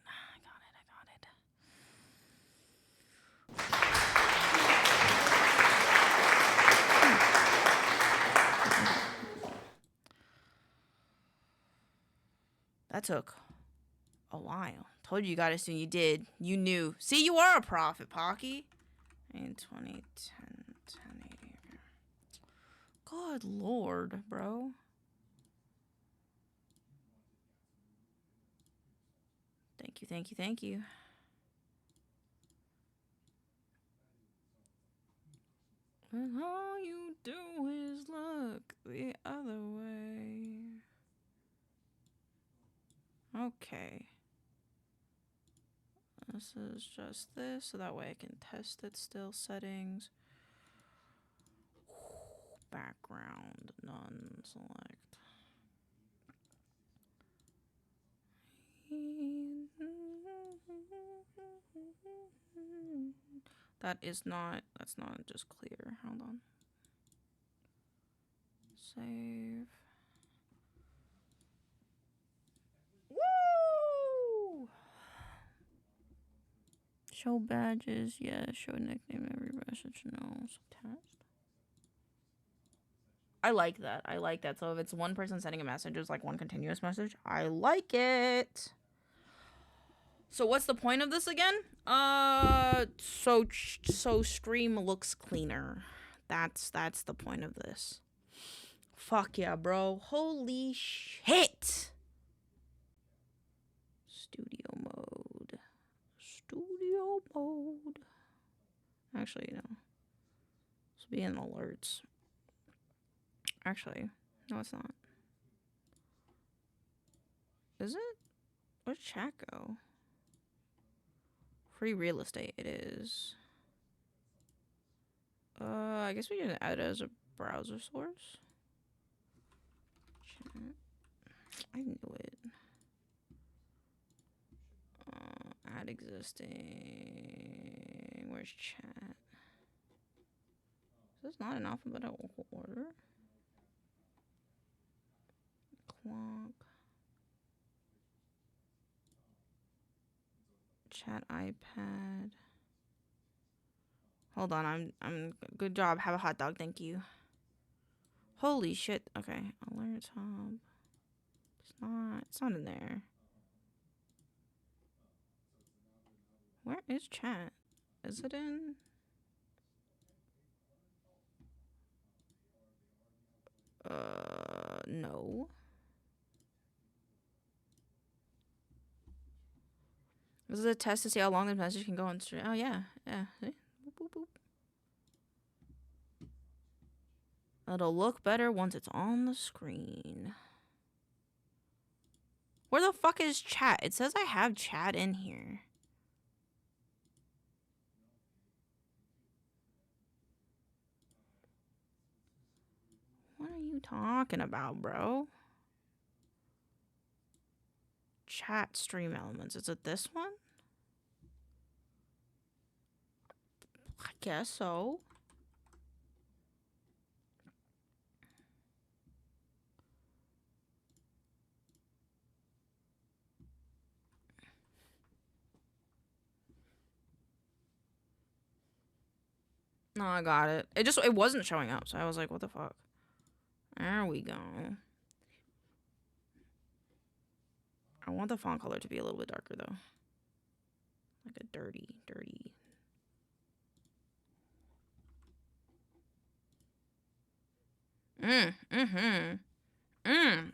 That took a while. Told you got it soon. You did. You knew. See, you are a prophet, Pocky. In 2010, 1080. Good lord, bro. Thank you, thank you, thank you. And all you do is look the other way. Okay. This is just this, so that way I can test it still. Settings. Background, none, select. That's not just clear. Hold on. Save. Woo! Show badges. Yeah, show nickname. Every message. No. Test. I like that. I like that. So if it's one person sending a message, it's like one continuous message. I like it. So what's the point of this again? So stream looks cleaner. That's the point of this. Fuck yeah, bro. Holy shit. Studio mode. Studio mode. Actually, no. This will be in alerts. Actually, no, it's not. Is it? Where'd chat go? Free real estate, it is. I guess we can add it as a browser source. Chat. I knew it. Add existing. Where's chat? Is this not in alphabetical order? Clock. Chat iPad. Hold on, I'm good job. Have a hot dog, thank you. Holy shit. Okay, alerts hub. It's not in there. Where is chat? Is it in? No. This is a test to see how long the message can go on stream. Oh yeah, yeah. See? Boop, boop, boop. It'll look better once it's on the screen. Where the fuck is chat? It says I have chat in here. What are you talking about, bro? Chat stream elements. Is it this one? I guess so. No, I got it. It wasn't showing up, so I was like, what the fuck? There we go. I want the font color to be a little bit darker though. Like a dirty.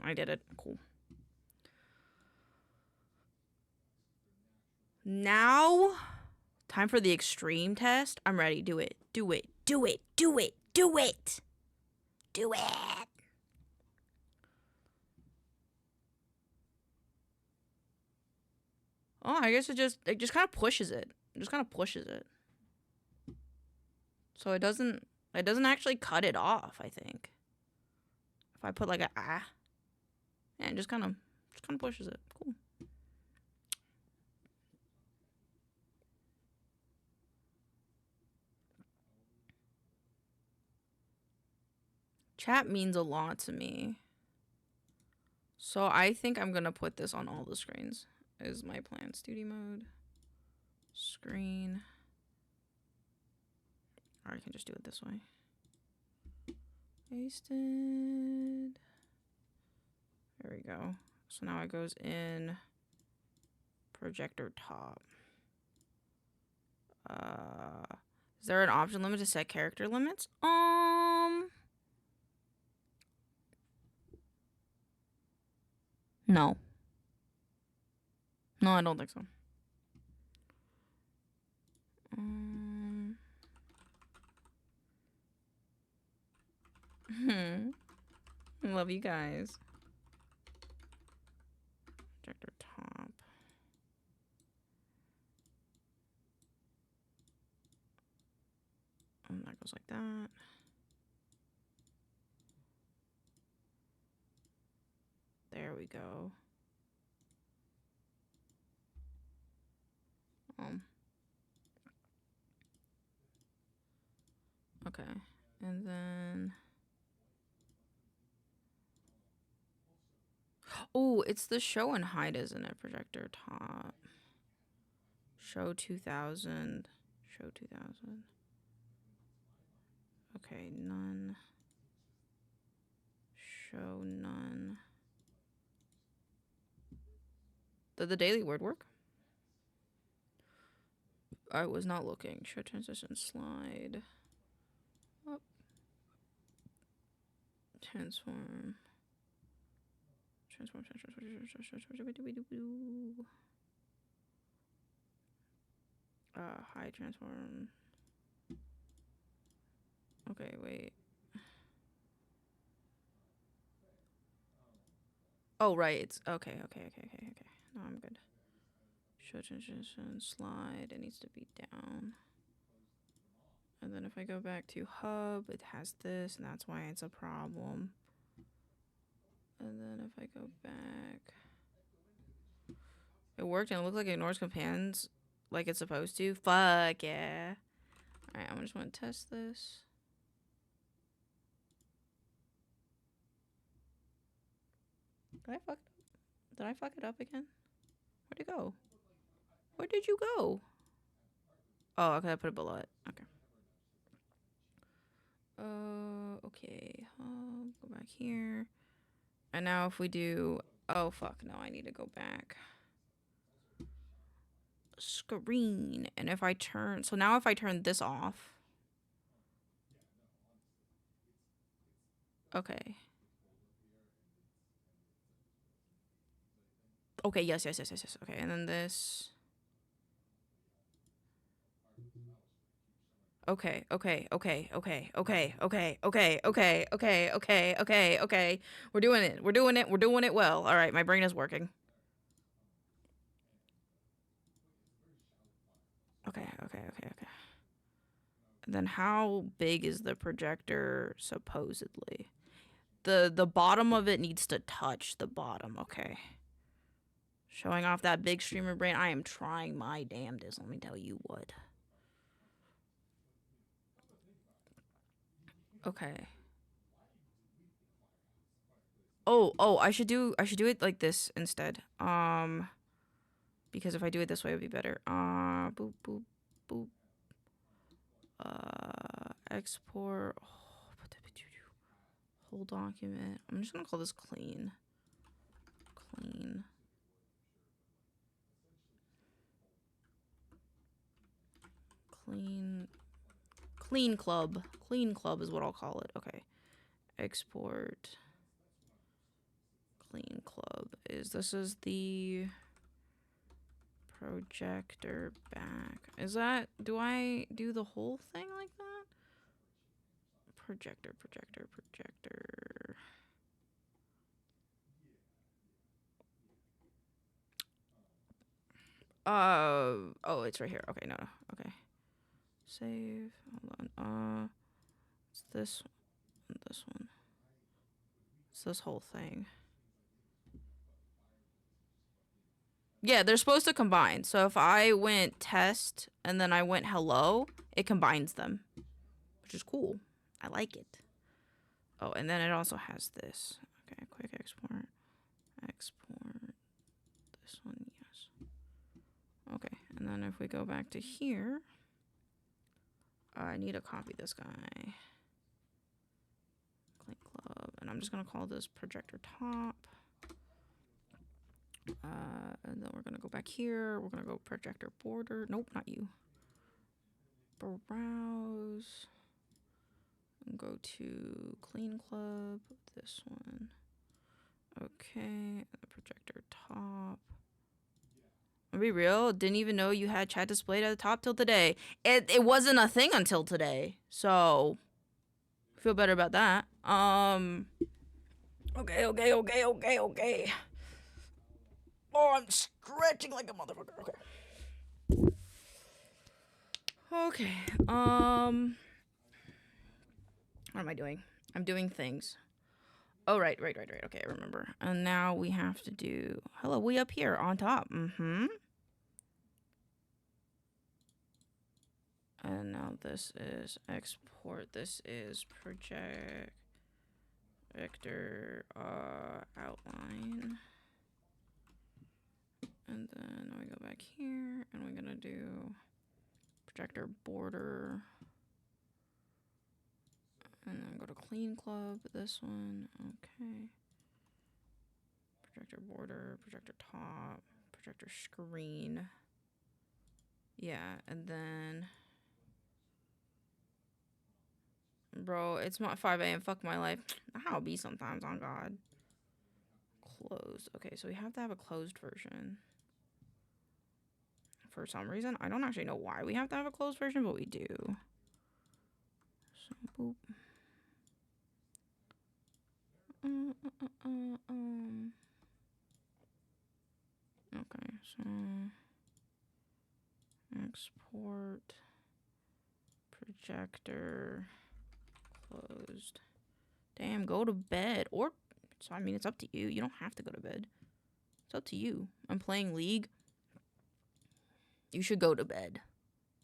I did it. Cool. Now, time for the extreme test. I'm ready. Do it. Do it. Do it. Do it. Do it. Do it. Oh, I guess it just kind of pushes it. It just kind of pushes it. So it doesn't actually cut it off, I think. If I put like a yeah, it just kind of pushes it. Cool. Chat means a lot to me. So I think I'm going to put this on all the screens. Is my plan. Studio mode. Screen. Or I can just do it this way. Pasted. There we go. So now it goes in projector top. Is there an option limit to set character limits? No. No, I don't think so. I love you guys. Projector top. And that goes like that. There we go. Okay. And then oh, it's the show and hide, isn't it? Projector top. Show 2000. Show 2000. Okay, none. Show none. Did the daily word work? I was not looking. Show transition slide. Up. Transform. Transform. High transform. Okay, wait. Oh, right. It's okay. No, I'm good. Show transition slide. It needs to be down. And then if I go back to hub, it has this, and that's why it's a problem. And then if I go back, it worked, and it looked like it ignores commands like it's supposed to. Fuck yeah. Alright, I'm just gonna test this. Did I fuck it up? Did I fuck it up again? Where'd it go? Where did you go? Oh, okay, I put it below it. Okay. Okay. Go back here. And now if we do... Oh, fuck. No, I need to go back. Screen. And if I turn... So now if I turn this off... Okay. Okay, yes. Okay, and then this... Okay. We're doing it well. All right, my brain is working. Okay. Then how big is the projector supposedly? The bottom of it needs to touch the bottom. Okay. Showing off that big streamer brain. I am trying my damnedest, let me tell you what. Okay. Oh, I should do it like this instead. Because if I do it this way, it would be better. Boop. Export. Whole document. I'm just gonna call this clean. Clean club. Clean club is what I'll call it. Okay. Export. Clean club. This is the projector back. Is that, do I do the whole thing like that? Projector. Oh, it's right here. Okay, no. Okay. Save. Hold on. It's this one. This one. It's this whole thing. Yeah, they're supposed to combine. So if I went test and then I went hello, it combines them, which is cool. I like it. Oh, and then it also has this. Okay, quick export. This one, yes. Okay, and then if we go back to here, I need to copy this guy. Clean club, and I'm just gonna call this projector top. And then we're gonna go back here. We're gonna go projector border. Nope, not you. Browse. And go to clean club. This one. Okay. And the projector top. I'll be real. Didn't even know you had chat displayed at the top till today. It wasn't a thing until today. So feel better about that. Okay. Oh, I'm stretching like a motherfucker. Okay. What am I doing? I'm doing things. Oh, right. Okay, I remember. And now we have to do... Hello, we up here on top. And now this is export. This is projector outline. And then we go back here, and we're gonna do projector border. And then go to clean club, this one, okay. Projector border, projector top, projector screen. Yeah, and then... Bro, it's not 5 a.m. Fuck my life. How it be sometimes, on God. Closed. Okay, so we have to have a closed version. For some reason. I don't actually know why we have to have a closed version, but we do. So, boop. Okay, so... Export... Projector... Closed. Damn, go to bed. Or, so I mean, it's up to you. You don't have to go to bed. It's up to you. I'm playing League. You should go to bed.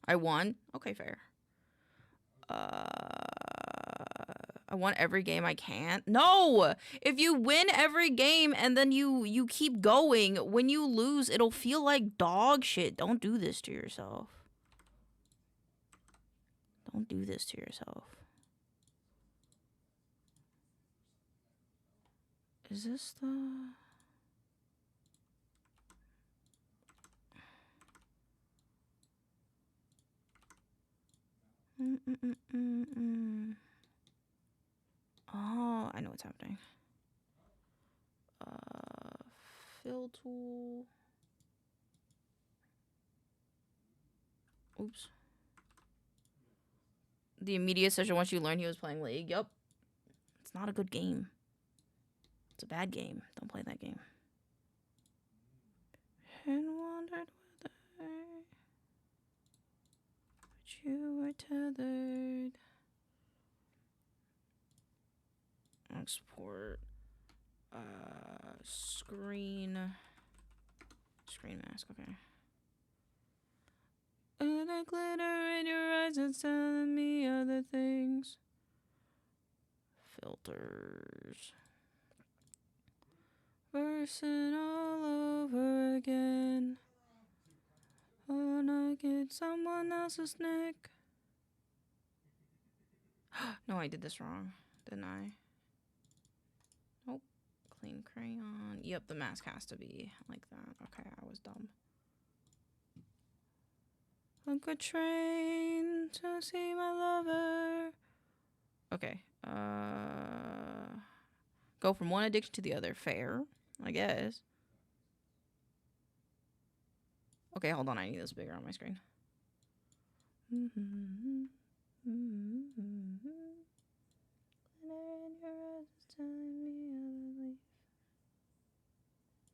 I won. Okay, fair. I want every game I can. No! If you win every game and then you keep going, when you lose, it'll feel like dog shit. Don't do this to yourself. Don't do this to yourself. Is this the... Oh, I know what's happening. Fill tool. Oops. The immediate session once you learn he was playing League. Yup. It's not a good game. It's a bad game. Don't play that game. And wondered whether you were tethered. Export. Screen mask, okay. And the glitter in your eyes is telling me other things. Filters. Versing all over again. Wanna get someone else's neck. No, I did this wrong, didn't I? Nope. Clean crayon. Yep, the mask has to be like that. Okay, I was dumb. Like a train to see my lover. Okay. Go from one addiction to the other. Fair, I guess. Okay, hold on. I need this bigger on my screen.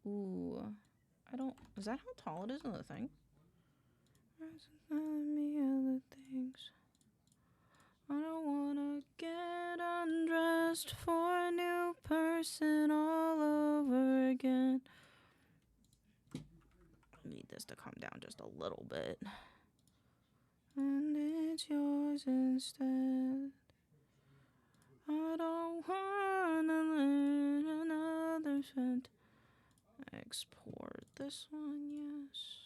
Ooh, I don't. Is that how tall it is in the thing? Telling me other things. I don't wanna get undressed for a new person all over again. I need this to come down just a little bit. And it's yours instead. I don't wanna learn another scent. Export this one, yes.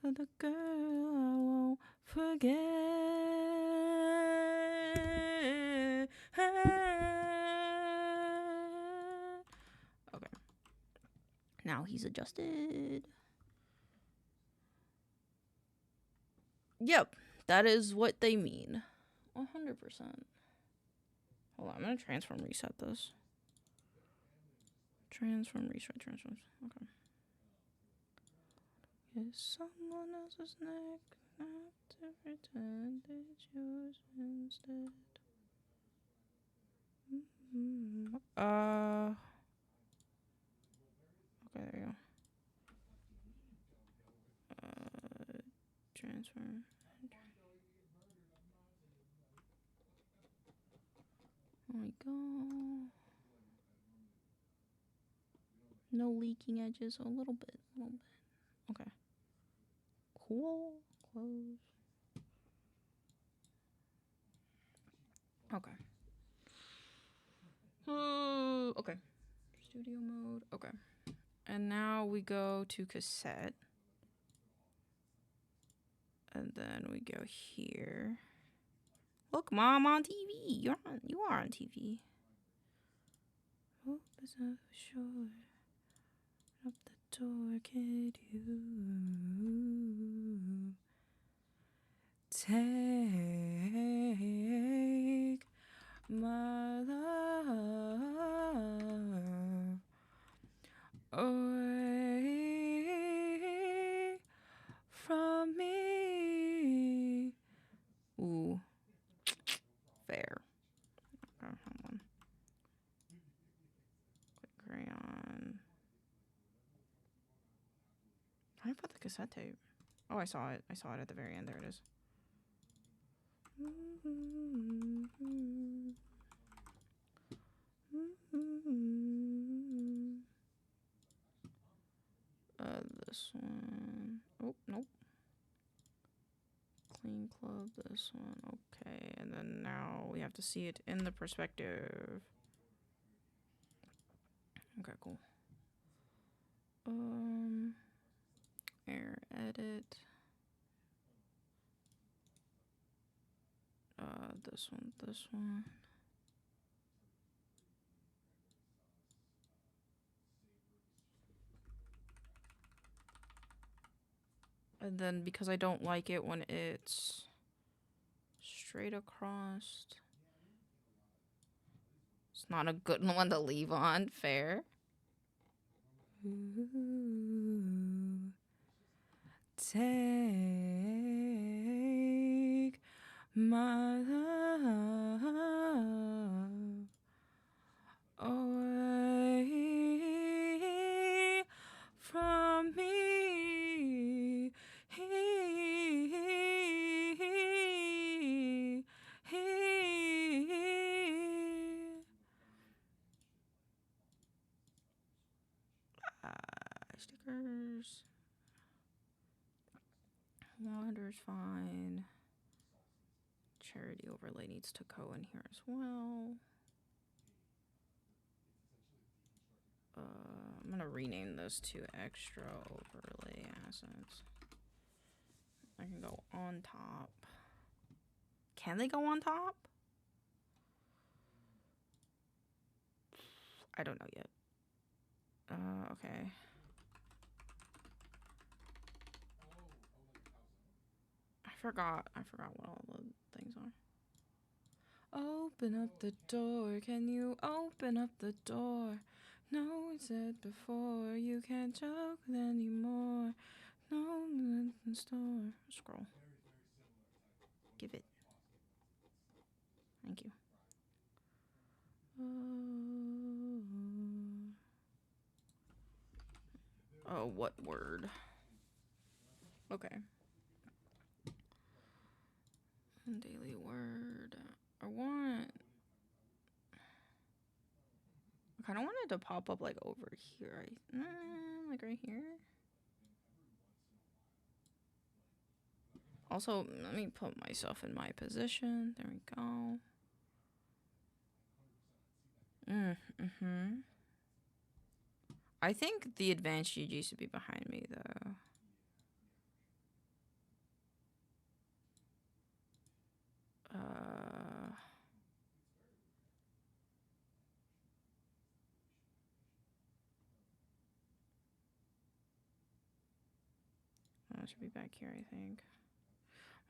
The girl I won't forget. Okay. Now he's adjusted. Yep, that is what they mean. 100%. Hold on, I'm gonna transform reset this. Transform reset. Okay. Is someone else's neck, not to pretend it's yours instead. Okay, there you go. Transfer. There we go. No leaking edges, a little bit. Okay. Cool. Close. Okay. Okay. Studio mode. Okay. And now we go to cassette. And then we go here. Look, Mom, on TV. You are on TV. Oh, it's not sure. Up the door, could you take my love away from me? Ooh, fair. Oh, hold on. Quick crayon. How do I put the cassette tape? Oh, I saw it. I saw it at the very end. There it is. This one. Oh, nope. Clean club, this one. Okay, and then now we have to see it in the perspective. Okay, cool. Air edit. This one, this one. And then because I don't like it when it's straight across, it's not a good one to leave on. Fair. Ooh, take my love away from me. Stickers. Water's fine. Charity overlay needs to go in here as well. I'm gonna rename this to extra overlay assets. I can go on top. Can they go on top? I don't know yet. Okay. I forgot what all the things are. Open up the door. Can you open up the door? No, we said before you can't joke anymore. No, in the store. Scroll. Give it. Thank you. Oh, what word? Okay. Daily word. I kind of want it to pop up like over here. Like right here. Also, let me put myself in my position. There we go. I think the advanced GG should be behind me though. That should be back here, I think.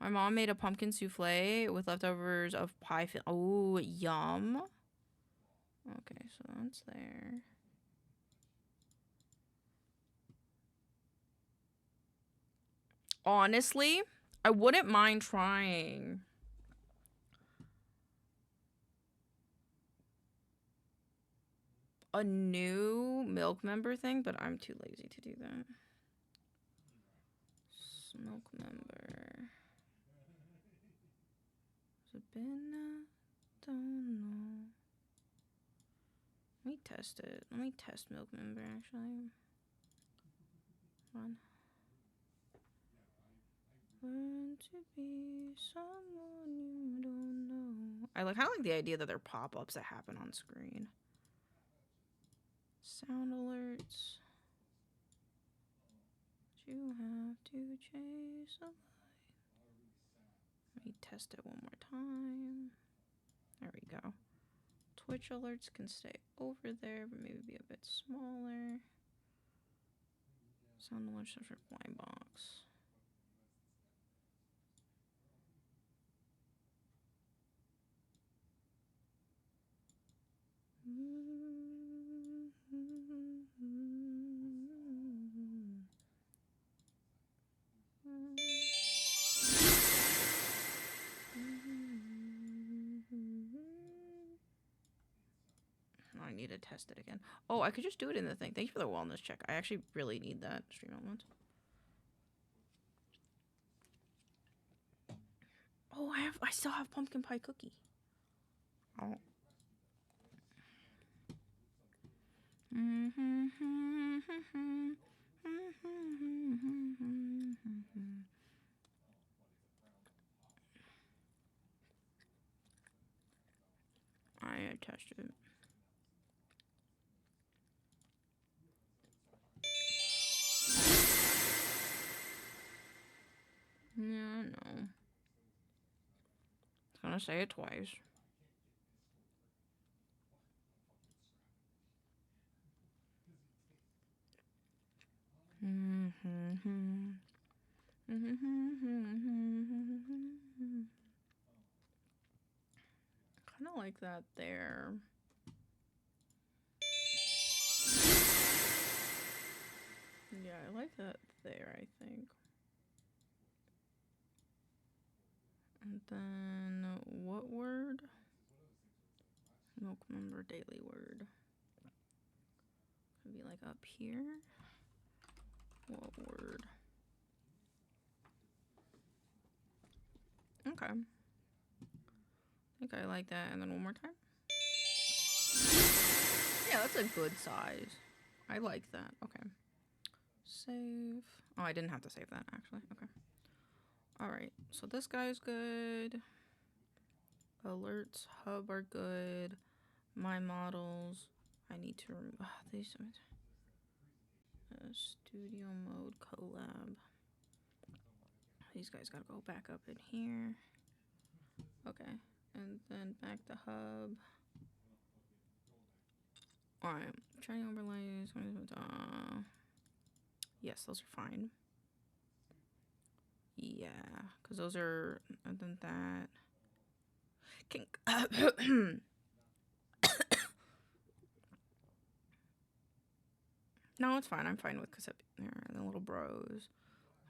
My mom made a pumpkin souffle with leftovers of pie. Oh, yum. Okay, so that's there. Honestly, I wouldn't mind trying a new milk member thing, but I'm too lazy to do that. Milk member. Has it been? Don't know. Let me test it. Let me test milk member actually. One. Learn to be someone you don't know. I kind of like the idea that they're pop-ups that happen on screen. Sound alerts. you have to chase a light. Let me test it one more time. There we go. Twitch alerts can stay over there, but maybe be a bit smaller. Sound alert for blind box. I need to test it again. Oh, I could just do it in the thing. Thank you for the wellness check. I actually really need that stream elements. Oh, I still have pumpkin pie cookie. Oh. I tested it. Yeah, no. I was gonna say it twice. Kind of like that there. Yeah, I like that there, I think. And then, what word? Milk member daily word. Could be like up here. What word? Okay. I think I like that. And then one more time. Yeah, that's a good size. I like that. Okay. Save. Oh, I didn't have to save that, actually. Okay. Alright. So this guy's good. Alerts, hub are good. My models. I need to remove these. Studio mode collab. These guys gotta go back up in here. Okay. And then back to hub. Alright. Training overlays. Yes, those are fine. Yeah. Because those are. And then that. No, it's fine. I'm fine with cassette. There, the little bros.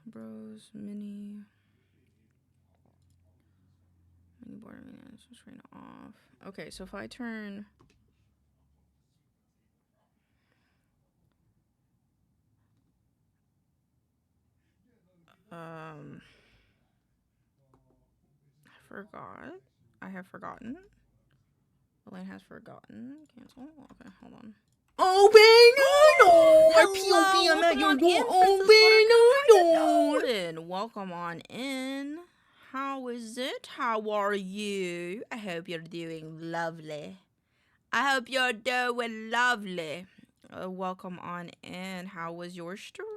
Bros, mini. Mini border, mini, just turn off. Okay, so if I turn. I forgot. I have forgotten. Elaine has forgotten. Cancel. Okay, hold on. Open my POV. I'm at your door. Open. Welcome on in. How is it? How are you? I hope you're doing lovely. I hope you're doing lovely. Welcome on in. How was your stream?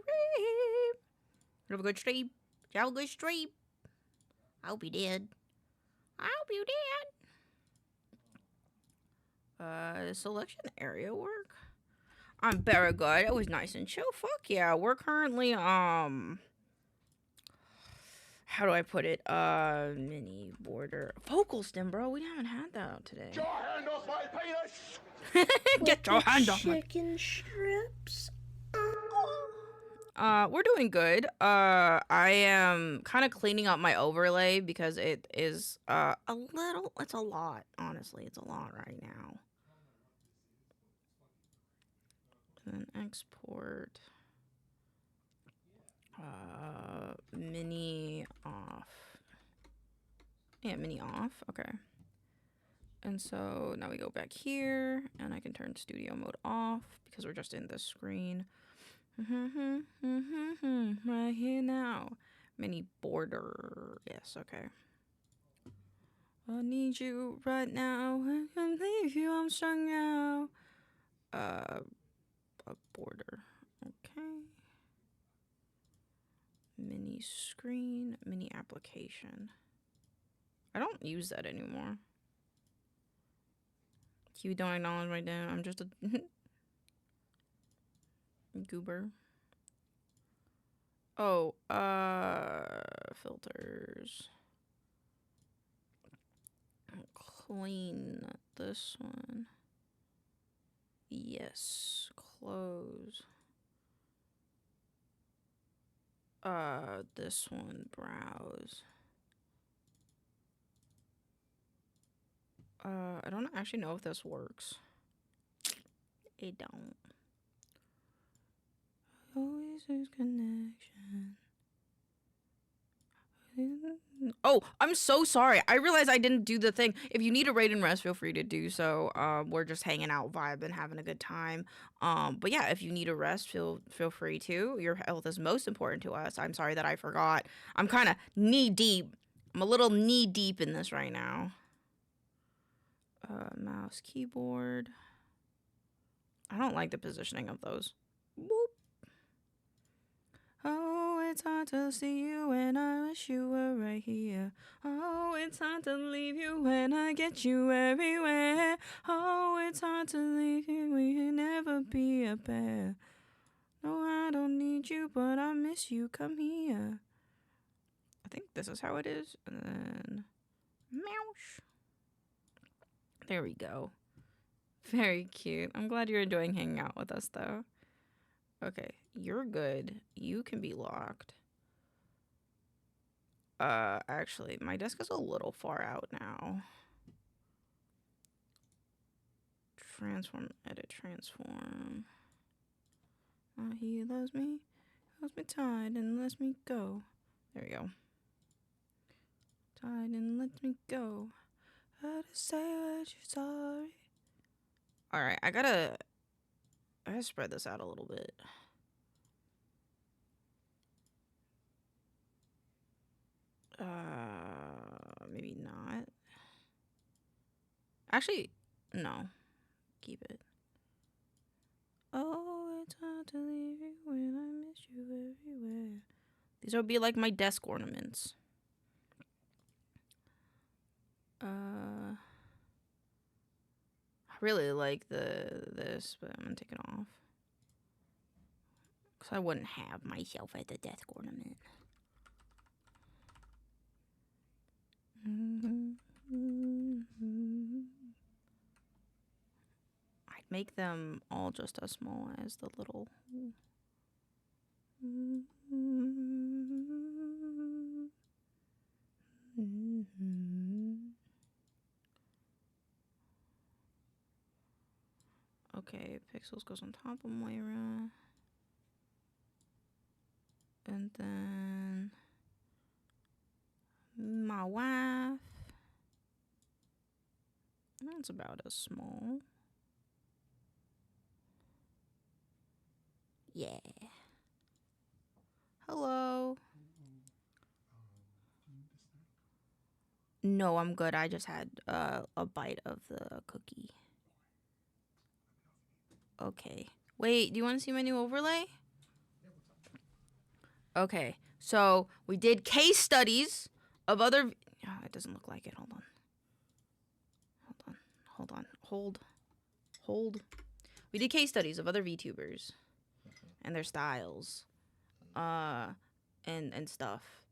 You have a good stream? Did you have a good stream? I hope you did. I hope you did. Selection area work? I'm very good. It was nice and chill. Fuck yeah. We're currently, how do I put it? Mini border. Vocal stem, bro. We haven't had that today. Get your hand off my penis! Get your hand off my... Chicken strips. We're doing good. I am kind of cleaning up my overlay because it is, a little, it's a lot. Honestly, it's a lot right now. And then export. Mini off. Yeah, mini off. Okay. And so now we go back here and I can turn studio mode off because we're just in this screen. Right here now. Mini border. Yes, okay. I need you right now. I can't leave you. I'm strung out. A border. Okay. Mini screen, mini application. I don't use that anymore. You don't acknowledge my damn. I'm just a goober. Oh, filters. Clean this one. Yes, close. This one, browse. I don't actually know if this works. It don't. Always lose connection. Oh, I'm so sorry. I realized I didn't do the thing. If you need a raid and rest, feel free to do so. We're just hanging out, vibing, having a good time. But yeah, if you need a rest, feel free to. Your health is most important to us. I'm sorry that I forgot. I'm kind of knee deep. I'm a little knee deep in this right now. Mouse, keyboard. I don't like the positioning of those. Boop. Oh, it's hard to see you when I wish you were right here. Oh, it's hard to leave you when I get you everywhere. Oh, it's hard to leave you, we can never be a pair. No, I don't need you, but I miss you, come here. I think this is how it is. And then, meow. There we go. Very cute. I'm glad you're enjoying hanging out with us, though. Okay, you're good. You can be locked. Actually, my desk is a little far out now. Transform, edit, transform. He loves me tied and lets me go. There we go. Tied and lets me go. I just say that you're sorry. Alright, I gotta spread this out a little bit. Maybe not. Actually, no. Keep it. Oh, it's hard to leave you when I miss you everywhere. These will be like my desk ornaments. I really like this, but I'm gonna take it off. Because I wouldn't have myself as a desk ornament. I'd make them all just as small as the little... Okay, pixels goes on top of Moira. And then my wife. That's about as small. Yeah. Hello. No, I'm good. I just had a bite of the cookie. Okay. Wait, do you want to see my new overlay? Okay. So we did case studies of other... Oh, it doesn't look like it. Hold on. Hold. We did case studies of other VTubers and their styles and stuff.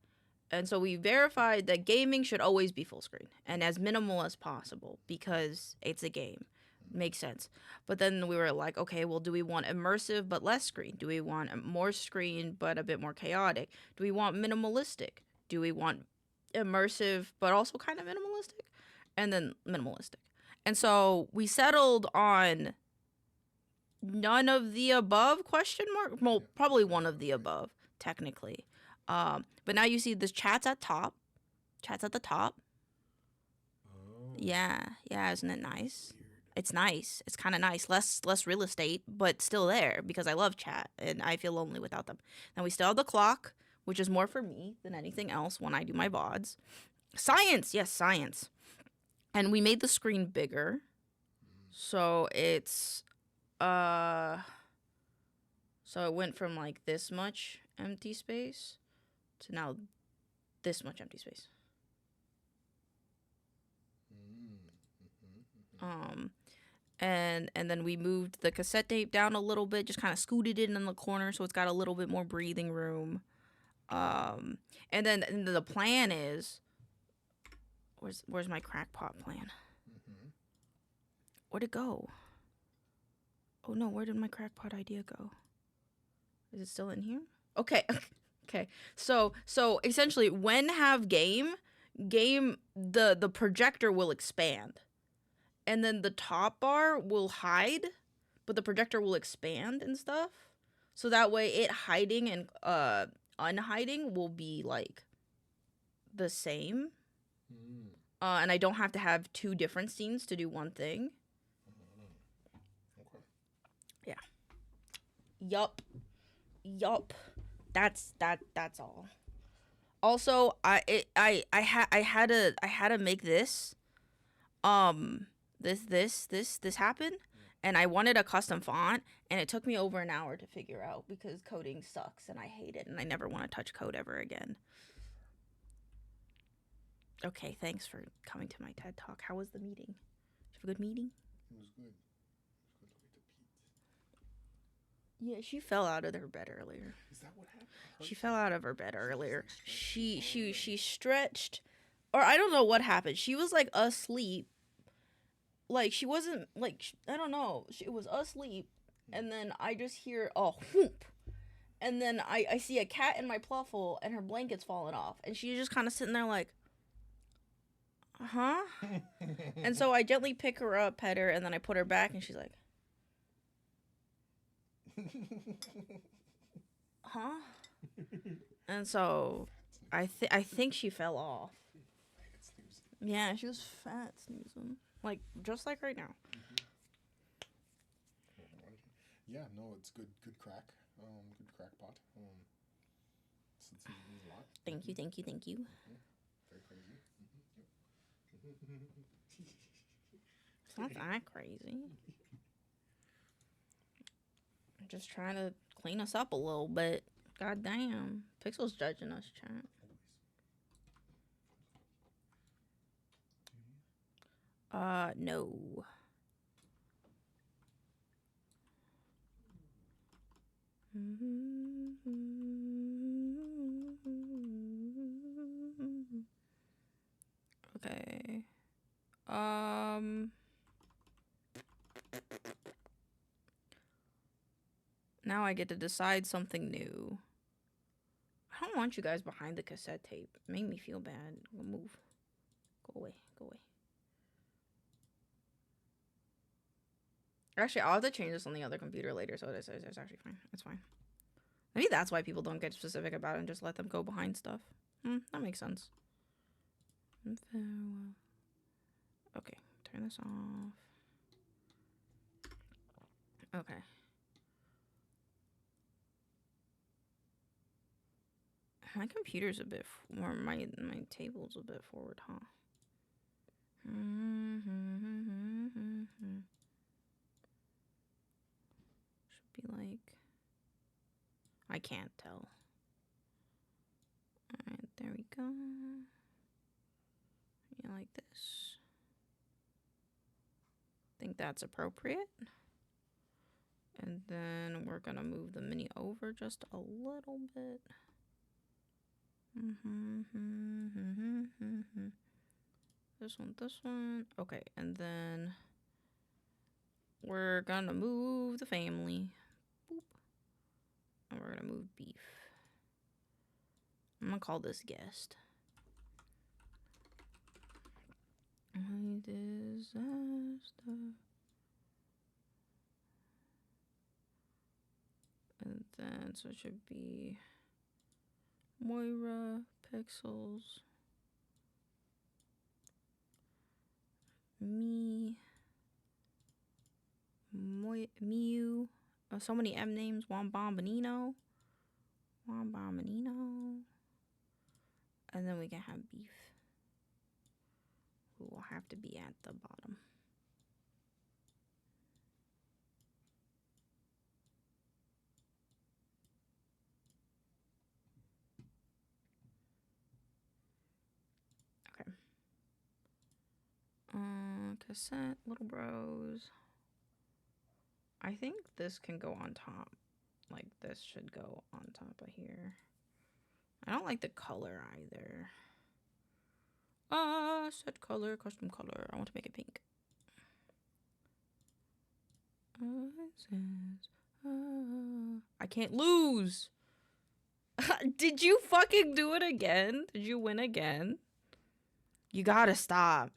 And so we verified that gaming should always be full screen and as minimal as possible because it's a game. Makes sense. But then we were like, okay, well, do we want immersive but less screen? Do we want more screen but a bit more chaotic? Do we want minimalistic? Do we want immersive but also kind of minimalistic? And then minimalistic. And so we settled on none of the above, question mark? Well, probably one of the above, technically. But now you see the chats at top. Chats at the top. Oh. Yeah, isn't it nice? Weird. It's nice. It's kind of nice. Less real estate, but still there because I love chat and I feel lonely without them. Now we still have the clock, which is more for me than anything else when I do my VODs. Science, yes, science. And we made the screen bigger. So it's so it went from like this much empty space So now this much empty space. And then we moved the cassette tape down a little bit, just kind of scooted it in the corner so it's got a little bit more breathing room. And then the plan is, where's my crackpot plan? Where'd it go? Oh no, where did my crackpot idea go? Is it still in here? Okay. Okay. So essentially when have game the projector will expand. And then the top bar will hide, but the projector will expand and stuff. So that way it hiding and unhiding will be like the same. And I don't have to have two different scenes to do one thing. Okay. Yeah. Yup. That's all. Also, I had to make this this happen, and I wanted a custom font, and it took me over an hour to figure out because coding sucks and I hate it and I never want to touch code ever again. Okay, thanks for coming to my TED Talk. How was the meeting? Did you have a good meeting? It was good. It was good talking to Pete. Yeah, she fell out of her bed earlier. Is that what happened? She fell out of her bed earlier. She stretched, or I don't know what happened. She was like asleep. Like she wasn't like I don't know. She was asleep, and then I just hear a whoop, and then I see a cat in my pluffle, and her blanket's falling off, and she's just kind of sitting there like, huh? And so I gently pick her up, pet her, and then I put her back, and she's like, huh? And so I think she fell off. Yeah, she was fat sneezing. Like, just like right now. Yeah, no, it's good crack. Good crackpot. It's a lot. Thank you. Very crazy. It's not that crazy. I'm just trying to clean us up a little bit. God damn. Pixel's judging us, chat. No. Okay. Now I get to decide something new. I don't want you guys behind the cassette tape. It made me feel bad. Go move. Go away. Go away. Actually, I'll have to change this on the other computer later, so it's actually fine. It's fine. Maybe that's why people don't get specific about it and just let them go behind stuff. That makes sense. Okay, turn this off. Okay. My computer's a bit, or my table's a bit forward, huh? Should be like, I can't tell. Alright, there we go. Yeah, like this. Think that's appropriate. And then we're gonna move the mini over just a little bit. This one. Okay, and then we're gonna move the family. Boop. And we're gonna move beef. I'm gonna call this guest. Disaster. And then, so it should be Moira, Pixels, me, Mew. Oh, so many M names. Wombombinino. And then we can have beef, who will have to be at the bottom. Cassette, little bros. I think this can go on top. Like, this should go on top of here. I don't like the color either. Set color, custom color. I want to make it pink. It says, I can't lose. Did you fucking do it again? Did you win again? You gotta stop.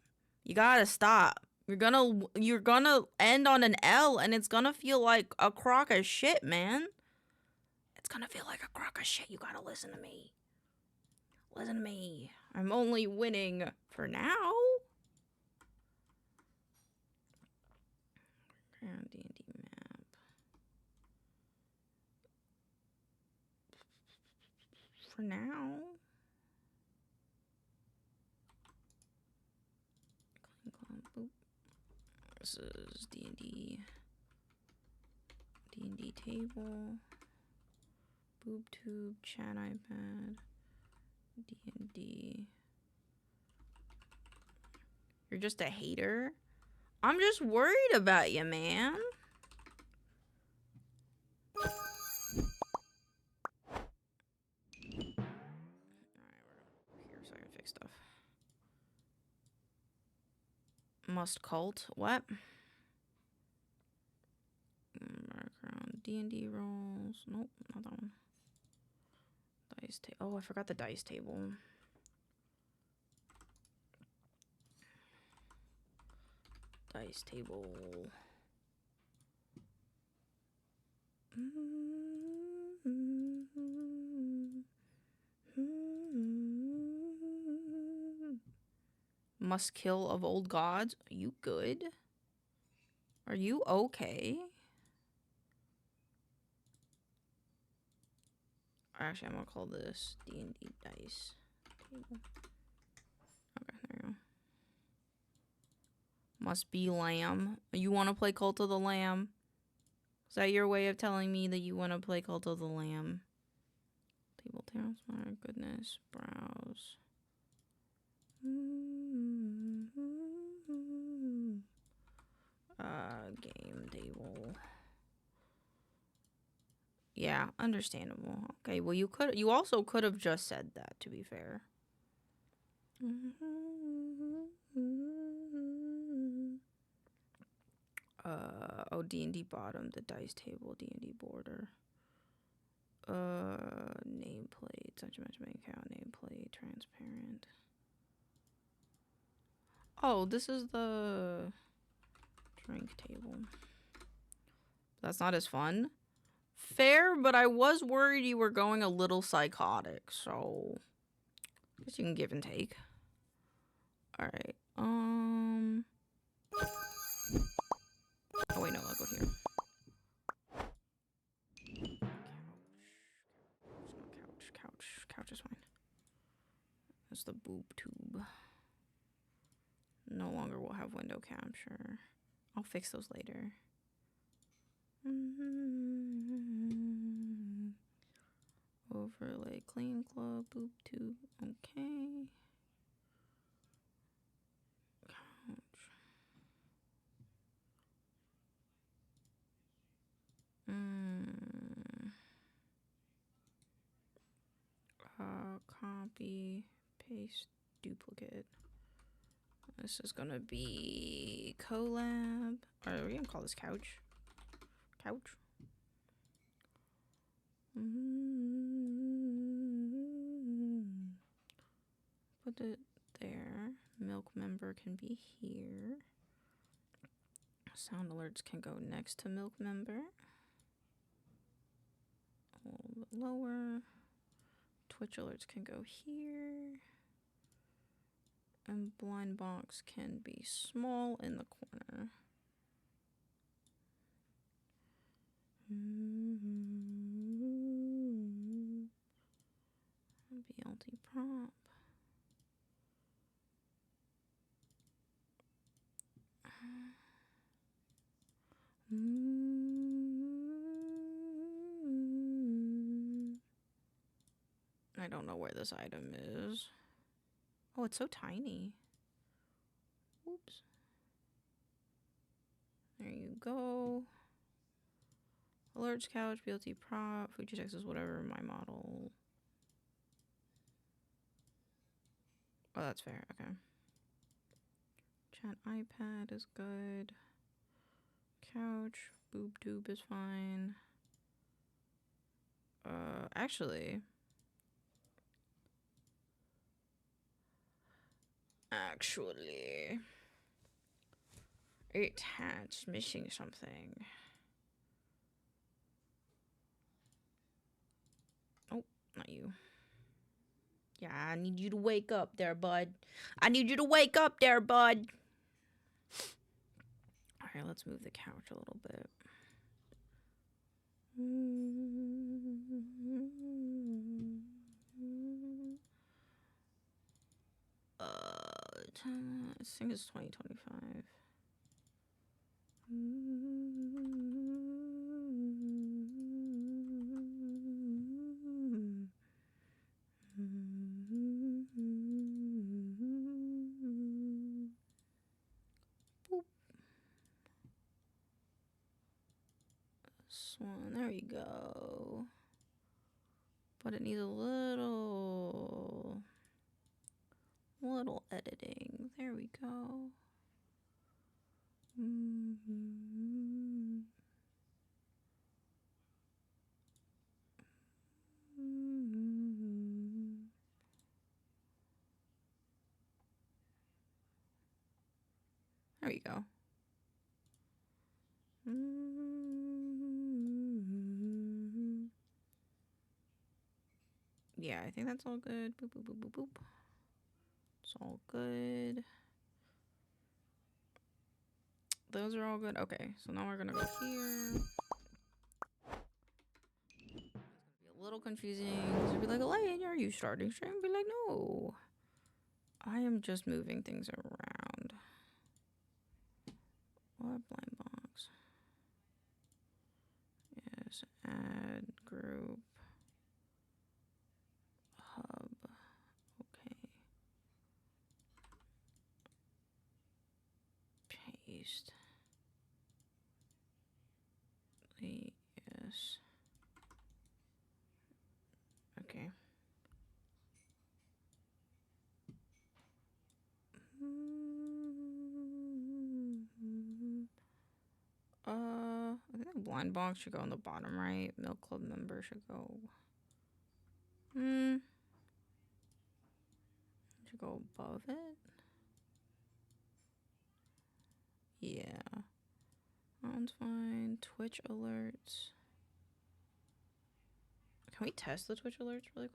You gotta stop. You're gonna end on an L, and it's gonna feel like a crock of shit, man. It's gonna feel like a crock of shit. You gotta listen to me. Listen to me. I'm only winning for now. D&D map. For now. Boop. This is D&D table. BoobTube, chat iPad, D&D. You're just a hater? I'm just worried about you, man. Alright, we're here so I can fix stuff. Must cult. What? Background. D&D rolls. Nope, not that one. Dice table. Oh, I forgot the dice table. Dice table. Must kill of old gods. Are you good? Are you okay? Actually, I'm gonna call this D&D dice table. Okay, there you go. Must be lamb. You want to play Cult of the Lamb? Is that your way of telling me that you want to play Cult of the Lamb? Table tails, my goodness. Browse. Game table. Yeah, understandable. Okay, well you also could have just said that, to be fair. Oh, D&D bottom, the dice table, D&D border. Nameplate, such a maincoow, nameplate, transparent. Oh, this is the drink table. That's not as fun. Fair, but I was worried you were going a little psychotic, so I guess you can give and take. Alright, oh wait, no, I'll go here. Couch is fine. That's the boob tube. No longer will have window capture. I'll fix those later. Overlay clean club boob tube. Okay. Couch. Copy, paste, duplicate. This is gonna be collab. Are we gonna call this couch? Couch. Put it there. Milk member can be here. Sound alerts can go next to milk member. A little bit lower. Twitch alerts can go here. And blind box can be small in the corner. BLT prop. I don't know where this item is. Oh, it's so tiny. Oops. go. Alerts, couch, BLT prop, Fuji Texas, whatever, my model. Oh, that's fair. Okay. Chat iPad is good. Couch, boob tube is fine. Actually, attached, missing something. Oh, not you. Yeah, I need you to wake up there, bud. I need you to wake up there, bud. All right, let's move the couch a little bit. I think it's 2025. Boop. This one, there you go. But it needs a little editing. There we go. There you go. Yeah, I think that's all good. Boop, boop, boop, boop, boop. It's all good. Those are all good. Okay, so now we're gonna go here. It's gonna be a little confusing. It's gonna be like, Elaine, are you starting stream? Be like, no. I am just moving things around. What blind box? Yes, add group. Hub. Okay. Paste. Yes. Okay. I think the blind box should go on the bottom right. Milk Club member should go. Should go above it. Yeah. That one's fine. Twitch alerts. Can we test the Twitch alerts really quick?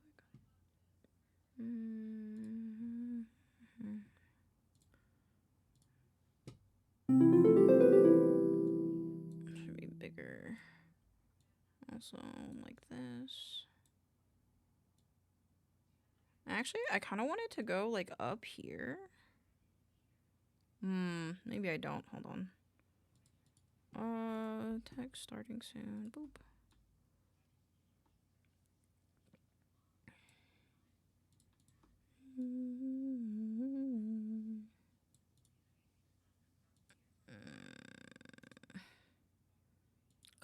Should be bigger. Also, like this. Actually, I kind of want it to go like up here. Maybe I don't. Hold on. Text starting soon. Boop.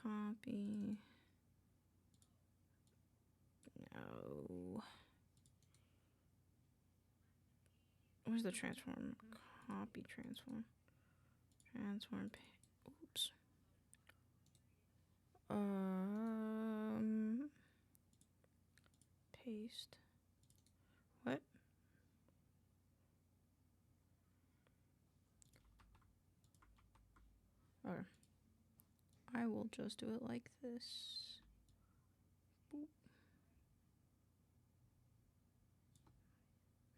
Copy. No. Where's the transform? Copy transform. Transform. Oops. Paste. What? Okay. I will just do it like this. Boop.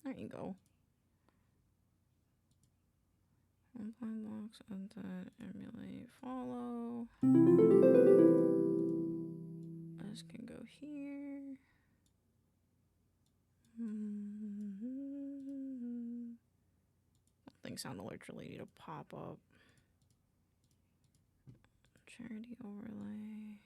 There you go. Blind box, edit, emulate, follow. This can go here. I don't think sound alerts really need to pop up. Charity overlay.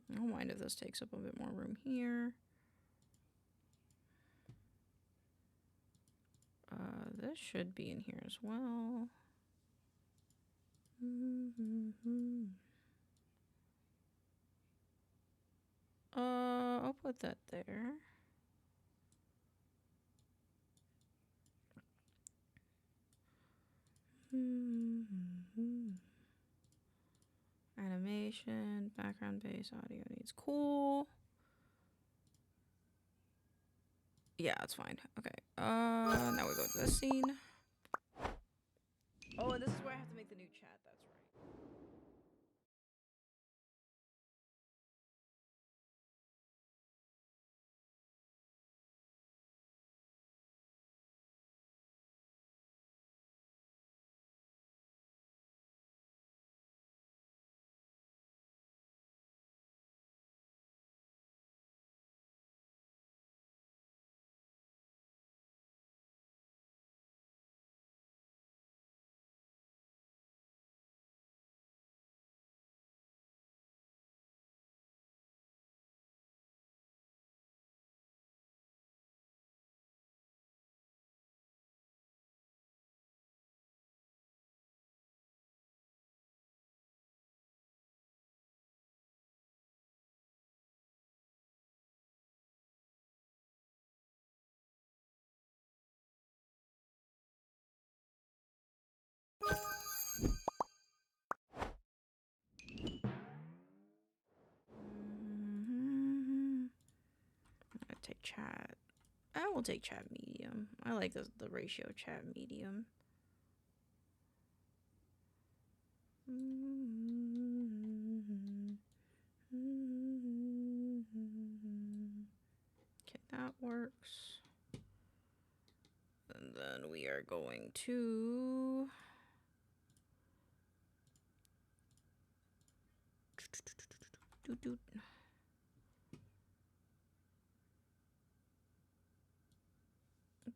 I don't mind if this takes up a bit more room here. this should be in here as well. I'll put that there. Animation, background based audio needs cool. Yeah, that's fine. Okay. Now we go to this scene. Oh, and this is where I have to make the new chat. That's right. I take chat. I will take chat medium. I like the ratio chat medium. Okay, that works. And then we are going to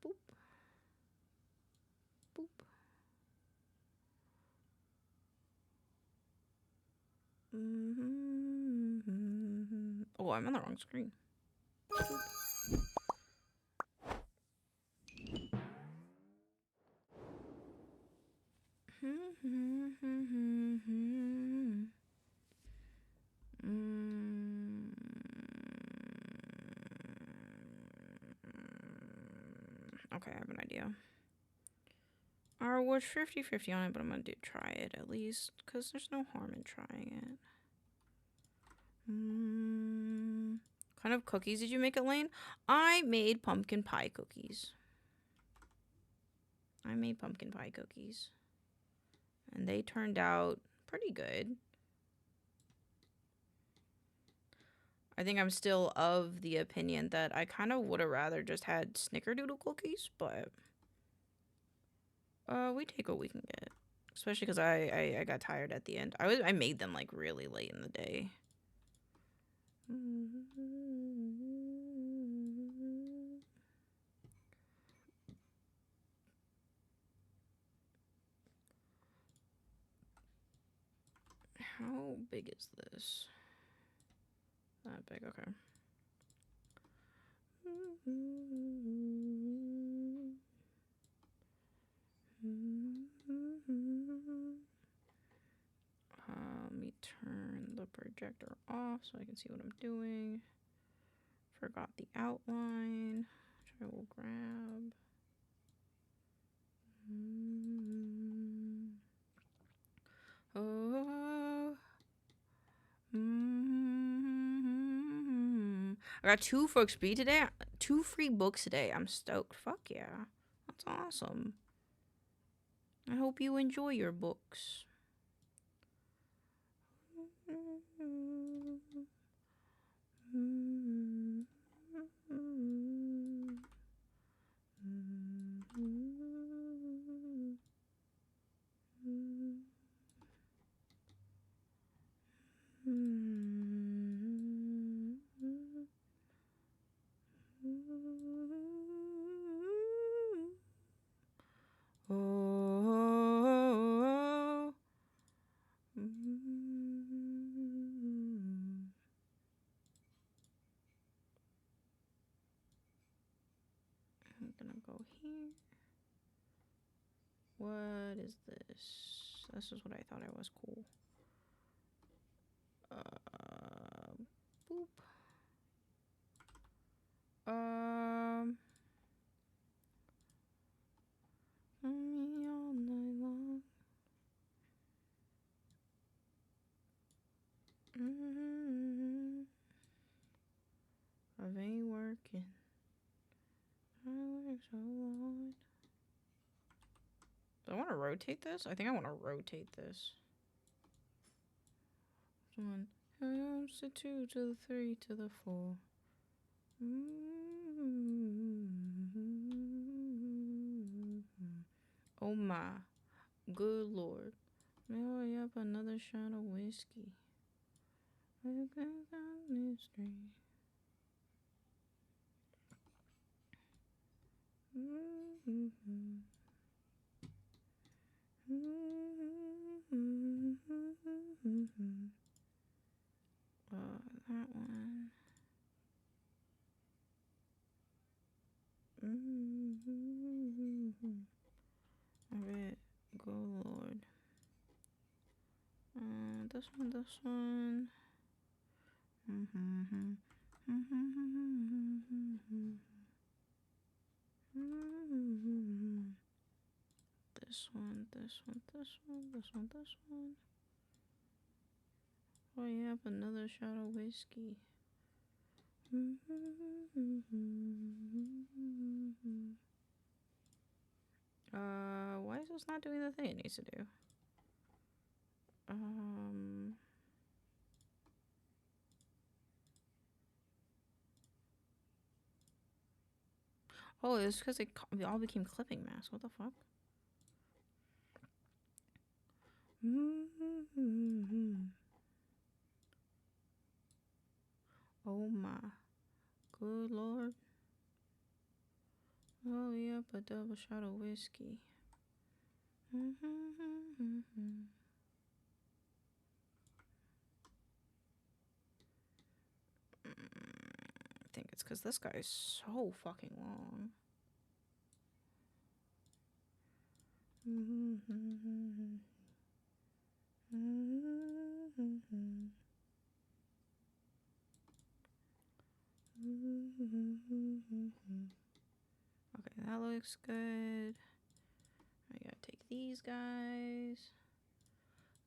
boop. Boop. Oh, I'm on the wrong screen. Okay, I have an idea. I was 50-50 on it, but I'm gonna try it at least, because there's no harm in trying it. What kind of cookies did you make, Elaine? I made pumpkin pie cookies. And they turned out pretty good. I think I'm still of the opinion that I kind of would have rather just had snickerdoodle cookies, but we take what we can get. Especially because I got tired at the end. I made them like really late in the day. How big is this? That big, okay. Let me turn the projector off so I can see what I'm doing. Forgot the outline, which I will grab. Oh. I got 2 books free today. 2 free books today. I'm stoked. Fuck yeah. That's awesome. I hope you enjoy your books. Oh. What is this? This is what I thought I was cool. Boop. Me all night long. I ain't working. I work so hard. Do I want to rotate this? I think I want to rotate this. 1, to 2 to the 3 to the 4. Oh my good lord. May I up another shot of whiskey. That one. Alright, go lord. This one. This one. Oh yeah, another shot of whiskey. Why is this not doing the thing it needs to do? Oh, it's because it all became clipping masks. What the fuck? Oh my good lord. Oh, yep, a double shot of whiskey. I think it's because this guy is so fucking long. Okay, that looks good. I gotta take these guys.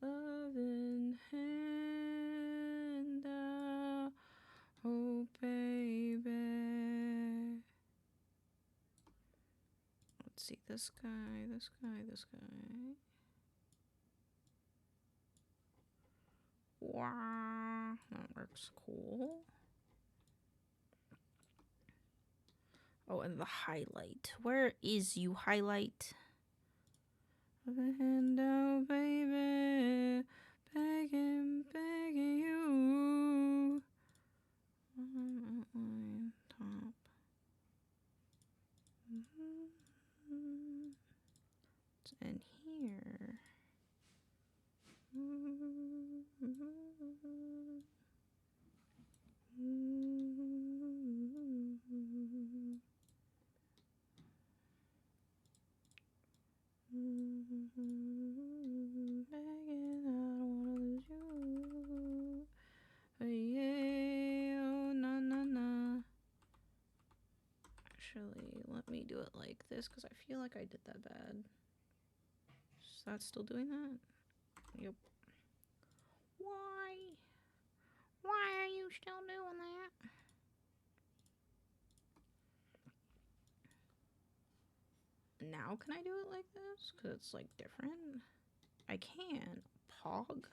Loving hand out. Oh, baby. Let's see, this guy. Wow, that works cool. Oh, and the highlight. Where is you, highlight? Hand out, baby. Begging you. Outline, top. It's in here. Begging, I don't wanna lose you. Yeah, oh, na. Actually, let me do it like this because I feel like I did that bad. Is that still doing that? Yep. Why? Why are you still doing that? Now can I do it like this? Because it's like different. I can. Pog?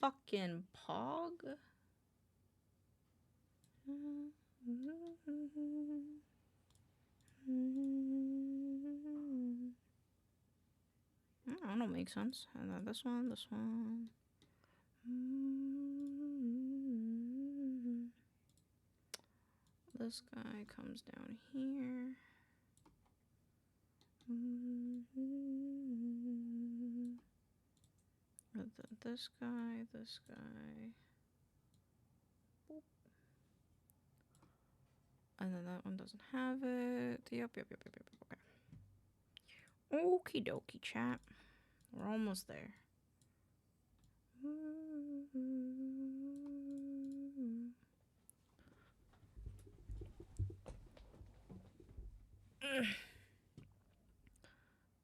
Fucking pog? I don't make sense. And then this one. This guy comes down here. This guy. Boop. And then that one doesn't have it. Yep. Okay. Okie dokie, chat. We're almost there.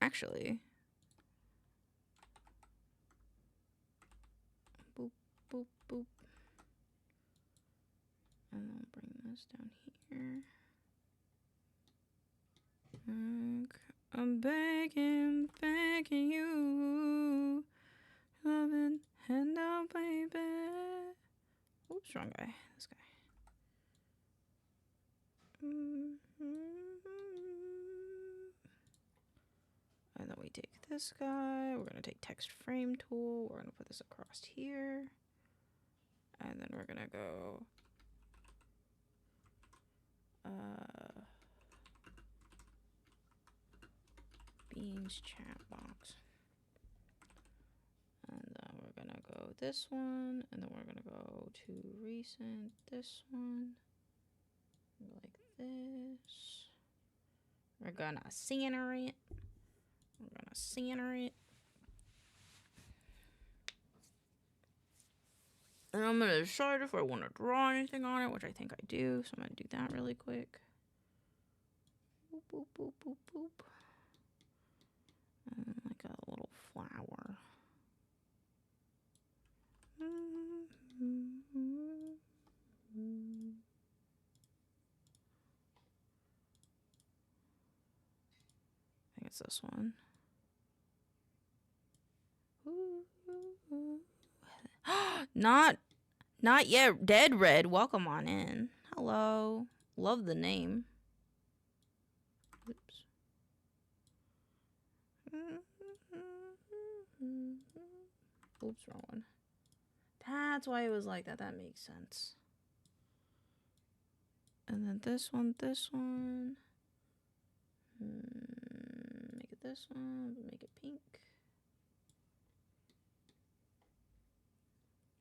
Actually, boop, boop, boop. And I'll bring this down here. I'm begging, begging you. Loving, hand out, baby. Oops, wrong guy. This guy. And then we take this guy. We're going to take text frame tool. We're going to put this across here. And then we're going to go... Beans chat box. And then we're going to go this one. And then we're going to go to recent, this one. Like this. We're going to center it. We're going to center it. And I'm going to decide if I want to draw anything on it, which I think I do. So I'm going to do that really quick. Boop, boop, boop, boop, boop. And like a little flower. I think it's this one. Not yet. Dead Red. Welcome on in. Hello. Love the name. Oops. Oops, wrong one. That's why it was like that. That makes sense. And then this one, this one. Make it this one. Make it pink.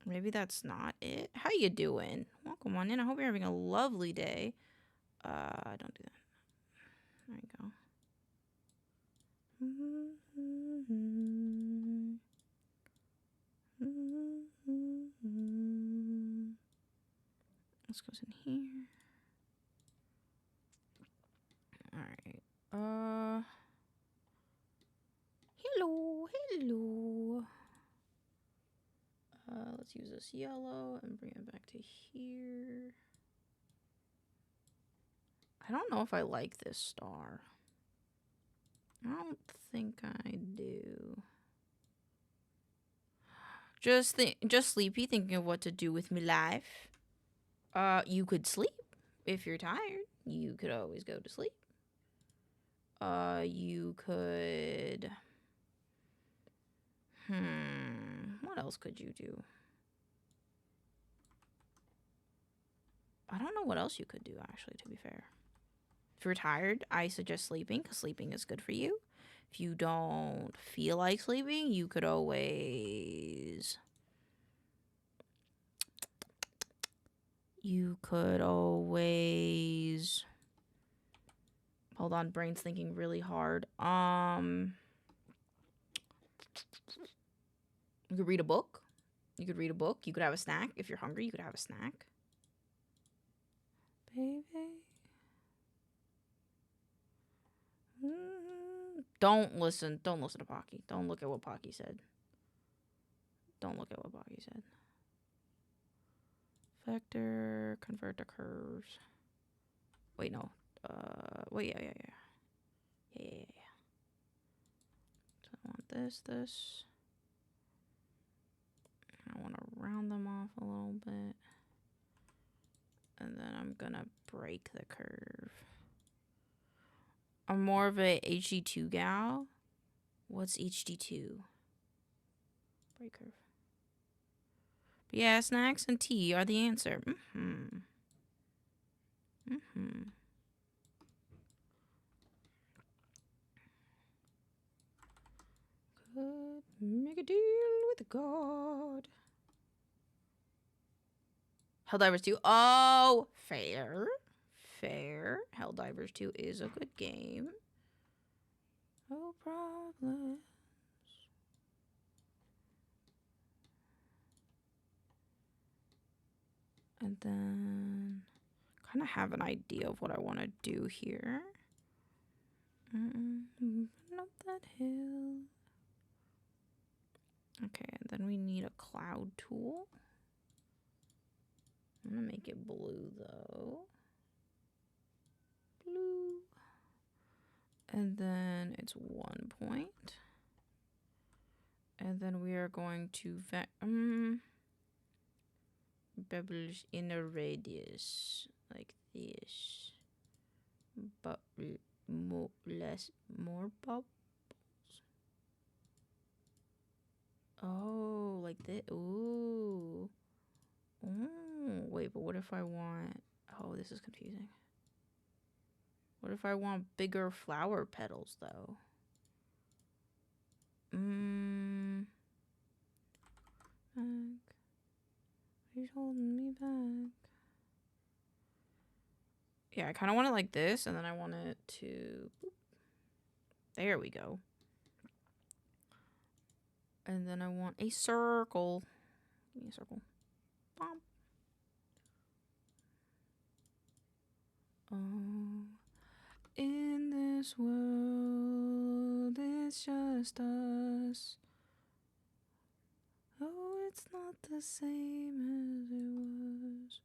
Maybe that's not it. How you doing? Welcome on in. I hope you're having a lovely day. Don't do that. There you go. This goes in here. All right. Hello, hello. Let's use this yellow and bring it back to here. I don't know if I like this star. I don't think I do. Just sleepy, thinking of what to do with my life. You could sleep if you're tired. You could always go to sleep. You could... What else could you do? I don't know what else you could do, actually, to be fair. If you're tired, I suggest sleeping, because sleeping is good for you. If you don't feel like sleeping, you could always... Hold on, brain's thinking really hard. You could read a book. You could read a book. You could have a snack. If you're hungry, you could have a snack. Baby. Don't listen to Pocky. Don't look at what Pocky said. Don't look at what Pocky said. Vector, convert to curves. Wait, no. Wait, yeah. So I want this. I want to round them off a little bit. And then I'm gonna break the curve. I'm more of a HD2 gal. What's HD2? Break curve. But yeah, snacks and tea are the answer. Could make a deal with God. Helldivers 2. Oh, fair. Helldivers 2 is a good game. Oh, And then kind of have an idea of what I want to do here. Up that hill. Okay, and then we need a cloud tool. I'm gonna make it blue though. Blue. And then it's 1 point. And then we are going to bubbles in a radius like this. But more bubbles. Oh, like this. Ooh. Oh, wait, but what if I want... Oh, this is confusing. What if I want bigger flower petals, though? Back. He's holding me back. Yeah, I kind of want it like this, and then I want it to... Boop. There we go. And then I want a circle. Give me a circle. Bom. Oh, in this world, it's just us. Oh, it's not the same as it was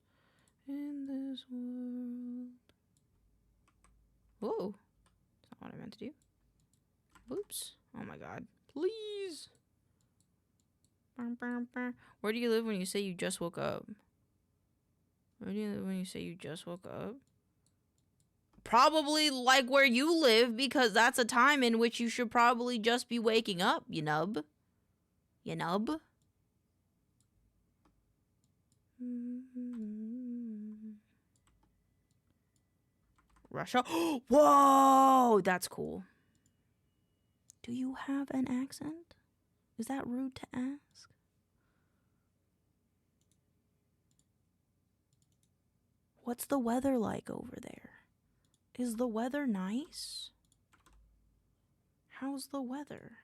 in this world. Whoa, that's not what I meant to do. Oops. Oh my god. Please. Where do you live when you say you just woke up? Where do you live when you say you just woke up? Probably like where you live, because that's a time in which you should probably just be waking up, you nub. You nub. Russia. Whoa, that's cool. Do you have an accent? Is that rude to ask? What's the weather like over there? Is the weather nice? How's the weather?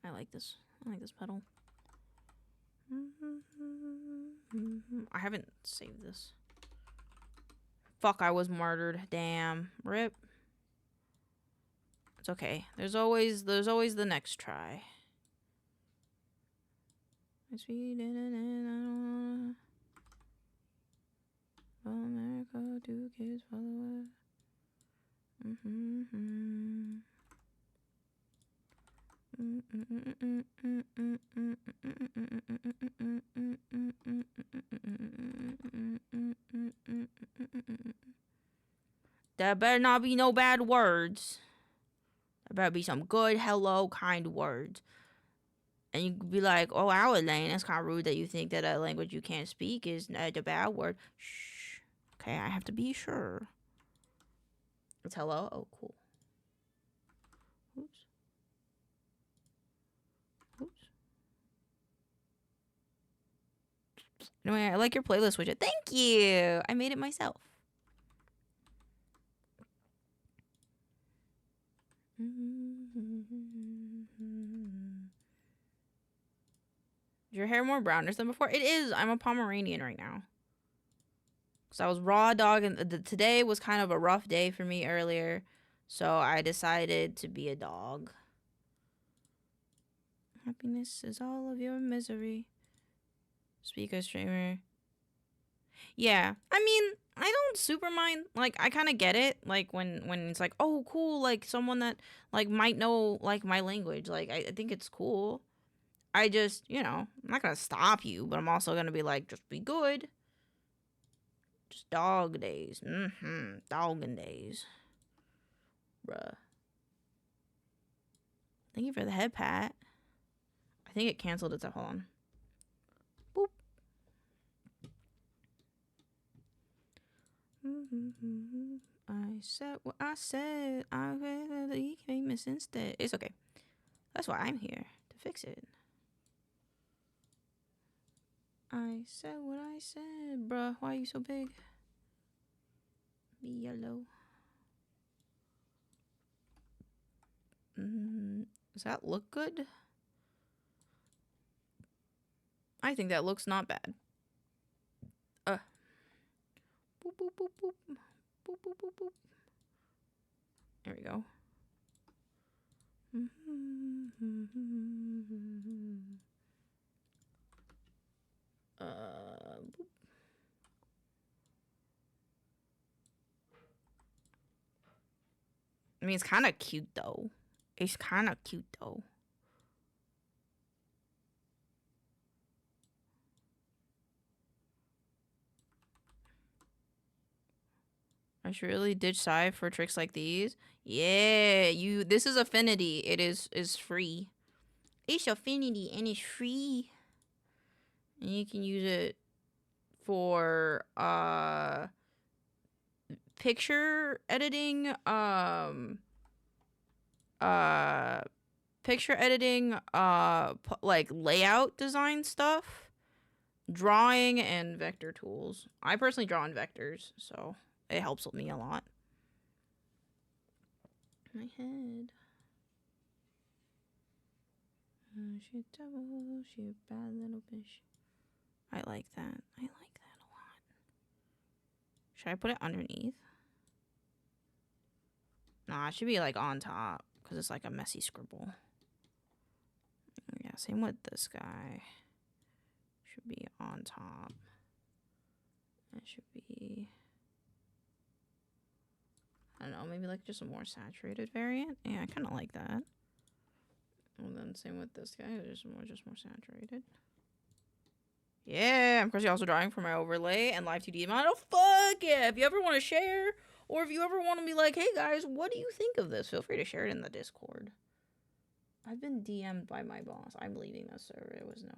I like this. I like this pedal. I haven't saved this. Fuck, I was martyred. Damn. Rip. It's okay. There's always the next try. Sweet and America, 2 kids follow it. There better not be no bad words. There better be some good, hello, kind words. And you could be like, oh, wow, Elaine, that's kind of rude that you think that a language you can't speak is a bad word. Shh. Okay, I have to be sure. It's hello? Oh, cool. Oops. Oops. Anyway, I like your playlist widget. Thank you. I made it myself. Is your hair more brownish than before? It is. I'm a Pomeranian right now. Because I was raw dog, and today was kind of a rough day for me earlier. So I decided to be a dog. Happiness is all of your misery. Speaker streamer. Yeah. I mean, I don't super mind. Like, I kind of get it. Like, when it's like, oh, cool. Like, someone that, like, might know, like, my language. Like, I think it's cool. I just, you know, I'm not going to stop you. But I'm also going to be like, just be good. Just dog days. Dogging days. Bruh. Thank you for the head pat. I think it canceled itself. Hold on. Boop. I said what I said. I read the famous instead. It's okay. That's why I'm here. To fix it. I said what I said. Bruh, why are you so big? Be yellow. Does that look good? I think that looks not bad. Boop, boop, boop, boop. Boop, boop, boop, boop. There we go. Boop. I mean, it's kind of cute, though. It's kind of cute, though. I should really ditch Psy for tricks like these. Yeah, this is Affinity. It is free. It's Affinity and it's free. And you can use it for picture editing, like layout design stuff, drawing, and vector tools. I personally draw in vectors, so it helps me a lot. My head. Shoot devil, shoot bad little fish. I like that. I like that a lot. Should I put it underneath? Nah, it should be like on top because it's like a messy scribble. Yeah, same with this guy. Should be on top. It should be, I don't know, maybe like just a more saturated variant. Yeah, I kind of like that. And then same with this guy, just more saturated. Yeah, I'm currently also drawing for my overlay and live 2D model. Fuck yeah! If you ever want to share, or if you ever want to be like, hey guys, what do you think of this? Feel free to share it in the Discord. I've been DM'd by my boss. I'm leaving this server. It was no.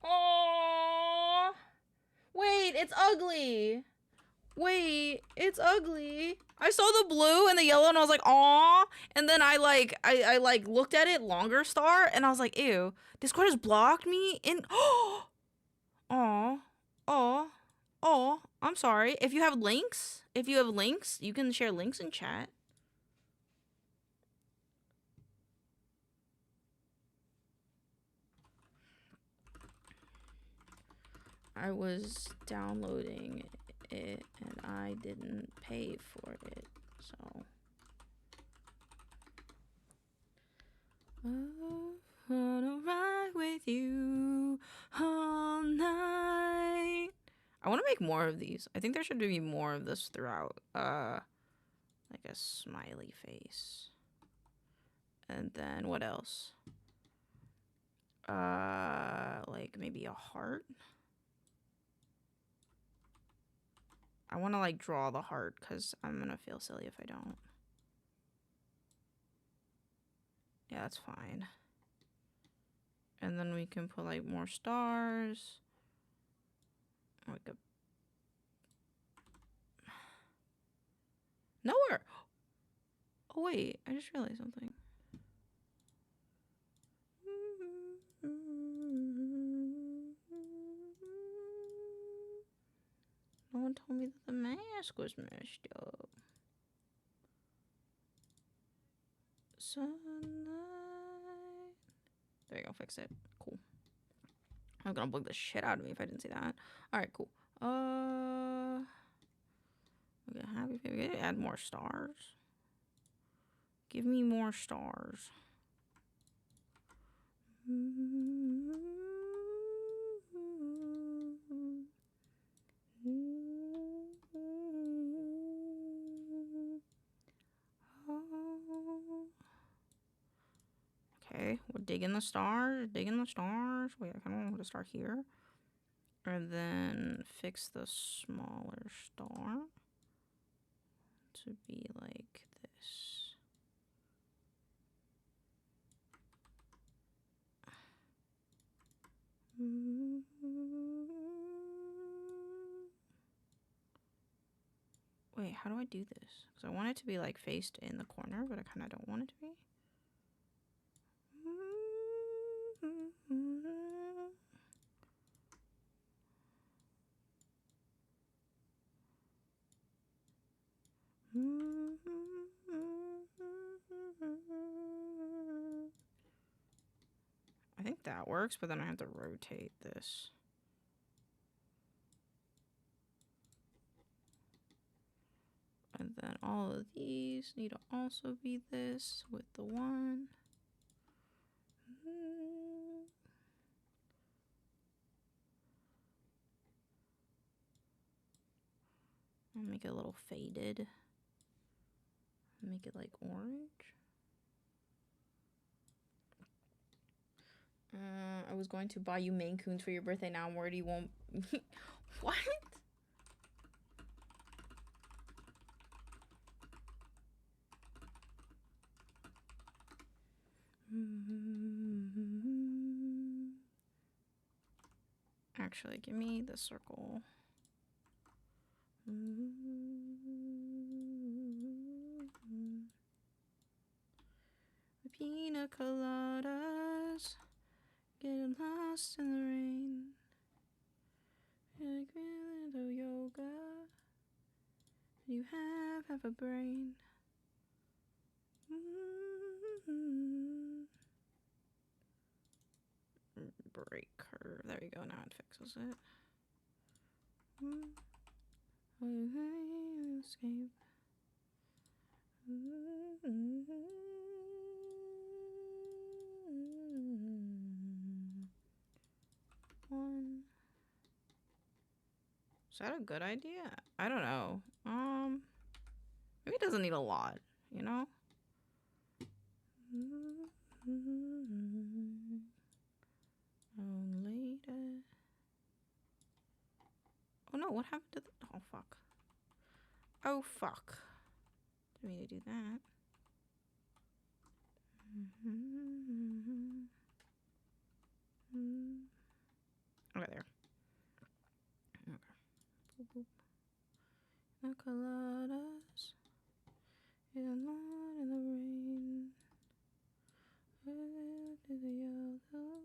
Aww! Wait, it's ugly! Wait, it's ugly. I saw the blue and the yellow and I was like, aw. And then I looked at it longer star and I was like, ew, Discord has blocked me in. Aw. Aw. Aw. I'm sorry. If you have links, you can share links in chat. I was downloading it and I didn't pay for it, so. I wanna ride with you all night. I want to make more of these. I think there should be more of this throughout. Like a smiley face. And then what else? Like maybe a heart. I want to like draw the heart because I'm gonna feel silly if I don't. Yeah, that's fine. And then we can put like more stars. Like a nowhere. Oh wait, I just realized something. No one told me that the mask was messed up. Sunlight. There you go, fix it. Cool. I was gonna bug the shit out of me if I didn't see that. Alright, cool. Okay, happy baby. Add more stars. Give me more stars. Okay, we're digging the stars, digging the stars. Wait, I kind of want to start here. And then fix the smaller star to be like this. Wait, how do I do this? Because I want it to be like faced in the corner, but I kind of don't want it to be. think that works, but then I have to rotate this. And then all of these need to also be this with the one. I'll make it a little faded. Make it like orange. I was going to buy you maincoons for your birthday. Now I'm worried you won't. What? Actually, give me the circle. Pina coladas, getting lost in the rain. Like little yoga, you have half a brain. Break curve. There we go. Now it fixes it. Escape. One. Is that a good idea? I don't know. Maybe it doesn't need a lot, you know? Later. Oh no, what happened to the... Oh fuck. Oh fuck. Didn't mean to do that. Okay, there. Okay. Boop, boop. The coladas in the light in the rain.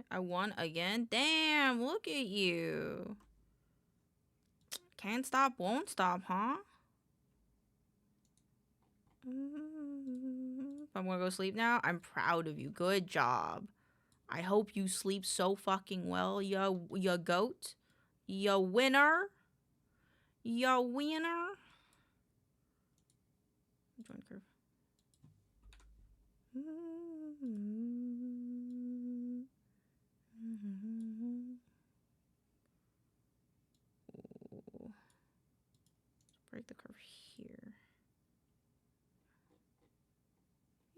I won again? Damn, look at you. Can't stop, won't stop, huh? I'm gonna go sleep now. I'm proud of you. Good job. I hope you sleep so fucking well, ya goat. Ya winner. Ya winner. Join curve. Break the curve here.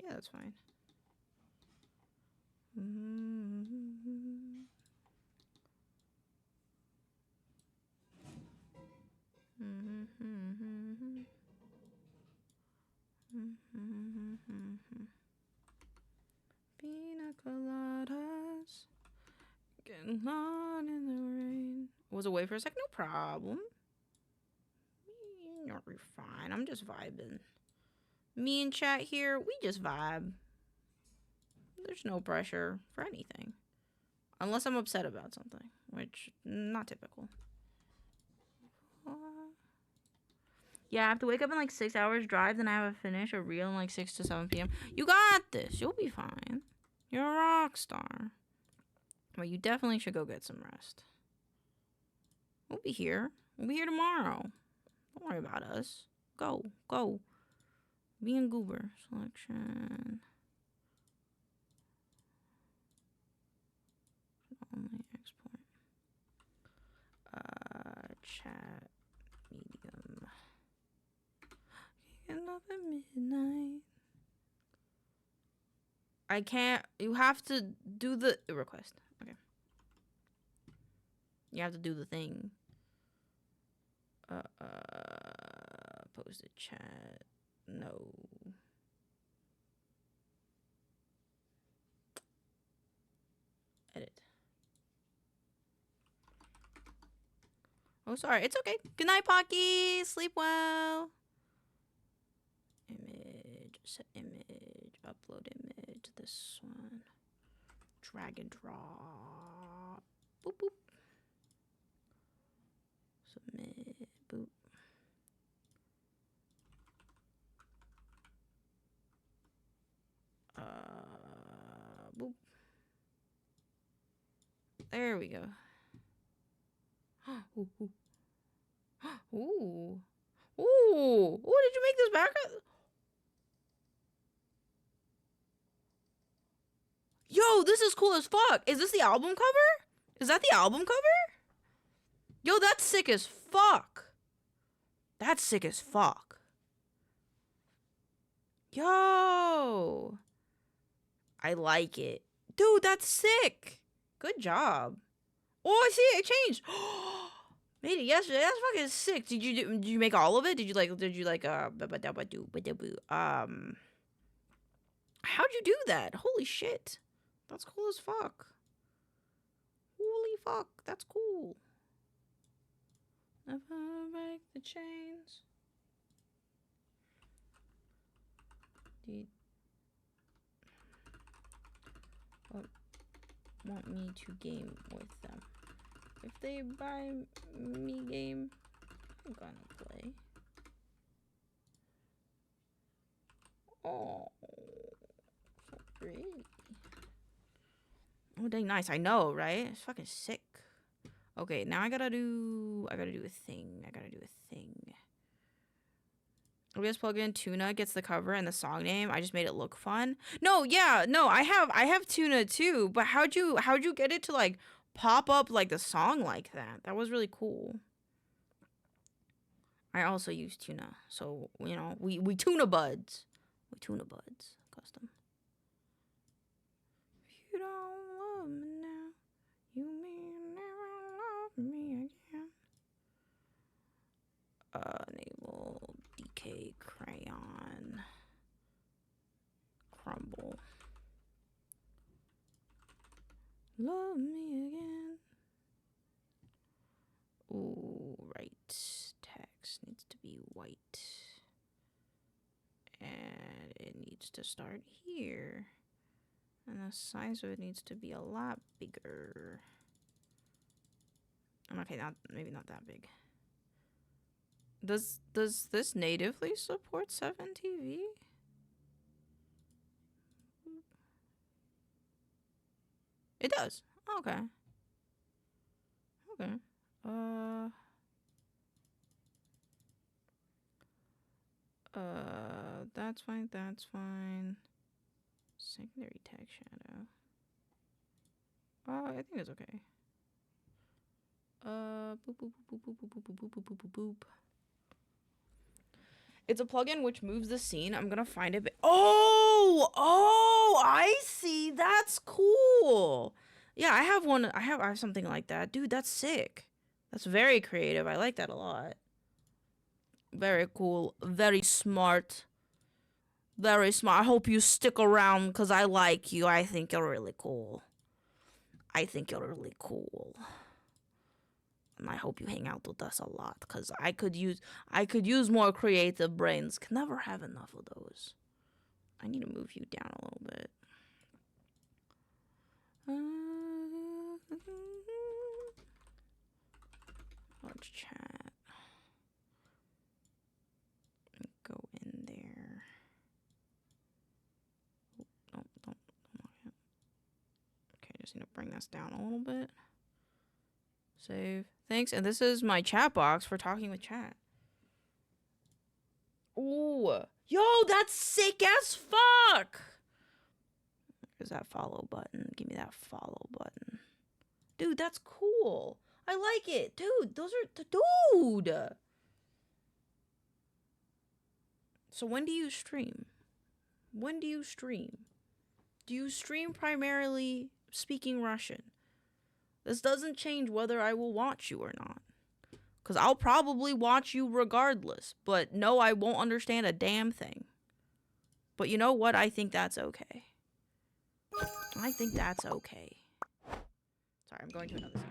Yeah, that's fine. Pina coladas, getting lost in the rain. Was away for a sec, no problem. You're fine. I'm just vibing. Me and chat here, we just vibe. There's no pressure for anything. Unless I'm upset about something, which not typical. Yeah, I have to wake up in like 6 hours drive, then I have to finish a reel in like 6 to 7 p.m. You got this. You'll be fine. You're a rock star. But you definitely should go get some rest. We'll be here. We'll be here tomorrow. Don't worry about us. Go. Go. Be in goober. Selection. Only export. Chat. Medium. Getting up at midnight. I can't. You have to do the request. Okay. You have to do the thing. Posted chat. No. Edit. Oh, sorry. It's okay. Good night, Pocky. Sleep well. Image. Set image. Upload image. This one. Drag and drop. Boop, boop. Submit. Boop. Boop. There we go. Ooh. Ooh. Ooh. Ooh. Ooh, did you make this background? Yo, this is cool as fuck. Is this the album cover? Is that the album cover? Yo, that's sick as fuck. That's sick as fuck. Yo. I like it. Dude, that's sick. Good job. Oh, I see it. It changed. Made it yesterday. That's fucking sick. Did you make all of it? How'd you do that? Holy shit. That's cool as fuck. Holy fuck. That's cool. Never break the chains. Want me to game with them. If they buy me game, I'm gonna play. Oh, so pretty. Oh, dang nice. I know, right? It's fucking sick. Okay, now I gotta do a thing. OBS plugin Tuna gets the cover and the song name. I just made it look fun. No, yeah, no, I have Tuna too, but how'd you get it to like pop up like the song like that? That was really cool. I also use Tuna, so you know we Tuna buds. We Tuna buds custom. If you don't love me now, you may never love me again. Enable DK crayon crumble. Love me again. Ooh, right. Text needs to be white. And it needs to start here. And the size of it needs to be a lot bigger. Okay, maybe not that big. Does this natively support 7TV? It does. Okay. Okay. That's fine. That's fine. Secondary tag shadow. I think it's okay. Boop boop boop boop boop boop boop boop boop boop boop. It's a plugin which moves the scene. I'm gonna find it. Oh, I see. That's cool. Yeah, I have one. I have something like that, dude. That's sick. That's very creative. I like that a lot. Very cool. Very smart. Very smart. I hope you stick around because I like you. I think you're really cool. And I hope you hang out with us a lot because I could use more creative brains. Can never have enough of those. I need to move you down a little bit. Large chat. Go in there. Oh, don't lock it. Okay, just need to bring this down a little bit. Save. Thanks. And this is my chat box for talking with chat. Ooh. Yo, that's sick as fuck. There's that follow button. Give me that follow button. Dude, that's cool. I like it. Dude, those are the dude. So when do you stream? Do you stream primarily speaking Russian? This doesn't change whether I will watch you or not. Because I'll probably watch you regardless. But no, I won't understand a damn thing. But you know what? I think that's okay. Sorry, I'm going to another scene.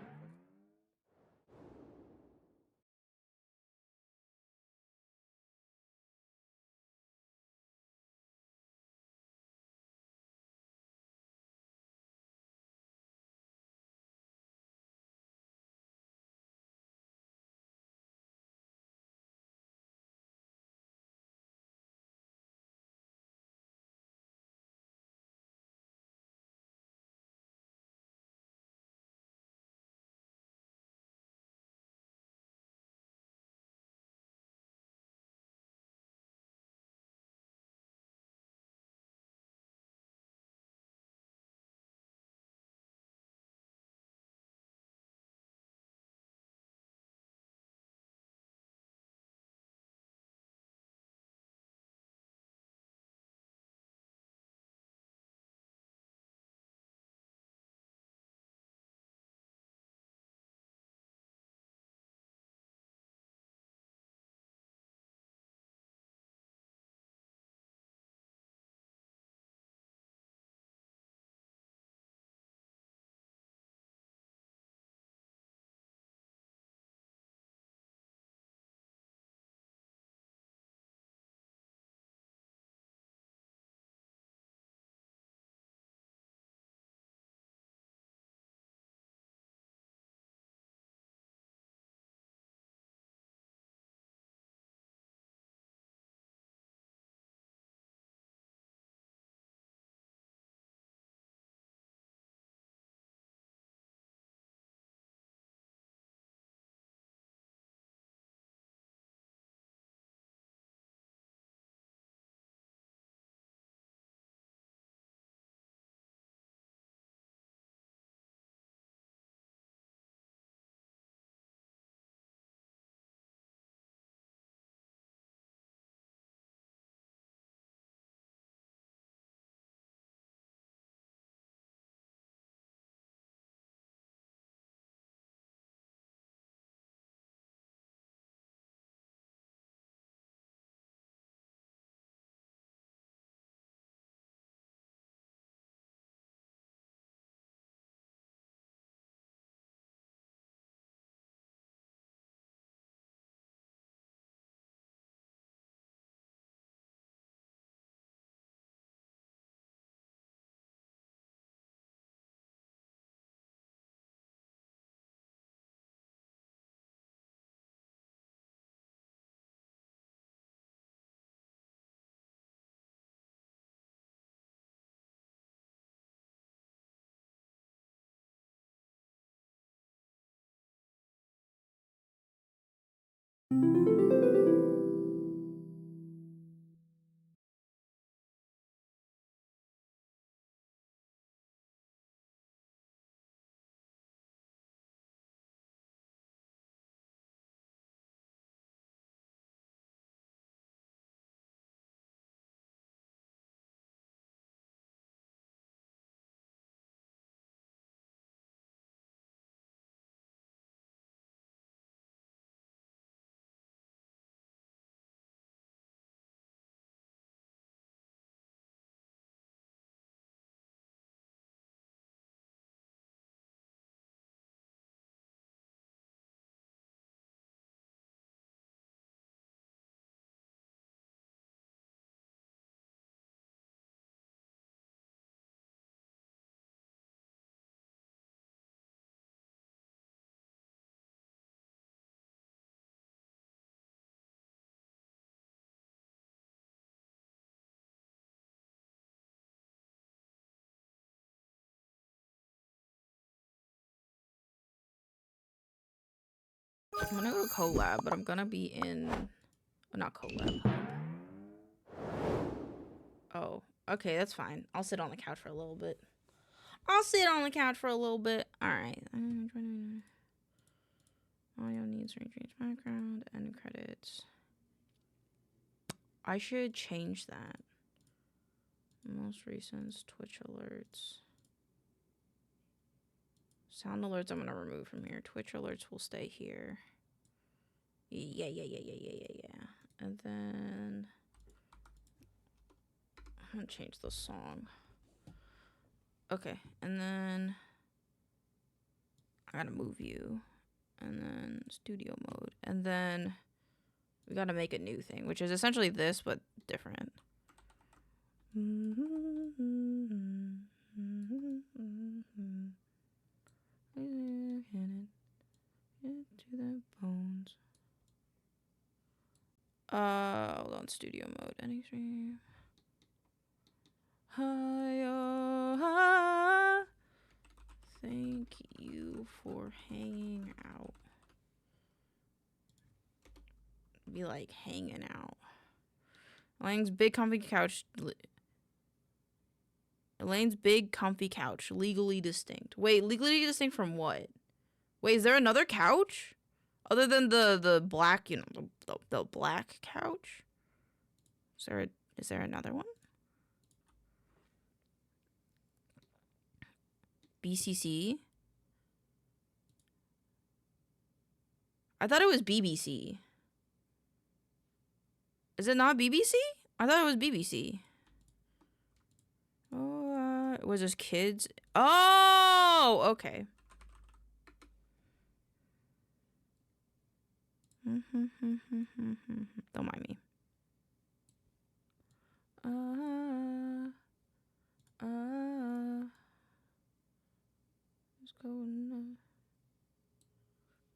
I'm gonna go to collab, but I'm gonna be in... Oh, not collab. Oh, okay, that's fine. I'll sit on the couch for a little bit. All right. Audio needs change background and credits. I should change that. Most recent Twitch alerts. Sound alerts I'm gonna remove from here. Twitch alerts will stay here. Yeah. And then I'm gonna change the song. Okay, and then I gotta move you. And then studio mode. And then we gotta make a new thing, which is essentially this, but different. To the bones. Hold on, studio mode. Any stream. Thank you for hanging out. Be like hanging out. Elaine's big comfy couch. Elaine's big comfy couch. Legally distinct. Wait, legally distinct from what? Wait, is there another couch? Other than the black, you know, the black couch? Is there another one? BCC? I thought it was BBC. Is it not BBC? I thought it was BBC. Oh, was this kids? Oh, okay. Don't mind me. Let's go.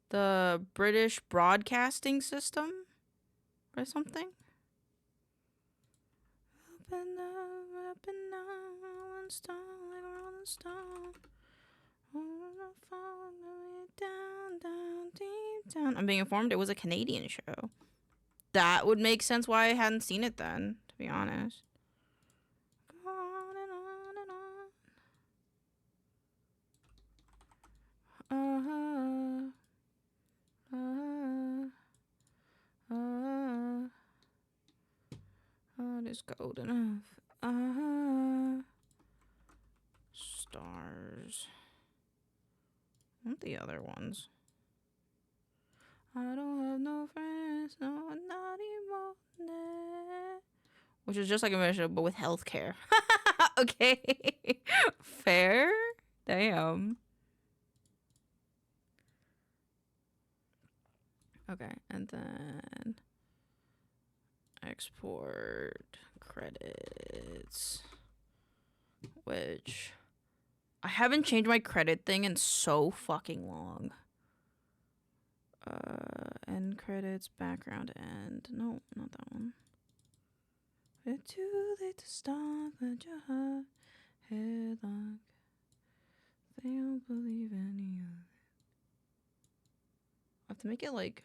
The British Broadcasting System or something. Up and down, rolling stone like a rolling stone. Down, deep down. I'm being informed it was a Canadian show. That would make sense why I hadn't seen it then, to be honest. Go on and on and on. Oh, this good enough. Stars. What the other ones? I don't have no friends, no, not even. Which is just like a measure, but with healthcare. Okay. Fair. Damn. Okay, and then export credits, which I haven't changed my credit thing in so fucking long. End credits, background end. No, not that one. It's too late to stop at your heart headlock. They don't believe any of it. I have to make it like...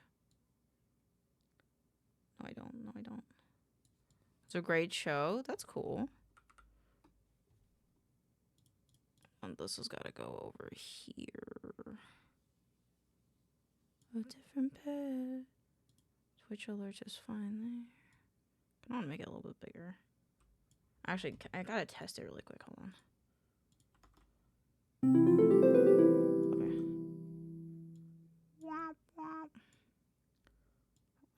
No, I don't. It's a great show. That's cool. And this has got to go over here. A different pet. Twitch alerts is fine there. I want to make it a little bit bigger. Actually, I gotta test it really quick. Hold on. Okay. Womp womp.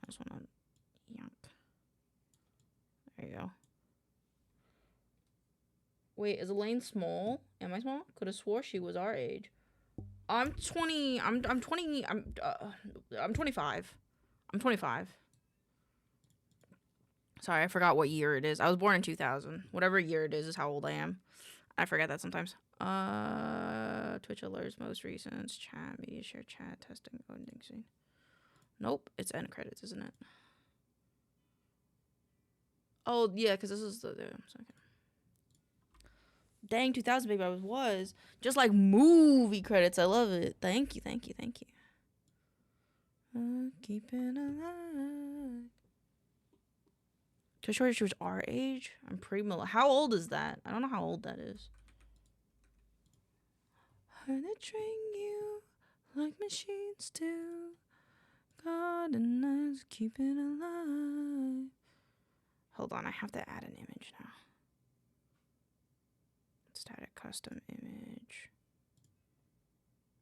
I just wanna yank. There you go. Wait, is Elaine small? Am I small? Could have swore she was our age. I'm 20. I'm 20. I'm 25. I'm 25. Sorry, I forgot what year it is. I was born in 2000. Whatever year it is how old I am. I forget that sometimes. Twitch alerts, most recent, chat, media share, chat, testing, ending scene. Nope, it's end credits, isn't it? Oh yeah, because this is the second. Dang, 2000, baby, I was just like movie credits. I love it. Thank you. Keeping alive. To show her she was our age? I'm pre-mill. How old is that? I don't know how old that is. How they train you like machines do. God and us keeping alive. Hold on, I have to add an image now. Let's add a custom image.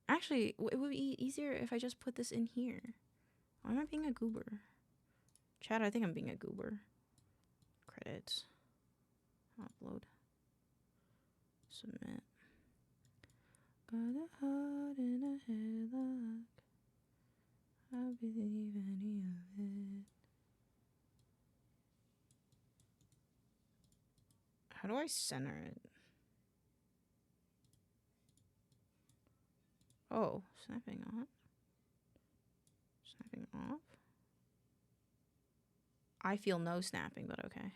Actually, it would be easier if I just put this in here. Why am I being a goober? Chat, I think I'm being a goober. Credits. Upload. Submit. Got a heart in a headlock. I believe any of it. How do I center it? Oh, snapping on. Snapping off. I feel no snapping, but okay.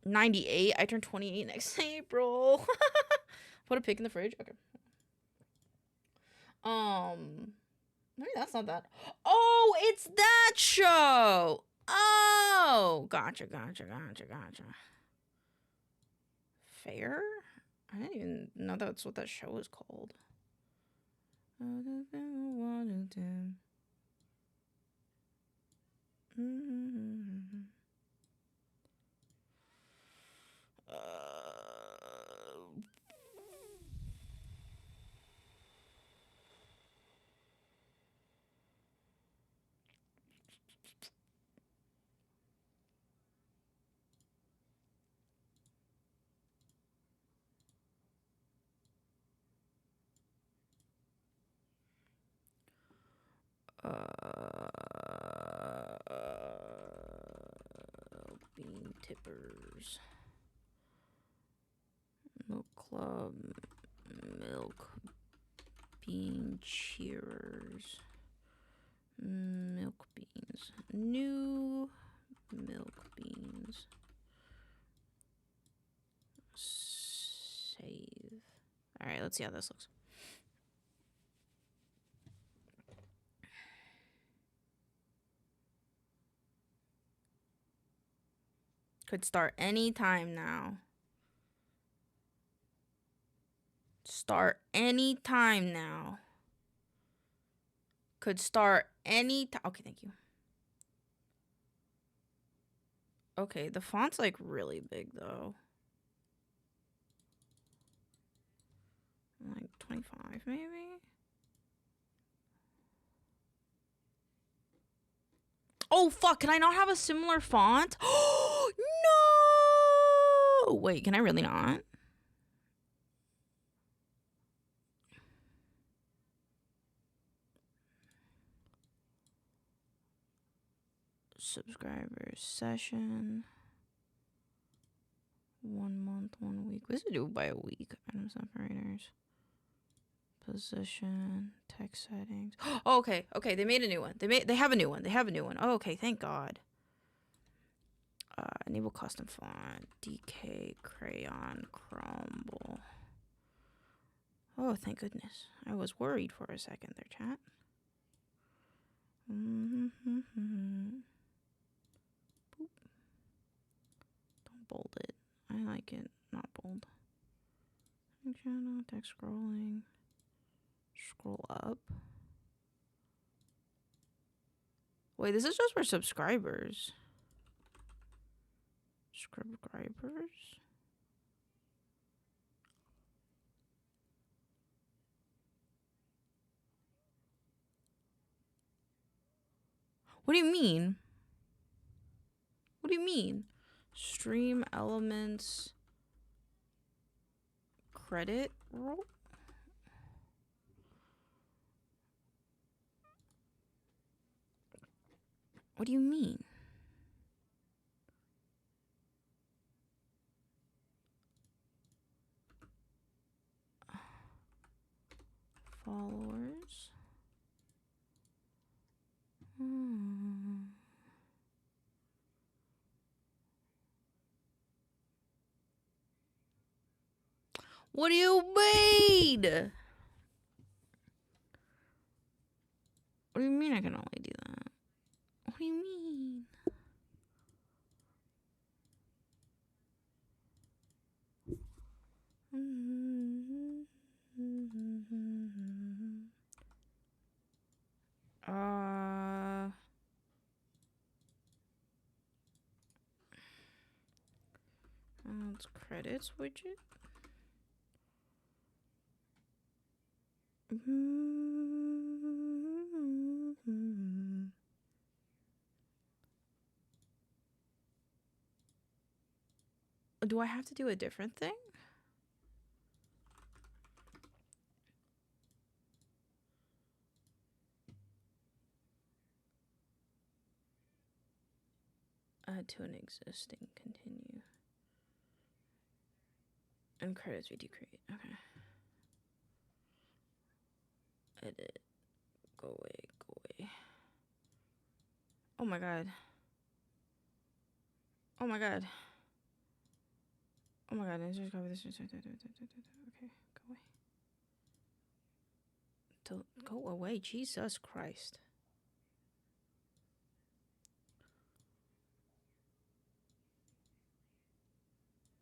98. I turn 28 next April. Put a pic in the fridge. Okay. Maybe that's not that. Oh, it's that show. Oh, gotcha. Fair? I didn't even know that's what that show was called. Bean tippers. Milk club. Milk bean cheerers. Milk beans. New milk beans. Save. Alright, let's see how this looks. Could start any time now. Start any time now. Could start any time. Okay, thank you. Okay, the font's like really big though. Like 25 maybe? Oh fuck, can I not have a similar font? No! Wait, can I really not? Subscribers session. 1 month, 1 week. Let's do it by a week. Item separators. Position. Text settings. Oh, okay. Okay, they made a new one. They have a new one. They have a new one. Oh, okay, thank God. Enable custom font. DK crayon crumble. Oh, thank goodness. I was worried for a second there, chat. Boop. Don't bold it. I like it not bold. Channel, text scrolling. Scroll up. Wait, this is just for subscribers. Subscribers? What do you mean? What do you mean? Stream elements credit roll? What do you mean? Followers. What do you mean? What do you mean I can only do that? What do you mean? It's credits widget. Do I have to do a different thing? Add to an existing, continue. And credits we do create. Okay. Edit. Go away, go away. Oh my god. Oh my god. Oh my god. Okay, go away. Go away, Jesus Christ.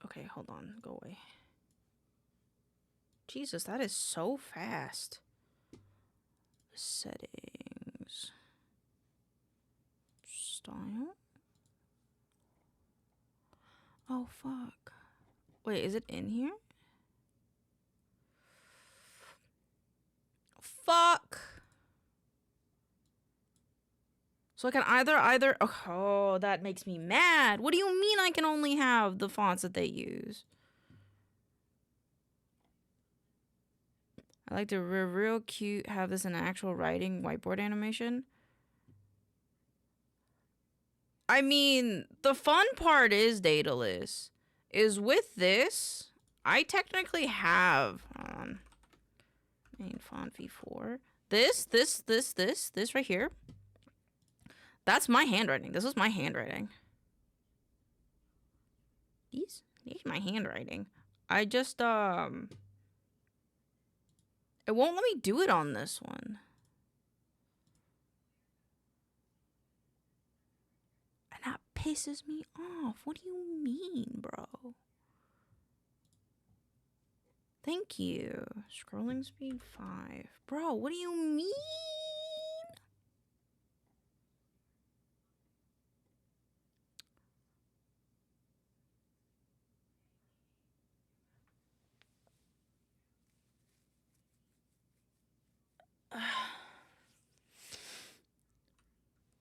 Okay, hold on. Go away. Jesus, that is so fast. Settings. Style. Oh, fuck. Wait, is it in here? Fuck. So I can either. Oh, that makes me mad. What do you mean I can only have the fonts that they use? I like to real cute have this in an actual writing whiteboard animation. I mean, the fun part is dataless. Is with this, I technically have main font v4. This right here. That's my handwriting. This is my handwriting. These my handwriting. I just it won't let me do it on this one. And that pisses me off. What do you mean, bro? Thank you. Scrolling speed 5. Bro, what do you mean?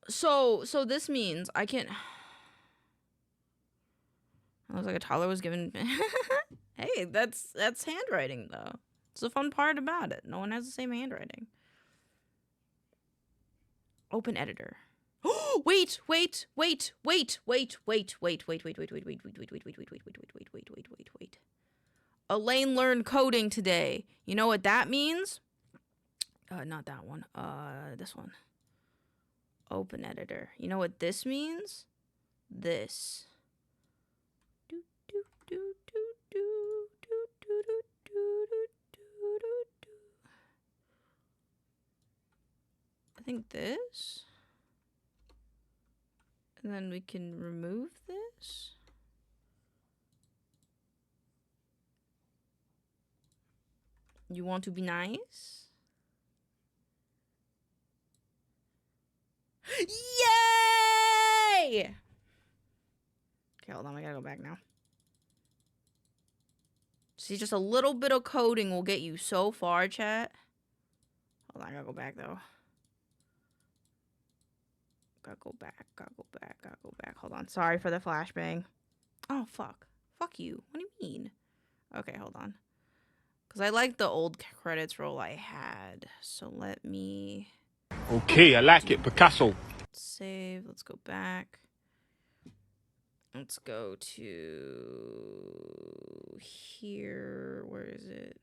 So this means I can. I was like a toddler was given. Hey, that's handwriting though. It's the fun part about it. No one has the same handwriting. Open editor. Wait. Elaine learned coding today. You know what that means? Not that one. This one. Open editor. You know what this means? This. I think this. And then we can remove this. You want to be nice? Yay! Okay, hold on. I gotta go back now. See, just a little bit of coding will get you so far, chat. Hold on, I gotta go back, though. Gotta go back. Hold on. Sorry for the flashbang. Oh, fuck. Fuck you. What do you mean? Okay, hold on. Because I like the old credits roll I had. So let me... Okay, I like it, Picasso. Save. Let's go back. Let's go to here. Where is it?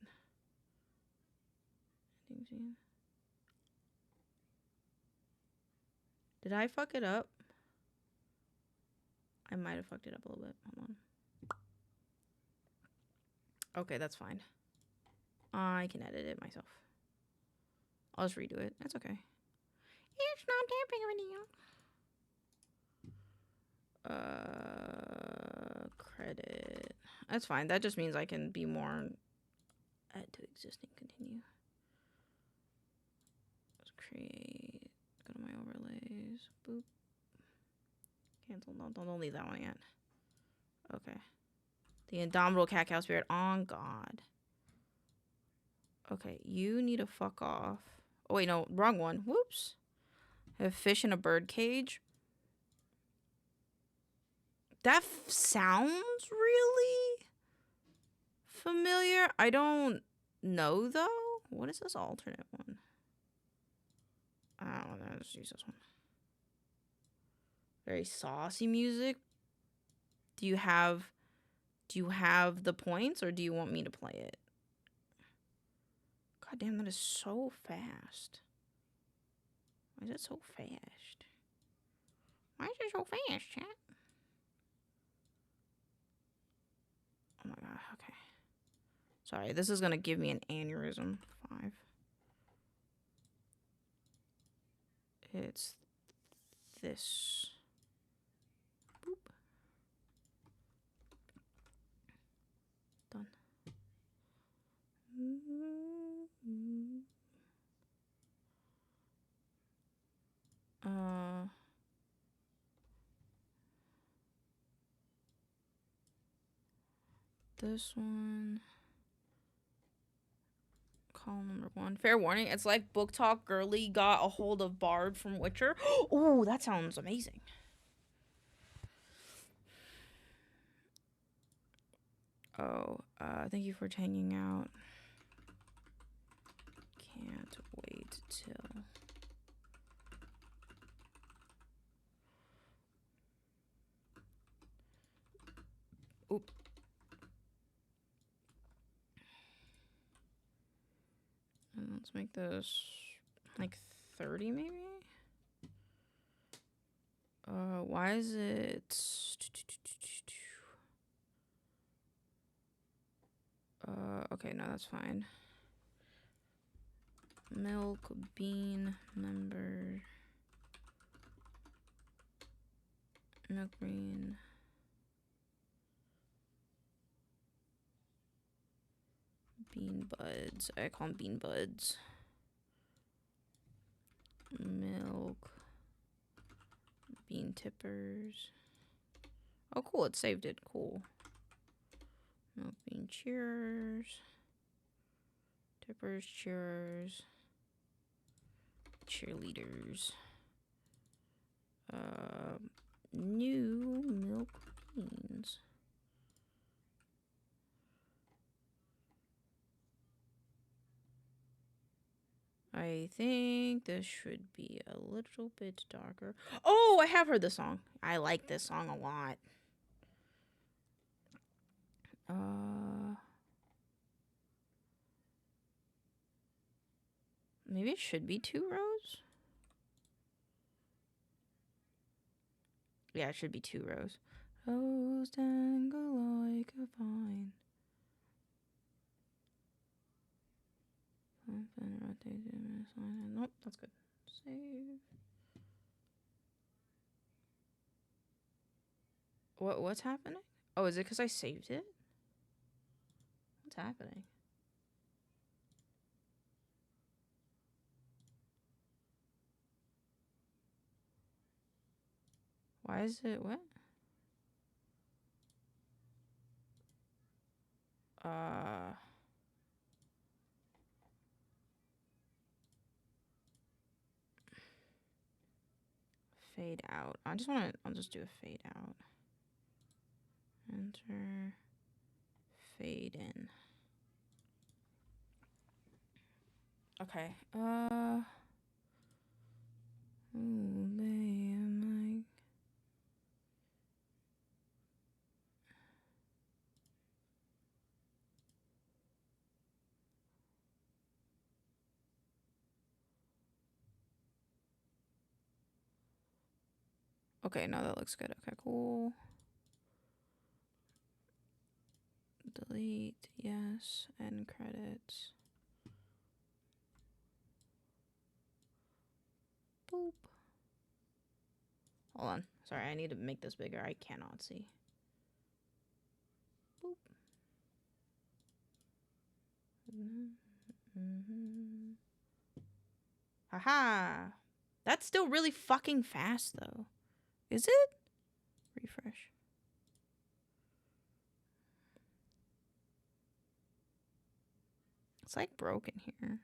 Did I fuck it up? I might have fucked it up a little bit. Hold on. Okay, that's fine. I can edit it myself. I'll just redo it. That's okay. It's not that big of a deal. Credit. That's fine. That just means I can be more add to existing. Continue. Let's create. Go to my overlays. Boop. Cancel. No, don't leave that one yet. Okay. The indomitable cat cow spirit. On God. Okay, you need to fuck off. Oh wait, no, wrong one. Whoops. I have fish in a bird cage. That sounds really familiar. I don't know though. What is this alternate one? I don't know. Let's use this one. Very saucy music. Do you have the points, or do you want me to play it? God damn, that is so fast. Why is it so fast? Why is it so fast, chat? Oh my God, okay. Sorry, this is gonna give me an aneurysm. 5. It's this. Boop. Done. This one. Column number 1. Fair warning, it's like Book Talk Girly got a hold of Bard from Witcher. Oh, that sounds amazing. Oh, thank you for hanging out. Can't wait till... Oop. And let's make this like 30 maybe? Why is it... okay, no, that's fine. Milk, bean, member... Milk, bean... Bean buds. I call them bean buds. Milk. Bean tippers. Oh, cool. It saved it. Cool. Milk bean cheers. Tippers, cheers. Cheerleaders. New milk beans. I think this should be a little bit darker. Oh, I have heard this song. I like this song a lot. Maybe it should be 2 rows. Yeah, it should be 2 rows. Rows dangle like a vine. Nope, that's good. Save. What's happening? Oh, is it because I saved it? What's happening? Why is it what? Fade out. I'll just do a fade out. Enter. Fade in. Okay. Ooh, man, okay, now that looks good. Okay, cool. Delete, yes, end credits. Boop. Hold on. Sorry, I need to make this bigger. I cannot see. Boop. Haha. That's still really fucking fast, though. Is it? Refresh. It's like broken here.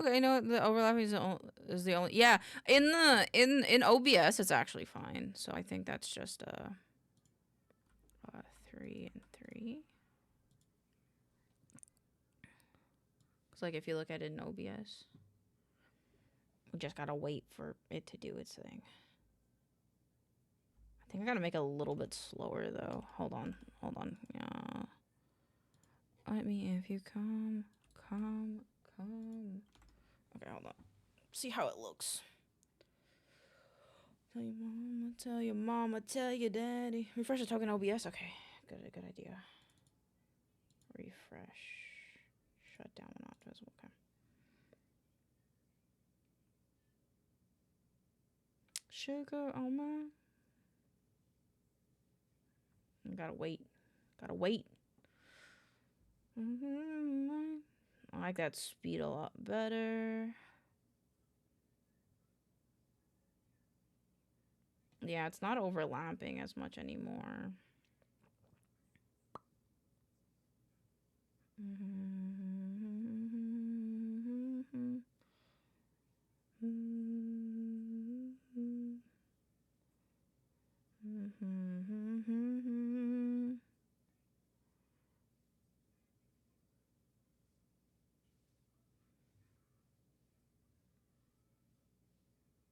Okay, no, the overlapping is the only. Yeah, in OBS it's actually fine. So I think that's just 3 and 3. It's like if you look at it in OBS, we just gotta wait for it to do its thing. I think I gotta make it a little bit slower though. Hold on. Yeah. Let me if you come. Okay, hold on. See how it looks. Tell your mama, tell your daddy. Refresh the token OBS. Okay, good idea. Refresh. Shut down when not visible. Okay. Sugar on my. Gotta wait. I like that speed a lot better. Yeah, it's not overlapping as much anymore.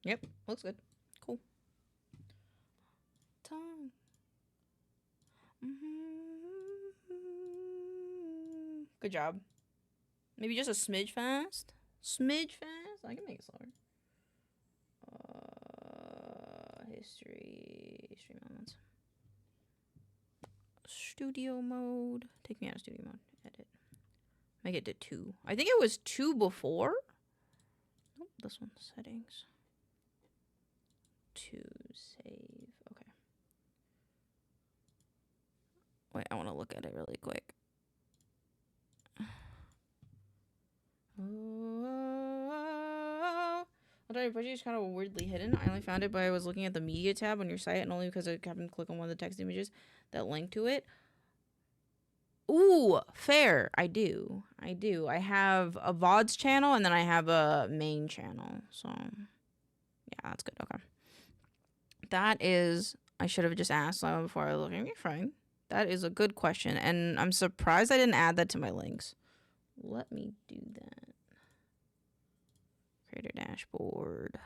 Yep, looks good. Cool. Tongue. Good job. Maybe just a smidge fast? I can make it slower. History. Stream elements. Studio mode. Take me out of studio mode. Edit. Make it to 2. I think it was 2 before. Nope, this one. Settings. 2. Save. Okay. Wait, I want to look at it really quick. Although your budget is kind of weirdly hidden. I only found it by I was looking at the media tab on your site, and only because I happened to click on one of the text images that linked to it. Ooh, fair. I do. I have a VODs channel, and then I have a main channel. So, yeah, that's good. Okay. That is... I should have just asked before I was looking. You're fine. That is a good question, and I'm surprised I didn't add that to my links. Let me do that. Creator dashboard.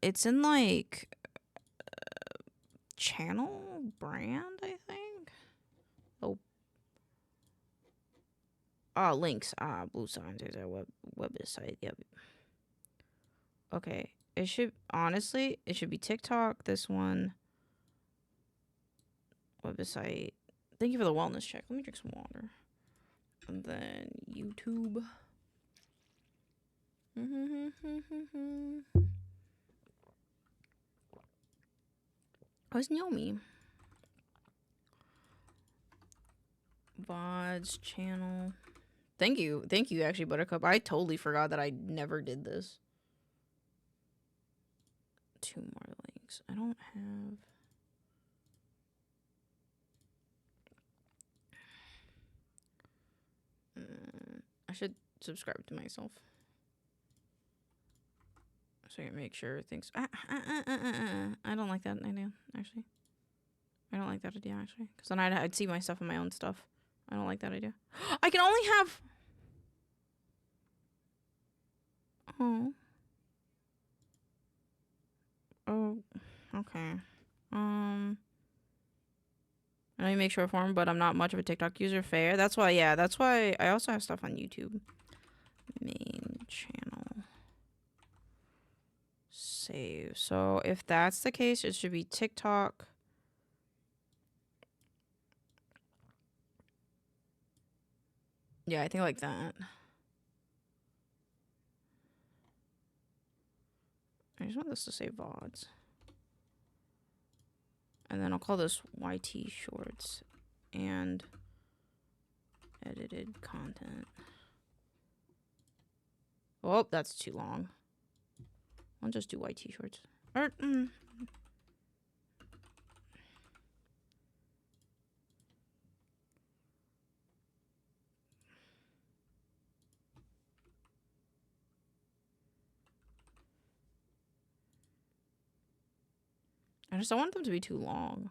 It's in like channel brand, I think. Oh. Links. Blue signs. There's our website. Yep. Okay. It should be TikTok. This one. Website. Thank you for the wellness check. Let me drink some water. And then YouTube. Where's Naomi? VODs channel. Thank you, actually, Buttercup. I totally forgot that I never did this. 2 more links. I don't have... I should subscribe to myself. So I can make sure things... I don't like that idea, actually. I don't like that idea, actually. Because then I'd see my stuff in my own stuff. I don't like that idea. I can only have... Oh. Oh, okay. I I know you make short form, but I'm not much of a TikTok user. Fair. That's why, yeah, that's why I also have stuff on YouTube. Main channel. Save. So if that's the case, it should be TikTok. Yeah, I think like that. I just want this to say VODs. And then I'll call this YT Shorts and edited content. Oh, that's too long. I'll just do YT Shorts. Or, I just don't want them to be too long.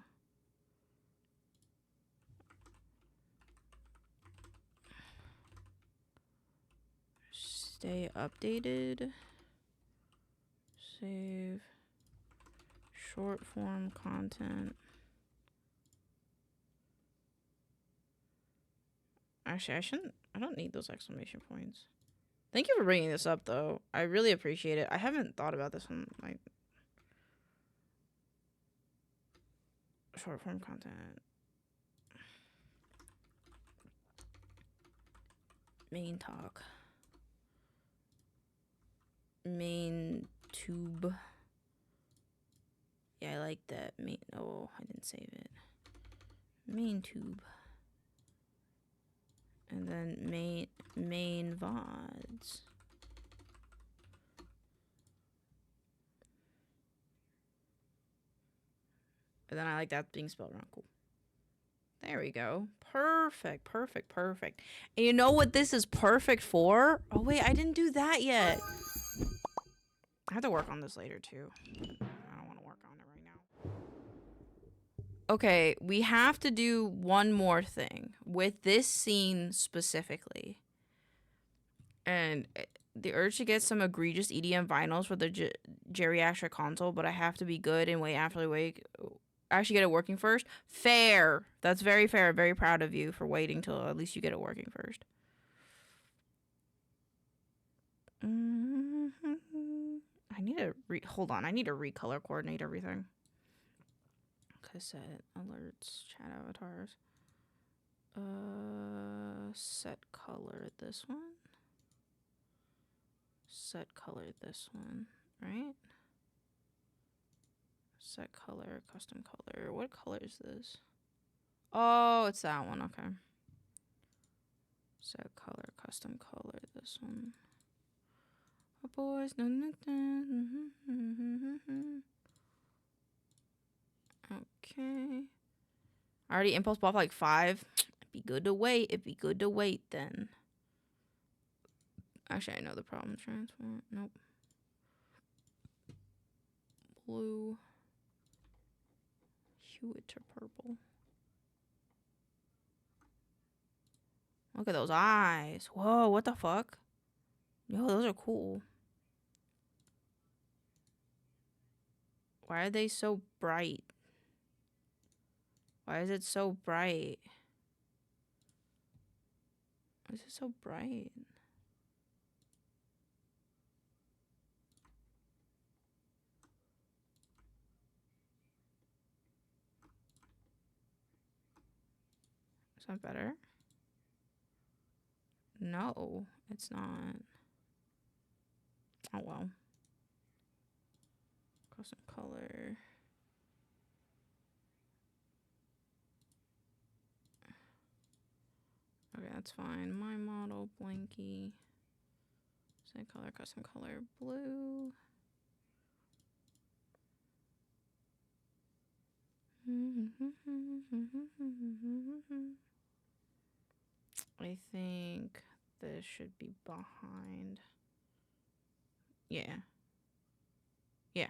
Stay updated. Save. Short form content. Actually, I don't need those exclamation points. Thank you for bringing this up, though. I really appreciate it. I haven't thought about this on my short form content. Main talk. Main tube. Yeah, I like that. Oh, I didn't save it. Main tube. And then main VODs. And then I like that being spelled wrong. Cool. There we go. Perfect, perfect, perfect. And you know what this is perfect for? Oh, wait, I didn't do that yet. I have to work on this later, too. I don't want to work on it right now. Okay, we have to do one more thing with this scene specifically. And the urge to get some egregious EDM vinyls for the geriatric console, but I have to be good and wait after the wake. Actually get it working first. Fair. That's very fair. I'm very proud of you for waiting till at least you get it working first. I need to hold on. I need to recolor coordinate everything. Cassette alerts, chat avatars. Set color this one. Set color this one, right? Set color, custom color. What color is this? Oh, it's that one. Okay. Set color, custom color. This one. Oh, boys. Okay. I already impulse bought like 5. It'd be good to wait. It'd be good to wait then. Actually, I know the problem. Transform. Nope. Blue. Hue it to purple. Look at those eyes. Whoa, what the fuck? Yo, those are cool. Why are they so bright? Why is it so bright? Why is it so bright? Is that better? No, it's not. Oh well. Custom color. Okay, that's fine. My model, blanky. Set color, custom color, blue. I think this should be behind. Yeah. Yeah.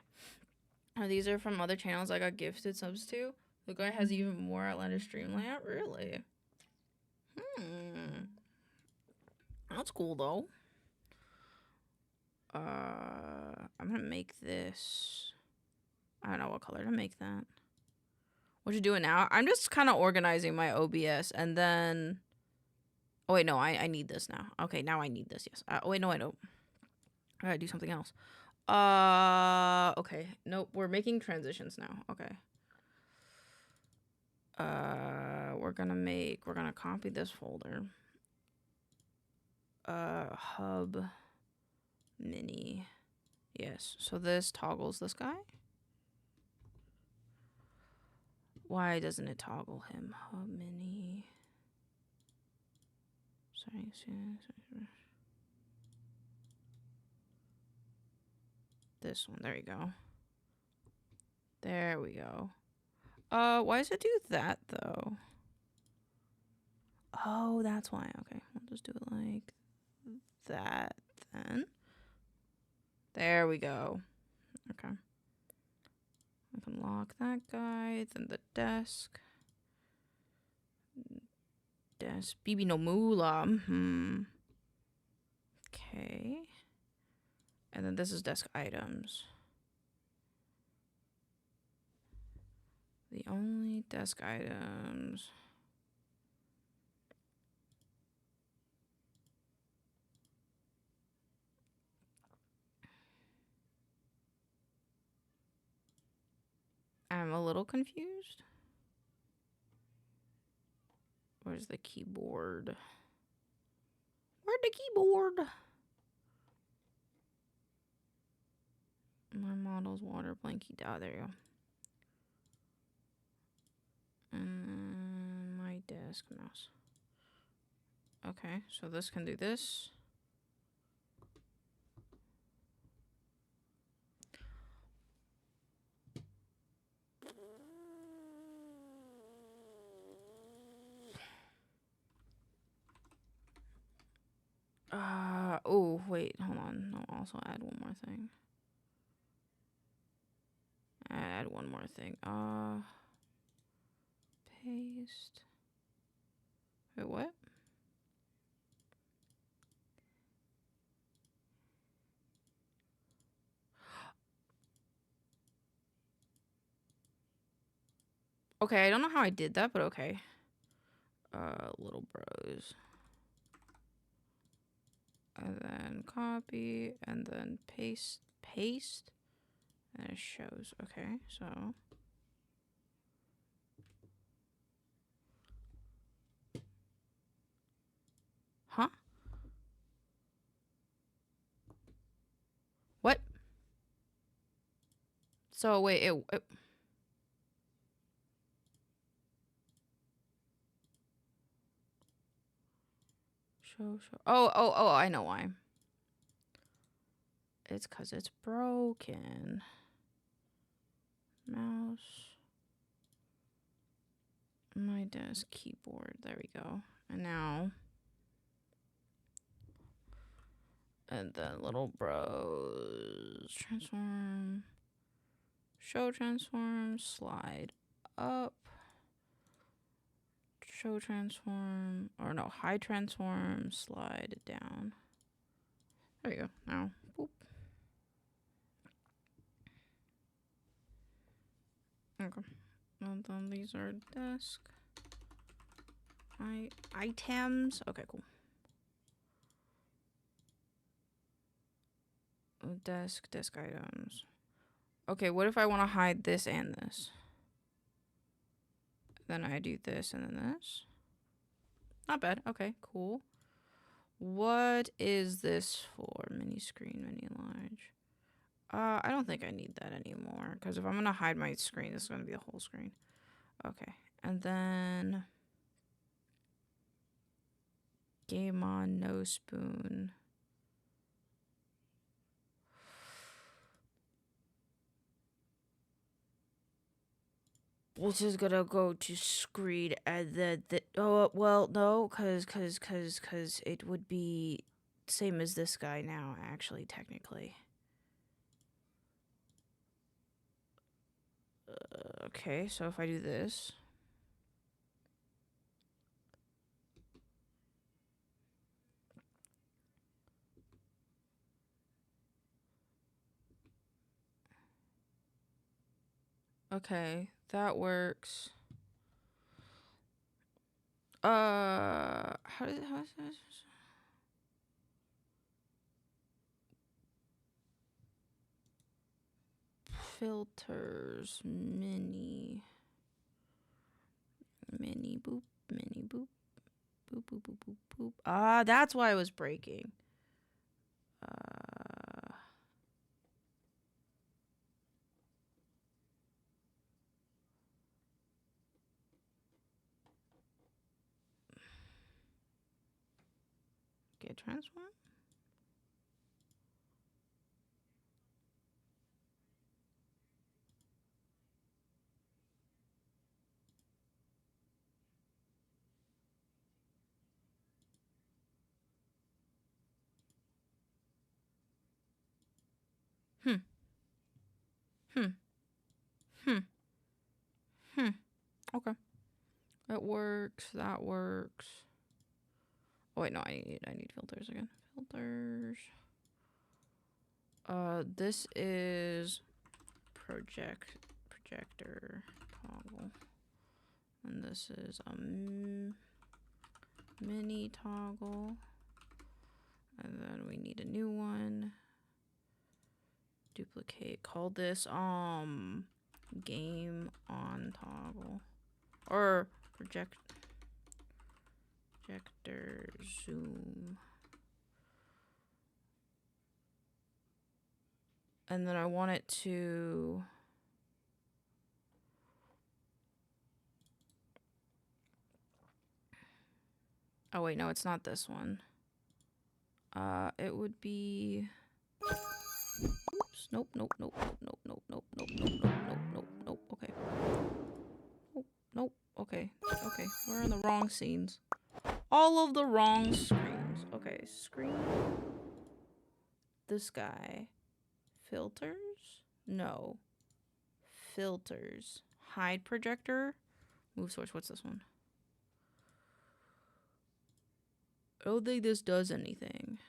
These are from other channels I got gifted subs to. The guy has even more outlandish stream layout. Really? That's cool though. I'm gonna make this. I don't know what color to make that. What you doing now? I'm just kind of organizing my OBS and then... Oh, wait, no, I need this now. Okay, now I need this, yes. Wait, no, I don't. I gotta do something else. Okay. Nope, we're making transitions now. Okay. We're gonna copy this folder. Hub mini. Yes, so this toggles this guy. Why doesn't it toggle him? Hub mini. Sorry. This one, there you go. There we go. Why does it do that though? Oh, that's why. Okay, we'll just do it like that then. There we go. Okay. I can lock that guy, then the desk. Desk. Bibi no Mula. Okay. And then this is desk items. The only desk items. I'm a little confused. Where's the keyboard? Where'd the keyboard? My model's water blankie. Oh, there you go. And my desk mouse. Okay, so this can do this. Oh, wait, hold on. I'll also add one more thing. Add one more thing. Paste. Wait, what? Okay, I don't know how I did that, but okay. Little bros. And then copy, and then paste, and it shows. Okay, so. Huh? What? So, wait, it show. Oh, I know why. It's because it's broken. Mouse. My desk keyboard. There we go. And now. And then little bros. Transform. Show transform. Slide up. Show transform. Or no, hide transform. Slide down. There you go. Now. Boop. Okay. And then these are desk. Items. Okay, cool. Desk items. Okay, what if I want to hide this and this? Then I do this and then this. Not bad. Okay, cool. What is this for? Mini screen, mini large. I don't think I need that anymore. Because if I'm going to hide my screen, this is going to be a whole screen. Okay. And then... Game on, no spoon. Which is gonna go to screen and then oh well no cause it would be same as this guy now actually technically. Okay, so if I do this. Okay, that works. How is this? Filters, mini boop, mini boop, boop, boop, boop, boop, boop. Ah, that's why I was breaking. Okay, transform. Hmm. Hmm. Hmm. Hmm. Okay. That works. That works. Oh wait, no, I need filters again. Filters. This is projector toggle, and this is a mini toggle, and then we need a new one. Duplicate. Call this game on toggle, or projector zoom. And then I want it to oh wait, no, it's not this one. It would be oops, nope. Okay. Nope. Okay. Okay. We're in the wrong scenes. All of the wrong screens. Okay, screen. This guy. Filters? No. Filters. Hide projector. Move source. What's this one? I don't think this does anything.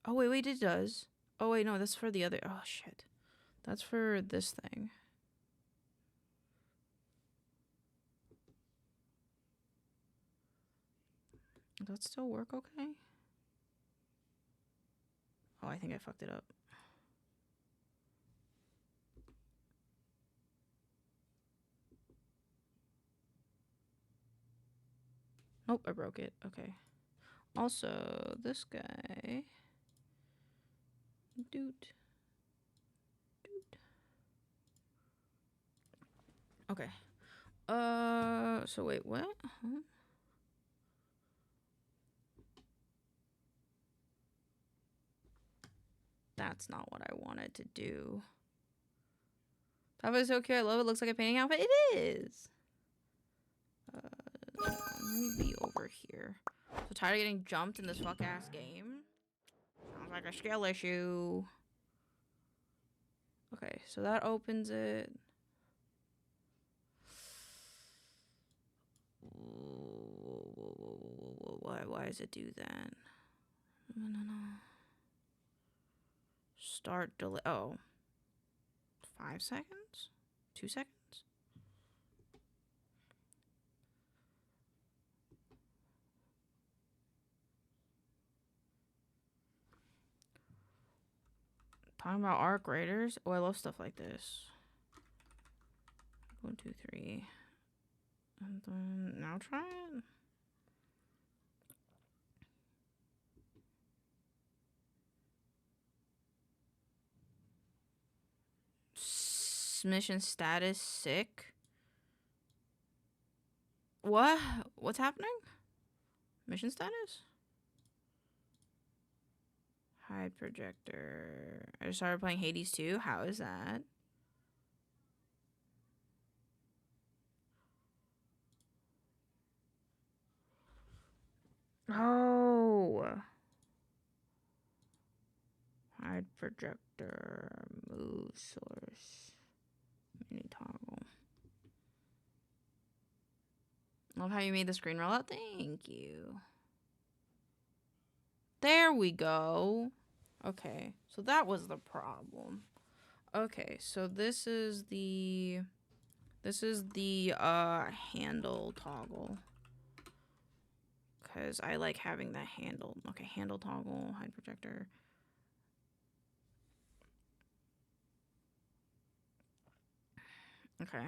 Oh, wait, it does. Oh, wait, no, that's for the other. Oh, shit. That's for this thing. Does that still work okay? Oh, I think I fucked it up. Nope, I broke it. Okay. Also, this guy. Dude. Okay. So wait, what? Huh? That's not what I wanted to do. That was so cute. I love it. Looks like a painting outfit. It is. Let me be over here. So tired of getting jumped in this fuck ass game. Sounds like a skill issue. Okay, so that opens it. Why does it do that? No. Start delay. Oh. 5 seconds? 2 seconds? Talking about arc raiders. Oh, I love stuff like this. 1, 2, 3. And then now try it. Mission status sick. What? What's happening? Mission status? Hide projector. I just started playing Hades 2. How is that? Oh. Hide projector. Move source. Mini toggle. Love how you made the screen roll out. Thank you. There we go. Okay, so that was the problem. Okay, so this is the This is the handle toggle. Because I like having that handle. Okay, handle toggle, hide projector. Okay.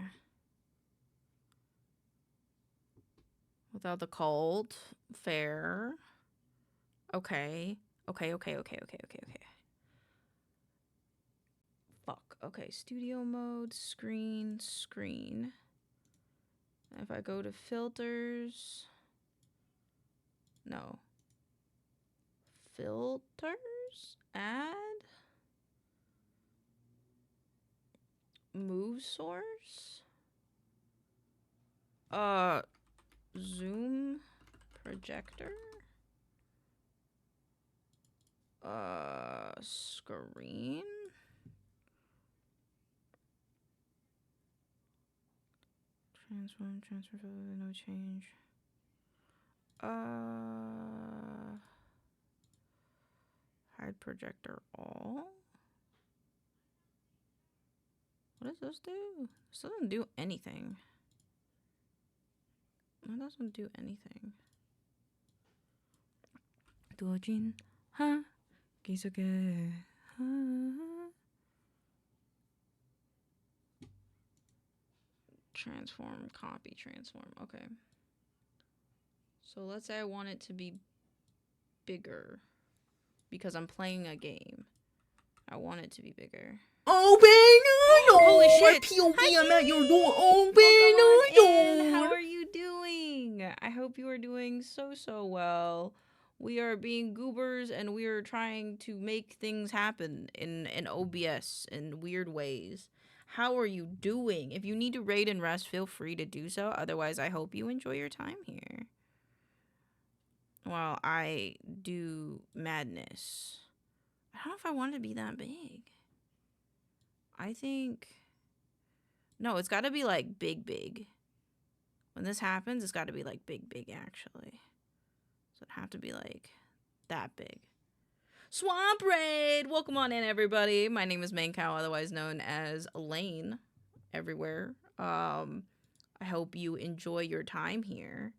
Without the cult. Fair. Okay. Okay. Fuck. Okay, studio mode, screen. If I go to filters... No. Filters? Add? Move source? Zoom projector? Screen? Transfer filter, no change. Hide projector all? What does this do? This doesn't do anything. That doesn't do anything. 도진 하 기속에 하. Transform, copy, transform. Okay. So let's say I want it to be bigger because I'm playing a game. I want it to be bigger. Open the door. Holy shit. POV, I'm at your door. Open Welcome the on in. How door. are you doing? I hope you are doing so well. We are being goobers and we are trying to make things happen in OBS in weird ways. How are you doing? If you need to raid and rest, feel free to do so. Otherwise, I hope you enjoy your time here. While I do madness. I don't know if I want it to be that big. I think... No, it's got to be like big. When this happens, it's got to be like big actually. So it'd have to be like that big. Swamp Raid! Welcome on in, everybody. My name is maincoow, otherwise known as Lane everywhere. I hope you enjoy your time here.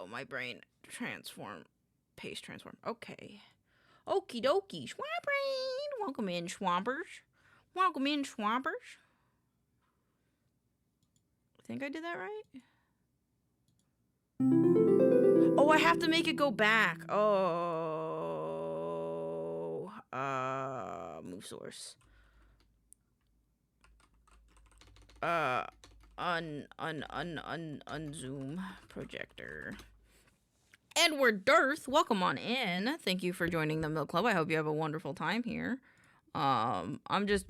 My brain. Transform. Paste transform. Okay. Okie dokie. Swamp Raid! Welcome in, Swampers. Welcome in, Swampers. I think I did that right. Oh, I have to make it go back. Oh. Move source. Unzoom projector. Edward Dearth, welcome on in. Thank you for joining the Milk Club. I hope you have a wonderful time here. I'm just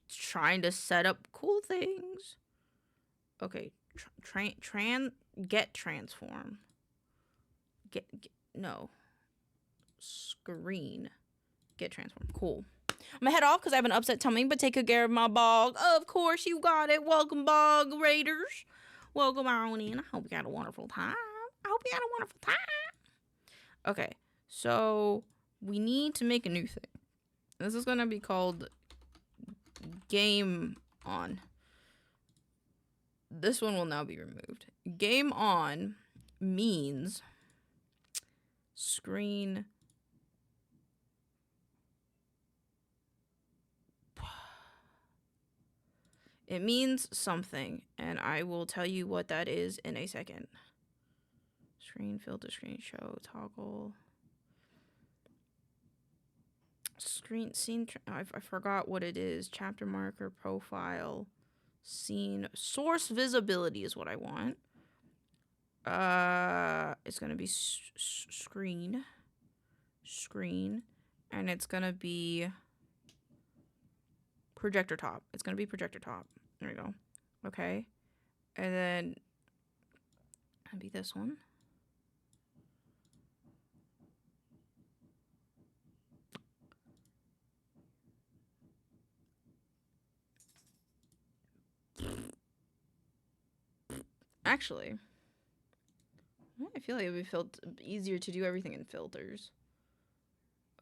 trying to set up cool things. Okay, get transform. Get no. Screen. Get transform. Cool. I'm gonna head off because I have an upset tummy, but take good care of my bog. Of course, you got it. Welcome, bog raiders. Welcome on in. I hope you had a wonderful time. Okay, so we need to make a new thing. This is gonna be called Game On. This one will now be removed. Game On means screen. It means something, and I will tell you what that is in a second. Screen, filter, screen, show, toggle. Screen, scene, I forgot what it is. Chapter marker, profile, scene, source visibility is what I want. It's gonna be screen, and it's gonna be projector top. It's gonna be projector top. There we go. Okay, and then it'll be this one. Actually, I feel like it would be easier to do everything in filters.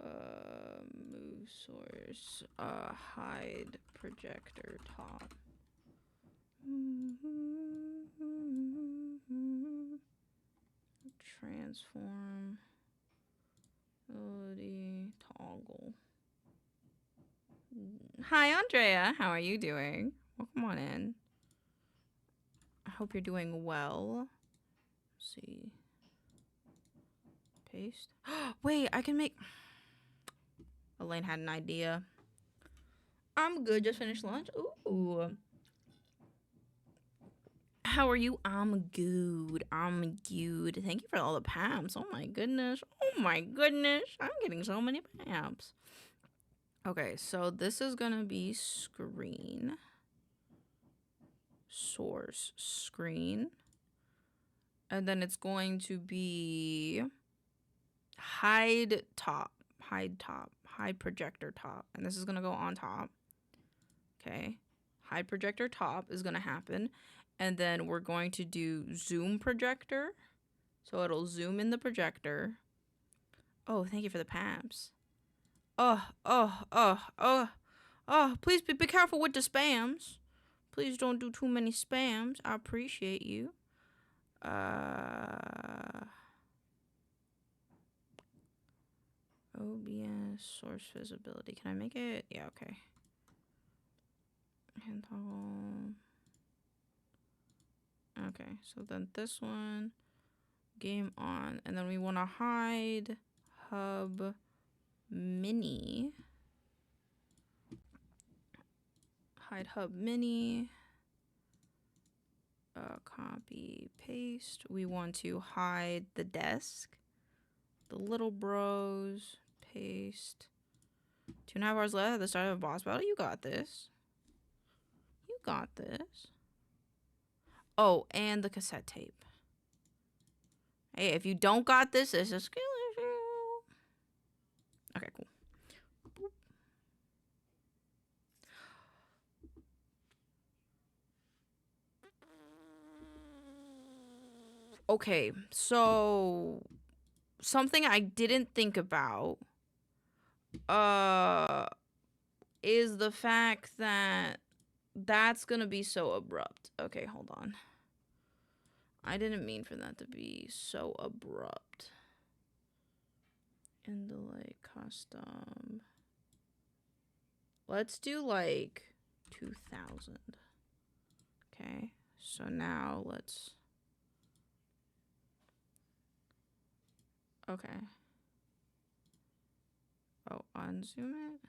Move source, hide projector top. Transform, ability, toggle. Hi, Andrea. How are you doing? Welcome on in. I hope you're doing well. Let's see. Paste. Wait, I can make... Elaine had an idea. I'm good. Just finished lunch. Ooh. How are you? I'm good. I'm good. Thank you for all the pamps. Oh my goodness. Oh my goodness. I'm getting so many pamps. Okay, so this is gonna be screen. Source screen. And then it's going to be hide top. Hide top. Hide projector top. And this is gonna go on top. Okay. Hide projector top is gonna happen. And then we're going to do zoom projector. So it'll zoom in the projector. Oh, thank you for the pamps. Oh, please be careful with the spams. Please don't do too many spams. I appreciate you. OBS source visibility. Can I make it? Yeah, okay. Hand toggle. Okay, so then this one, game on, and then we want to hide hub mini. Hide hub mini. Copy paste. We want to hide the desk, the little bros. Paste. 2.5 hours left at the start of a boss battle. You got this. You got this. Oh, and the cassette tape. Hey, if you don't got this, it's a skill issue. Okay, cool. Boop. Okay, so something I didn't think about is the fact that that's gonna be so abrupt. Okay, hold on. I didn't mean for that to be so abrupt. In the like custom. Let's do like 2000. Okay, so now let's. Okay. Oh, unzoom it.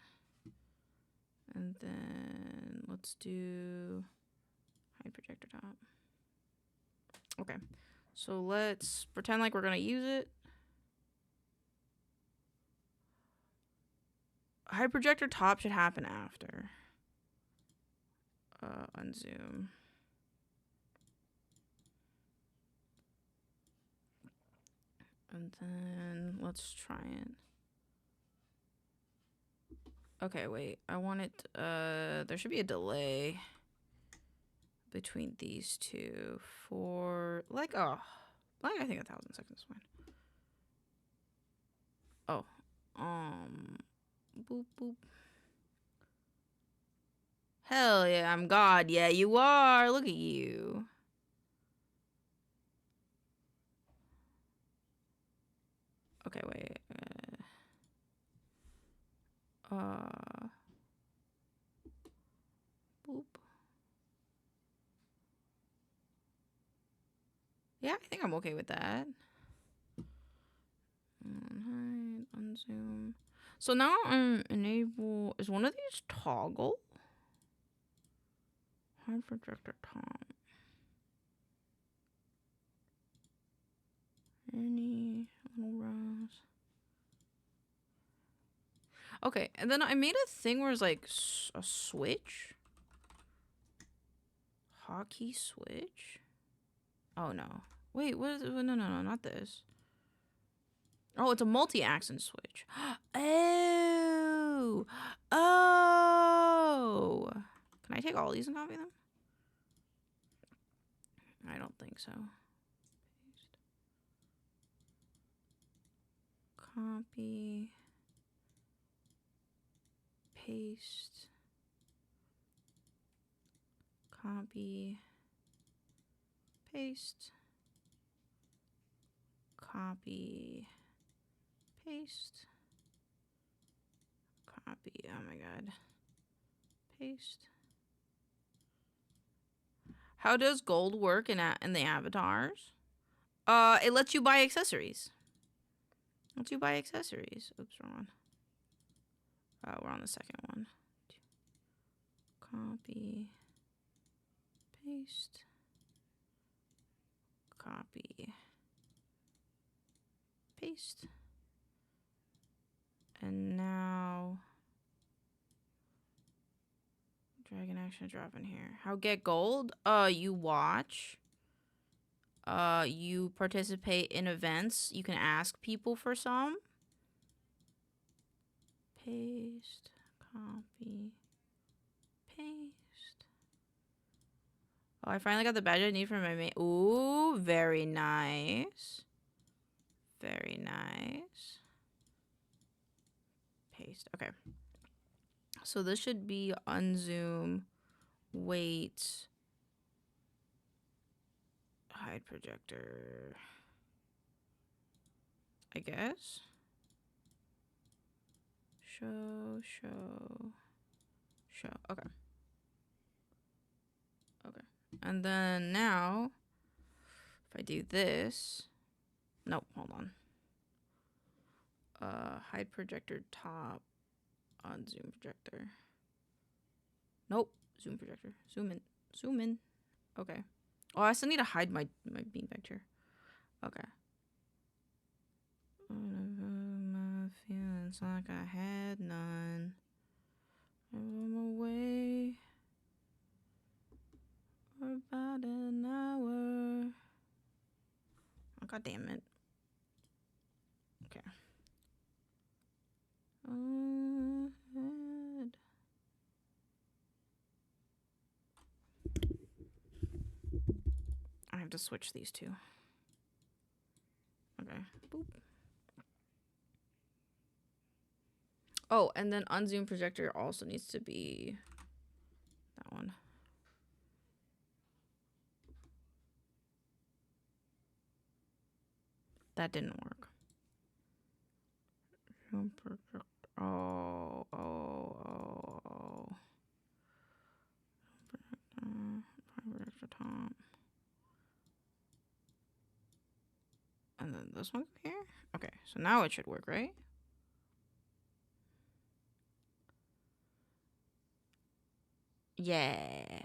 And then let's do hide projector top. Okay, so let's pretend like we're gonna use it. Hide projector top should happen after. Unzoom. And then let's try it. Okay, wait. I want it, there should be a delay between these two for, like, oh, like, I think 1,000 seconds is fine. Oh, boop, boop. Hell yeah, I'm God. Yeah, you are. Look at you. Okay, wait. Boop. Yeah, I think I'm okay with that. Hide, unzoom. So now I'm enable. Is one of these toggle? Hide projector top. Any little rows. Okay, and then I made a thing where it's like a switch. Hotkey switch. Oh no. Wait, what is it? No, not this. Oh, it's a multi-accent switch. Oh. Oh. Can I take all these and copy them? I don't think so. Paste. Copy. paste, copy, paste, copy, paste, copy, oh my god, paste. How does gold work in the avatars? It lets you buy accessories. Lets you buy accessories. Oops, wrong one. We're on the second one. Copy, paste, copy, paste. And now drag an action drop in here. How get gold? You watch. You participate in events. You can ask people for some. Paste, copy, paste. Oh, I finally got the badge I need for my mate. Ooh, very nice. Very nice. Paste. Okay. So this should be unzoom, wait, hide projector, I guess. Show. Okay. Okay. And then now, if I do this, nope, hold on. Hide projector top on zoom projector. Nope, zoom projector. Zoom in. Okay. Oh, I still need to hide my beam picture. Okay. My feelings like I had none. I'm away for about an hour. Oh, God damn it. Okay. I have to switch these two. Okay. Boop. Oh, and then unzoom projector also needs to be that one. That didn't work. Oh. Projector top. And then this one here? Okay, so now it should work, right? Yeah.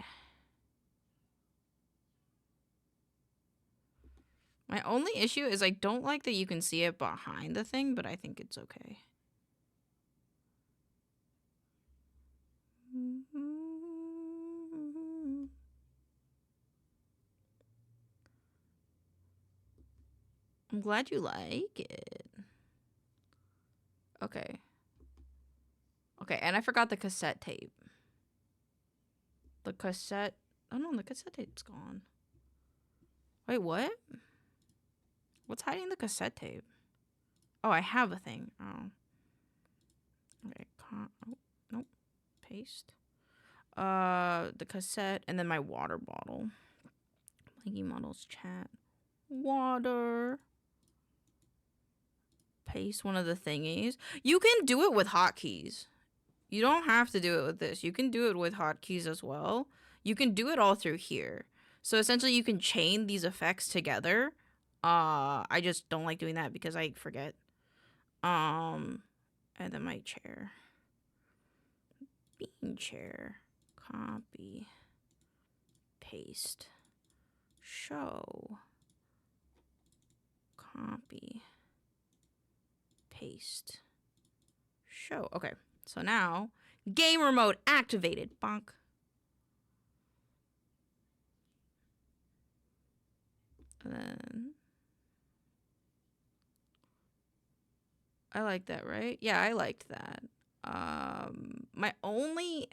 My only issue is I don't like that you can see it behind the thing, but I think it's okay. I'm glad you like it. Okay. Okay, and I forgot the cassette tape. The cassette... Oh no, the cassette tape's gone. Wait, what? What's hiding the cassette tape? Oh, I have a thing. Oh. Okay, oh, nope. Paste. The cassette, and then my water bottle. Blanky models chat. Water. Paste one of the thingies. You can do it with hotkeys. You don't have to do it with this. You can do it with hotkeys as well. You can do it all through here. So essentially you can chain these effects together. I just don't like doing that because I forget. And then my chair. Bean chair. Copy. Paste. Show. Copy. Paste. Show. Okay. So now, gamer mode activated. Bonk. And then... I like that, right? Yeah, I liked that. My only...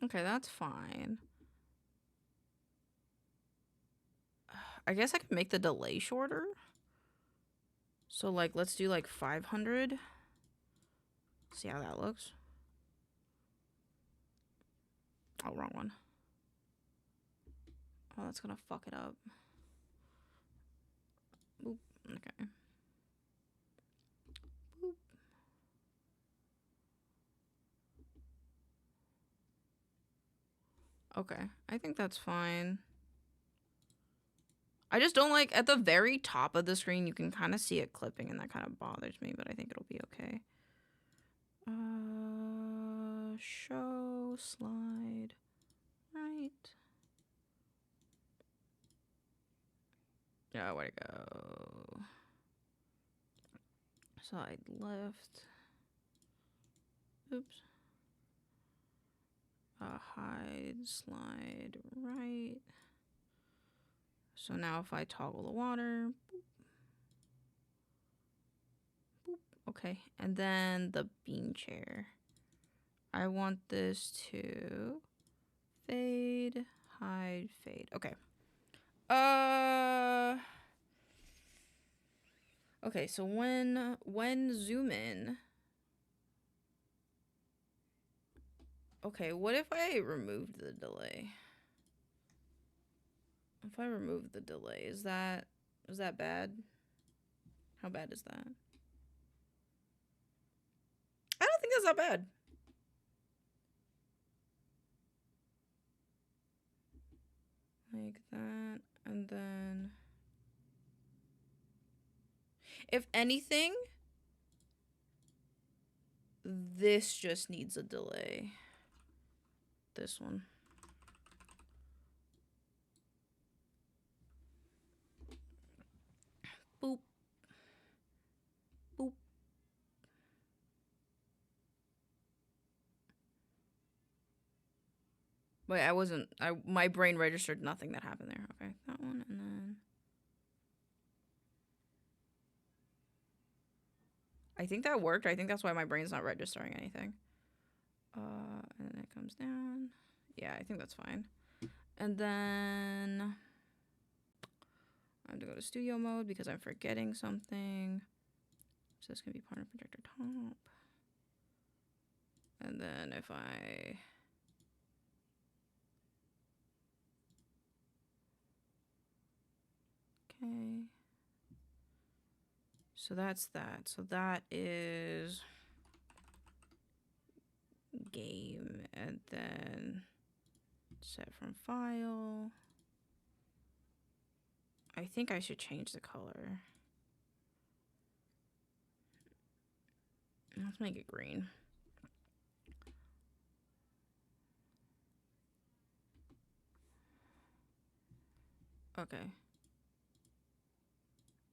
Okay, that's fine. I guess I could make the delay shorter. So, like, let's do, like, 500. See how that looks. Oh, wrong one. Oh, that's gonna fuck it up. Boop. Okay. Boop. Okay. I think that's fine. I just don't like, at the very top of the screen, you can kind of see it clipping, and that kind of bothers me, but I think it'll be okay. Show, slide, right. Yeah, where'd it go? Slide left. Oops. Hide, slide right. So now if I toggle the water, boop, boop, okay. And then the bean chair. I want this to fade, hide, fade. Okay. Okay, so when zoom in. Okay, what if I removed the delay? If I remove the delay, is that bad? How bad is that? I don't think that's that bad. Like that, and then if anything, this just needs a delay. This one. Boop. Boop. Wait, my brain registered nothing that happened there. Okay, that one, and then I think that worked. I think that's why my brain's not registering anything. And then it comes down. Yeah, I think that's fine. And then I have to go to studio mode because I'm forgetting something. So this can be partner projector top. And then if I... Okay. So that's that. So that is game, and then set from file. I think I should change the color. Let's make it green. Okay.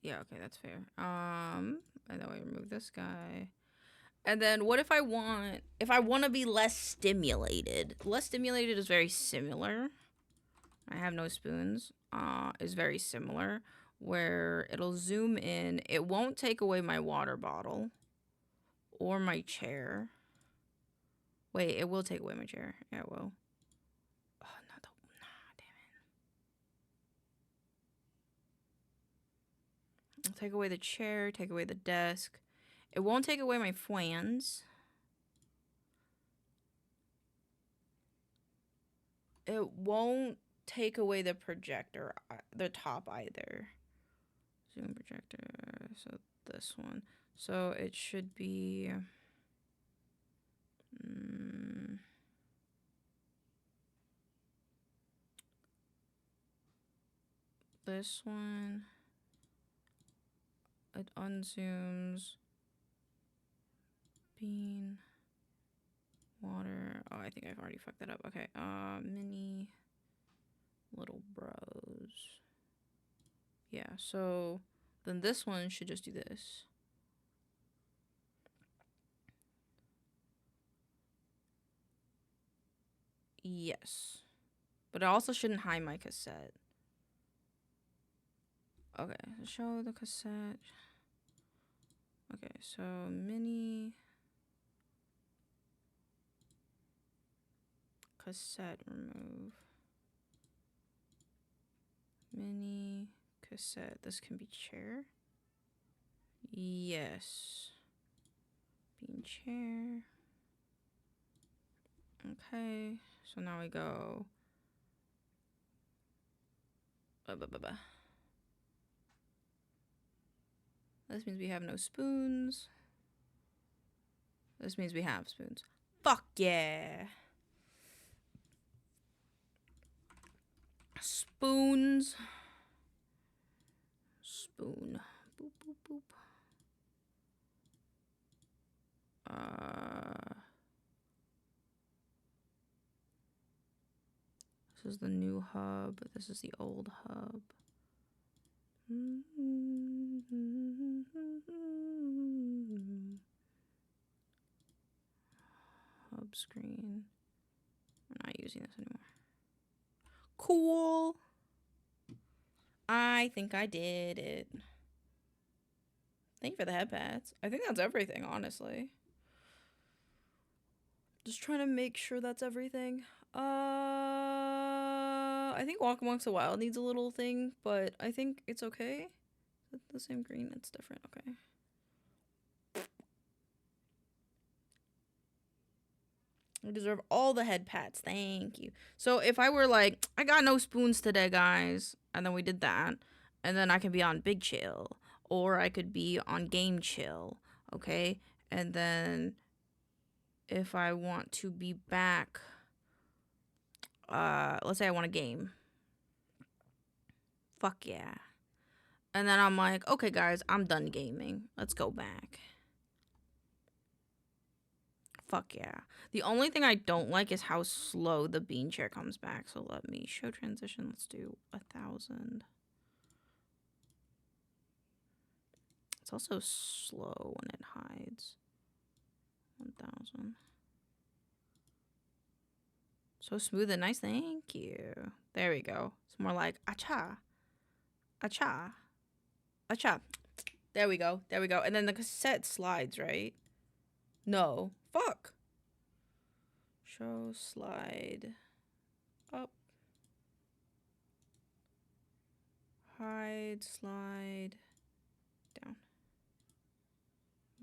Yeah, okay, that's fair. And then we remove this guy. And then what if I want to be less stimulated? Less stimulated is very similar. I have no spoons. Is very similar, where it'll zoom in. It won't take away my water bottle or my chair. Wait, it will take away my chair. Yeah, it will. Oh, not the, nah, damn it. I'll take away the chair, take away the desk. It won't take away my fans. It won't take away the projector, the top either. Zoom projector, so this one. So it should be... this one. It unzooms. Bean. Water. Oh, I think I've already fucked that up. Okay. Mini. Little bros. Yeah, so then this one should just do this. Yes. But it also shouldn't hide my cassette. Okay, show the cassette. Okay, so mini cassette remove. Mini cassette. This can be chair. Yes. Being chair. Okay. So now we go. This means we have no spoons. This means we have spoons. Fuck yeah. Spoons. Spoon. Boop, boop, boop. This is the new hub. This is the old hub. Hub screen. I'm not using this anymore. Cool. I think I did it. Thank you for the headpads. I think that's everything, honestly. Just trying to make sure that's everything. I think Walk Amongst the Wild needs a little thing, but I think it's okay. Is it the same green? It's different. Okay. I deserve all the head pats. Thank you. So if I were like, I got no spoons today, guys, and then we did that, and then I can be on Big Chill, or I could be on Game Chill, okay? And then if I want to be back, let's say I want a game. Fuck yeah. And then I'm like, okay, guys, I'm done gaming. Let's go back. Fuck yeah. The only thing I don't like is how slow the bean chair comes back. So let me show transition. Let's do 1,000. It's also slow when it hides. 1,000. So smooth and nice. Thank you. There we go. It's more like acha. Acha. Acha. There we go. There we go. And then the cassette slides, right? No. Fuck. Show slide up. Hide slide down.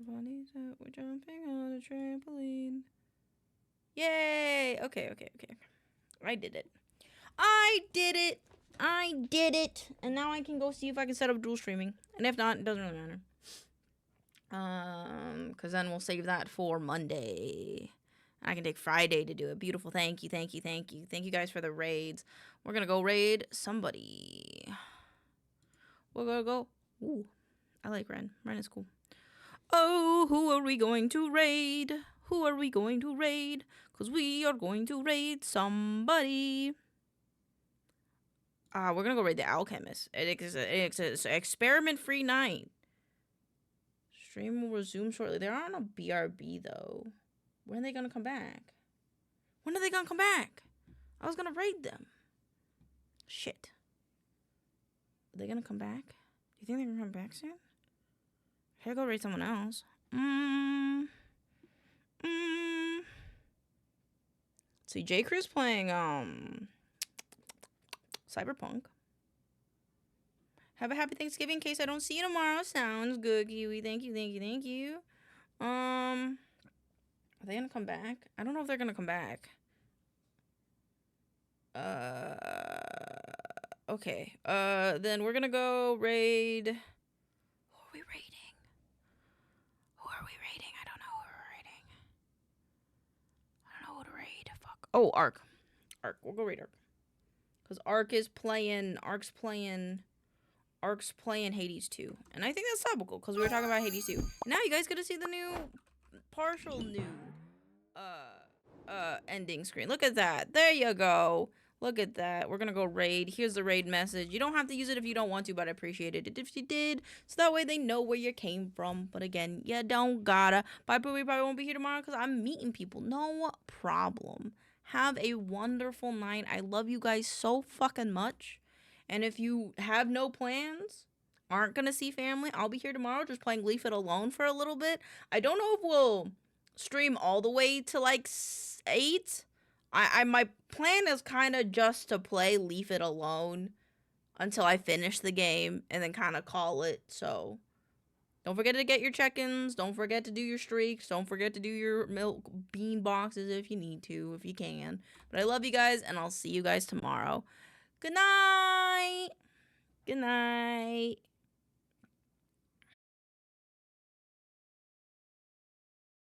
Funny that we're jumping on a trampoline. Yay! Okay. I did it. I did it! I did it! And now I can go see if I can set up dual streaming. And if not, it doesn't really matter. Because then we'll save that for Monday. I can take Friday to do it. Beautiful. Thank you. Thank you guys for the raids. We're gonna go raid somebody. We're gonna go. Ooh, I like Ren. Ren is cool. Oh, who are we going to raid? Who are we going to raid? Because we are going to raid somebody. We're gonna go raid the Alchemist. It's an experiment-free night. Stream will resume shortly. They're on a BRB though. When are they gonna come back? When are they gonna come back? I was gonna raid them. Shit. Are they gonna come back? Do you think they're gonna come back soon? I gotta go raid someone else. See, J. Crew's playing Cyberpunk. Have a happy Thanksgiving in case I don't see you tomorrow. Sounds good, Kiwi. Thank you. Are they gonna come back? I don't know if they're gonna come back. Okay. Then we're gonna go raid. Who are we raiding? I don't know who we're raiding. I don't know who to raid. Fuck. Oh, Ark. We'll go raid Ark. Because Ark's playing Hades 2. And I think that's topical because we were talking about Hades 2. Now you guys get to see the new ending screen. Look at that. There you go. Look at that. We're gonna go raid. Here's the raid message. You don't have to use it if you don't want to, but I appreciated it if you did. So that way they know where you came from. But again, you don't gotta. Bye, we probably won't be here tomorrow because I'm meeting people. No problem. Have a wonderful night. I love you guys so fucking much. And if you have no plans, aren't gonna see family, I'll be here tomorrow just playing Leave It Alone for a little bit. I don't know if we'll stream all the way to like 8. My plan is kind of just to play Leave It Alone until I finish the game and then kind of call it. So don't forget to get your check-ins. Don't forget to do your streaks. Don't forget to do your milk bean boxes if you need to, if you can. But I love you guys, and I'll see you guys tomorrow. Good night. Good night.